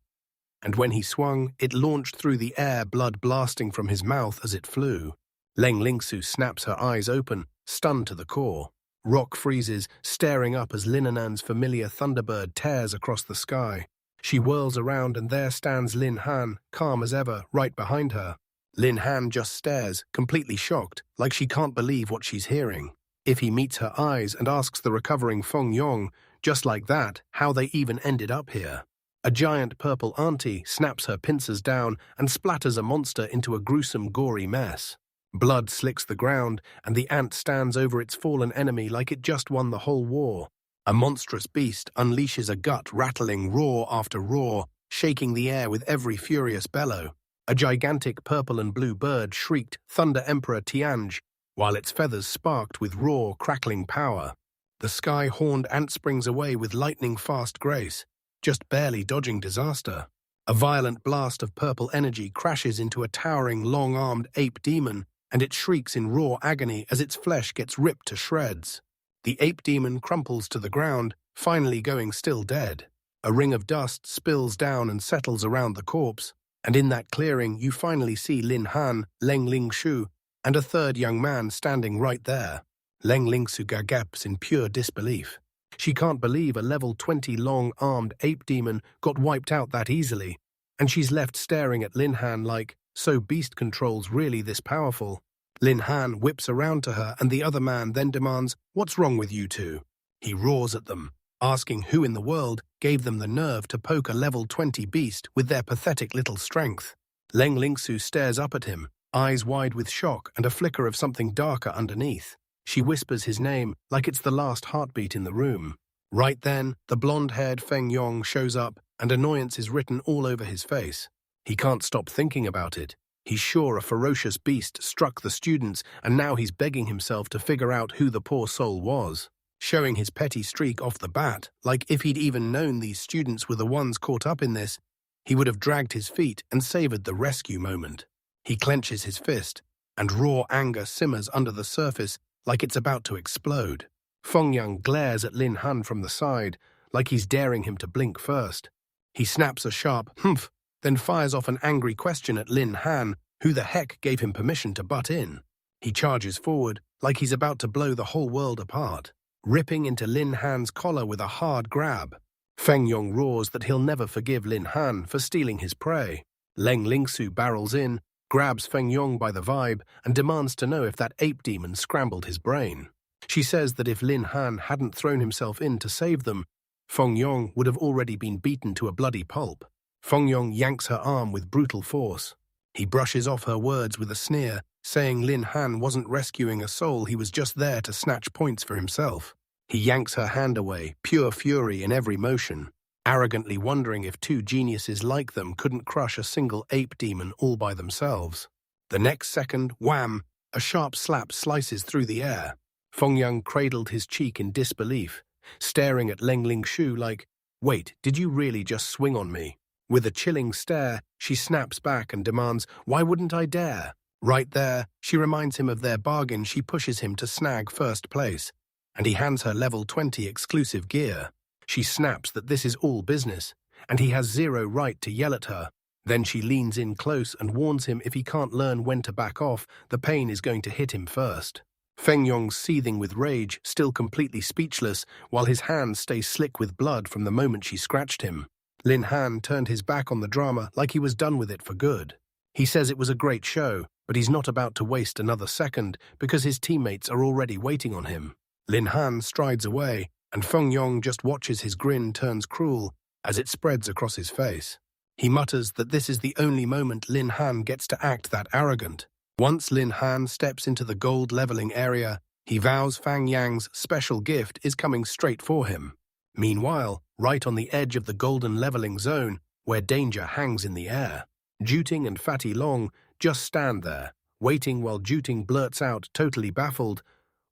and when he swung, it launched through the air, blood blasting from his mouth as it flew. Leng Lingsu snaps her eyes open, stunned to the core. Rock freezes, staring up as Lin Anan's familiar Thunderbird tears across the sky. She whirls around and there stands Lin Han, calm as ever, right behind her. Lin Han just stares, completely shocked, like she can't believe what she's hearing. If he meets her eyes and asks the recovering Feng Yong, just like that, how they even ended up here. A giant purple auntie snaps her pincers down and splatters a monster into a gruesome, gory mess. Blood slicks the ground, and the ant stands over its fallen enemy like it just won the whole war. A monstrous beast unleashes a gut-rattling roar after roar, shaking the air with every furious bellow. A gigantic purple and blue bird shrieked Thunder Emperor Tianj, while its feathers sparked with raw, crackling power. The sky-horned ant springs away with lightning-fast grace, just barely dodging disaster. A violent blast of purple energy crashes into a towering, long-armed ape demon, and it shrieks in raw agony as its flesh gets ripped to shreds. The ape demon crumples to the ground, finally going still dead. A ring of dust spills down and settles around the corpse, and in that clearing you finally see Lin Han, Leng Lingshu, and a third young man standing right there. Leng Lingsu gaspes in pure disbelief. She can't believe a level 20 long-armed ape demon got wiped out that easily, and she's left staring at Lin Han like, so beast control's really this powerful? Lin Han whips around to her and the other man then demands, "What's wrong with you two?" He roars at them, asking who in the world gave them the nerve to poke a level 20 beast with their pathetic little strength. Leng Lingsu stares up at him, eyes wide with shock and a flicker of something darker underneath. She whispers his name like it's the last heartbeat in the room. Right then, the blonde-haired Feng Yong shows up and annoyance is written all over his face. He can't stop thinking about it. He's sure a ferocious beast struck the students and now he's begging himself to figure out who the poor soul was, showing his petty streak off the bat, like if he'd even known these students were the ones caught up in this, he would have dragged his feet and savored the rescue moment. He clenches his fist, and raw anger simmers under the surface like it's about to explode. Feng Yang glares at Lin Han from the side, like he's daring him to blink first. He snaps a sharp humph, then fires off an angry question at Lin Han, who the heck gave him permission to butt in. He charges forward, like he's about to blow the whole world apart, ripping into Lin Han's collar with a hard grab. Feng Yong roars that he'll never forgive Lin Han for stealing his prey. Leng Lingsu barrels in, grabs Feng Yong by the vibe, and demands to know if that ape demon scrambled his brain. She says that if Lin Han hadn't thrown himself in to save them, Feng Yong would have already been beaten to a bloody pulp. Feng Yong yanks her arm with brutal force. He brushes off her words with a sneer, saying Lin Han wasn't rescuing a soul, he was just there to snatch points for himself. He yanks her hand away, pure fury in every motion, arrogantly wondering if two geniuses like them couldn't crush a single ape demon all by themselves. The next second, wham, a sharp slap slices through the air. Feng Yong cradled his cheek in disbelief, staring at Leng Lingshu like, "Wait, did you really just swing on me?" With a chilling stare, she snaps back and demands, "Why wouldn't I dare?" Right there, she reminds him of their bargain. She pushes him to snag first place, and he hands her level 20 exclusive gear. She snaps that this is all business, and he has zero right to yell at her. Then she leans in close and warns him if he can't learn when to back off, the pain is going to hit him first. Feng Yong, seething with rage, still completely speechless, while his hands stay slick with blood from the moment she scratched him. Lin Han turned his back on the drama like he was done with it for good. He says it was a great show, but he's not about to waste another second because his teammates are already waiting on him. Lin Han strides away, and Feng Yong just watches his grin turns cruel as it spreads across his face. He mutters that this is the only moment Lin Han gets to act that arrogant. Once Lin Han steps into the gold leveling area, he vows Fang Yang's special gift is coming straight for him. Meanwhile, right on the edge of the golden leveling zone, where danger hangs in the air, Juting and Fatty Long just stand there, waiting while Juting blurts out, totally baffled,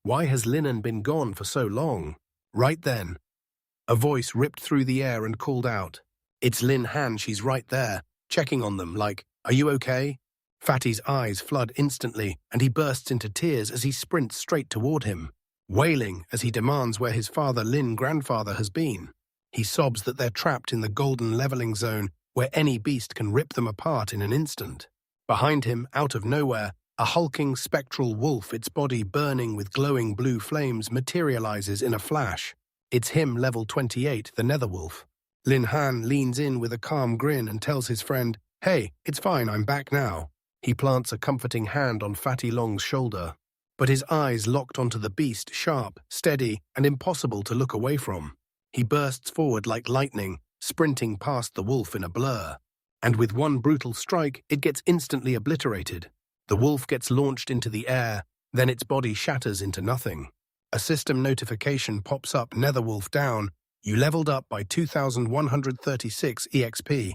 "Why has Linan been gone for so long?" Right then, a voice ripped through the air and called out, "It's Lin Han, she's right there, checking on them like, are you okay?" Fatty's eyes flood instantly, and he bursts into tears as he sprints straight toward him, wailing as he demands where his father Lin grandfather has been. He sobs that they're trapped in the golden leveling zone where any beast can rip them apart in an instant. Behind him, out of nowhere, a hulking spectral wolf, its body burning with glowing blue flames, materializes in a flash. It's him, level 28, the Netherwolf. Lin Han leans in with a calm grin and tells his friend, "Hey, it's fine, I'm back now." He plants a comforting hand on Fatty Long's shoulder, but his eyes locked onto the beast, sharp, steady, and impossible to look away from. He bursts forward like lightning, sprinting past the wolf in a blur. And with one brutal strike, it gets instantly obliterated. The wolf gets launched into the air, then its body shatters into nothing. A system notification pops up, "Netherwolf down. You leveled up by 2,136 EXP."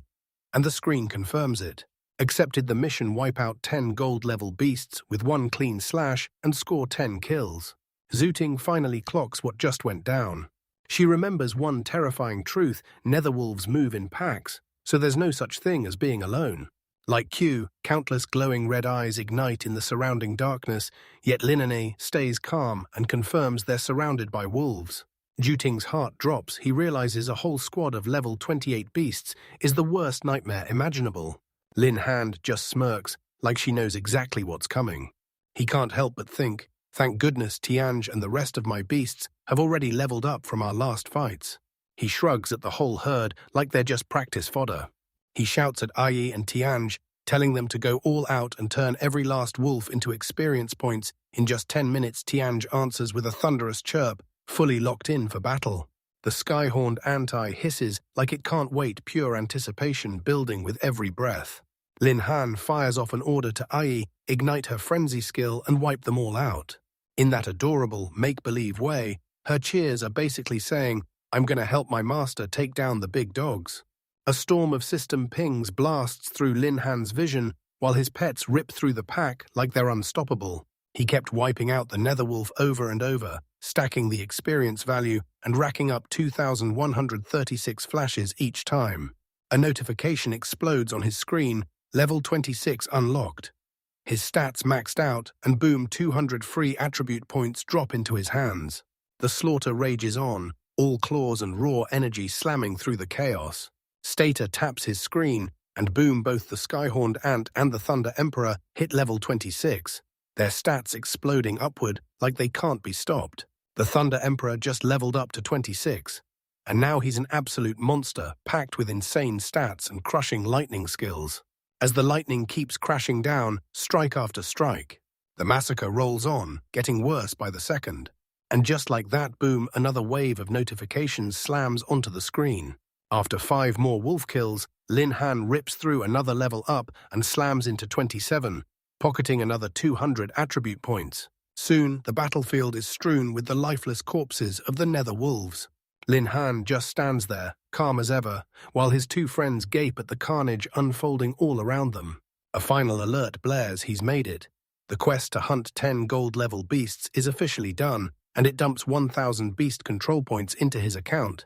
And the screen confirms it. Accepted the mission, wipe out 10 gold-level beasts with one clean slash and score 10 kills. Zooting finally clocks what just went down. She remembers one terrifying truth: netherwolves move in packs, so there's no such thing as being alone. Like Q, countless glowing red eyes ignite in the surrounding darkness, yet Linane stays calm and confirms they're surrounded by wolves. Juting's heart drops. He realizes a whole squad of level 28 beasts is the worst nightmare imaginable. Lin Han just smirks, like she knows exactly what's coming. He can't help but think, thank goodness Tianj and the rest of my beasts have already leveled up from our last fights. He shrugs at the whole herd like they're just practice fodder. He shouts at Ai and Tianj, telling them to go all out and turn every last wolf into experience points. In just 10 minutes, Tianj answers with a thunderous chirp, fully locked in for battle. The sky-horned anti hisses like it can't wait, pure anticipation building with every breath. Lin Han fires off an order to Ai, ignite her frenzy skill and wipe them all out. In that adorable, make-believe way, her cheers are basically saying, "I'm gonna help my master take down the big dogs." A storm of system pings blasts through Lin Han's vision, while his pets rip through the pack like they're unstoppable. He kept wiping out the Netherwolf over and over, stacking the experience value and racking up 2,136 flashes each time. A notification explodes on his screen, level 26 unlocked. His stats maxed out, and boom, 200 free attribute points drop into his hands. The slaughter rages on, all claws and raw energy slamming through the chaos. Stater taps his screen, and boom, both the Skyhorned Ant and the Thunder Emperor hit level 26, their stats exploding upward like they can't be stopped. The Thunder Emperor just leveled up to 26, and now he's an absolute monster, packed with insane stats and crushing lightning skills. As the lightning keeps crashing down, strike after strike, the massacre rolls on, getting worse by the second. And just like that, boom, another wave of notifications slams onto the screen. After 5 more wolf kills, Lin Han rips through another level up and slams into 27, pocketing another 200 attribute points. Soon, the battlefield is strewn with the lifeless corpses of the nether wolves. Lin Han just stands there, calm as ever, while his 2 friends gape at the carnage unfolding all around them. A final alert blares he's made it. The quest to hunt 10 gold-level beasts is officially done, and it dumps 1,000 beast control points into his account.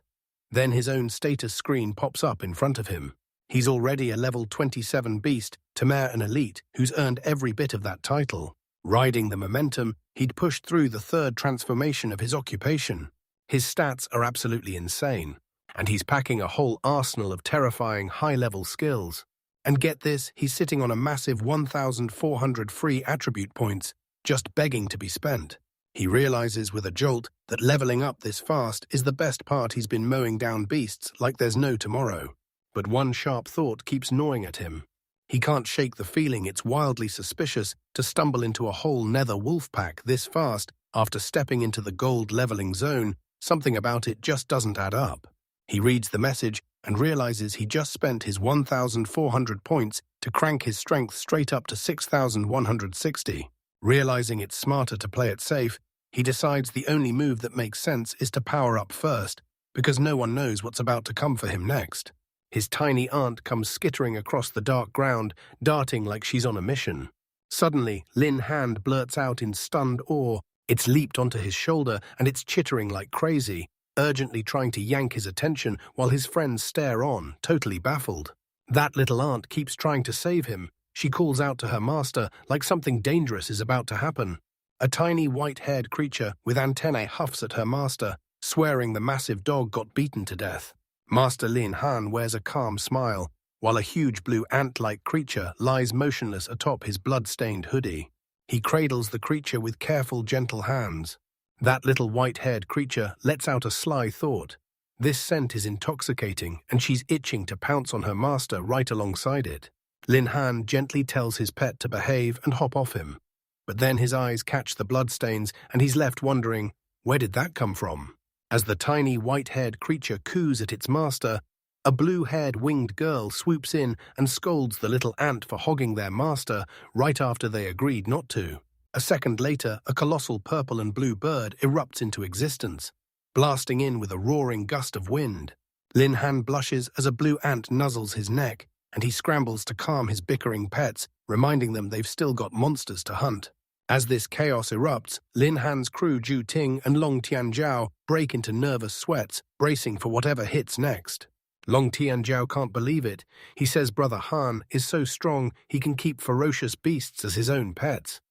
Then his own status screen pops up in front of him. He's already a level 27 beast, Tamed an elite, who's earned every bit of that title. Riding the momentum, he'd pushed through the 3rd transformation of his occupation. His stats are absolutely insane, and he's packing a whole arsenal of terrifying high-level skills. And get this, he's sitting on a massive 1,400 free attribute points, just begging to be spent. He realizes with a jolt that leveling up this fast is the best part. He's been mowing down beasts like there's no tomorrow. But one sharp thought keeps gnawing at him. He can't shake the feeling it's wildly suspicious to stumble into a whole nether wolf pack this fast after stepping into the gold leveling zone. Something about it just doesn't add up. He reads the message and realizes he just spent his 1,400 points to crank his strength straight up to 6,160. Realizing it's smarter to play it safe, he decides the only move that makes sense is to power up first, because no one knows what's about to come for him next. His tiny aunt comes skittering across the dark ground, darting like she's on a mission. Suddenly, Lin Han blurts out in stunned awe. It's leaped onto his shoulder and it's chittering like crazy, urgently trying to yank his attention while his friends stare on, totally baffled. That little aunt keeps trying to save him. She calls out to her master like something dangerous is about to happen. A tiny white-haired creature with antennae huffs at her master, swearing the massive dog got beaten to death. Master Lin Han wears a calm smile, while a huge blue ant-like creature lies motionless atop his blood-stained hoodie. He cradles the creature with careful, gentle hands. That little white-haired creature lets out a sly thought. This scent is intoxicating, and she's itching to pounce on her master right alongside it. Lin Han gently tells his pet to behave and hop off him. But then his eyes catch the bloodstains, and he's left wondering, where did that come from? As the tiny white-haired creature coos at its master, a blue-haired winged girl swoops in and scolds the little ant for hogging their master right after they agreed not to. A second later, a colossal purple and blue bird erupts into existence, blasting in with a roaring gust of wind. Lin Han blushes as a blue ant nuzzles his neck, and he scrambles to calm his bickering pets, reminding them they've still got monsters to hunt. As this chaos erupts, Lin Han's crew Ju Ting and Long Tianjiao break into nervous sweats, bracing for whatever hits next. Long Tianjiao can't believe it. He says Brother Han is so strong he can keep ferocious beasts as his own pets.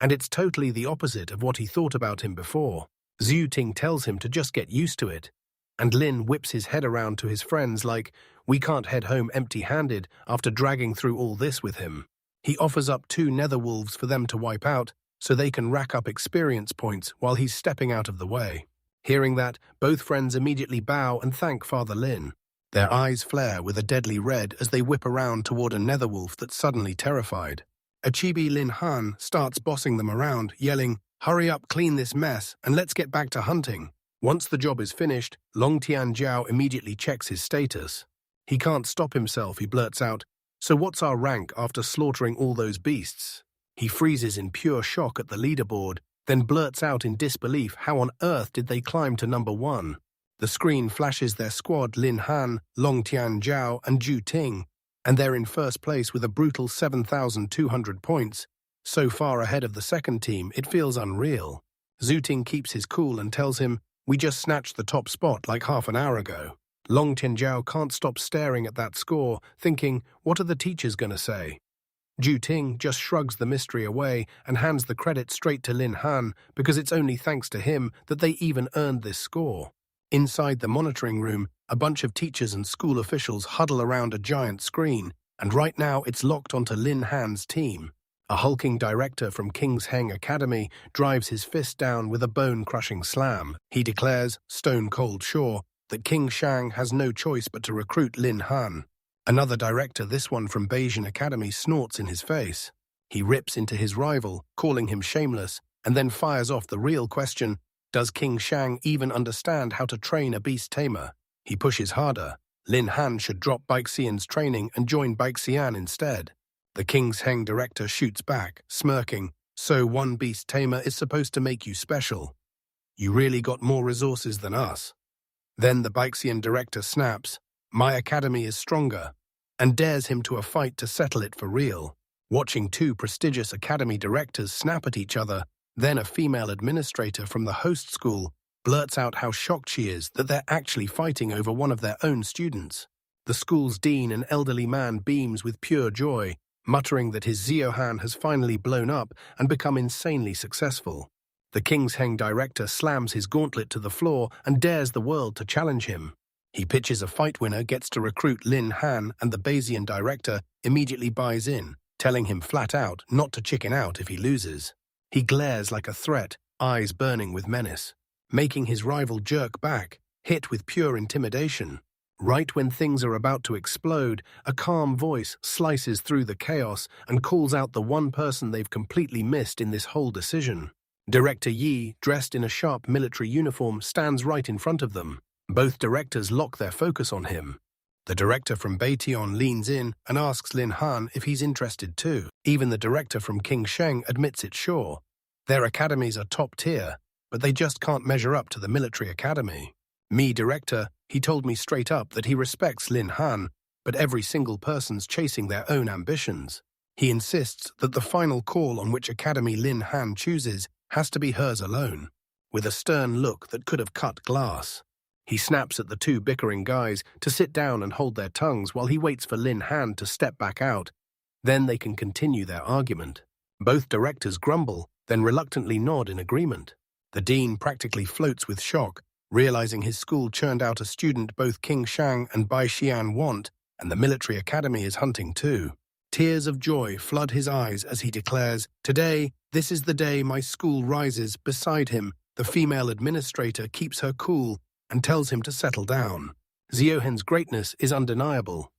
And it's totally the opposite of what he thought about him before. Zhu Ting tells him to just get used to it. And Lin whips his head around to his friends like, we can't head home empty-handed after dragging through all this with him. He offers up 2 netherwolves for them to wipe out, so they can rack up experience points while he's stepping out of the way. Hearing that, both friends immediately bow and thank Father Lin. Their eyes flare with a deadly red as they whip around toward a netherwolf that's suddenly terrified. A chibi Lin Han starts bossing them around, yelling, hurry up, clean this mess, and let's get back to hunting. Once the job is finished, Long Tianjiao immediately checks his status. He can't stop himself, he blurts out, so what's our rank after slaughtering all those beasts? He freezes in pure shock at the leaderboard, then blurts out in disbelief how on earth did they climb to number 1. The screen flashes their squad Lin Han, Long Tianjiao, and Ju Ting, and they're in first place with a brutal 7,200 points, so far ahead of the second team it feels unreal. Zhu Ting keeps his cool and tells him, we just snatched the top spot like half an hour ago. Long Tianjiao can't stop staring at that score, thinking, what are the teachers going to say? Ju Ting just shrugs the mystery away and hands the credit straight to Lin Han because it's only thanks to him that they even earned this score. Inside the monitoring room, a bunch of teachers and school officials huddle around a giant screen, and right now it's locked onto Lin Han's team. A hulking director from King's Heng Academy drives his fist down with a bone-crushing slam. He declares, stone-cold sure, that King Shang has no choice but to recruit Lin Han. Another director, this one from Beijing Academy, snorts in his face. He rips into his rival, calling him shameless, and then fires off the real question, does King Shang even understand how to train a beast tamer? He pushes harder. Lin Han should drop Baixian's training and join Baixian instead. The King's Heng director shoots back, smirking, so one beast tamer is supposed to make you special. You really got more resources than us. Then the Baixian director snaps, my academy is stronger, and dares him to a fight to settle it for real. Watching two prestigious academy directors snap at each other, then a female administrator from the host school blurts out how shocked she is that they're actually fighting over one of their own students. The school's dean, an elderly man, beams with pure joy, muttering that his Ziohan has finally blown up and become insanely successful. The King's Heng director slams his gauntlet to the floor and dares the world to challenge him. He pitches a fight winner, gets to recruit Lin Han, and the Bayesian director immediately buys in, telling him flat out not to chicken out if he loses. He glares like a threat, eyes burning with menace, making his rival jerk back, hit with pure intimidation. Right when things are about to explode, a calm voice slices through the chaos and calls out the one person they've completely missed in this whole decision. Director Yi, dressed in a sharp military uniform, stands right in front of them. Both directors lock their focus on him. The director from Beition leans in and asks Lin Han if he's interested too. Even the director from King Sheng admits it's sure. Their academies are top tier, but they just can't measure up to the military academy. Me, director, he told me straight up that he respects Lin Han, but every single person's chasing their own ambitions. He insists that the final call on which academy Lin Han chooses has to be hers alone, with a stern look that could have cut glass. He snaps at the two bickering guys to sit down and hold their tongues while he waits for Lin Han to step back out. Then they can continue their argument. Both directors grumble, then reluctantly nod in agreement. The dean practically floats with shock, realizing his school churned out a student both King Shang and Bai Xian want, and the military academy is hunting too. Tears of joy flood his eyes as he declares, today, this is the day my school rises. Beside him, the female administrator keeps her cool and tells him to settle down. Ziohen's greatness is undeniable.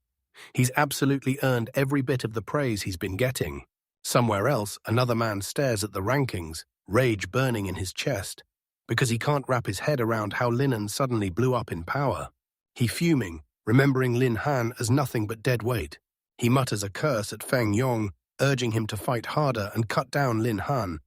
He's absolutely earned every bit of the praise he's been getting. Somewhere else, another man stares at the rankings, rage burning in his chest, because he can't wrap his head around how Lin suddenly blew up in power. He fuming, remembering Lin Han as nothing but dead weight. He mutters a curse at Feng Yong, urging him to fight harder and cut down Lin Han.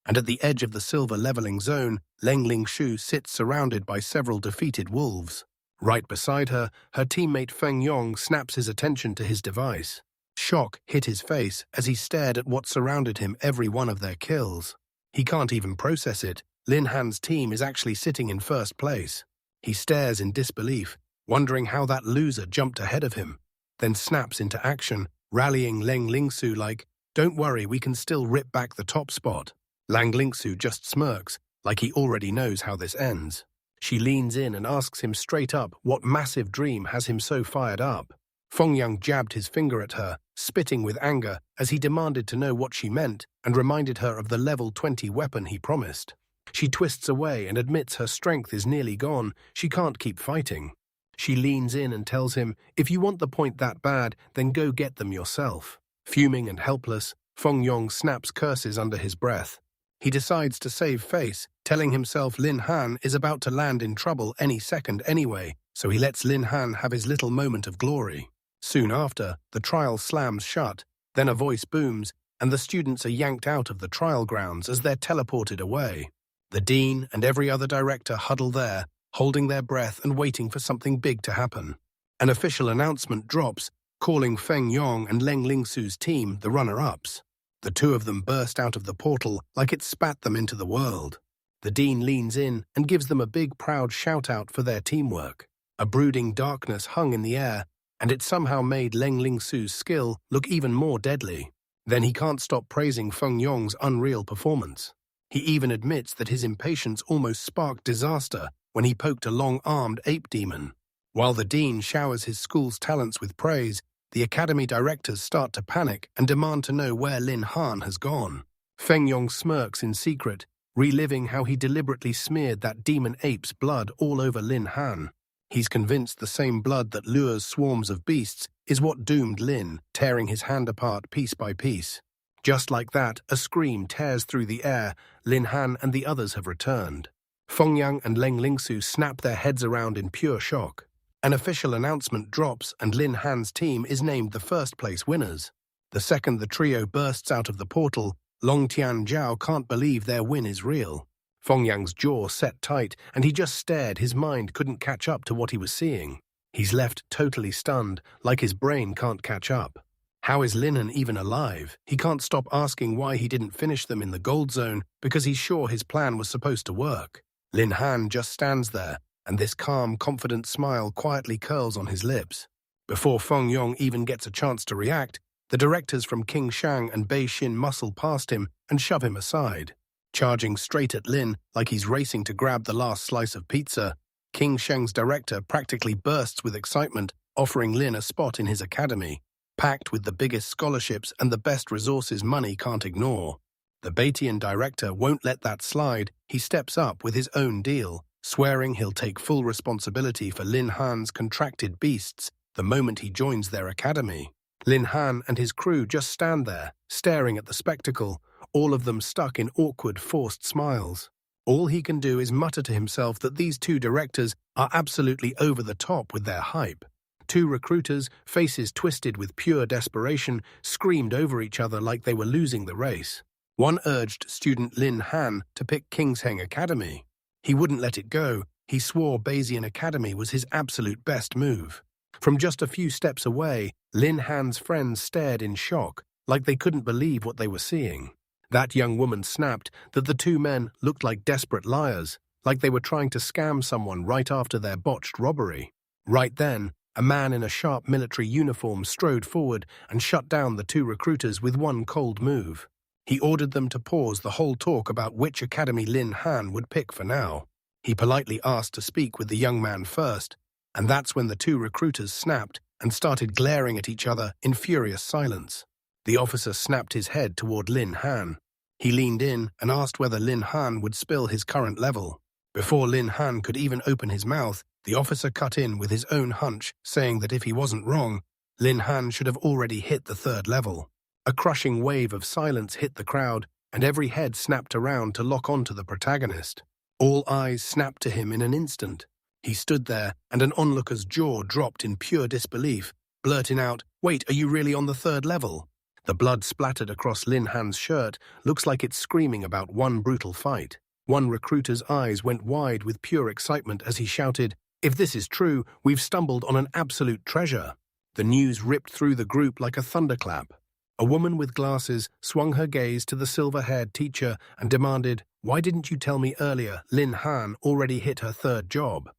And at the edge of the silver leveling zone, Leng Lingshu sits surrounded by several defeated wolves. Right beside her, her teammate Feng Yong snaps his attention to his device. Shock hit his face as he stared at what surrounded him, every one of their kills. He can't even process it. Lin Han's team is actually sitting in first place. He stares in disbelief, wondering how that loser jumped ahead of him, then snaps into action, rallying Leng Lingsu like, don't worry, we can still rip back the top spot. Lang Lingsu just smirks, like he already knows how this ends. She leans in and asks him straight up what massive dream has him so fired up. Feng Yang jabbed his finger at her, spitting with anger as he demanded to know what she meant and reminded her of the level 20 weapon he promised. She twists away and admits her strength is nearly gone. She can't keep fighting. She leans in and tells him, if you want the point that bad, then go get them yourself. Fuming and helpless, Feng Yong snaps curses under his breath. He decides to save face, telling himself Lin Han is about to land in trouble any second anyway, so he lets Lin Han have his little moment of glory. Soon after, the trial slams shut, then a voice booms, and the students are yanked out of the trial grounds as they're teleported away. The dean and every other director huddle there, holding their breath and waiting for something big to happen. An official announcement drops, calling Feng Yong and Leng Lingsu's team the runner-ups. The two of them burst out of the portal like it spat them into the world. The dean leans in and gives them a big proud shout-out for their teamwork. A brooding darkness hung in the air, and it somehow made Leng Lingsu's skill look even more deadly. Then he can't stop praising Feng Yong's unreal performance. He even admits that his impatience almost sparked disaster when he poked a long-armed ape demon. While the dean showers his school's talents with praise, the academy directors start to panic and demand to know where Lin Han has gone. Feng Yong smirks in secret, reliving how he deliberately smeared that demon ape's blood all over Lin Han. He's convinced the same blood that lures swarms of beasts is what doomed Lin, tearing his hand apart piece by piece. Just like that, a scream tears through the air. Lin Han and the others have returned. Feng Yang and Leng Lingsu snap their heads around in pure shock. An official announcement drops and Lin Han's team is named the first-place winners. The second the trio bursts out of the portal, Long Tian Zhao can't believe their win is real. Feng Yang's jaw set tight and he just stared. His mind couldn't catch up to what he was seeing. He's left totally stunned, like his brain can't catch up. How is Lin Han even alive? He can't stop asking why he didn't finish them in the gold zone because he's sure his plan was supposed to work. Lin Han just stands there, and this calm, confident smile quietly curls on his lips. Before Feng Yong even gets a chance to react, the directors from King Shang and Bei Xin muscle past him and shove him aside. Charging straight at Lin like he's racing to grab the last slice of pizza, King Shang's director practically bursts with excitement, offering Lin a spot in his academy, packed with the biggest scholarships and the best resources money can't ignore. The Baitian director won't let that slide. He steps up with his own deal, swearing he'll take full responsibility for Lin Han's contracted beasts the moment he joins their academy. Lin Han and his crew just stand there, staring at the spectacle, all of them stuck in awkward, forced smiles. All he can do is mutter to himself that these two directors are absolutely over the top with their hype. Two recruiters, faces twisted with pure desperation, screamed over each other like they were losing the race. One urged student Lin Han to pick King's Heng Academy. He wouldn't let it go. He swore Bayesian Academy was his absolute best move. From just a few steps away, Lin Han's friends stared in shock, like they couldn't believe what they were seeing. That young woman snapped that the two men looked like desperate liars, like they were trying to scam someone right after their botched robbery. Right then, a man in a sharp military uniform strode forward and shut down the two recruiters with one cold move. He ordered them to pause the whole talk about which academy Lin Han would pick for now. He politely asked to speak with the young man first, and that's when the two recruiters snapped and started glaring at each other in furious silence. The officer snapped his head toward Lin Han. He leaned in and asked whether Lin Han would spill his current level. Before Lin Han could even open his mouth, the officer cut in with his own hunch, saying that if he wasn't wrong, Lin Han should have already hit the third level. A crushing wave of silence hit the crowd, and every head snapped around to lock onto the protagonist. All eyes snapped to him in an instant. He stood there, and an onlooker's jaw dropped in pure disbelief, blurting out, "Wait, are you really on the third level?" The blood splattered across Lin Han's shirt, looks like it's screaming about one brutal fight. One recruiter's eyes went wide with pure excitement as he shouted, "If this is true, we've stumbled on an absolute treasure." The news ripped through the group like a thunderclap. A woman with glasses swung her gaze to the silver-haired teacher and demanded, "Why didn't you tell me earlier Lin Han already hit her third job?"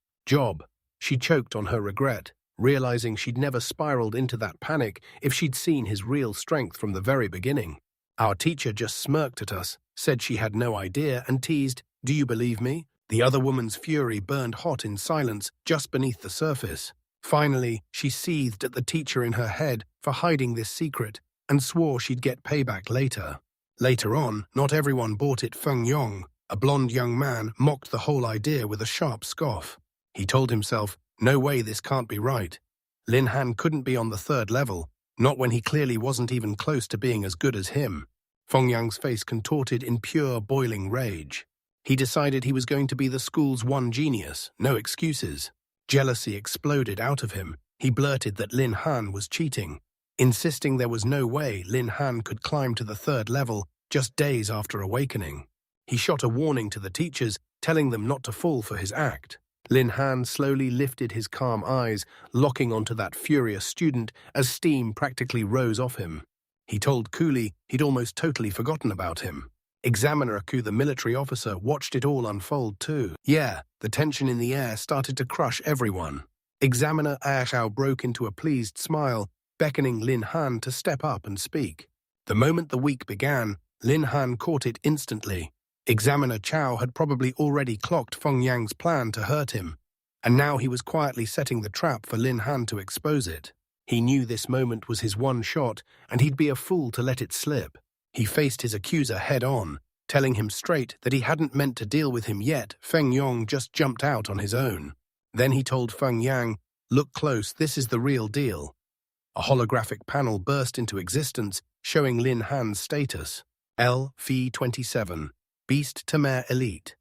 She choked on her regret, realizing she'd never spiraled into that panic if she'd seen his real strength from the very beginning. Our teacher just smirked at us, said she had no idea, and teased, "Do you believe me?" The other woman's fury burned hot in silence just beneath the surface. Finally, she seethed at the teacher in her head for hiding this secret and swore she'd get payback later. Later on, not everyone bought it. Feng Yong, a blonde young man, mocked the whole idea with a sharp scoff. He told himself, "No way, this can't be right. Lin Han couldn't be on the third level, not when he clearly wasn't even close to being as good as him." Feng Yang's face contorted in pure, boiling rage. He decided he was going to be the school's one genius, no excuses. Jealousy exploded out of him. He blurted that Lin Han was cheating, insisting there was no way Lin Han could climb to the third level just days after awakening. He shot a warning to the teachers, telling them not to fall for his act. Lin Han slowly lifted his calm eyes, locking onto that furious student as steam practically rose off him. He told Cooley he'd almost totally forgotten about him. Examiner Aku, the military officer, watched it all unfold too. Yeah, the tension in the air started to crush everyone. Examiner Ashao broke into a pleased smile, beckoning Lin Han to step up and speak. The moment the week began, Lin Han caught it instantly. Examiner Chow had probably already clocked Feng Yang's plan to hurt him, and now he was quietly setting the trap for Lin Han to expose it. He knew this moment was his one shot, and he'd be a fool to let it slip. He faced his accuser head-on, telling him straight that he hadn't meant to deal with him yet. Feng Yong just jumped out on his own. Then he told Feng Yang, "Look close, this is the real deal." A holographic panel burst into existence, showing Lin Han's status. L-Phi 27, Beast Tamed Elite.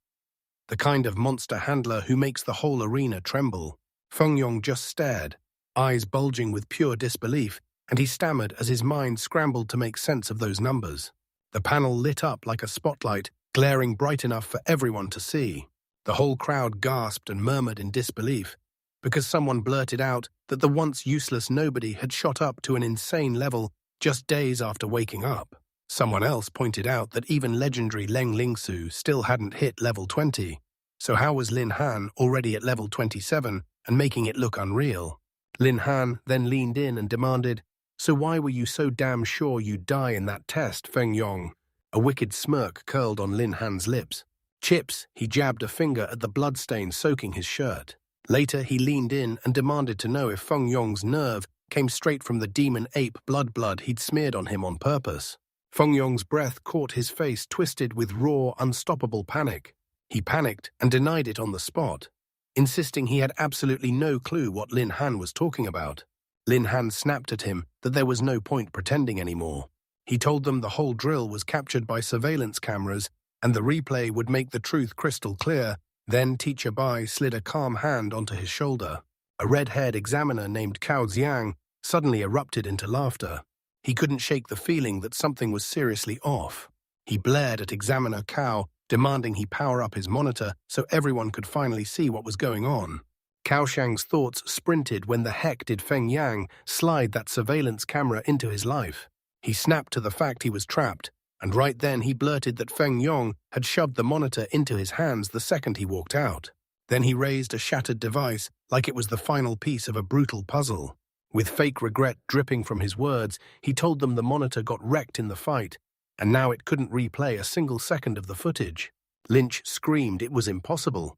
The kind of monster handler who makes the whole arena tremble. Feng Yong just stared, eyes bulging with pure disbelief, and he stammered as his mind scrambled to make sense of those numbers. The panel lit up like a spotlight, glaring bright enough for everyone to see. The whole crowd gasped and murmured in disbelief, because someone blurted out that the once useless nobody had shot up to an insane level just days after waking up. Someone else pointed out that even legendary Leng Lingsu still hadn't hit level 20, so how was Lin Han already at level 27 and making it look unreal? Lin Han then leaned in and demanded, "So why were you so damn sure you'd die in that test, Feng Yong?" A wicked smirk curled on Lin Han's lips. "Chips," he jabbed a finger at the bloodstain soaking his shirt. Later, he leaned in and demanded to know if Feng Yong's nerve came straight from the demon ape blood he'd smeared on him on purpose. Feng Yong's breath caught his face twisted with raw, unstoppable panic. He panicked and denied it on the spot, insisting he had absolutely no clue what Lin Han was talking about. Lin Han snapped at him that there was no point pretending anymore. He told them the whole drill was captured by surveillance cameras and the replay would make the truth crystal clear. Then Teacher Bai slid a calm hand onto his shoulder. A red-haired examiner named Cao Xiang suddenly erupted into laughter. He couldn't shake the feeling that something was seriously off. He blared at Examiner Cao, demanding he power up his monitor so everyone could finally see what was going on. Cao Xiang's thoughts sprinted when the heck did Feng Yang slide that surveillance camera into his life. He snapped to the fact he was trapped, and right then he blurted that Feng Yong had shoved the monitor into his hands the second he walked out. Then he raised a shattered device like it was the final piece of a brutal puzzle. With fake regret dripping from his words, he told them the monitor got wrecked in the fight, and now it couldn't replay a single second of the footage. Lynch screamed it was impossible,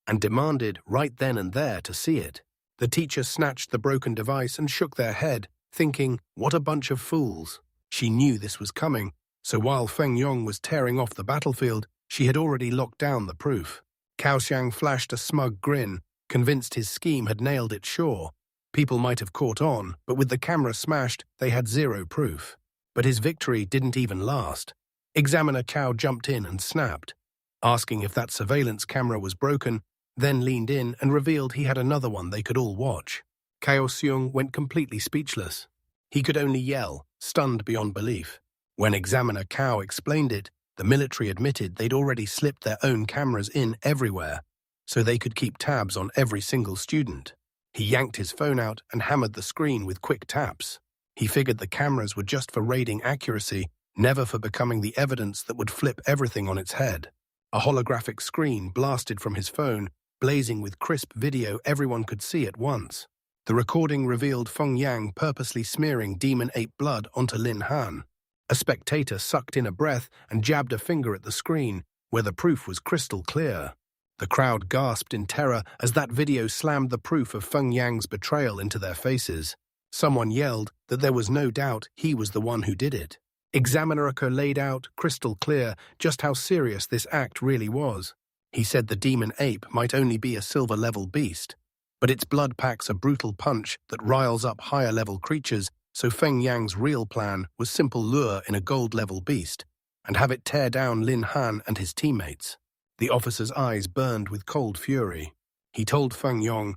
and demanded right then and there to see it. The teacher snatched the broken device and shook their head, thinking, what a bunch of fools. She knew this was coming, so while Feng Yong was tearing off the battlefield, she had already locked down the proof. Cao Xiang flashed a smug grin, convinced his scheme had nailed it sure. People might have caught on, but with the camera smashed, they had zero proof. But his victory didn't even last. Examiner Cao jumped in and snapped, asking if that surveillance camera was broken, then leaned in and revealed he had another one they could all watch. Cao Xiang went completely speechless. He could only yell, stunned beyond belief. When Examiner Cao explained it, the military admitted they'd already slipped their own cameras in everywhere, so they could keep tabs on every single student. He yanked his phone out and hammered the screen with quick taps. He figured the cameras were just for raiding accuracy, never for becoming the evidence that would flip everything on its head. A holographic screen blasted from his phone, blazing with crisp video everyone could see at once. The recording revealed Feng Yang purposely smearing demon ape blood onto Lin Han. A spectator sucked in a breath and jabbed a finger at the screen, where the proof was crystal clear. The crowd gasped in terror as that video slammed the proof of Feng Yang's betrayal into their faces. Someone yelled that there was no doubt he was the one who did it. Examiner Eko laid out, crystal clear, just how serious this act really was. He said the demon ape might only be a silver-level beast, but its blood packs a brutal punch that riles up higher-level creatures, so Feng Yang's real plan was simple lure in a gold-level beast, and have it tear down Lin Han and his teammates. The officer's eyes burned with cold fury. He told Feng Yong,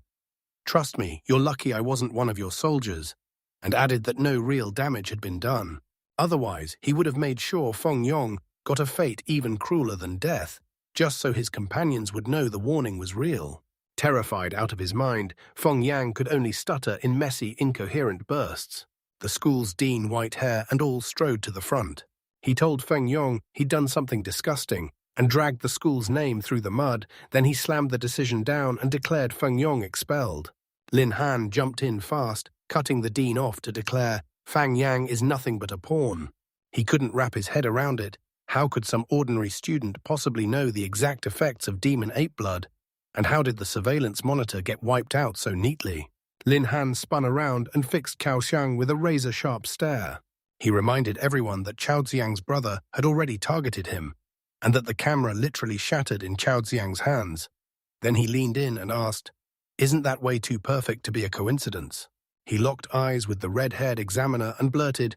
"Trust me, you're lucky I wasn't one of your soldiers," and added that no real damage had been done. Otherwise, he would have made sure Feng Yong got a fate even crueler than death, just so his companions would know the warning was real. Terrified out of his mind, Feng Yang could only stutter in messy, incoherent bursts. The school's dean, white hair, and all strode to the front. He told Feng Yong he'd done something disgusting, and dragged the school's name through the mud. Then he slammed the decision down and declared Feng Yong expelled. Lin Han jumped in fast, cutting the dean off to declare, "Feng Yang is nothing but a pawn." He couldn't wrap his head around it. How could some ordinary student possibly know the exact effects of demon ape blood? And how did the surveillance monitor get wiped out so neatly? Lin Han spun around and fixed Cao Xiang with a razor-sharp stare. He reminded everyone that Chao Xiang's brother had already targeted him, and that the camera literally shattered in Chao Xiang's hands. Then he leaned in and asked, "Isn't that way too perfect to be a coincidence?" He locked eyes with the red-haired examiner and blurted,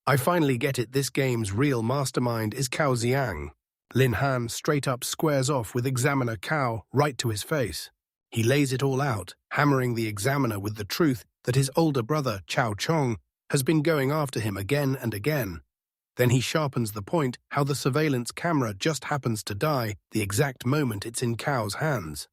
"I finally get it, this game's real mastermind is Cao Xiang." Lin Han straight up squares off with examiner Cao right to his face. He lays it all out, hammering the examiner with the truth that his older brother, Chao Chong, has been going after him again and again. Then he sharpens the point how the surveillance camera just happens to die the exact moment it's in Cao's hands.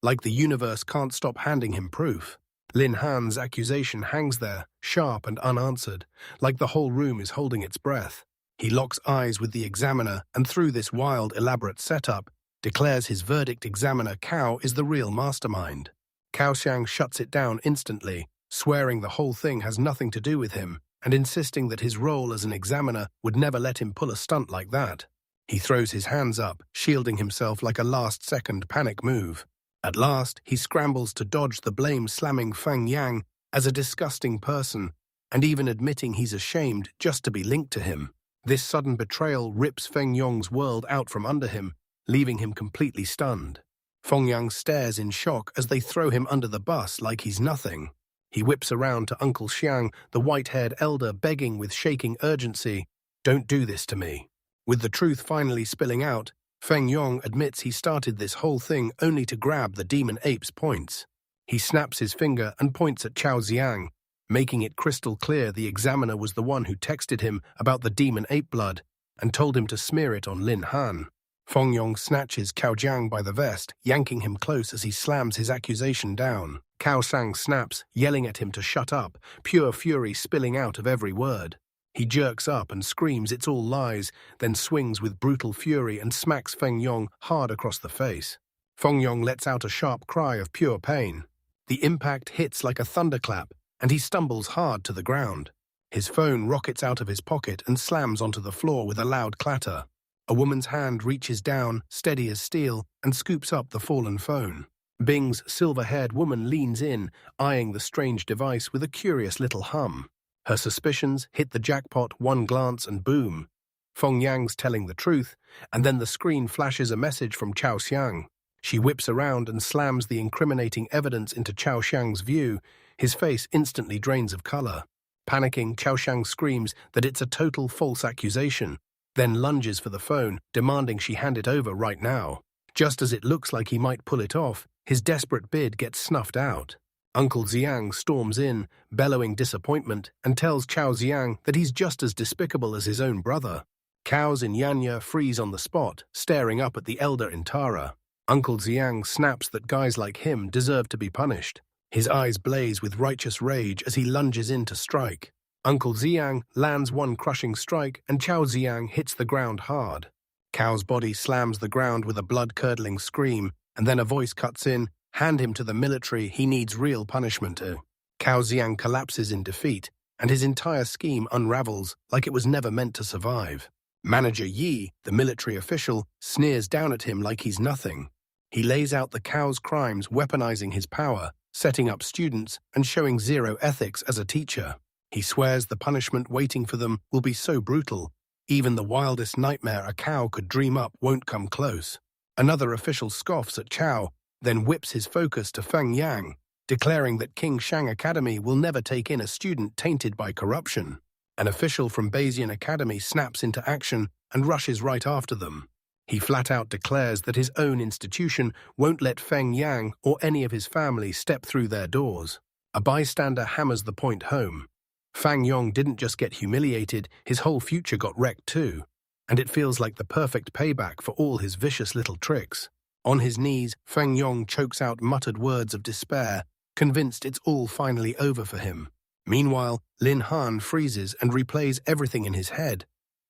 Like the universe can't stop handing him proof. Lin Han's accusation hangs there, sharp and unanswered, like the whole room is holding its breath. He locks eyes with the examiner and through this wild, elaborate setup, declares his verdict examiner Cao is the real mastermind. Cao Xiang shuts it down instantly, swearing the whole thing has nothing to do with him and insisting that his role as an examiner would never let him pull a stunt like that. He throws his hands up, shielding himself like a last-second panic move. At last, he scrambles to dodge the blame slamming Feng Yang as a disgusting person and even admitting he's ashamed just to be linked to him. This sudden betrayal rips Feng Yong's world out from under him, leaving him completely stunned. Feng Yang stares in shock as they throw him under the bus like he's nothing. He whips around to Uncle Xiang, the white-haired elder, begging with shaking urgency, "Don't do this to me." With the truth finally spilling out, Feng Yong admits he started this whole thing only to grab the demon ape's points. He snaps his finger and points at Chao Xiang, making it crystal clear the examiner was the one who texted him about the demon ape blood and told him to smear it on Lin Han. Feng Yong snatches Cao Jiang by the vest, yanking him close as he slams his accusation down. Cao Xiang snaps, yelling at him to shut up, pure fury spilling out of every word. He jerks up and screams it's all lies, then swings with brutal fury and smacks Feng Yong hard across the face. Feng Yong lets out a sharp cry of pure pain. The impact hits like a thunderclap, and he stumbles hard to the ground. His phone rockets out of his pocket and slams onto the floor with a loud clatter. A woman's hand reaches down, steady as steel, and scoops up the fallen phone. Bing's silver-haired woman leans in, eyeing the strange device with a curious little hum. Her suspicions hit the jackpot one glance and boom. Feng Yang's telling the truth, and then the screen flashes a message from Chao Xiang. She whips around and slams the incriminating evidence into Chao Xiang's view. His face instantly drains of color. Panicking, Chao Xiang screams that it's a total false accusation, then lunges for the phone, demanding she hand it over right now. Just as it looks like he might pull it off, his desperate bid gets snuffed out. Uncle Xiang storms in, bellowing disappointment, and tells Chao Xiang that he's just as despicable as his own brother. Cows in Yanya freeze on the spot, staring up at the elder in Tara. Uncle Xiang snaps that guys like him deserve to be punished. His eyes blaze with righteous rage as he lunges in to strike. Uncle Xiang lands one crushing strike and Chao Xiang hits the ground hard. Cao's body slams the ground with a blood-curdling scream, and then a voice cuts in, "Hand him to the military, he needs real punishment." Cao Xiang collapses in defeat, and his entire scheme unravels like it was never meant to survive. Manager Yi, the military official, sneers down at him like he's nothing. He lays out the Cao's crimes, weaponizing his power, setting up students, and showing zero ethics as a teacher. He swears the punishment waiting for them will be so brutal, even the wildest nightmare a cow could dream up won't come close. Another official scoffs at Chao, then whips his focus to Feng Yang, declaring that King Shang Academy will never take in a student tainted by corruption. An official from Bayesian Academy snaps into action and rushes right after them. He flat out declares that his own institution won't let Feng Yang or any of his family step through their doors. A bystander hammers the point home. Fang Yong didn't just get humiliated, his whole future got wrecked too. And it feels like the perfect payback for all his vicious little tricks. On his knees, Feng Yong chokes out muttered words of despair, convinced it's all finally over for him. Meanwhile, Lin Han freezes and replays everything in his head.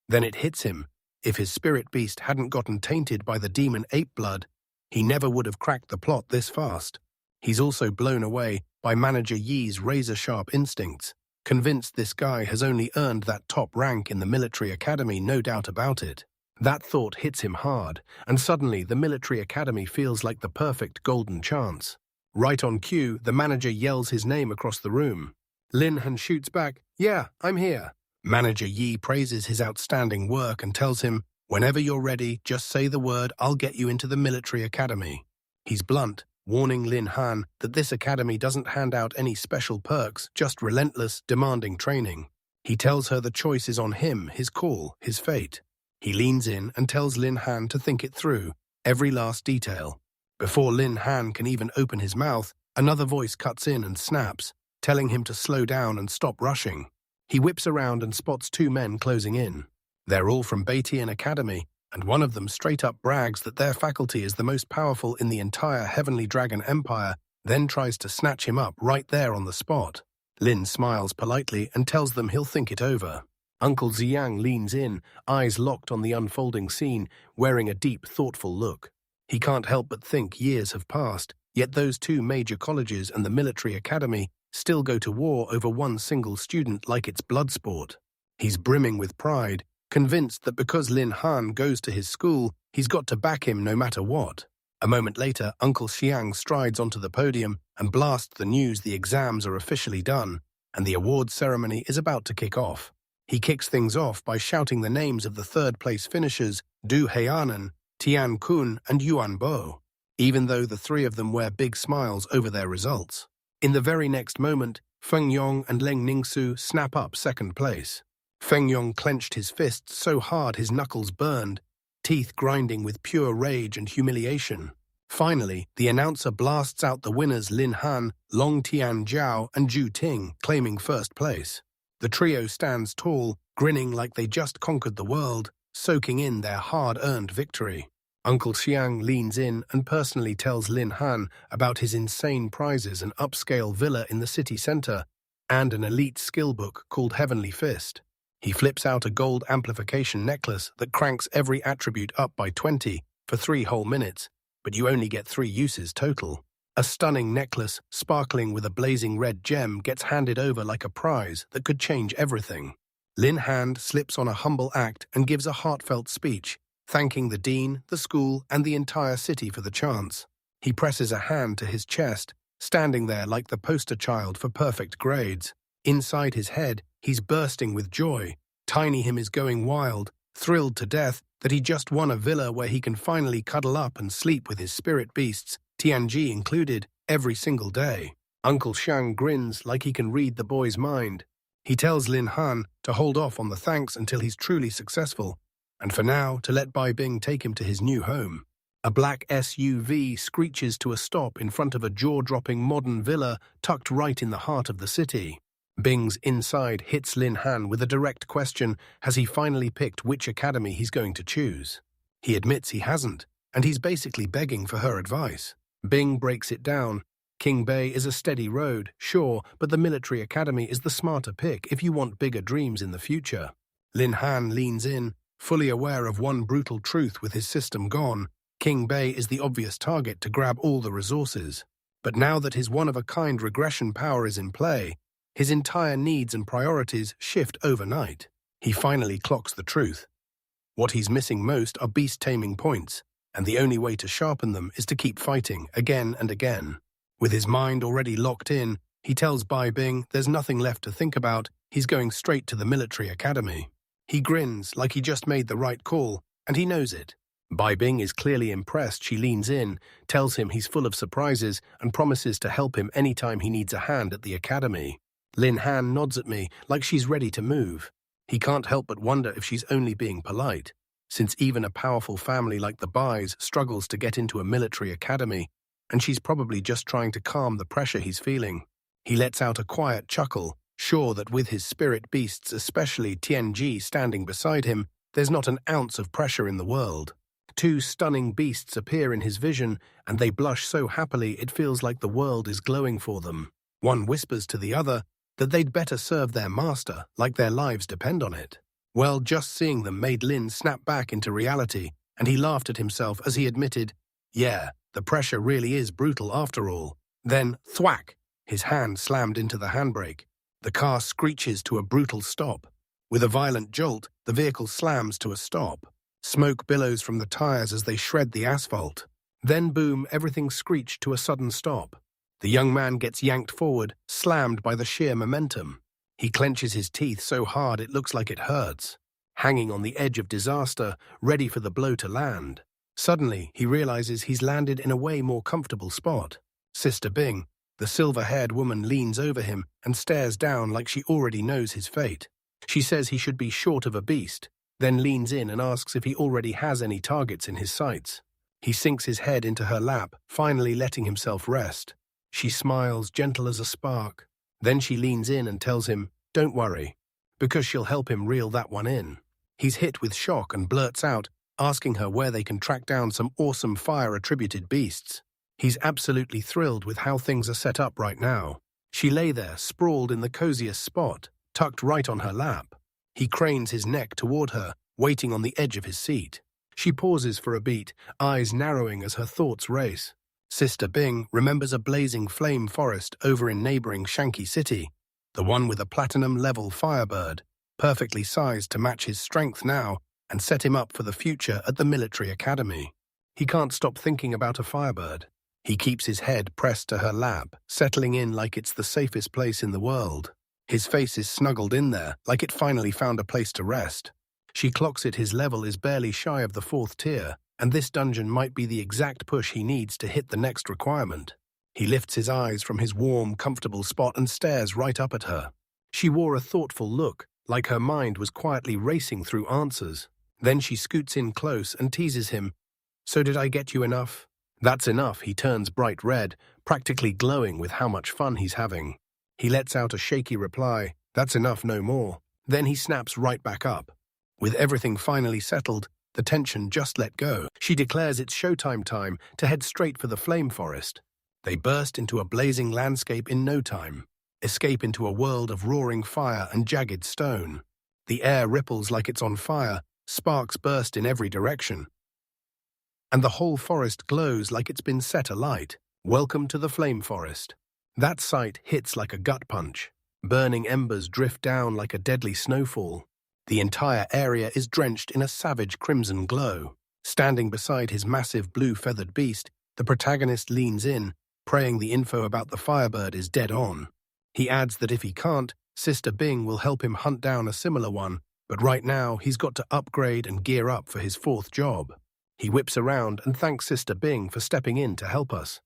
Then it hits him. If his spirit beast hadn't gotten tainted by the demon ape blood, he never would have cracked the plot this fast. He's also blown away by Manager Yi's razor-sharp instincts, convinced this guy has only earned that top rank in the military academy, no doubt about it. That thought hits him hard, and suddenly the military academy feels like the perfect golden chance. Right on cue, the manager yells his name across the room. Lin Han shoots back, "Yeah, I'm here." Manager Yi praises his outstanding work and tells him, "Whenever you're ready, just say the word, I'll get you into the military academy." He's blunt, warning Lin Han that this academy doesn't hand out any special perks, just relentless, demanding training. He tells her the choice is on him, his call, his fate. He leans in and tells Lin Han to think it through, every last detail. Before Lin Han can even open his mouth, another voice cuts in and snaps, telling him to slow down and stop rushing. He whips around and spots two men closing in. They're all from Baitian Academy, and one of them straight up brags that their faculty is the most powerful in the entire Heavenly Dragon Empire, then tries to snatch him up right there on the spot. Lin smiles politely and tells them he'll think it over. Uncle Ziyang leans in, eyes locked on the unfolding scene, wearing a deep, thoughtful look. He can't help but think years have passed, yet those two major colleges and the military academy still go to war over one single student like it's blood sport. He's brimming with pride, convinced that because Lin Han goes to his school, he's got to back him no matter what. A moment later, Uncle Xiang strides onto the podium and blasts the news the exams are officially done, and the awards ceremony is about to kick off. He kicks things off by shouting the names of the third-place finishers, Du Heianen, Tian Kun, and Yuan Bo, even though the three of them wear big smiles over their results. In the very next moment, Feng Yong and Leng Ningsu snap up second place. Feng Yong clenched his fists so hard his knuckles burned, teeth grinding with pure rage and humiliation. Finally, the announcer blasts out the winners Lin Han, Long Tian Zhao, and Zhu Ting, claiming first place. The trio stands tall, grinning like they just conquered the world, soaking in their hard-earned victory. Uncle Xiang leans in and personally tells Lin Han about his insane prizes, an upscale villa in the city center, and an elite skill book called Heavenly Fist. He flips out a gold amplification necklace that cranks every attribute up by 20 for 3 whole minutes, but you only get 3 uses total. A stunning necklace, sparkling with a blazing red gem, gets handed over like a prize that could change everything. Lin Han slips on a humble act and gives a heartfelt speech, thanking the dean, the school, and the entire city for the chance. He presses a hand to his chest, standing there like the poster child for perfect grades. Inside his head, he's bursting with joy. Tiny him is going wild, thrilled to death that he just won a villa where he can finally cuddle up and sleep with his spirit beasts, Tianji included, every single day. Uncle Xiang grins like he can read the boy's mind. He tells Lin Han to hold off on the thanks until he's truly successful, and for now to let Bai Bing take him to his new home. A black SUV screeches to a stop in front of a jaw-dropping modern villa tucked right in the heart of the city. Bing's inside hits Lin Han with a direct question: has he finally picked which academy he's going to choose? He admits he hasn't, and he's basically begging for her advice. Bing breaks it down. King Bay is a steady road, sure, but the military academy is the smarter pick if you want bigger dreams in the future. Lin Han leans in, fully aware of one brutal truth with his system gone. King Bay is the obvious target to grab all the resources. But now that his one-of-a-kind regression power is in play, his entire needs and priorities shift overnight. He finally clocks the truth. What he's missing most are beast-taming points, and the only way to sharpen them is to keep fighting again and again. With his mind already locked in, he tells Bai Bing there's nothing left to think about, he's going straight to the military academy. He grins like he just made the right call, and he knows it. Bai Bing is clearly impressed. She leans in, tells him he's full of surprises, and promises to help him anytime he needs a hand at the academy. Lin Han nods at me like she's ready to move. He can't help but wonder if she's only being polite, since even a powerful family like the Bais struggles to get into a military academy, and she's probably just trying to calm the pressure he's feeling. He lets out a quiet chuckle, sure that with his spirit beasts, especially Tianji, standing beside him, there's not an ounce of pressure in the world. 2 stunning beasts appear in his vision, and they blush so happily it feels like the world is glowing for them. One whispers to the other that they'd better serve their master, like their lives depend on it. Well, just seeing them made Lin snap back into reality, and he laughed at himself as he admitted, yeah, the pressure really is brutal after all. Then, thwack! His hand slammed into the handbrake. The car screeches to a brutal stop. With a violent jolt, the vehicle slams to a stop. Smoke billows from the tires as they shred the asphalt. Then boom, everything screeched to a sudden stop. The young man gets yanked forward, slammed by the sheer momentum. He clenches his teeth so hard it looks like it hurts, hanging on the edge of disaster, ready for the blow to land. Suddenly, he realizes he's landed in a way more comfortable spot. Sister Bing, the silver-haired woman, leans over him and stares down like she already knows his fate. She says he should be short of a beast, then leans in and asks if he already has any targets in his sights. He sinks his head into her lap, finally letting himself rest. She smiles, gentle as a spark. Then she leans in and tells him, "Don't worry," because she'll help him reel that one in. He's hit with shock and blurts out, asking her where they can track down some awesome fire-attributed beasts. He's absolutely thrilled with how things are set up right now. She lay there, sprawled in the coziest spot, tucked right on her lap. He cranes his neck toward her, waiting on the edge of his seat. She pauses for a beat, eyes narrowing as her thoughts race. Sister Bing remembers a blazing flame forest over in neighboring Shanky City, the one with a platinum-level firebird, perfectly sized to match his strength now and set him up for the future at the military academy. He can't stop thinking about a firebird. He keeps his head pressed to her lap, settling in like it's the safest place in the world. His face is snuggled in there, like it finally found a place to rest. She clocks it his level is barely shy of the 4th tier, and this dungeon might be the exact push he needs to hit the next requirement. He lifts his eyes from his warm, comfortable spot and stares right up at her. She wore a thoughtful look, like her mind was quietly racing through answers. Then she scoots in close and teases him, "So did I get you enough?" That's enough. He turns bright red, practically glowing with how much fun he's having. He lets out a shaky reply, "That's enough, no more." Then he snaps right back up. With everything finally settled, the tension just let go. She declares it's showtime time to head straight for the flame forest. They burst into a blazing landscape in no time, escape into a world of roaring fire and jagged stone. The air ripples like it's on fire, sparks burst in every direction, and the whole forest glows like it's been set alight. Welcome to the flame forest. That sight hits like a gut punch. Burning embers drift down like a deadly snowfall. The entire area is drenched in a savage crimson glow. Standing beside his massive blue-feathered beast, the protagonist leans in, praying the info about the firebird is dead on. He adds that if he can't, Sister Bing will help him hunt down a similar one, but right now he's got to upgrade and gear up for his 4th job. He whips around and thanks Sister Bing for stepping in to help us.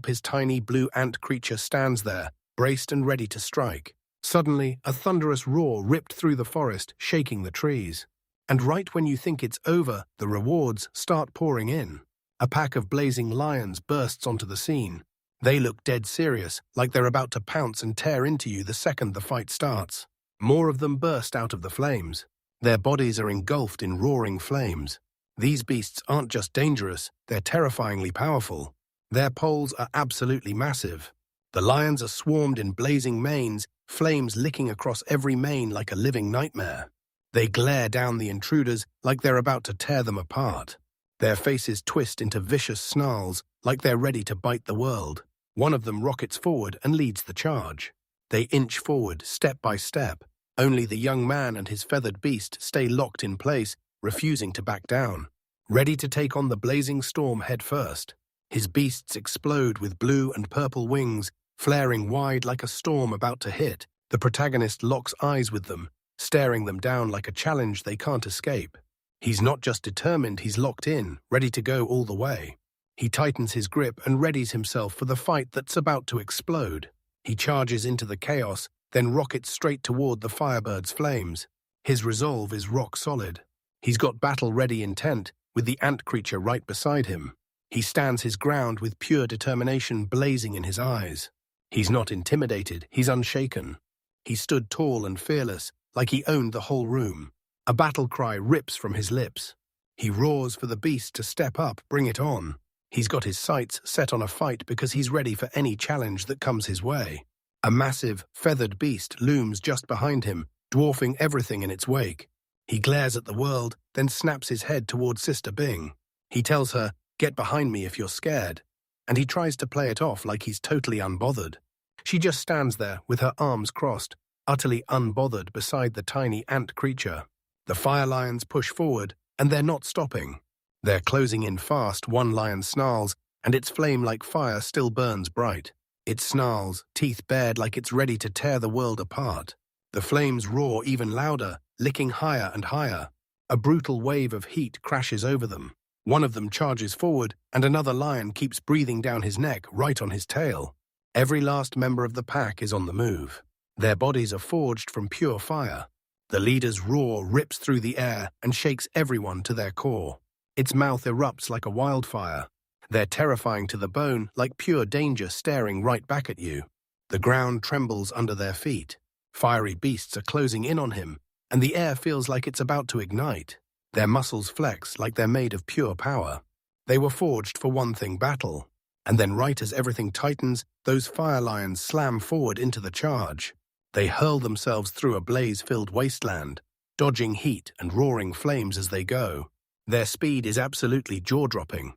His tiny blue ant creature stands there, braced and ready to strike. Suddenly, a thunderous roar ripped through the forest, shaking the trees. And right when you think it's over, the rewards start pouring in. A pack of blazing lions bursts onto the scene. They look dead serious, like they're about to pounce and tear into you the second the fight starts. More of them burst out of the flames. Their bodies are engulfed in roaring flames. These beasts aren't just dangerous, they're terrifyingly powerful. Their poles are absolutely massive. The lions are swarmed in blazing manes, flames licking across every mane like a living nightmare. They glare down the intruders like they're about to tear them apart. Their faces twist into vicious snarls like they're ready to bite the world. One of them rockets forward and leads the charge. They inch forward, step by step. Only the young man and his feathered beast stay locked in place, refusing to back down, ready to take on the blazing storm head first. His beasts explode with blue and purple wings, flaring wide like a storm about to hit. The protagonist locks eyes with them, staring them down like a challenge they can't escape. He's not just determined, he's locked in, ready to go all the way. He tightens his grip and readies himself for the fight that's about to explode. He charges into the chaos, then rockets straight toward the firebird's flames. His resolve is rock solid. He's got battle-ready intent, with the ant creature right beside him. He stands his ground with pure determination blazing in his eyes. He's not intimidated, he's unshaken. He stood tall and fearless, like he owned the whole room. A battle cry rips from his lips. He roars for the beast to step up, bring it on. He's got his sights set on a fight because he's ready for any challenge that comes his way. A massive, feathered beast looms just behind him, dwarfing everything in its wake. He glares at the world, then snaps his head toward Sister Bing. He tells her, "Get behind me if you're scared," and he tries to play it off like he's totally unbothered. She just stands there with her arms crossed, utterly unbothered beside the tiny ant creature. The fire lions push forward, and they're not stopping. They're closing in fast. One lion snarls, and its flame like fire still burns bright. It snarls, teeth bared like it's ready to tear the world apart. The flames roar even louder, licking higher and higher. A brutal wave of heat crashes over them. One of them charges forward, and another lion keeps breathing down his neck, right on his tail. Every last member of the pack is on the move. Their bodies are forged from pure fire. The leader's roar rips through the air and shakes everyone to their core. Its mouth erupts like a wildfire. They're terrifying to the bone, like pure danger staring right back at you. The ground trembles under their feet. Fiery beasts are closing in on him, and the air feels like it's about to ignite. Their muscles flex like they're made of pure power. They were forged for one thing: battle. And then right as everything tightens, those fire lions slam forward into the charge. They hurl themselves through a blaze-filled wasteland, dodging heat and roaring flames as they go. Their speed is absolutely jaw-dropping.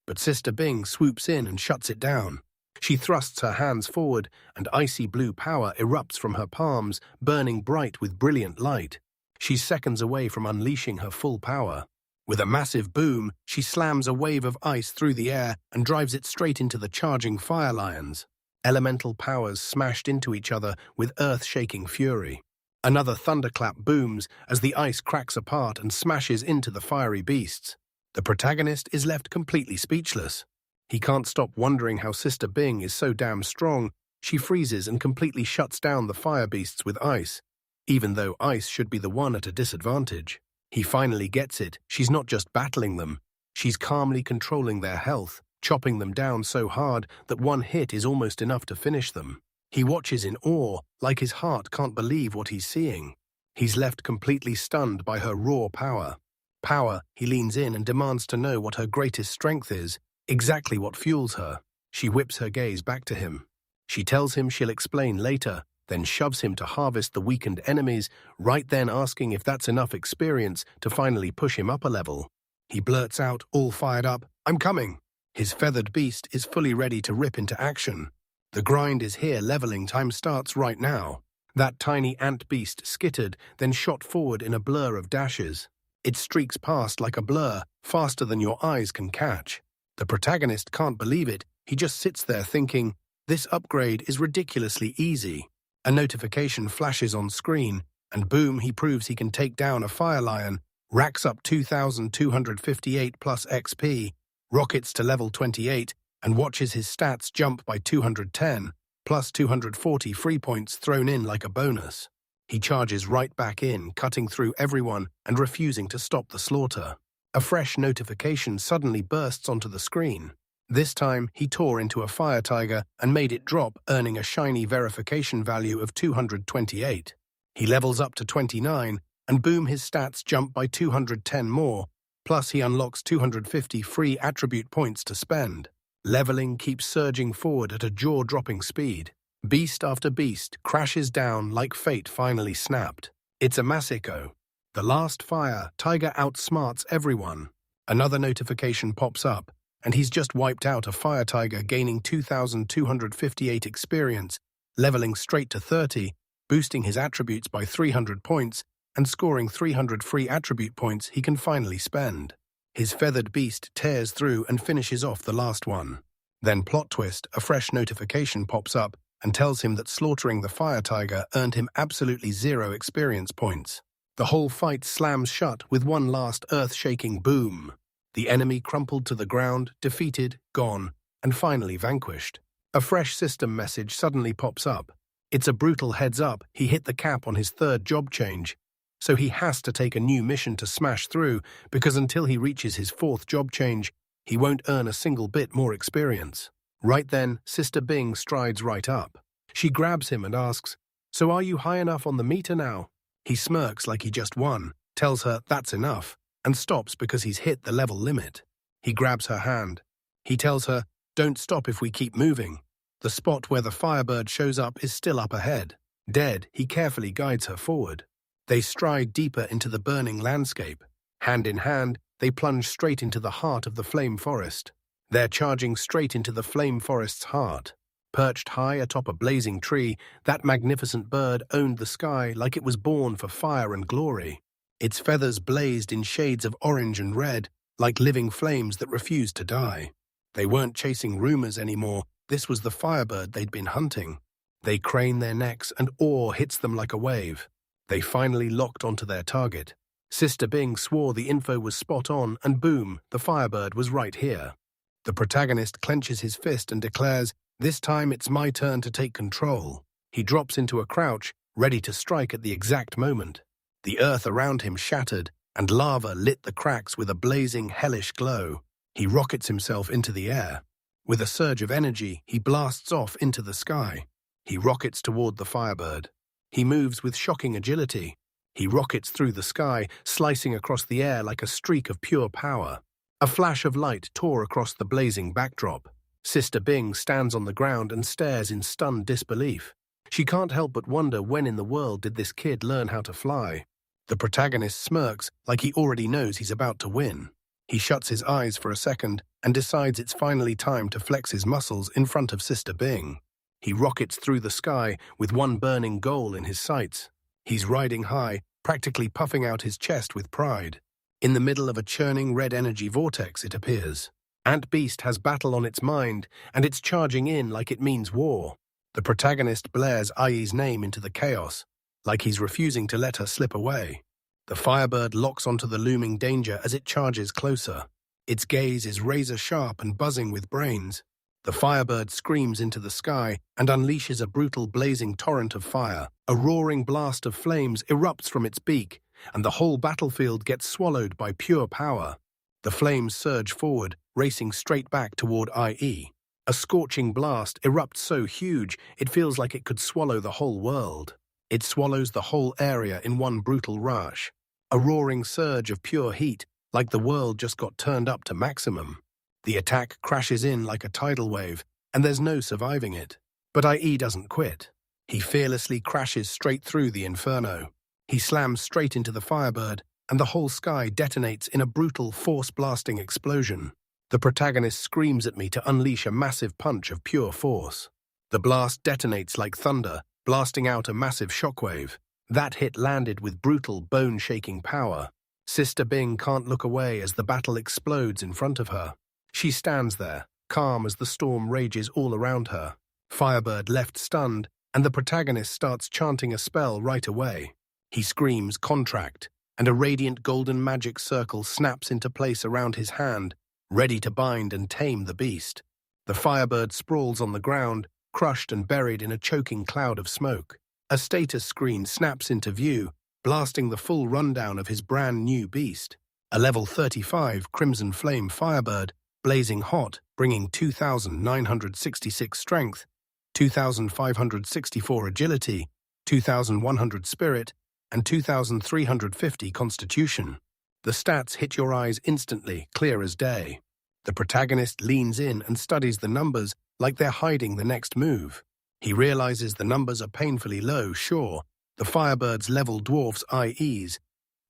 But Sister Bing swoops in and shuts it down. She thrusts her hands forward, and icy blue power erupts from her palms, burning bright with brilliant light. She's seconds away from unleashing her full power. With a massive boom, she slams a wave of ice through the air and drives it straight into the charging fire lions. Elemental powers smashed into each other with earth-shaking fury. Another thunderclap booms as the ice cracks apart and smashes into the fiery beasts. The protagonist is left completely speechless. He can't stop wondering how Sister Bing is so damn strong. She freezes and completely shuts down the fire beasts with ice, even though ice should be the one at a disadvantage. He finally gets it. She's not just battling them. She's calmly controlling their health, chopping them down so hard that one hit is almost enough to finish them. He watches in awe, like his heart can't believe what he's seeing. He's left completely stunned by her raw power. He leans in and demands to know what her greatest strength is, exactly what fuels her. She whips her gaze back to him. She tells him she'll explain later, then shoves him to harvest the weakened enemies, right then asking if that's enough experience to finally push him up a level. He blurts out, all fired up, "I'm coming!" His feathered beast is fully ready to rip into action. The grind is here, leveling time starts right now. That tiny ant beast skittered, then shot forward in a blur of dashes. It streaks past like a blur, faster than your eyes can catch. The protagonist can't believe it. He just sits there thinking, this upgrade is ridiculously easy. A notification flashes on screen, and boom, he proves he can take down a fire lion, racks up 2,258 plus XP, rockets to level 28, and watches his stats jump by 210, plus 240 free points thrown in like a bonus. He charges right back in, cutting through everyone and refusing to stop the slaughter. A fresh notification suddenly bursts onto the screen. This time, he tore into a fire tiger and made it drop, earning a shiny verification value of 228. He levels up to 29, and boom, his stats jump by 210 more, plus he unlocks 250 free attribute points to spend. Leveling keeps surging forward at a jaw-dropping speed. Beast after beast crashes down like fate finally snapped. It's a massacre. The last fire, Tiger outsmarts everyone. Another notification pops up, and he's just wiped out a fire tiger, gaining 2,258 experience, leveling straight to 30, boosting his attributes by 300 points, and scoring 300 free attribute points he can finally spend. His feathered beast tears through and finishes off the last one. Then plot twist, a fresh notification pops up and tells him that slaughtering the fire tiger earned him absolutely 0 experience points. The whole fight slams shut with one last earth-shaking boom. The enemy crumpled to the ground, defeated, gone, and finally vanquished. A fresh system message suddenly pops up. It's a brutal heads-up. He hit the cap on his 3rd job change, so he has to take a new mission to smash through, because until he reaches his 4th job change, he won't earn a single bit more experience. Right then, Sister Bing strides right up. She grabs him and asks, "So are you high enough on the meter now?" He smirks like he just won, tells her that's enough, and stops because he's hit the level limit. He grabs her hand. He tells her, "Don't stop if we keep moving." The spot where the firebird shows up is still up ahead. Dead, he carefully guides her forward. They stride deeper into the burning landscape. Hand in hand, they plunge straight into the heart of the flame forest. They're charging straight into the flame forest's heart. Perched high atop a blazing tree, that magnificent bird owned the sky like it was born for fire and glory. Its feathers blazed in shades of orange and red, like living flames that refused to die. They weren't chasing rumors anymore. This was the firebird they'd been hunting. They crane their necks and awe hits them like a wave. They finally locked onto their target. Sister Bing swore the info was spot on, and boom, the firebird was right here. The protagonist clenches his fist and declares, "This time it's my turn to take control." He drops into a crouch, ready to strike at the exact moment. The earth around him shattered, and lava lit the cracks with a blazing, hellish glow. He rockets himself into the air. With a surge of energy, he blasts off into the sky. He rockets toward the firebird. He moves with shocking agility. He rockets through the sky, slicing across the air like a streak of pure power. A flash of light tore across the blazing backdrop. Sister Bing stands on the ground and stares in stunned disbelief. She can't help but wonder when in the world did this kid learn how to fly. The protagonist smirks like he already knows he's about to win. He shuts his eyes for a second and decides it's finally time to flex his muscles in front of Sister Bing. He rockets through the sky with one burning goal in his sights. He's riding high, practically puffing out his chest with pride. In the middle of a churning red energy vortex, it appears. Ant Beast has battle on its mind, and it's charging in like it means war. The protagonist blares IE's name into the chaos, like he's refusing to let her slip away. The firebird locks onto the looming danger as it charges closer. Its gaze is razor-sharp and buzzing with brains. The firebird screams into the sky and unleashes a brutal blazing torrent of fire. A roaring blast of flames erupts from its beak, and the whole battlefield gets swallowed by pure power. The flames surge forward, racing straight back toward IE. A scorching blast erupts so huge it feels like it could swallow the whole world. It swallows the whole area in one brutal rush. A roaring surge of pure heat, like the world just got turned up to maximum. The attack crashes in like a tidal wave, and there's no surviving it. But IE doesn't quit. He fearlessly crashes straight through the inferno. He slams straight into the firebird, and the whole sky detonates in a brutal, force-blasting explosion. The protagonist screams at me to unleash a massive punch of pure force. The blast detonates like thunder, blasting out a massive shockwave. That hit landed with brutal, bone-shaking power. Sister Bing can't look away as the battle explodes in front of her. She stands there, calm as the storm rages all around her. Firebird left stunned, and the protagonist starts chanting a spell right away. He screams, "Contract," and a radiant golden magic circle snaps into place around his hand, ready to bind and tame the beast. The firebird sprawls on the ground, crushed and buried in a choking cloud of smoke. A status screen snaps into view, blasting the full rundown of his brand new beast. A level 35 Crimson Flame Firebird, blazing hot, bringing 2,966 strength, 2,564 agility, 2,100 spirit, and 2,350 constitution. The stats hit your eyes instantly, clear as day. The protagonist leans in and studies the numbers like they're hiding the next move. He realizes the numbers are painfully low, sure. The firebird's level dwarfs IE's,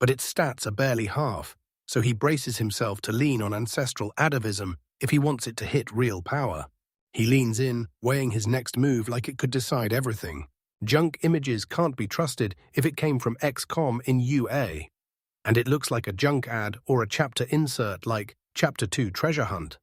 but its stats are barely half, so he braces himself to lean on ancestral atavism if he wants it to hit real power. He leans in, weighing his next move like it could decide everything. Junk images can't be trusted if it came from XCOM in UA. And it looks like a junk ad or a chapter insert like Chapter 2 Treasure Hunt.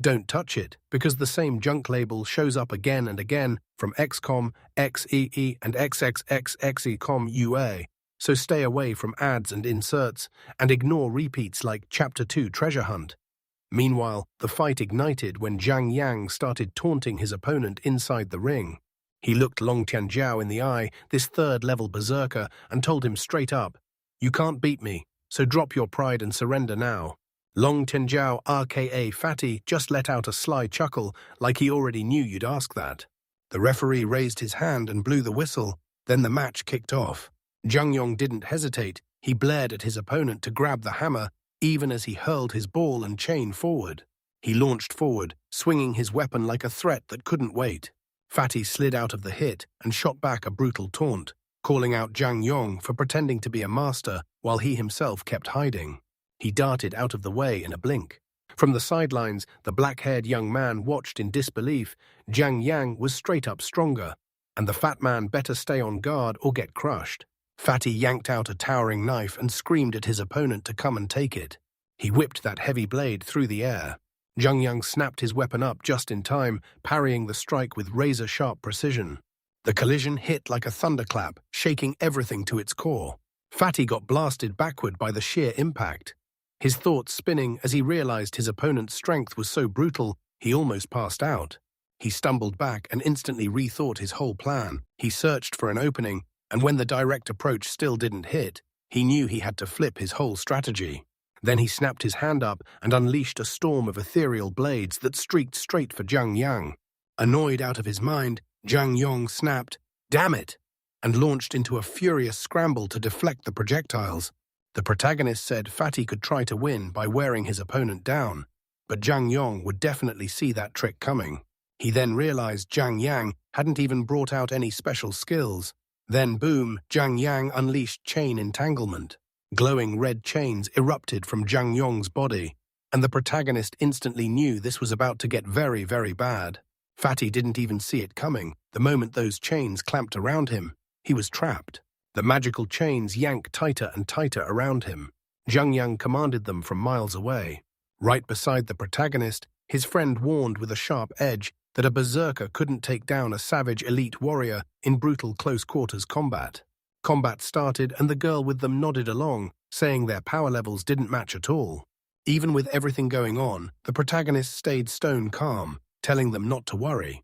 Don't touch it, because the same junk label shows up again and again from XCOM, XEE, and XXXXECOM UA, so stay away from ads and inserts, and ignore repeats like Chapter 2 Treasure Hunt. Meanwhile, the fight ignited when Zhang Yang started taunting his opponent inside the ring. He looked Long Tianjiao in the eye, this third-level berserker, and told him straight up, "You can't beat me, so drop your pride and surrender now." Long Tianjiao, RKA Fatty, just let out a sly chuckle, like he already knew you'd ask that. The referee raised his hand and blew the whistle, then the match kicked off. Zhang Yong didn't hesitate. He blared at his opponent to grab the hammer, even as he hurled his ball and chain forward. He launched forward, swinging his weapon like a threat that couldn't wait. Fatty slid out of the hit and shot back a brutal taunt, calling out Zhang Yong for pretending to be a master while he himself kept hiding. He darted out of the way in a blink. From the sidelines, the black-haired young man watched in disbelief. Zhang Yang was straight up stronger, and the fat man better stay on guard or get crushed. Fatty yanked out a towering knife and screamed at his opponent to come and take it. He whipped that heavy blade through the air. Jungyang snapped his weapon up just in time, parrying the strike with razor-sharp precision. The collision hit like a thunderclap, shaking everything to its core. Fatty got blasted backward by the sheer impact. His thoughts spinning as he realized his opponent's strength was so brutal, he almost passed out. He stumbled back and instantly rethought his whole plan. He searched for an opening, and when the direct approach still didn't hit, he knew he had to flip his whole strategy. Then he snapped his hand up and unleashed a storm of ethereal blades that streaked straight for Zhang Yang. Annoyed out of his mind, Zhang Yang snapped, "Damn it!" and launched into a furious scramble to deflect the projectiles. The protagonist said Fatty could try to win by wearing his opponent down, but Zhang Yang would definitely see that trick coming. He then realized Zhang Yang hadn't even brought out any special skills. Then boom, Zhang Yang unleashed chain entanglement. Glowing red chains erupted from Zhang Yong's body, and the protagonist instantly knew this was about to get very, very bad. Fatty didn't even see it coming. The moment those chains clamped around him, he was trapped. The magical chains yanked tighter and tighter around him. Zhang Yang commanded them from miles away. Right beside the protagonist, his friend warned with a sharp edge that a berserker couldn't take down a savage elite warrior in brutal close-quarters combat. Combat started and the girl with them nodded along, saying their power levels didn't match at all. Even with everything going on, the protagonist stayed stone calm, telling them not to worry.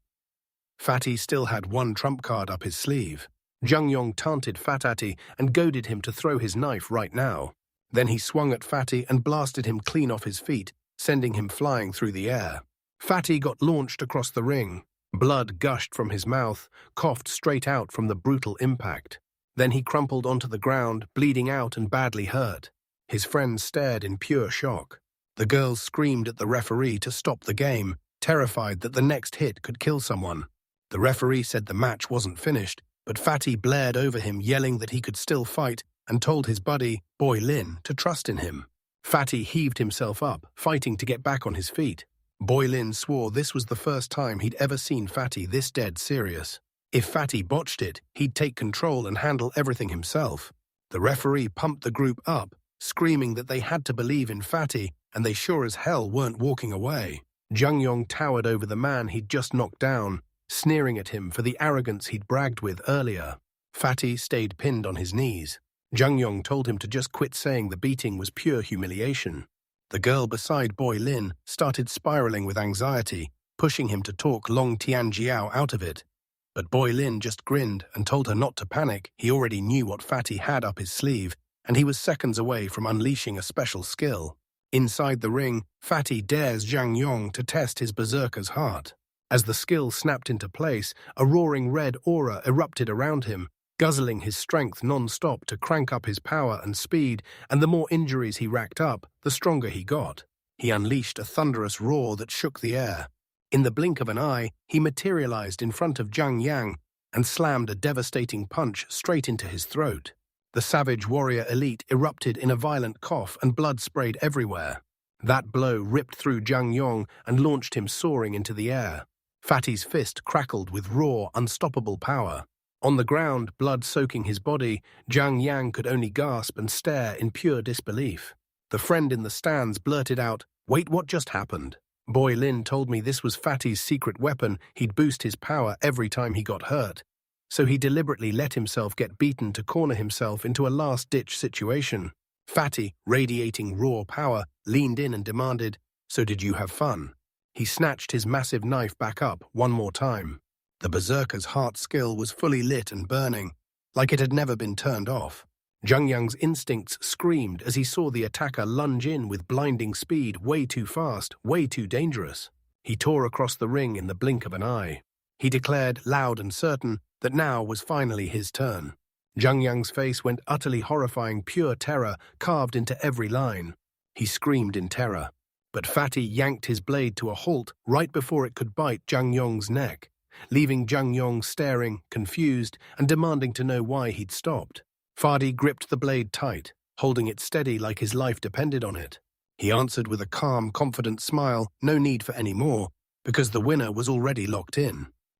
Fatty still had one trump card up his sleeve. Zhang Yang taunted Fatty and goaded him to throw his knife right now. Then he swung at Fatty and blasted him clean off his feet, sending him flying through the air. Fatty got launched across the ring. Blood gushed from his mouth, coughed straight out from the brutal impact. Then he crumpled onto the ground, bleeding out and badly hurt. His friends stared in pure shock. The girls screamed at the referee to stop the game, terrified that the next hit could kill someone. The referee said the match wasn't finished, but Fatty blared over him, yelling that he could still fight, and told his buddy, Boy Lin, to trust in him. Fatty heaved himself up, fighting to get back on his feet. Boy Lin swore this was the first time he'd ever seen Fatty this dead serious. If Fatty botched it, he'd take control and handle everything himself. The referee pumped the group up, screaming that they had to believe in Fatty, and they sure as hell weren't walking away. Zhang Yang towered over the man he'd just knocked down, sneering at him for the arrogance he'd bragged with earlier. Fatty stayed pinned on his knees. Zhang Yang told him to just quit saying the beating was pure humiliation. The girl beside Boy Lin started spiraling with anxiety, pushing him to talk Long Tianjiao out of it. But Boy Lin just grinned and told her not to panic. He already knew what Fatty had up his sleeve, and he was seconds away from unleashing a special skill. Inside the ring, Fatty dares Zhang Yang to test his berserker's heart. As the skill snapped into place, a roaring red aura erupted around him, guzzling his strength non-stop to crank up his power and speed, and the more injuries he racked up, the stronger he got. He unleashed a thunderous roar that shook the air. In the blink of an eye, he materialized in front of Zhang Yang and slammed a devastating punch straight into his throat. The savage warrior elite erupted in a violent cough and blood sprayed everywhere. That blow ripped through Zhang Yang and launched him soaring into the air. Fatty's fist crackled with raw, unstoppable power. On the ground, blood soaking his body, Zhang Yang could only gasp and stare in pure disbelief. The friend in the stands blurted out, "Wait, what just happened?" Boy Lin told me this was Fatty's secret weapon. He'd boost his power every time he got hurt. So he deliberately let himself get beaten to corner himself into a last-ditch situation. Fatty, radiating raw power, leaned in and demanded, "So did you have fun?" He snatched his massive knife back up one more time. The berserker's heart skill was fully lit and burning, like it had never been turned off. Zhang Yang's instincts screamed as he saw the attacker lunge in with blinding speed, way too fast, way too dangerous. He tore across the ring in the blink of an eye. He declared, loud and certain, that now was finally his turn. Zhang Yang's face went utterly horrifying, pure terror carved into every line. He screamed in terror. But Fatty yanked his blade to a halt right before it could bite Zhang Yang's neck, leaving Zhang Yang staring, confused, and demanding to know why he'd stopped. Fatty gripped the blade tight, holding it steady like his life depended on it. He answered with a calm, confident smile, no need for any more, because the winner was already locked in.